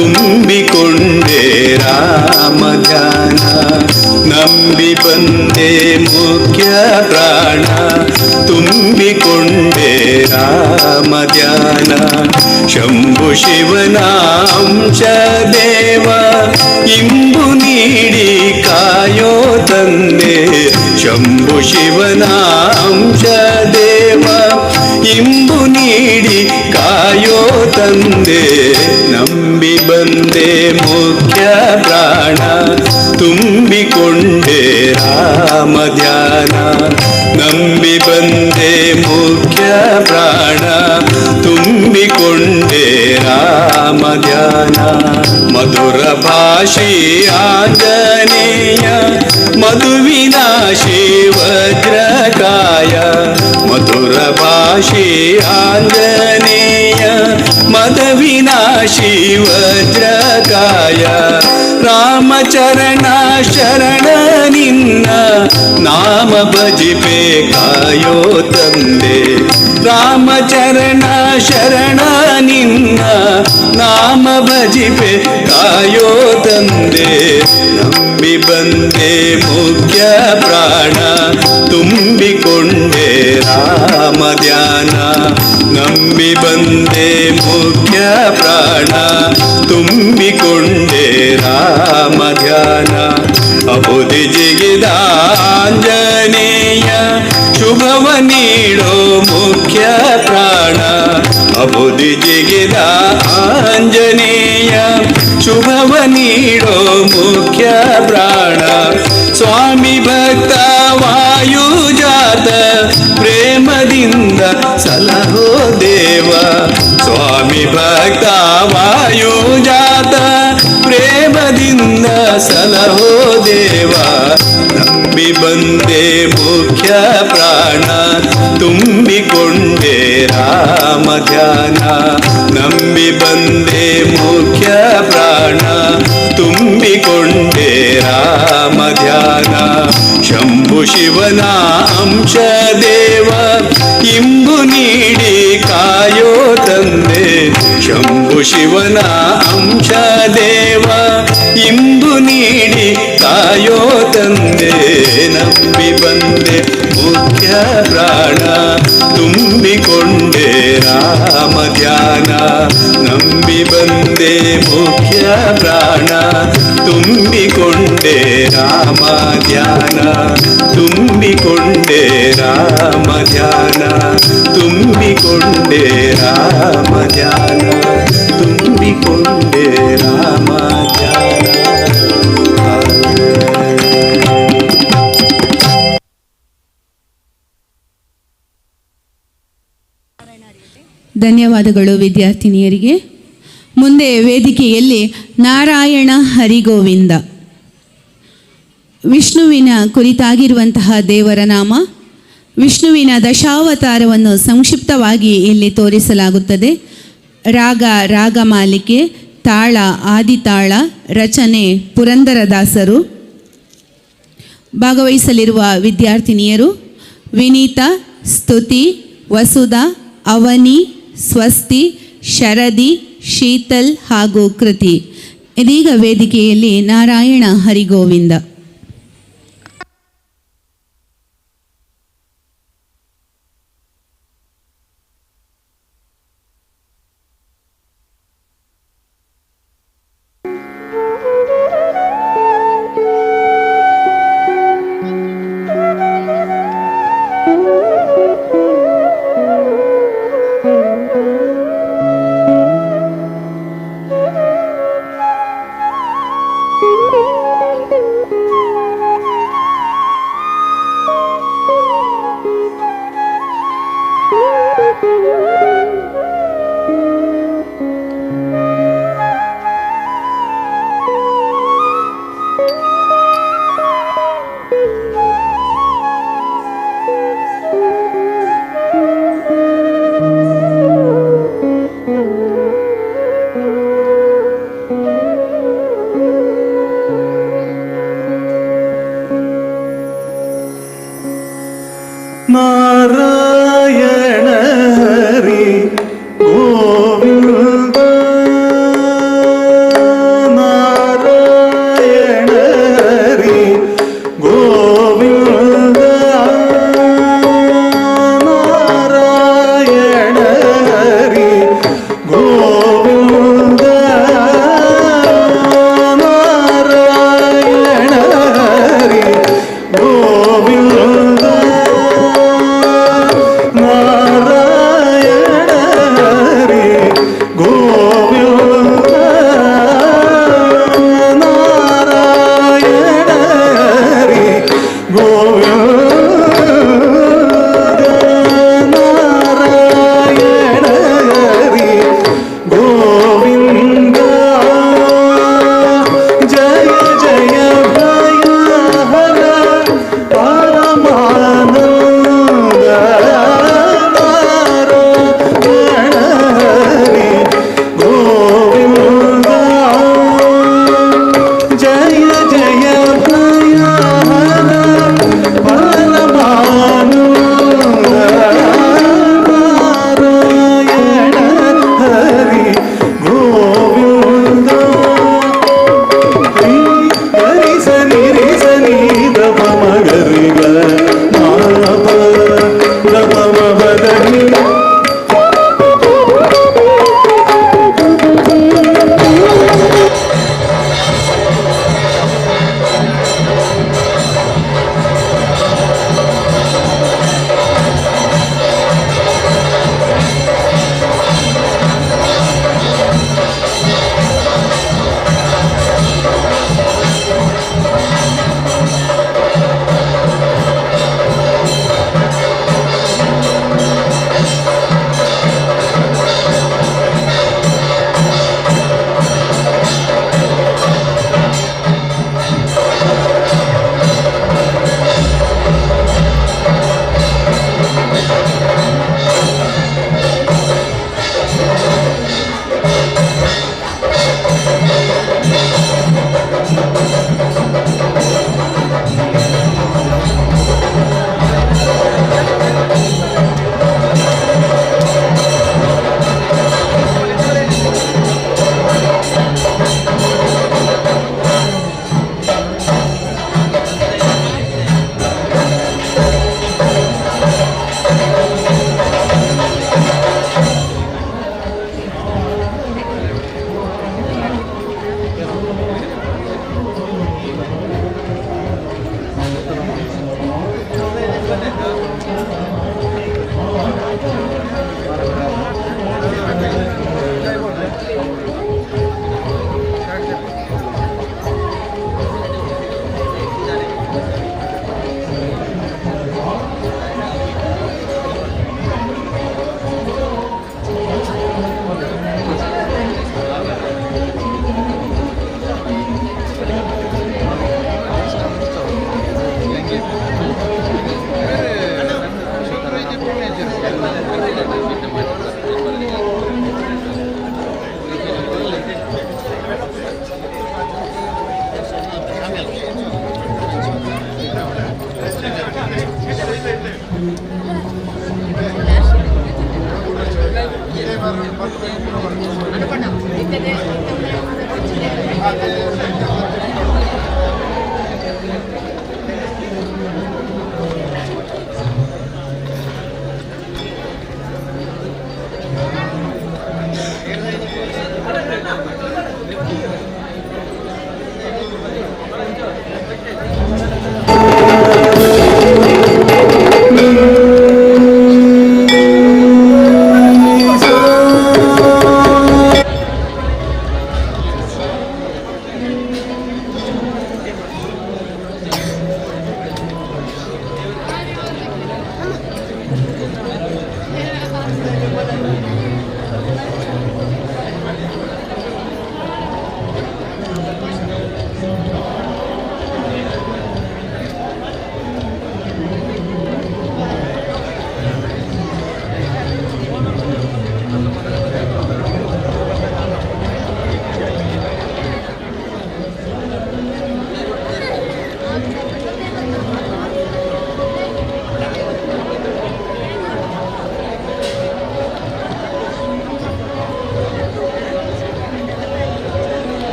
ತುಂಬಿಕೊಂಡೆ ರಾಮ ಧ್ಯಾನ ನಂಬಿ ಬಂದೆ ಮುಖ್ಯ ಪ್ರಾಣ ತುಂಬಿಕೊಂಡೆ ರಾಮ ಧ್ಯಾನ ಶಂಭು ಶಿವನ ಅಂಶ ದೇವ ಇಂಬು ನೀಡಿ ಕಾಯೋ ತಂದೆ ಶಂಭು ಶಿವನ ಅಂಶ ದೇವ ಇಂಬು ನೀಡಿ ಕಾಯೋ ತಂದೆ ನಂಬಿ ಬಂದೆ ಮುಖ್ಯ ಪ್ರಾಣ ತುಂಬಿಕೊಂಡೆ ರಾಮ ಧ್ಯಾನ ನಂಬಿ ಬಂದೆ ಮುಖ್ಯ ಪ್ರಾಣ ತುಂಬಿಕೊಂಡೆ ರಾಮ ಧ್ಯಾನ ಮಧುರ ಭಾಷಿ ಆಂಜನೇಯ ಮಧುವಿನಾಶಿ ವಜ್ರಕಾಯ ಮಧುರ ಭಾಷಿ ಆಂಜನೇಯ ಮಧುವಿನಾಶಿ ವಜ್ರಕಾಯ ರಾಮಚರಣ ಶರಣ ನಿನ್ನ ನಾಮ ಭಜಿಪೆ ಕಾಯೋ ತಂದೆ ರಾಮಚರಣ ಶರಣ ನಿನ್ನ ನಾಮ ಭಜಿಪೆ ಕಾಯೋ ತಂದೆ ನಂಬಿ ಬಂದೆ ಮುಖ್ಯ ಪ್ರಾಣ ತುಂಬಿಕೊಂಡೆ ರಾಮ ಧ್ಯಾನ ನಂಬಿ ಬಂದೆ ಮುಖ್ಯ ಪ್ರಾಣ ತುಂಬಿಕೊಂಡೆ ರಾಮ ಧ್ಯಾನ ಅಬುಧಿ ಜಿಗಿದ ಆಂಜನೇಯ ಶುಭವ ನೀಡೋ ಮುಖ್ಯ ಪ್ರಾಣ ಅಬುಧಿ ಜಿಗಿದ ಆಂಜನೇಯ ಶುಭವ ನೀಡೋ ಮುಖ್ಯ ಪ್ರಾಣ ಸ್ವಾಮಿ ಭಕ್ತ ವಾಯುಜಾತ ಪ್ರೇಮದಿಂದ ಸಲಹೋ ದೇವ ಸ್ವಾಮಿ ಭಕ್ತ ವಾಯುಜಾತ ಪ್ರೇಮದಿಂದ ಸಲಹೋ ದೇವ ನಂಬಿ ಬಂದೆ ಮುಖ್ಯ ಪ್ರಾಣ ತುಂಬಿಕೊಂಡೆ ರಾಮ ಧ್ಯಾನ ನಂಬಿ ಬಂದೆ ಮುಖ್ಯ ಪ್ರಾಣ ತುಂಬಿಕೊಂಡೆ ರಾಮ ಧ್ಯಾನ ಶಂಭು ಶಿವನ ಅಂಶ ದೇವ ಇಂಬು ನೀಡಿ ಕಾಯೋ ತಂದೆ ಶಂಭು ಶಿವನ ಅಂಶ ದೇವ ಇಂಬು ನೀಡಿ ಕಾಯೋ ತಂದೆ ನಂಬಿ ಬಂದೆ ಮುಖ್ಯ ಪ್ರಾಣ ತುಂಬಿಕೊಂಡೆ ರಾಮ ಧ್ಯಾನ ನಂಬಿ ಬಂದೆ ಮುಖ್ಯ ಪ್ರಾಣ ತುಂಬಿಕೊಂಡೆ ರಾಮ ಧ್ಯಾನ ತುಂಬಿಕೊಂಡೆ ರಾಮ ಧ್ಯಾನ ತುಂಬಿಕೊಂಡೆ ರಾಮ ಧ್ಯಾನ ತುಂಬಿಕೊಂಡೆ ರಾಮ ಧ್ಯಾನ. ಧನ್ಯವಾದಗಳು ವಿದ್ಯಾರ್ಥಿನಿಯರಿಗೆ. ಮುಂದೆ ವೇದಿಕೆಯಲ್ಲಿ ನಾರಾಯಣ ಹರಿಗೋವಿಂದ ವಿಷ್ಣುವಿನ ಕುರಿತಾಗಿರುವಂತಹ ದೇವರ ನಾಮ. ವಿಷ್ಣುವಿನ ದಶಾವತಾರವನ್ನು ಸಂಕ್ಷಿಪ್ತವಾಗಿ ಇಲ್ಲಿ ತೋರಿಸಲಾಗುತ್ತದೆ. ರಾಗ ರಾಗಮಾಲಿಕೆ, ತಾಳ ಆದಿತಾಳ, ರಚನೆ ಪುರಂದರದಾಸರು. ಭಾಗವಹಿಸಲಿರುವ ವಿದ್ಯಾರ್ಥಿನಿಯರು ವಿನೀತಾ, ಸ್ತುತಿ, ವಸುಧಾ, ಅವನಿ, ಸ್ವಸ್ತಿ, ಶರದಿ, ಶೀತಲ್ ಹಾಗೂ ಕೃತಿ. ಇದೀಗ ವೇದಿಕೆಯಲ್ಲಿ ನಾರಾಯಣ ಹರಿಗೋವಿಂದ.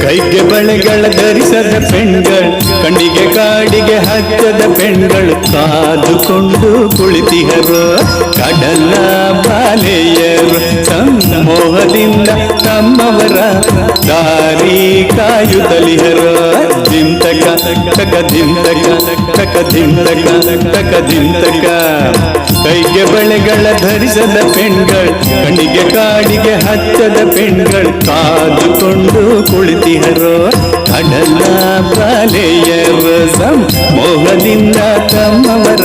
ಕೈಗೆ ಬಳೆಗಳ ಧರಿಸದ ಪೆಣ್ಗಳು, ಕಣ್ಣಿಗೆ ಕಾಡಿಗೆ ಹಚ್ಚದ ಪೆಣ್ಗಳು ಕಾದುಕೊಂಡು ಕುಳಿತಿಹರು. ಕಡಲ ಬಾಲೆಯರು ಸಂಮೋಹದಿಂದ ತಮ್ಮವರ ದಾರಿ ಕಾಯುತ್ತಲಿಹರು. ದಿಂತಕ ತಕ ದಿಂತಕ ತಕ ದಿಂತಕ ತಕ ದಿಂತಕ. ಕೈಗೆ ಬಳೆಗಳ ಧರಿಸದ ಪೆಣ್ಗಳು, ಕಣ್ಣಿಗೆ ಕಾಡಿಗೆ ಹಚ್ಚದ ಪೆಣ್ಗಳು ಕಾದುಕೊಂಡು ಕುಳಿತಿಹರು. ಕಡಲ ಬಾಲೆಯರು ಸಂಮೋಹದಿಂದ ತಮ್ಮವರ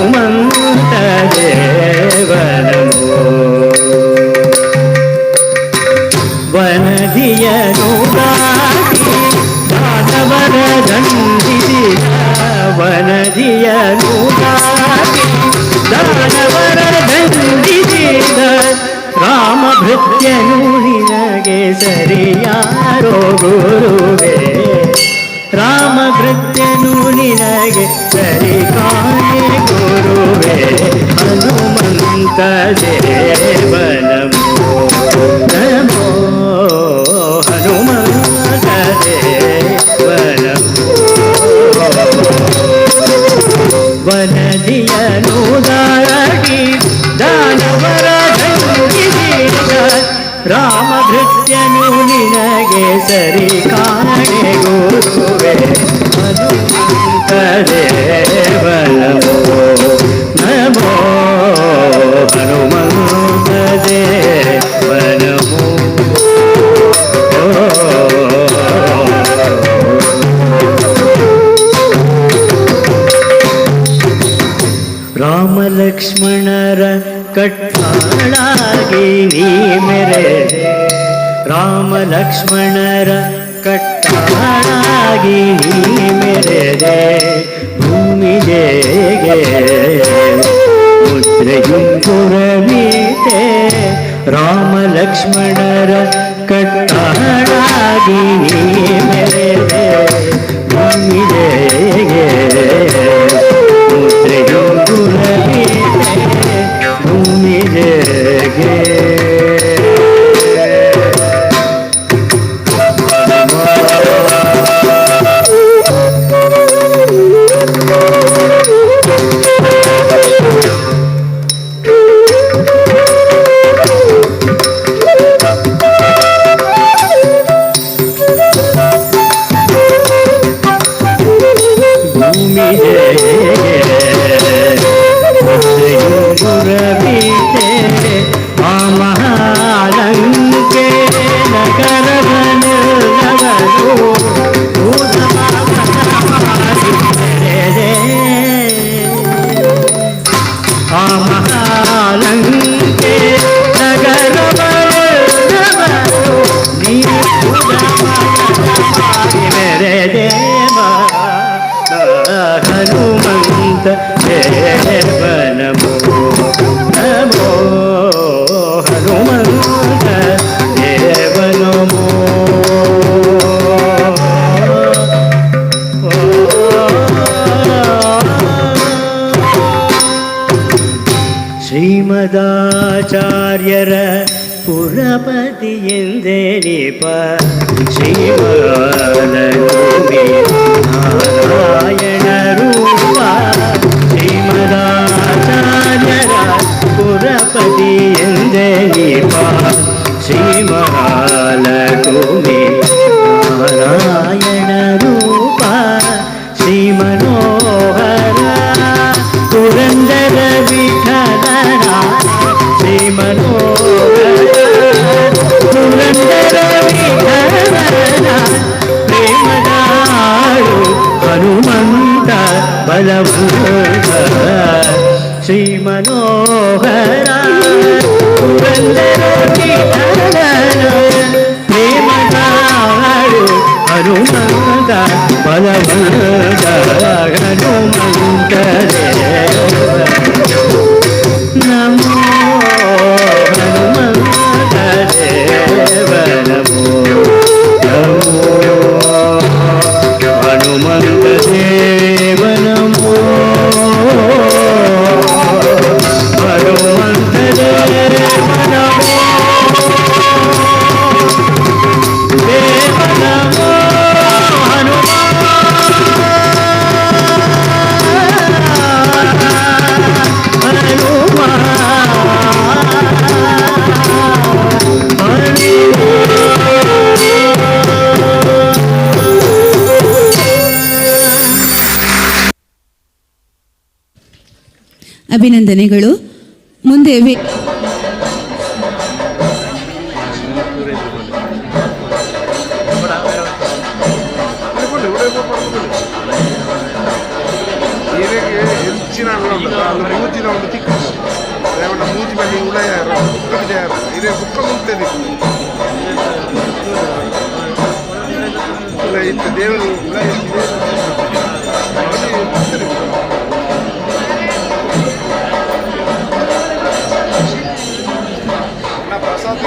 ಹನುಮಂತ ದೇವನಮೋ ವನದಿಯನು ದಾಟಿ ದಾನವರ ದಂಡಿಸಿದ ವನದಿಯನು ದಾಟಿ ದಾನವರ ದಂಡಿಸಿದ ರಾಮ ಭೃತ್ಯನು ನಿನಗೆ ಸರಿಯಾರೋ ಗುರುವೇ ರಾಮ ಭೃತ್ಯನು ನಿನಗೆ ಸರಿ ಕಾಣೆ ಗುರುವೇ ಹನುಮಂತ ದೇವನಮೋ ನಮೋ ಹನುಮಂತ ದೇವನಮೋ ವನದಿಯನು ದಾಟಿ ದಾನವರ ದಂಡಿಸಿದ ರಾಮ ಭೃತ್ಯನು ನಿನಗೆ ಸರಿ ಕಾಣೆ ಗುರುವೇ ಹನುಮಂತ ದೇವನಮೋ ನಮೋ ಹನುಮಂತ ದೇವನಮೋ ರಾಮ ಲಕ್ಷ್ಮಣರ ಕಟ್ಟಾಳಾಗಿ ನೀ ಮೆರೆದೆ ರಾಮ ಲಕ್ಷ್ಮಣರ ಕಟ್ಟಾಳಾಗಿ ನೀ ಮೆರೆದೆ ಭೂಮಿಗೆಗೆ ಮುದ್ರೆಯುಂಗುರವೀತೆ ರಾಮ ಲಕ್ಷ್ಮಣರ ಕಟ್ಟಾಳಾಗಿ ನೀ ಮೆರೆದೆ ಭೂಮಿಗೆಗೆ ಭೂಮಿಗೆ ಗುರವೀತೆ ಆ ಮಹಾಲಂಕೆ ನಗರವನು ಆ ಮಹಾಲಂಕೆ ನಗರವನು ಮೆರೆದೇವ ಹನುಮಂತ ದೇವನಮೋ ನಮೋ ಹನುಮಂತ ದೇವನಮೋ ಶ್ರೀಮದಾಚಾರ್ಯರ ಪುರಪತಿ ಎಂದೇ ನಿಪ ಶ್ರೀಮಲಕ್ಷ್ಮೀ ನಾರಾಯಣ ರೂಪ ಶ್ರೀಮದಾಚಾರ್ಯರ ಪುರಪತಿ ಎಂದೇ ನಿಪ ಶ್ರೀಮಹಾಲಕ್ಷ್ಮೀ ನಾರಾಯಣ ರೂಪ ಶ್ರೀಮನೋಹರ ಪುರಂದರ ವಿಠಲನ ಶ್ರೀಮನೋಹರ ಪುರಂದರ ವಿಠಲನ ಪ್ರೇಮದಾಳು ಹನುಮಂತ ಬಲವಂತ ಶ್ರೀಮನೋಹರ ಪುರಂದರ ವಿಠಲನ ಪ್ರೇಮದಾಳು ಹನುಮಂತ ಬಲವಂತ ಹನುಮಂತ ನಮೋ ಹನುಮಂತ ದೇವನಮೋ ನಮೋ ಹನುಮಂತ ದೇವನಮೋ ಹನುಮಂತ ದೇವನಮೋ ದೇವನಮೋ ಅಭಿನಂದನೆಗಳು. ಮುಂದೆ ಹೆಚ್ಚಿನ ಮೂಜಿನ ಒಂದು ತಿಕ್ಕು ದೇವನ ಮೂಜಿ ಮೇಲೆ ಉಳಯ ಇದೇ ಬುಕ್ಕ ಮುಂತದೆ ಇತ್ತು ದೇವರು ಉಳಯ ಪ್ರಸಾದ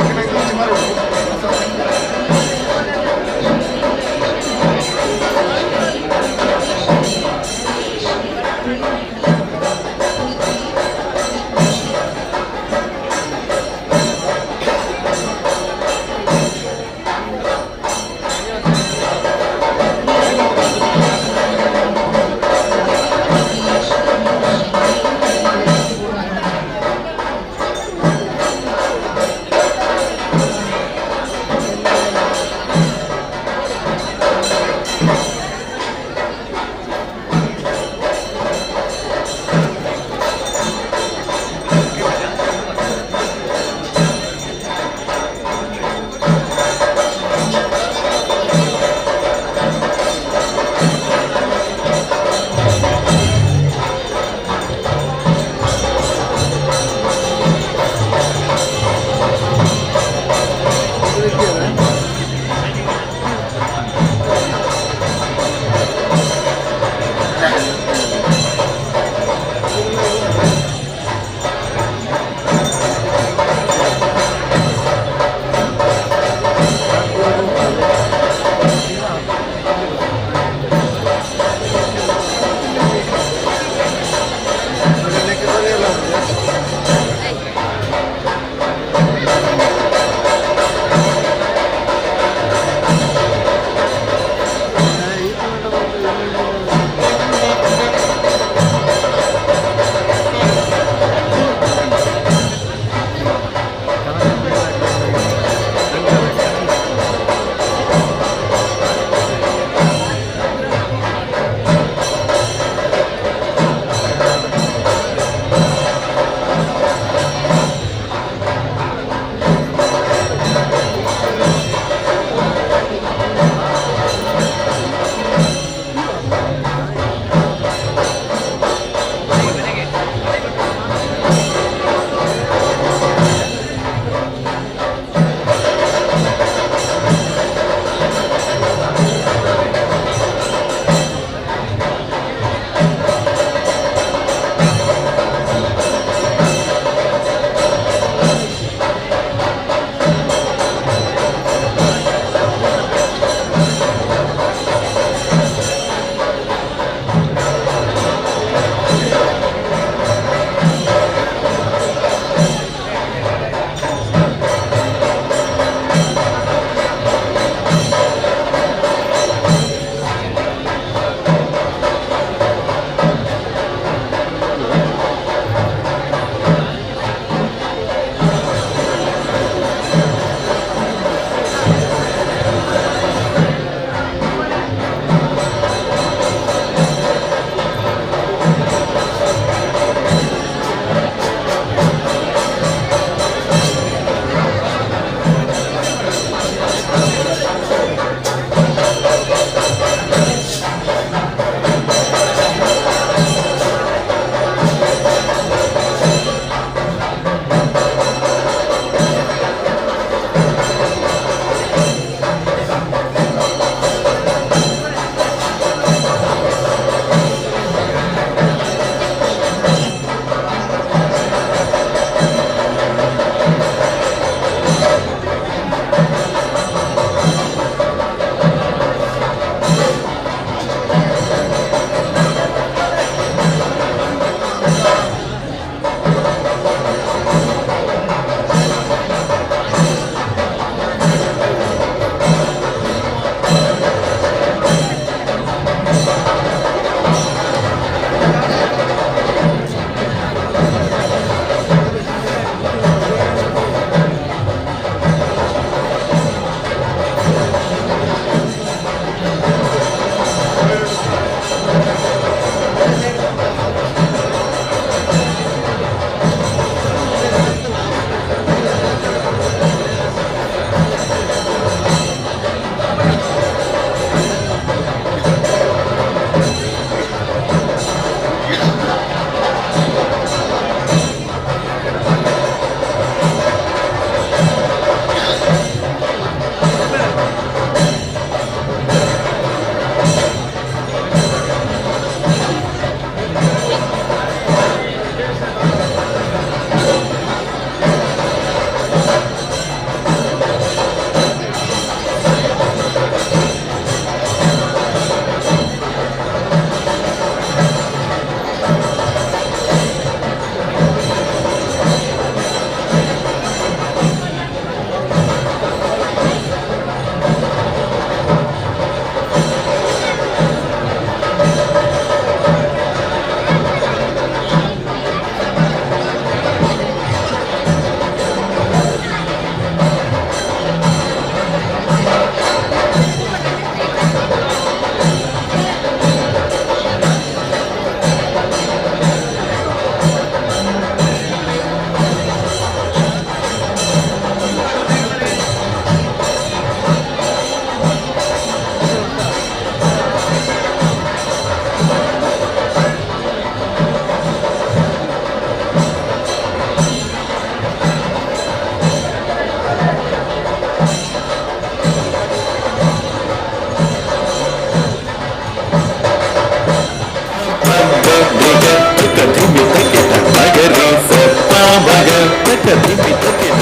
ತಕ್ಕ ದಿಮ್ಮಿ ತಕ್ಕಿಟ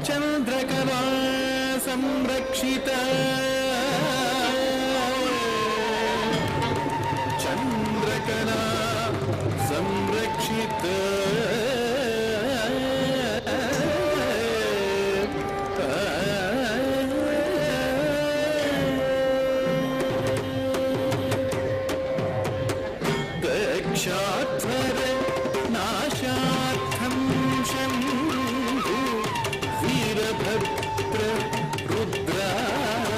ಚಂದ್ರಕಲಾ ಸಂರಕ್ಷಿತ ಚಂದ್ರಕಲಾ ಸಂರಕ್ಷಿತ ದಕ್ಷಾಧ್ವರ ನಾಶಾರ್ಥಂ ಶಂಭು वीरभद्र रुद्रात्मना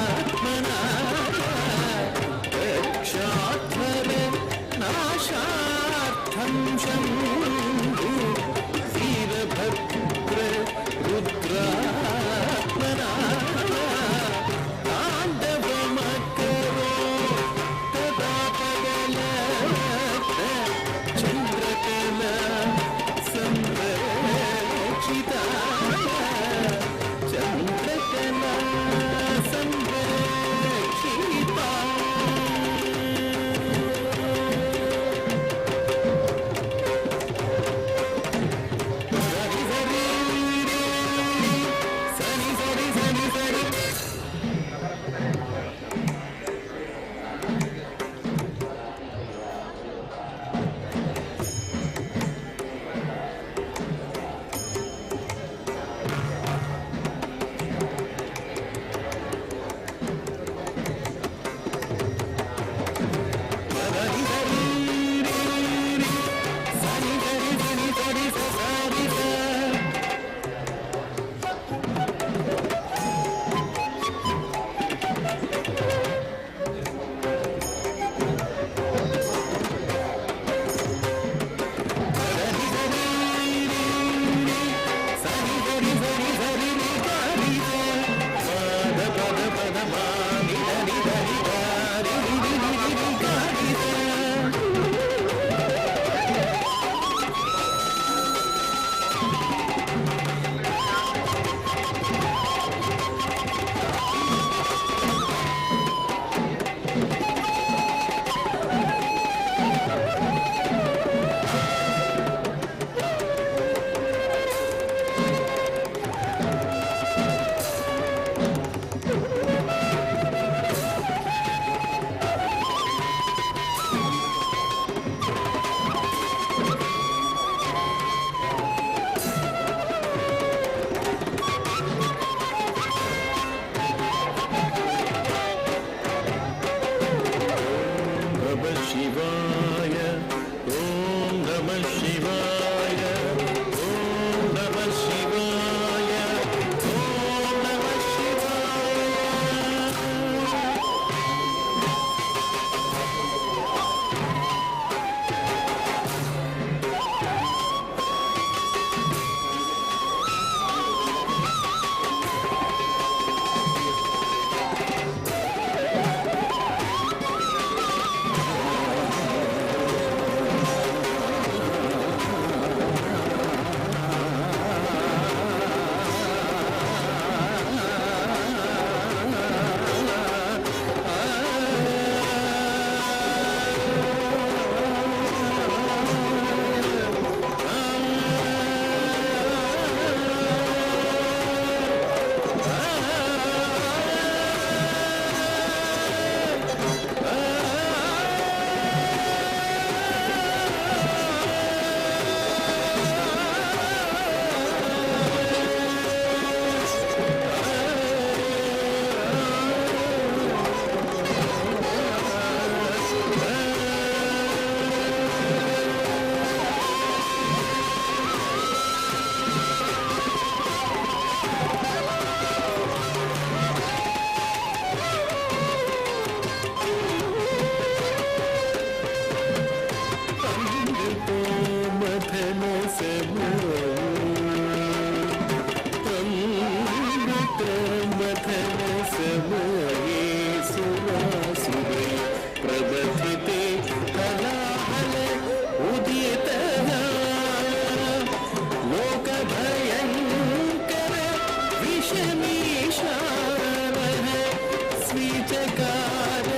ಜಕಾರ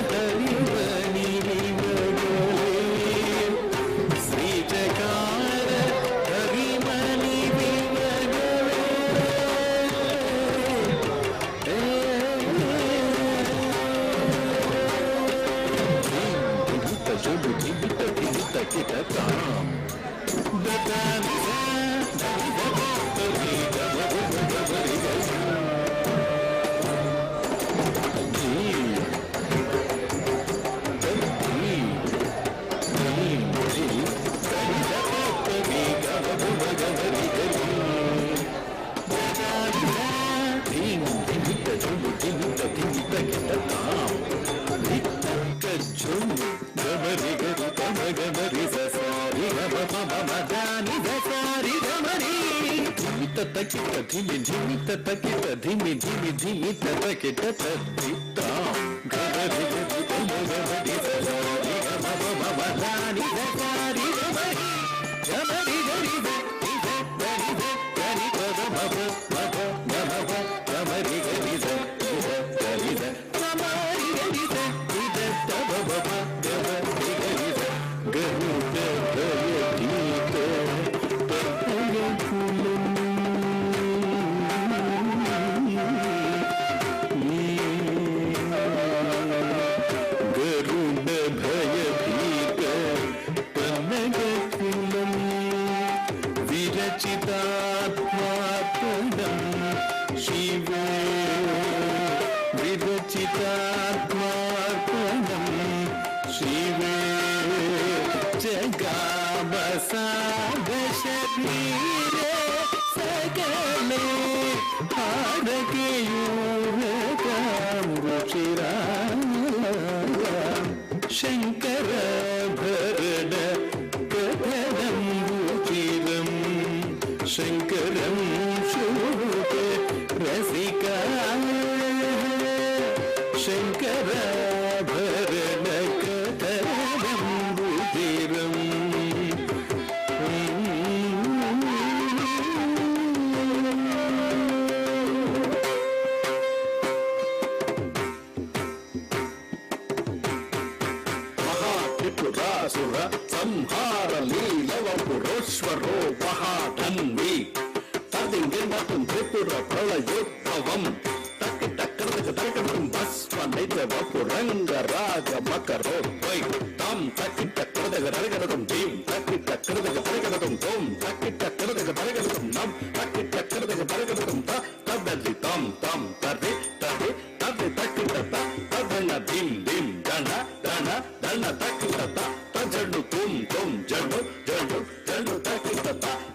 ಹರಿಮಣಿ ವಿವರಗಳೇ ಶ್ರೀ ಜಕಾರ ಹರಿಮಣಿ ವಿವರಗಳೇ ಜುಡು ಜಿಬಿತ ಜಿಬಿತ ಕಿಟ ತಾಂ ಧಿಮಿ ಧಿಮಿ ತಕಿಟ ಧಿಮಿ ಧಿಮಿ ಧಿಮಿ ತಕಿಟ ತದ್ದಿತ್ತ ಗರಿ ಗರಿ ಗರಿ ಸರಿ ಗಮನಿ ಸರಿ ಗಮರಿ ಗಮರಿ ಗರಿ ಗರಿ ಗರಿ ಗರಿ ಪದ ಮಗ ಮಗ ಮಗ ಗಮರಿ ಗರಿ ಗರಿ ಗಮರಿ ಗರಿ ಗರಿ ತಬ ಬಬ ಗಮರಿ ಗರಿ ಗರು ಗಯ ಗೀತ ಪಯ ಫುಲು ಗರುಡ ಭಯಭೀತ ಪನ್ನಗ ಕುಲಂ ವಿರಚಿತಾತ್ಮಾರ್ಪಣಂ ಶಿವ ವಿರಚಿತಾತ್ಮಾರ್ಪಣಂ ಶಿವ ಜಗಾಮಸಾಗ ಶರೀರ ಸಕಲೇ ಹಾರಕೆಯೂರಕಾಂಬುಚಿರ ಶಂಕರ ಭರಣ ಕಥನಂಬುಚಿರಂ ಶಂಕರಂ ಶೋಕ ರಸಿಕ ಶಂಕರ ಭರಣ ಕಥನಂಬುಚಿರಂ ತ್ರಿಪುರಾಸುರ ಸಂಹಾರ ಲೀಲವ ಪುರೋಶ್ವರೋ ಮಹಾಧನ್ವಿ ತದಿಂಗಿರ್ಮತಂ ತ್ರಿಪುರ ಪ್ರಳಯೋದ್ಭವಂ ತಕ್ಕಿಟ ಕೃತಕ ತರಕಂ ಭಸ್ಮ ನಿಜವ ಪುರಂಗ ರಾಜ ಮಕರೋ ವೈ ತಂ ತಕ್ಕಿಟ ಕೃತಕ ತರಕಂ ಭೀಂ ತಕ್ಕಿಟ ಕೃತಕ ತರಕಂ ತೋಂ ತಕ್ಕಿಟ ಕೃತಕ ತರಕಂ ನಂ ತಕ್ಕಿಟ ಕೃತಕ ತರಕಂ ತ ತದ್ದಿ ತಂ ತಂ ತರ್ದಿ ತರ್ದಿ ತರ್ದಿ ತಕ್ಕಿಟ ತದನ ಧಿಂ ಧಿಂ ದಣ ದಣ ದಣ ತಕ್ಕಿಟ ತಜಡು ತುಂ ತುಂ ಜಡು ಜಡು ಜಡು ತಕ್ಕಿಟ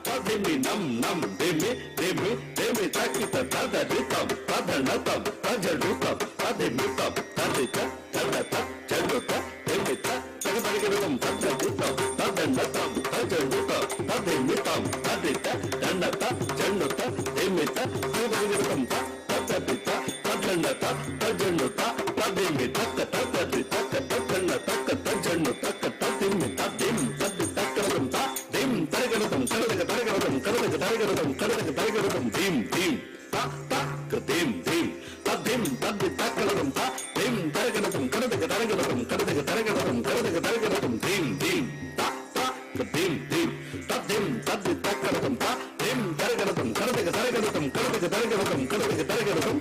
ತದಿಮಿ ನಂ ನಂ ದಿಮಿ ದಿಮಿ ದಿಮಿ ತಕ್ಕಿಟ ತದದಿ ತಂ ತದಣ ತಂ ತಜಡು ತಂ ತದಿಮಿ ತಂ ತದಿತ ತದತ ಜಡು ತ ದಿಮಿ ತ ತಗದಗಿರಂ ತದದಿ ತಂ ತದಣ ತಂ ತಜಡು ತಂ ತದಿಮಿ ತಂ ತದಿತ ದಣ ತ ಜಡು ತ ದಿಮಿ ತ ತಗದಗಿರಂ ತ ತದದಿ ತ ತದಣ ತ ತಜಡು ತ ತದಿಮಿ ತಕ್ಕ ತದದಿ ತಕ್ಕ ತದಣ ತಕ್ಕ ತಜಡು ತಕ್ಕ ತದಿಮಿ ತದಿಂ ತದ್ದಿ ತಕ್ಕರಂ ತ ದಿಂ ತರಗರಂ ಕರದಗ ತರಗರಂ ಕರದಗ ತರಗರಂ ಕರದಗ ತರಗರಂ ದಿಂ ದಿಂ ತ ತ ಕದಿಂ ದಿಂ ತದಿಂ ತದ್ದಿ ತಕ್ಕರಂ ತ ದಿಂ ತರಗರಂ ಕರದಗ ತರಗರಂ ಕರದಗ ತರಗರಂ ಕರದಗ ತರಗರಂ ದಿಂ ದಿಂ ತ ತ ಕದಿಂ ದಿಂ ತದಿಂ ತದ್ದಿ ತಕ್ಕರಂ ತ ದಿಂ ತರಗರಂ ಕರದಗ ತರಗರಂ ಕರದಗ ತರಗರಂ ಕರದಗ ತರಗರಂ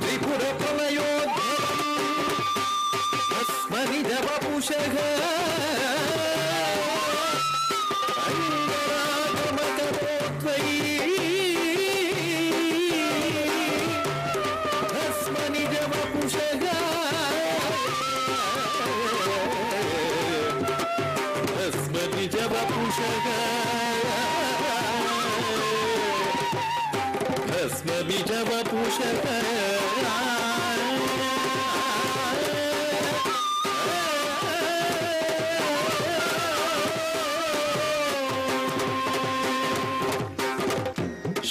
ತ್ರಿಪುರ ಪ್ರಳಯೋದ್ಭವಂ ಭಸ್ಮನಿಜ ವಪುಷಃ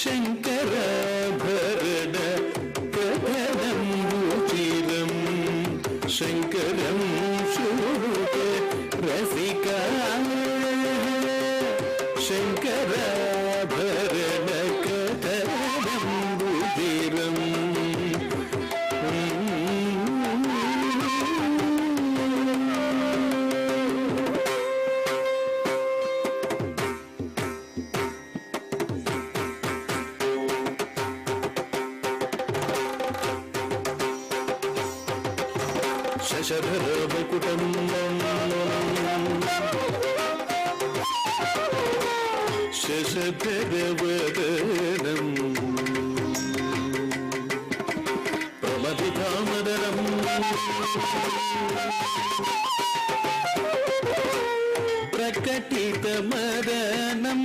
ಶಂಕರ ಭರಣ ಕಥನಂಬುಚಿರಂ ಶಂಕರಂ ಶೋಕ ರಸಿಕ ಶಂಕರ ಭರಣ ಕಥನಂಬುಚಿರಂ శశధర ముకుటం శశధర వదనం ప్రమథితామదరం ప్రకటితమదనం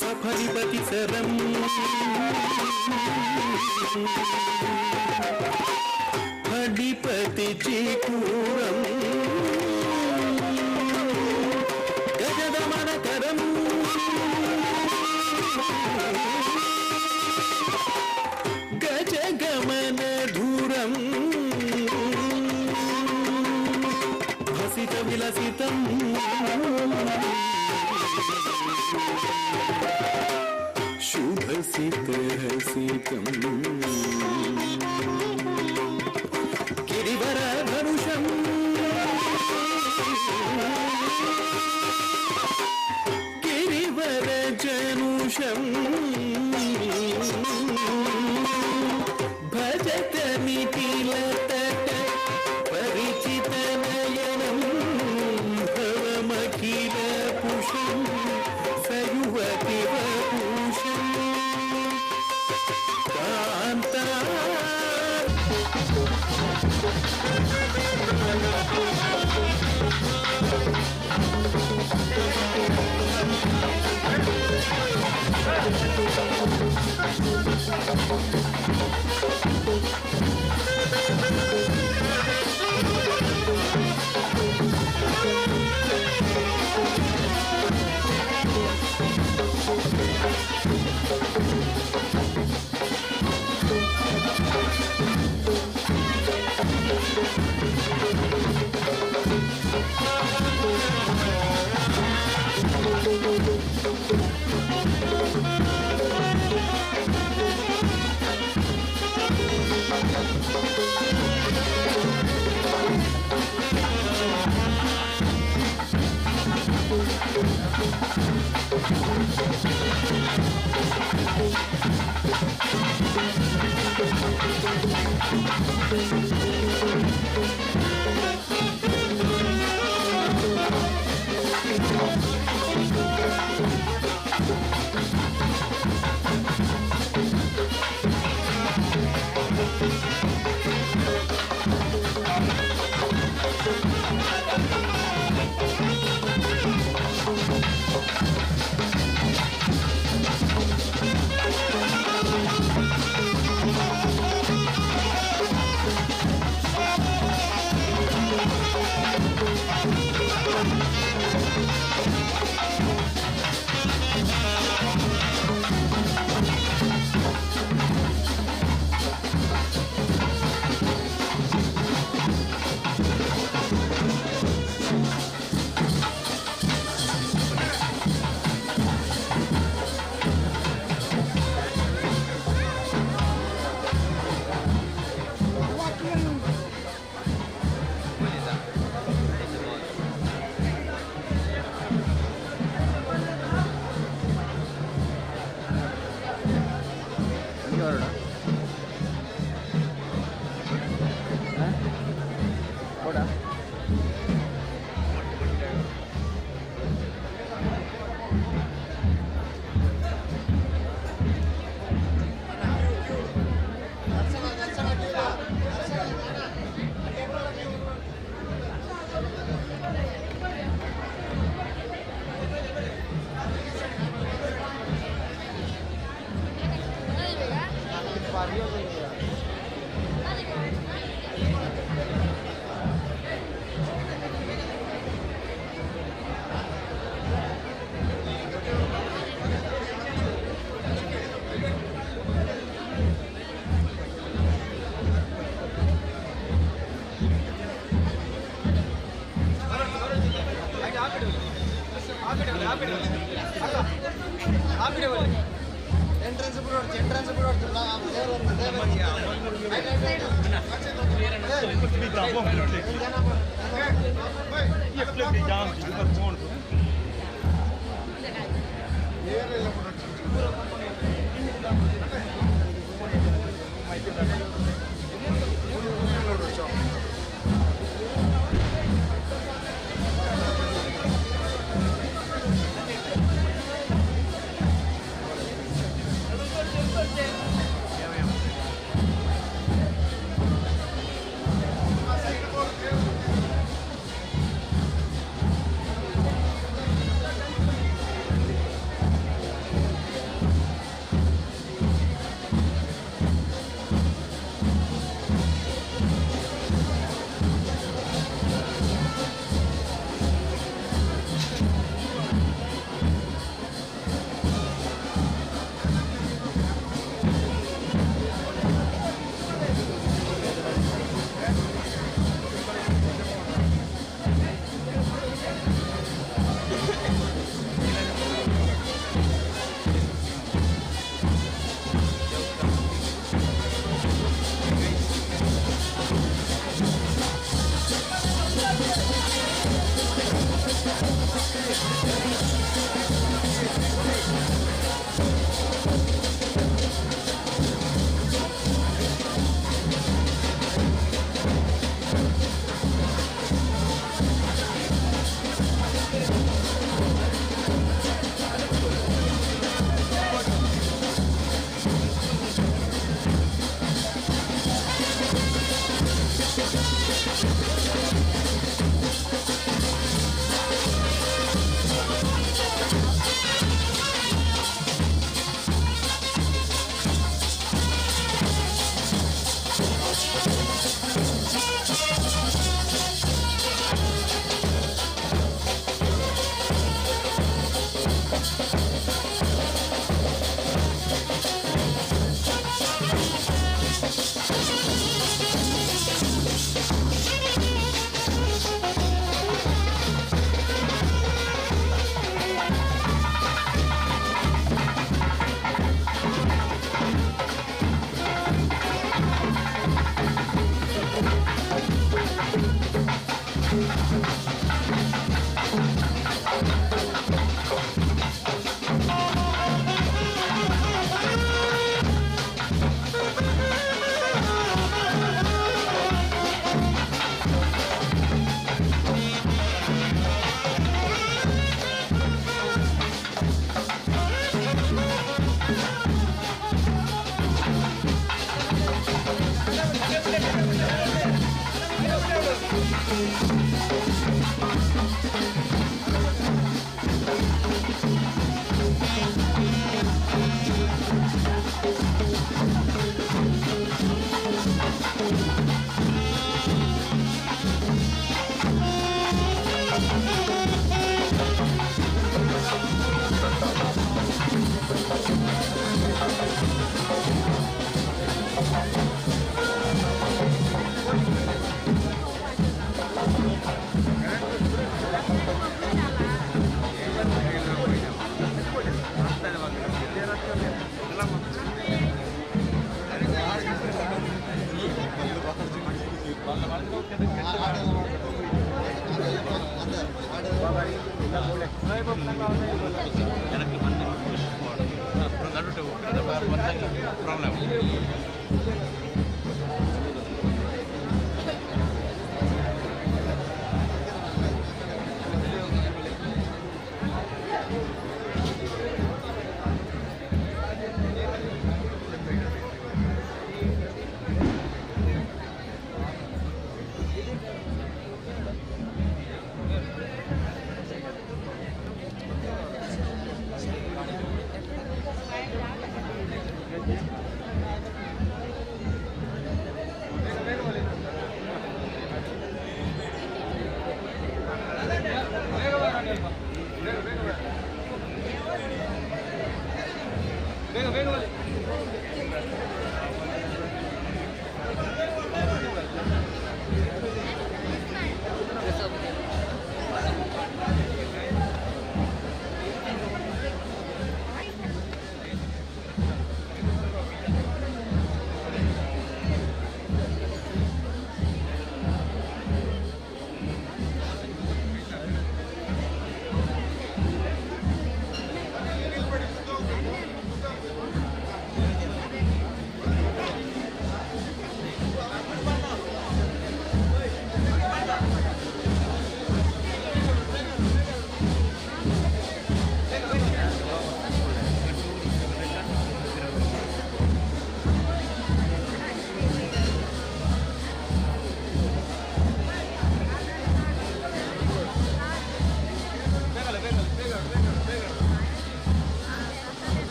సఫలిపతి సరం ఫడిపతి చికూరం గజదమనకరం గజగమన ధూరం భసిత విలసితం శుభసితహసితం గిరివర ధనుషం గిరివర జనుషం భజత నిఖిలతట పరిచిత నయనం భవమఖిల పుషం సయువతి వపుషం కాంతా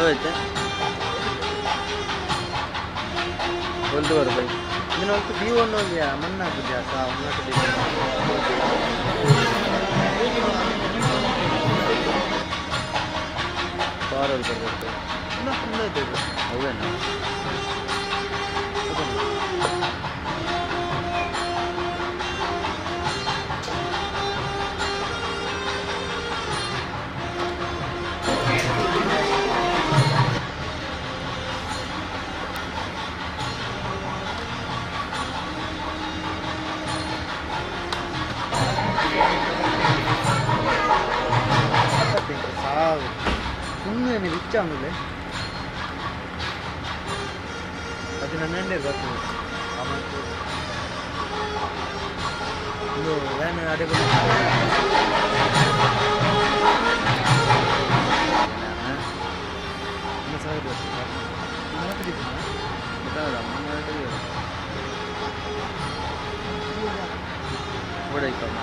ಆವೈತೆ ಒಂದು ಬೈ ಇದನ್ನ ಒಂದು ಡಿ ಒನ್ ಹೋಗಿಯಾ ಮಣ್ಣಾಗಿದೆಯಾ ಸಾ ಬಾರಲ್ಲಿ ಬರಬೇಕು ಇನ್ನೂ ಸುಮ್ಮನೆ ಇದೆ ಅವೇನಾ ಸುಮ್ಮನೆ ನೀವು ಇಚ್ಛೆ ಆಮೇಲೆ ಅದು ನನ್ನೇ ಬರ್ತದೆ ಆಮೇಲೆ ಇದು ವ್ಯಾನ್ ಅಡೆ ಸಾವಿರ ಓಡಾಯ್ತಮ್ಮ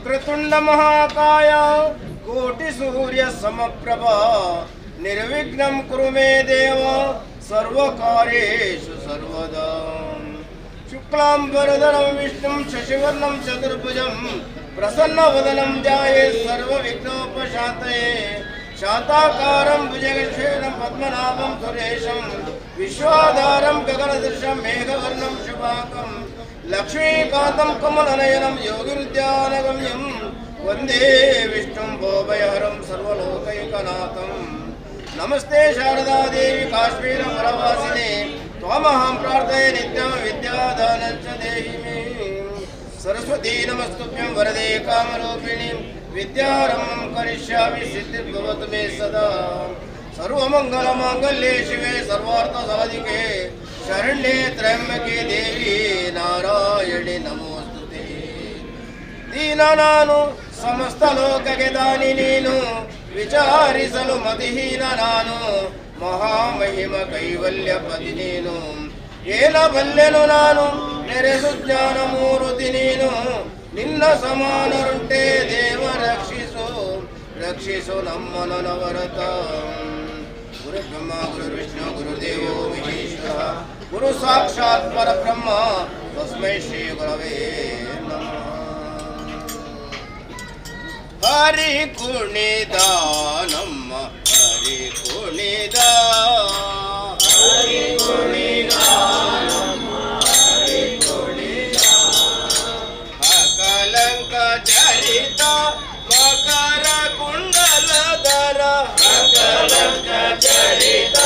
ವಕ್ರತುಂಡ ಮಹಾಕಾಯ ಕೋಟಿ ಸೂರ್ಯ ಸಮಪ್ರಭಾ ನಿರ್ವಿಘ್ನಂ ಕುರು ಮೇ ದೇವ ಸರ್ವಕಾರ್ಯೇಷು ಸರ್ವದಾ ಶುಕ್ಲಾಂಬರಧರಂ ವಿಷ್ಣುಂ ಶಶಿವರ್ಣಂ ಚತುರ್ಭುಜಂ ಪ್ರಸನ್ನವದನಂ ಧ್ಯಾಯೇತ್ ಸರ್ವವಿಘ್ನೋಪಶಾಂತಯೇ ಶಾಂತಾಕಾರಂ ಭುಜಗಶೇನಂ ಪದ್ಮನಾಭಂ ಸುರೇಶಂ ವಿಶ್ವಾಧಾರಂ ಗಗನದೃಶಂ ಮೇಘವರ್ಣಂ ಶುಭಾಕಂ ಲಕ್ಷ್ಮೀಕಾಂತಂ ಕಮಲನಯನಂ ಯೋಗಿರುದ್ಯಾನಗಮ್ಯಂ ವಂದೇ ವಿಷ್ಣುಂ ಭೋಭಯಹರಂ ಸರ್ವಲೋಕೈಕನಾಥಂ ನಮಸ್ತೆ ಶಾರದಾ ದೇವಿ ಕಾಶ್ಮೀರ ಪರವಾಸಿನಿ ತ್ವಮಹಂ ಪ್ರಾರ್ಥಯೆ ನಿತ್ಯಂ ವಿದ್ಯಾದಾನಂಚ ದೇಹಿ ಮೇ सरस्वती नमस्तुभ्यं वरदे कामरूपिणी विद्यारम्भं करिष्यामि सिद्धिर्भवतु मे सदा सर्वमङ्गलमाङ्गल्ये शिवे सर्वार्थसाधिके शरण्ये त्र्यम्बके देवी नारायणे नमोस्तुते दीननानु समस्त लोकके दानि ನೀನು ವಿಚಾರಿಸಲು ಮತಿಹೀನ ನಾನು ಮಹಾಮಹಿಮ ಕೈವಲ್ಯಪತಿ ನೀನು ಏನ ಬಲ್ಲೆನು ನಾನು ನೆರೆಸು ಜ್ಞಾನ ಮೂರುತಿ ನೀನು ನಿನ್ನ ಸಮಾನರುಂಟೆ ದೇವ ರಕ್ಷಿಸು ರಕ್ಷಿಸು ನಮ್ಮನ ನವರತ ಗುರು ಬ್ರಹ್ಮ ಗುರು ವಿಷ್ಣು ಗುರುದೇವೋ ಮಹೇಶ್ವರ ಗುರು ಸಾಕ್ಷಾತ್ ಪರಬ್ರಹ್ಮ ತಸ್ಮೈ ಶ್ರೀ ಗುರವೇ ನಮಃ ಹರಿ ಕುಣಿದ ನಮ್ಮ ಹರಿ ಕುಣಿದ ಹರಿ ಕುಣಿದ ಅಕಲಂಕ ಚರಿತ ಮಕರ ಕುಂಡಲಧರ ಅಕಲಂಕ ಚರಿತ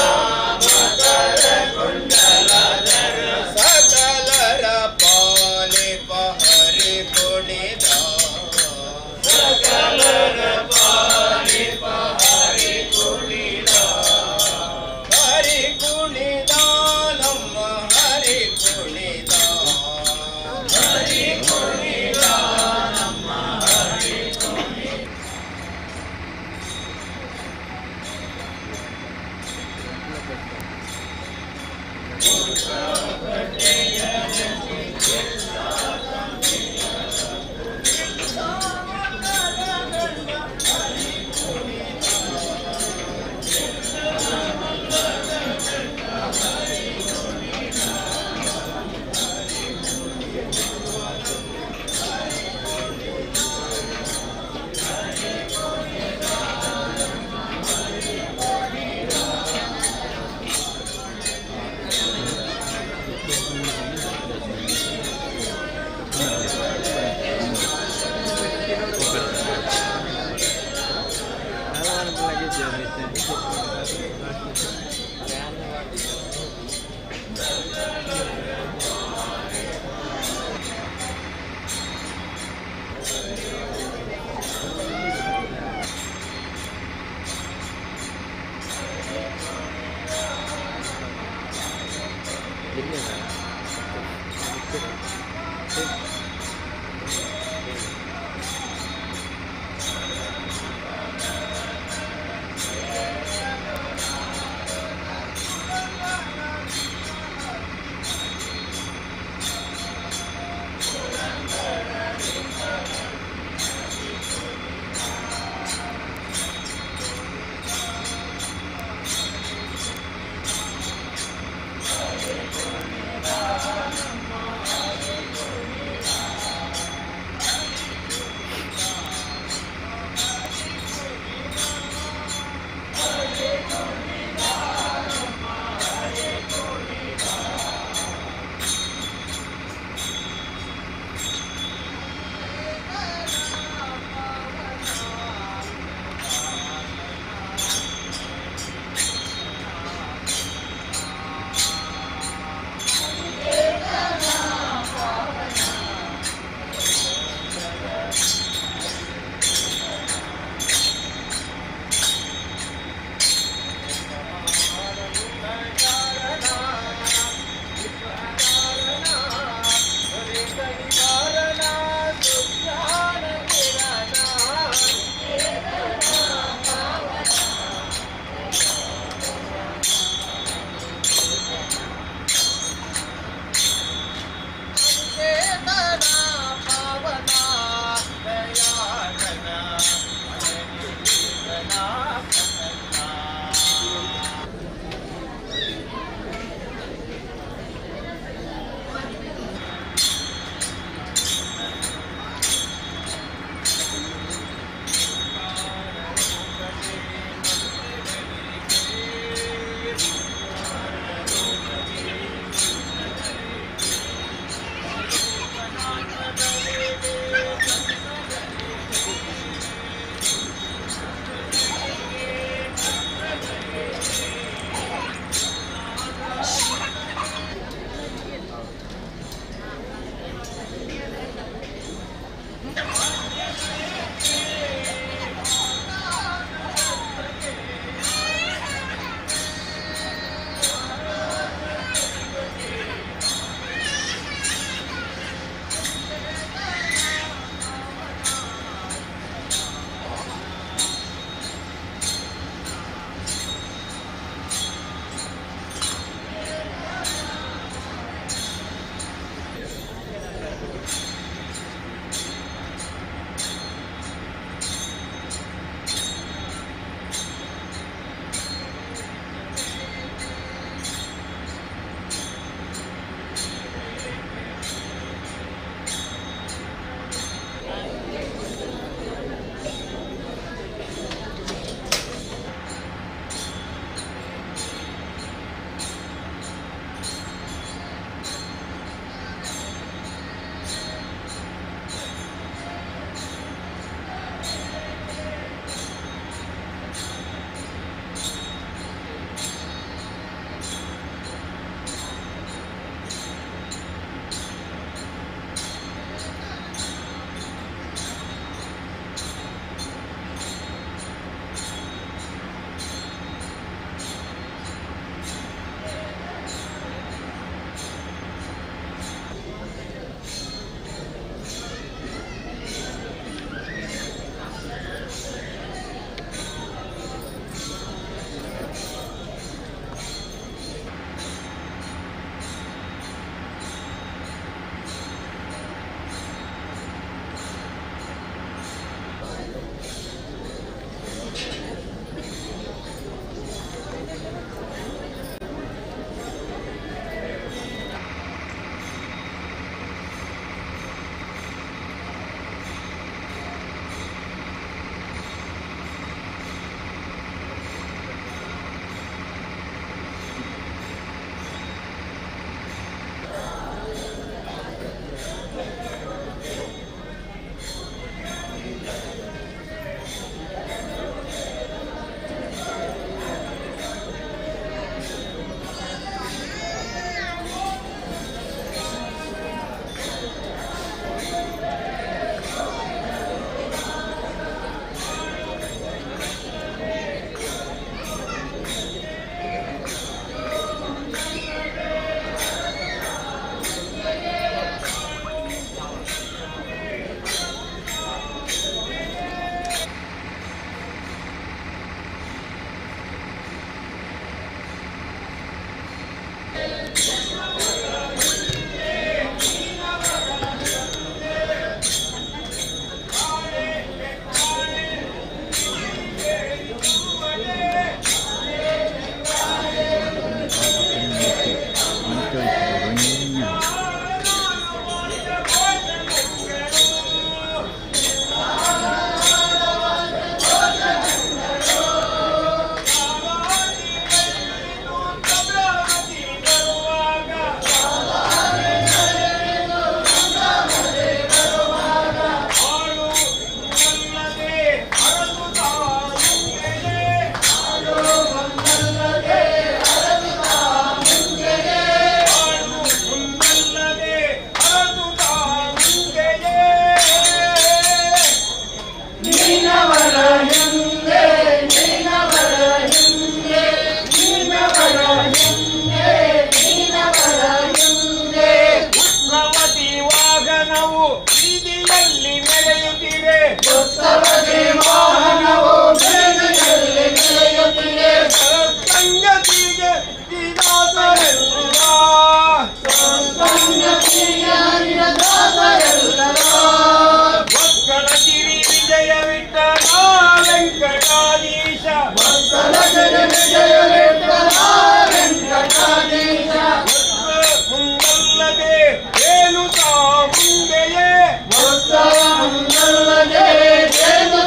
ಮಕರ ಕುಂಡಲಧರ ಸಕಲರ ಪಾಲಿಪ ಹರಿ ಕುಣಿದ ಸಕಲರ ಪಾಲಿಪ ಹರಿ ಕುಣಿದ ಹರಿ ಕುಣಿದ ಏನು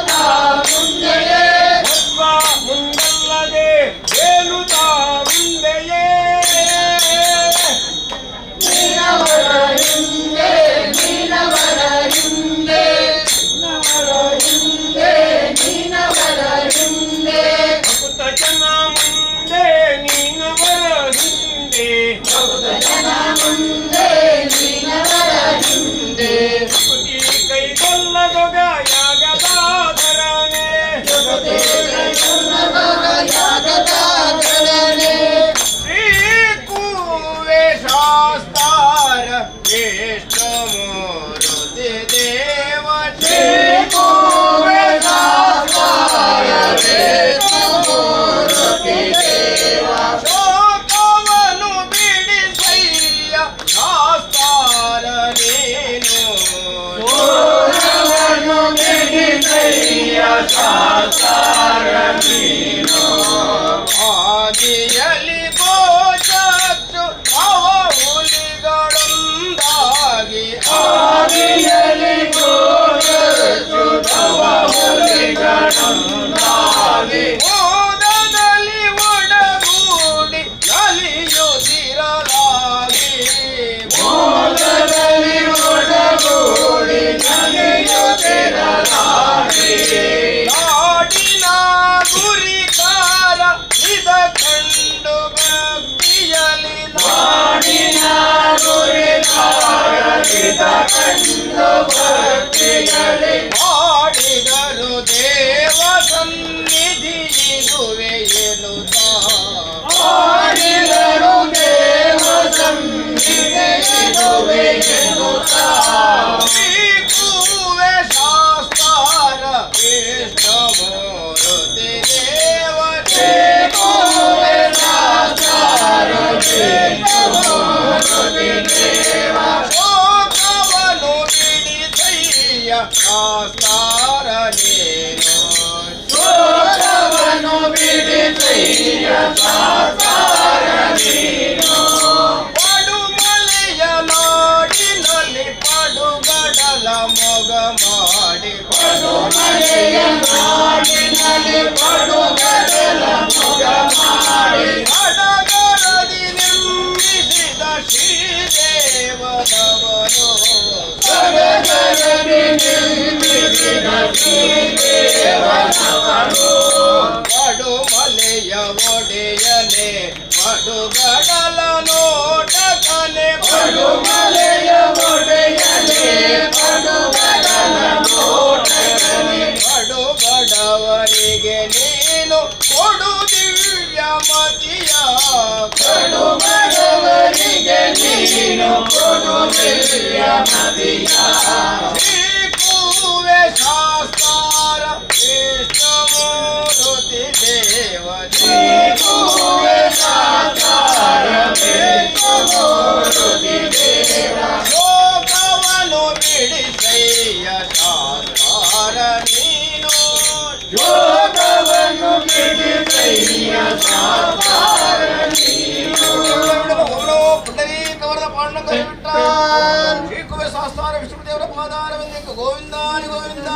ಶ್ರೀ ಕೂವೆ ಶಾಸ್ತಾರ ವಿಷ್ಣುಮೂರ್ತಿ ದೇವ ಶ್ರೀ ಕೂವೆ ಶಾಸ್ತಾರ ವಿಷ್ಣುಮೂರ್ತಿ ದೇವ ಶೋಕವನು ಬಿಡಿಸಯ್ಯ ಶಾಸ್ತಾರ ನೀನು ಶೋಕವನು ಬಿಡಿಸಯ್ಯ ಶಾಸ್ತಾರ ನೀನು ಆದಿಯಲ್ಲಿ ಗೋಚತ್ತು ಅವ ಹುಲಿಗಳೊಂದಾಗಿ ಆದಿಯಲ್ಲಿ ಗೋಚತ್ತು ಅವ ಹುಲಿಗಳೊಂದಾಗಿ ಮೋದದಲ್ಲಿ ಒಡಗೂಡಿ ನಲಿಯುತ್ತಿರಲಾಗಿ ಮೋದದಲ್ಲಿ ಒಡಗೂಡಿ ನಲಿಯುತ್ತಿರಲಾಗಿ ನಾಡಿನ ಗುರಿಕಾರ ಇದ ಕಂಡು ಭಕ್ತಿಯಲಿ ನಾಡಿನ ಗುರಿಕಾರ ಇದ ಕಂಡು ಭಕ್ತಿಯಲಿ ಮಾಡಿದರು ದೇವ ಸನ್ನಿಧಿ ಇದುವೆ ಎನ್ನುತ್ತಾ ಮಾಡಿದರು ದೇವ ಸನ್ನಿಧಿ ಇದುವೆ ಎನ್ನುತ್ತಾ ಶ್ರೀ ಕೂವೆ ಶಾಸ್ತಾರ ವಿಷ್ಣುಮೂರ್ತಿ ದೇವ ಶ್ರೀ ಕೂವೆ ಶಾಸ್ತಾರ ವಿಷ್ಣುಮೂರ್ತಿ ದೇವ ಶೋಕವನು ಬಿಡಿಸಯ್ಯ ಶಾಸ್ತಾರ ನೀನು ಶೋಕವನು ಬಿಡಿಸಯ್ಯ ಶಾಸ್ತಾರ ನೀನು ಪಡುಮಲೆಯ ನಾಡಿನಲ್ಲಿ ಪಡುಗಡಲ ಮೊಗ ಮಾಡಿ ಪಡುಮಲೆಯ ನಾಡಿನಲ್ಲಿ ಪಡುಗಡಲ ಮೊಗ ಮಾಡಿ ಸಡಗರದಿ ನಿರ್ಮಿಸಿದ ಶ್ರೀದೇವನವನು ಸಡಗರದಿ ನಿರ್ಮಿಸಿದ ಶ್ರೀದೇವನವನು ಪಡುಮಲೆಯ ಒಡೆಯನೆ ಪಡುಗಡಲ ನೋಟಕನೆ ಪಡುಮಲೆಯ ಒಡೆಯನೆ ಪಡುಗಡಲ ನೋಟಕನೆ ಪಡು ಬಡವರಿಗೆ ನೀನು ಕೊಡು ದಿವ್ಯ ಮತಿಯ ಕಡು ಬಡವರಿಗೆ ನೀನು ಕೊಡು ದಿವ್ಯ ಮತಿಯ ಶ್ರೀ ಕೂವೆ ಶಾಸ್ತಾರ ವಿಷ್ಣುಮೂರ್ತಿ ದೇವ ಶ್ರೀ ಕೂವೆ ಶಾಸ್ತಾರ ವಿಷ್ಣುಮೂರ್ತಿ ದೇವ ಶೋಕವನು ಬಿಡಿಸಯ್ಯ ಶಾಸ್ತಾರ ನೀನು ಶೋಕವನು ಬಿಡಿಸಯ್ಯ ಶಾಸ್ತಾರ ನೀನು ಪುಂಡರೀಕವರದ ಪಾಂಡ ಕೈಬಿಟ್ಟ ಶ್ರೀ ಕುವೆ ಶಾಸ್ತಾರ ವಿಷ್ಣುದೇವರ ಪಾದಾರವೆಂದು ಗೋವಿಂದ ಗೋವಿಂದ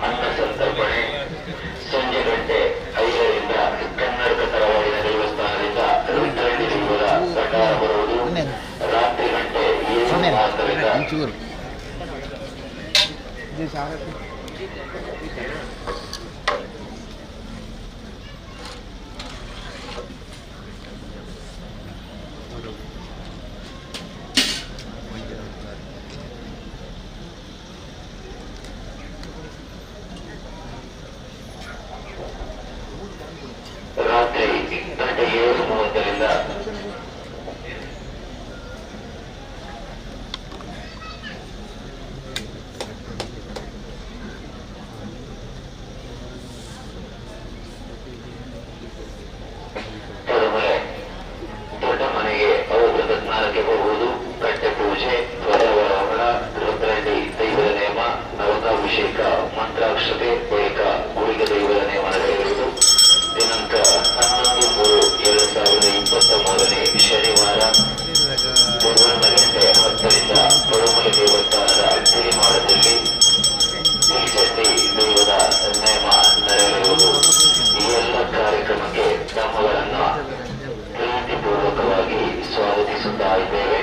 ಅನ್ನ ಸಂತರ್ಪಣೆ ಸಂಜೆ ಗಂಟೆ 5ರಿಂದ ಕನ್ನಡಕ ತರವಾಡಿನ ದೇವಸ್ಥಾನದಿಂದ ರುದ್ರಳ್ಳಿ ದೈವದ ಭಂಡಾರ ಬರುವುದು. ರಾತ್ರಿ ಗಂಟೆ 7:30ರಿಂದ ರಾತ್ರಿ ಗಂಟೆ 7:30ರಿಂದ ದೊಡ್ಡ ಮನೆಗೆ ಅವಭೃತ ಸ್ನಾನಕ್ಕೆ ಹೋಗುವುದು. ಕಟ್ಟೆ ಪೂಜೆ, ಧ್ವಜಾವರೋಹಣ, ರುದ್ರಳ್ಳಿ ದೈವದ ನೇಮ, ನವಕಾಭಿಷೇಕ, ಮಂತ್ರಾಕ್ಷತೆ, ಬಳಿಕ ಗುಳಿಗೆ ದೈವದ ನೇಮ ನಡೆಯುವುದು. ದಿನಾಂಕ 11/3/2023 ಶನಿವಾರ ಪೂರ್ವಾಹ್ನ ಗಂಟೆ 10ರಿಂದ ಪಡುಮಲೆ ದೇವಸ್ಥಾನದ ಸಿರಿಮಾಡದಲ್ಲಿ ಶ್ರೀಚಂಡಿ ದೈವದ ನೇಮ ನೆರವೇರುವುದು. ಈ ಎಲ್ಲ ಕಾರ್ಯಕ್ರಮಕ್ಕೆ ತಮ್ಮಗಳನ್ನು ಪ್ರೀತಿಪೂರ್ವಕವಾಗಿ ಸ್ವಾಗತಿಸುತ್ತಾ ಇದ್ದೇವೆ.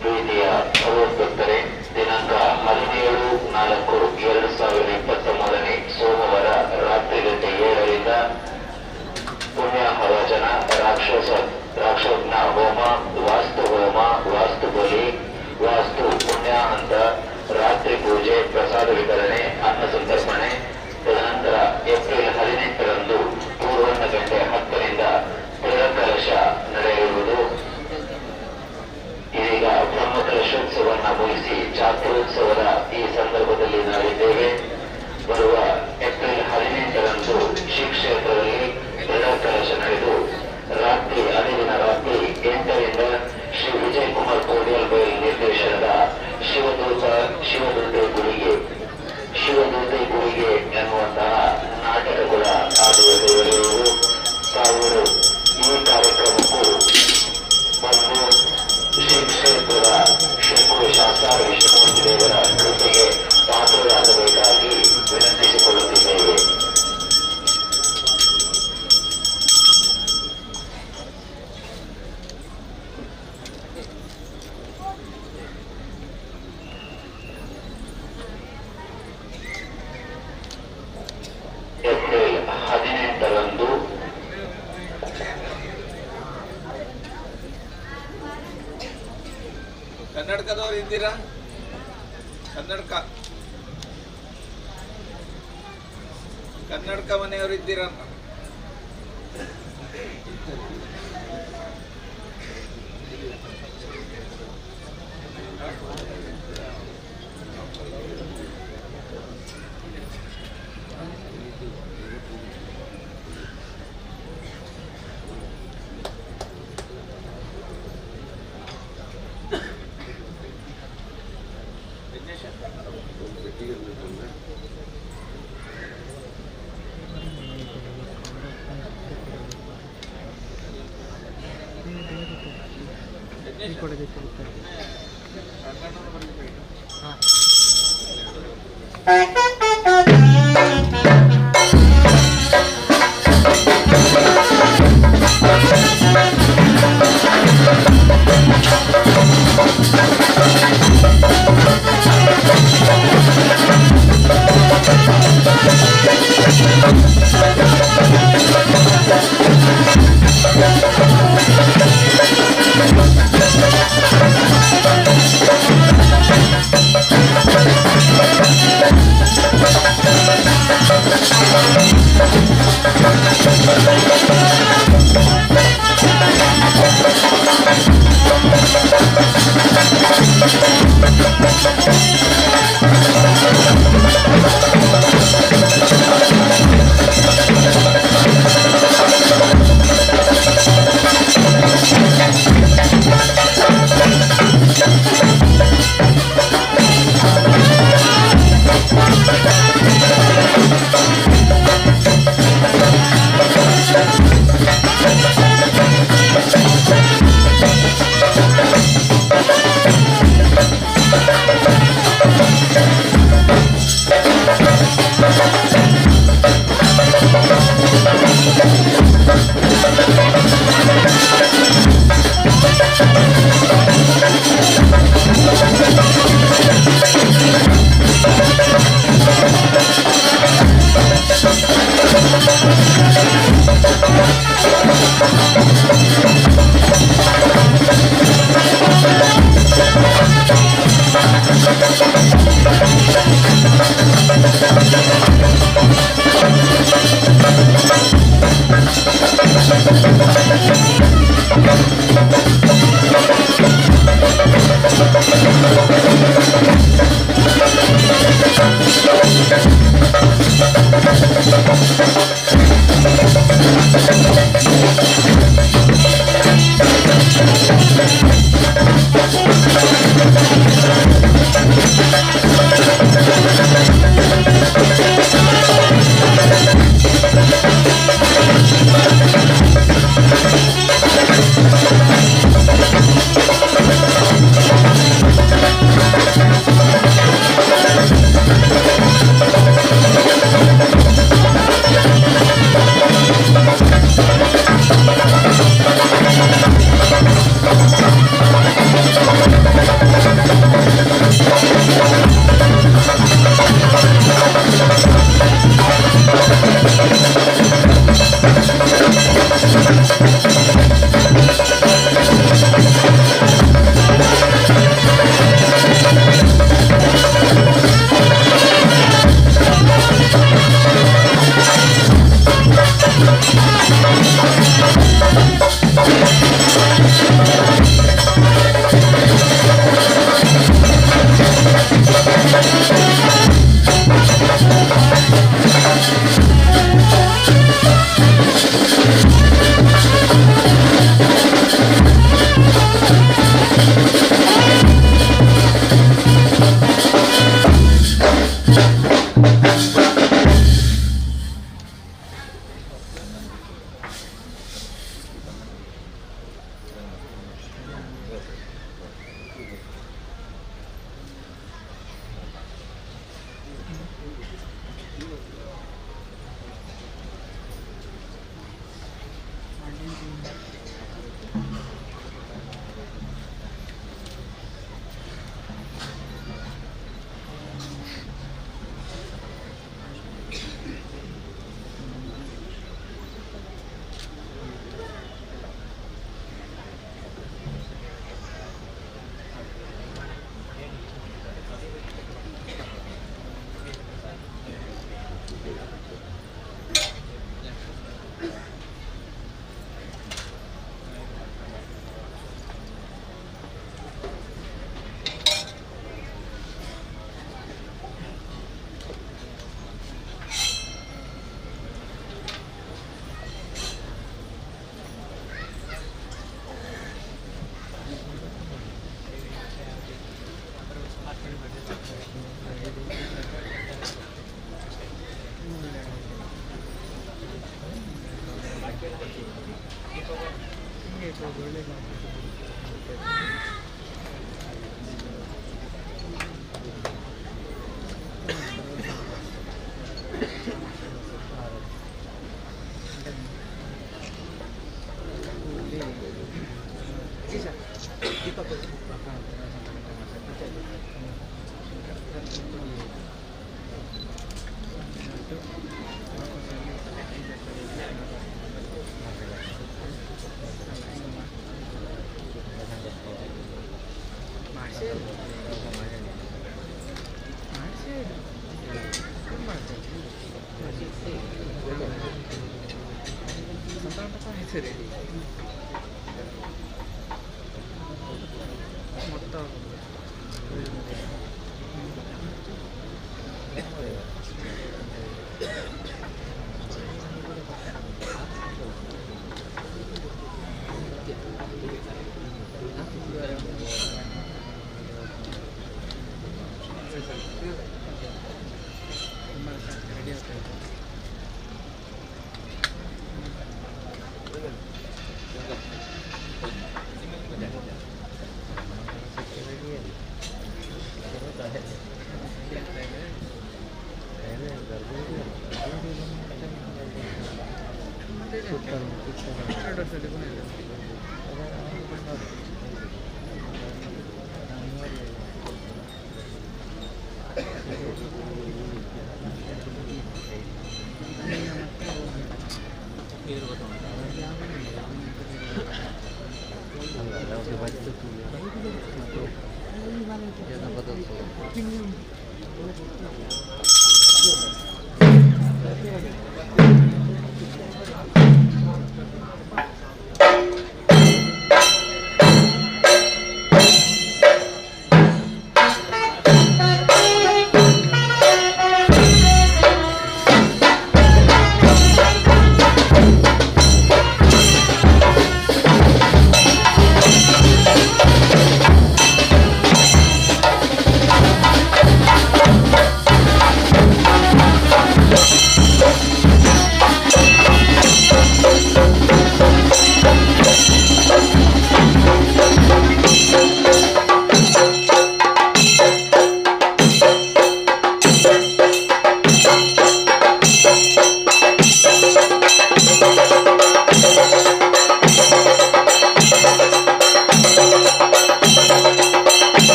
ಪ್ರೀತಿಯ ಭಗವದ್ಭಕ್ತರೇ, ದಿನಾಂಕ 17/4/2023 ಸೋಮವಾರ ರಾತ್ರಿ ಗಂಟೆ 7ರಿಂದ ಪುಣ್ಯಾಹವಚನ, ರಾಕ್ಷೋಜ್ಞ ಹೋಮ, ವಾಸ್ತು ಹೋಮ, ವಾಸ್ತು ಬಲಿ, ವಾಸ್ತು ಪುಣ್ಯಾಹಂತ, ರಾತ್ರಿ ಪೂಜೆ, ಪ್ರಸಾದ ವಿತರಣೆ, ಅನ್ನ ಸಂತರ್ಪಣೆ. ತದನಂತರ ಏಪ್ರಿಲ್ 18ರಂದು ಪೂರ್ವಾಹ್ನ ಗಂಟೆ 10ರಿಂದ ಕಲಶ ನಡೆಯುವುದು. ಇದೀಗ ಬ್ರಹ್ಮಕಲಶೋತ್ಸವವನ್ನು ಮುಗಿಸಿ ಚಾತ್ರೋತ್ಸವದ ಈ ಸಂದರ್ಭದಲ್ಲಿ ನಾವಿದ್ದೇವೆ. ಬರುವ ಏಪ್ರಿಲ್ 18ರಂದು ಶ್ರೀ ಕ್ಷೇತ್ರದಲ್ಲಿ ಕಲಶ ನಡೆದು ರಾತ್ರಿ ಅದೇ ದಿನ ರಾತ್ರಿ 8ರಿಂದ ಶ್ರೀ ವಿಜಯ್ ಕುಮಾರ್ ಕೋಡಿಯಲ್ ಬೈಲ್ ನಿರ್ದೇಶನದ ಶಿವದೂತೆ ಗುಳಿಗೆ ಎನ್ನುವಂತಹ ನಾಟಕ ಕೂಡ ಆಡುವುದು. ತಾವು ಈ ಕಾರ್ಯಕ್ರಮಕ್ಕೂ ಬಂದು ಶ್ರೀ ಕ್ಷೇತ್ರದ ಶ್ರೀ ಶಾಸ್ತ್ರ ವಿಷ್ಣುಮೂರ್ತಿ ದೇವರ ಕೃಪೆಗೆ ಪಾತ್ರರಾಗಬೇಕಾಗಿ ವಿನಂತಿಸಿಕೊಳ್ಳುತ್ತಿದ್ದೇವೆ. ಏಪ್ರಿಲ್ 18ರಂದು ಕನ್ನಡಕದವ್ರು ಇದ್ದೀರಾ? ಕನ್ನಡಕ ಮನೆಯವರು ಇದ್ದೀರಾ? Thank you.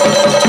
ಿ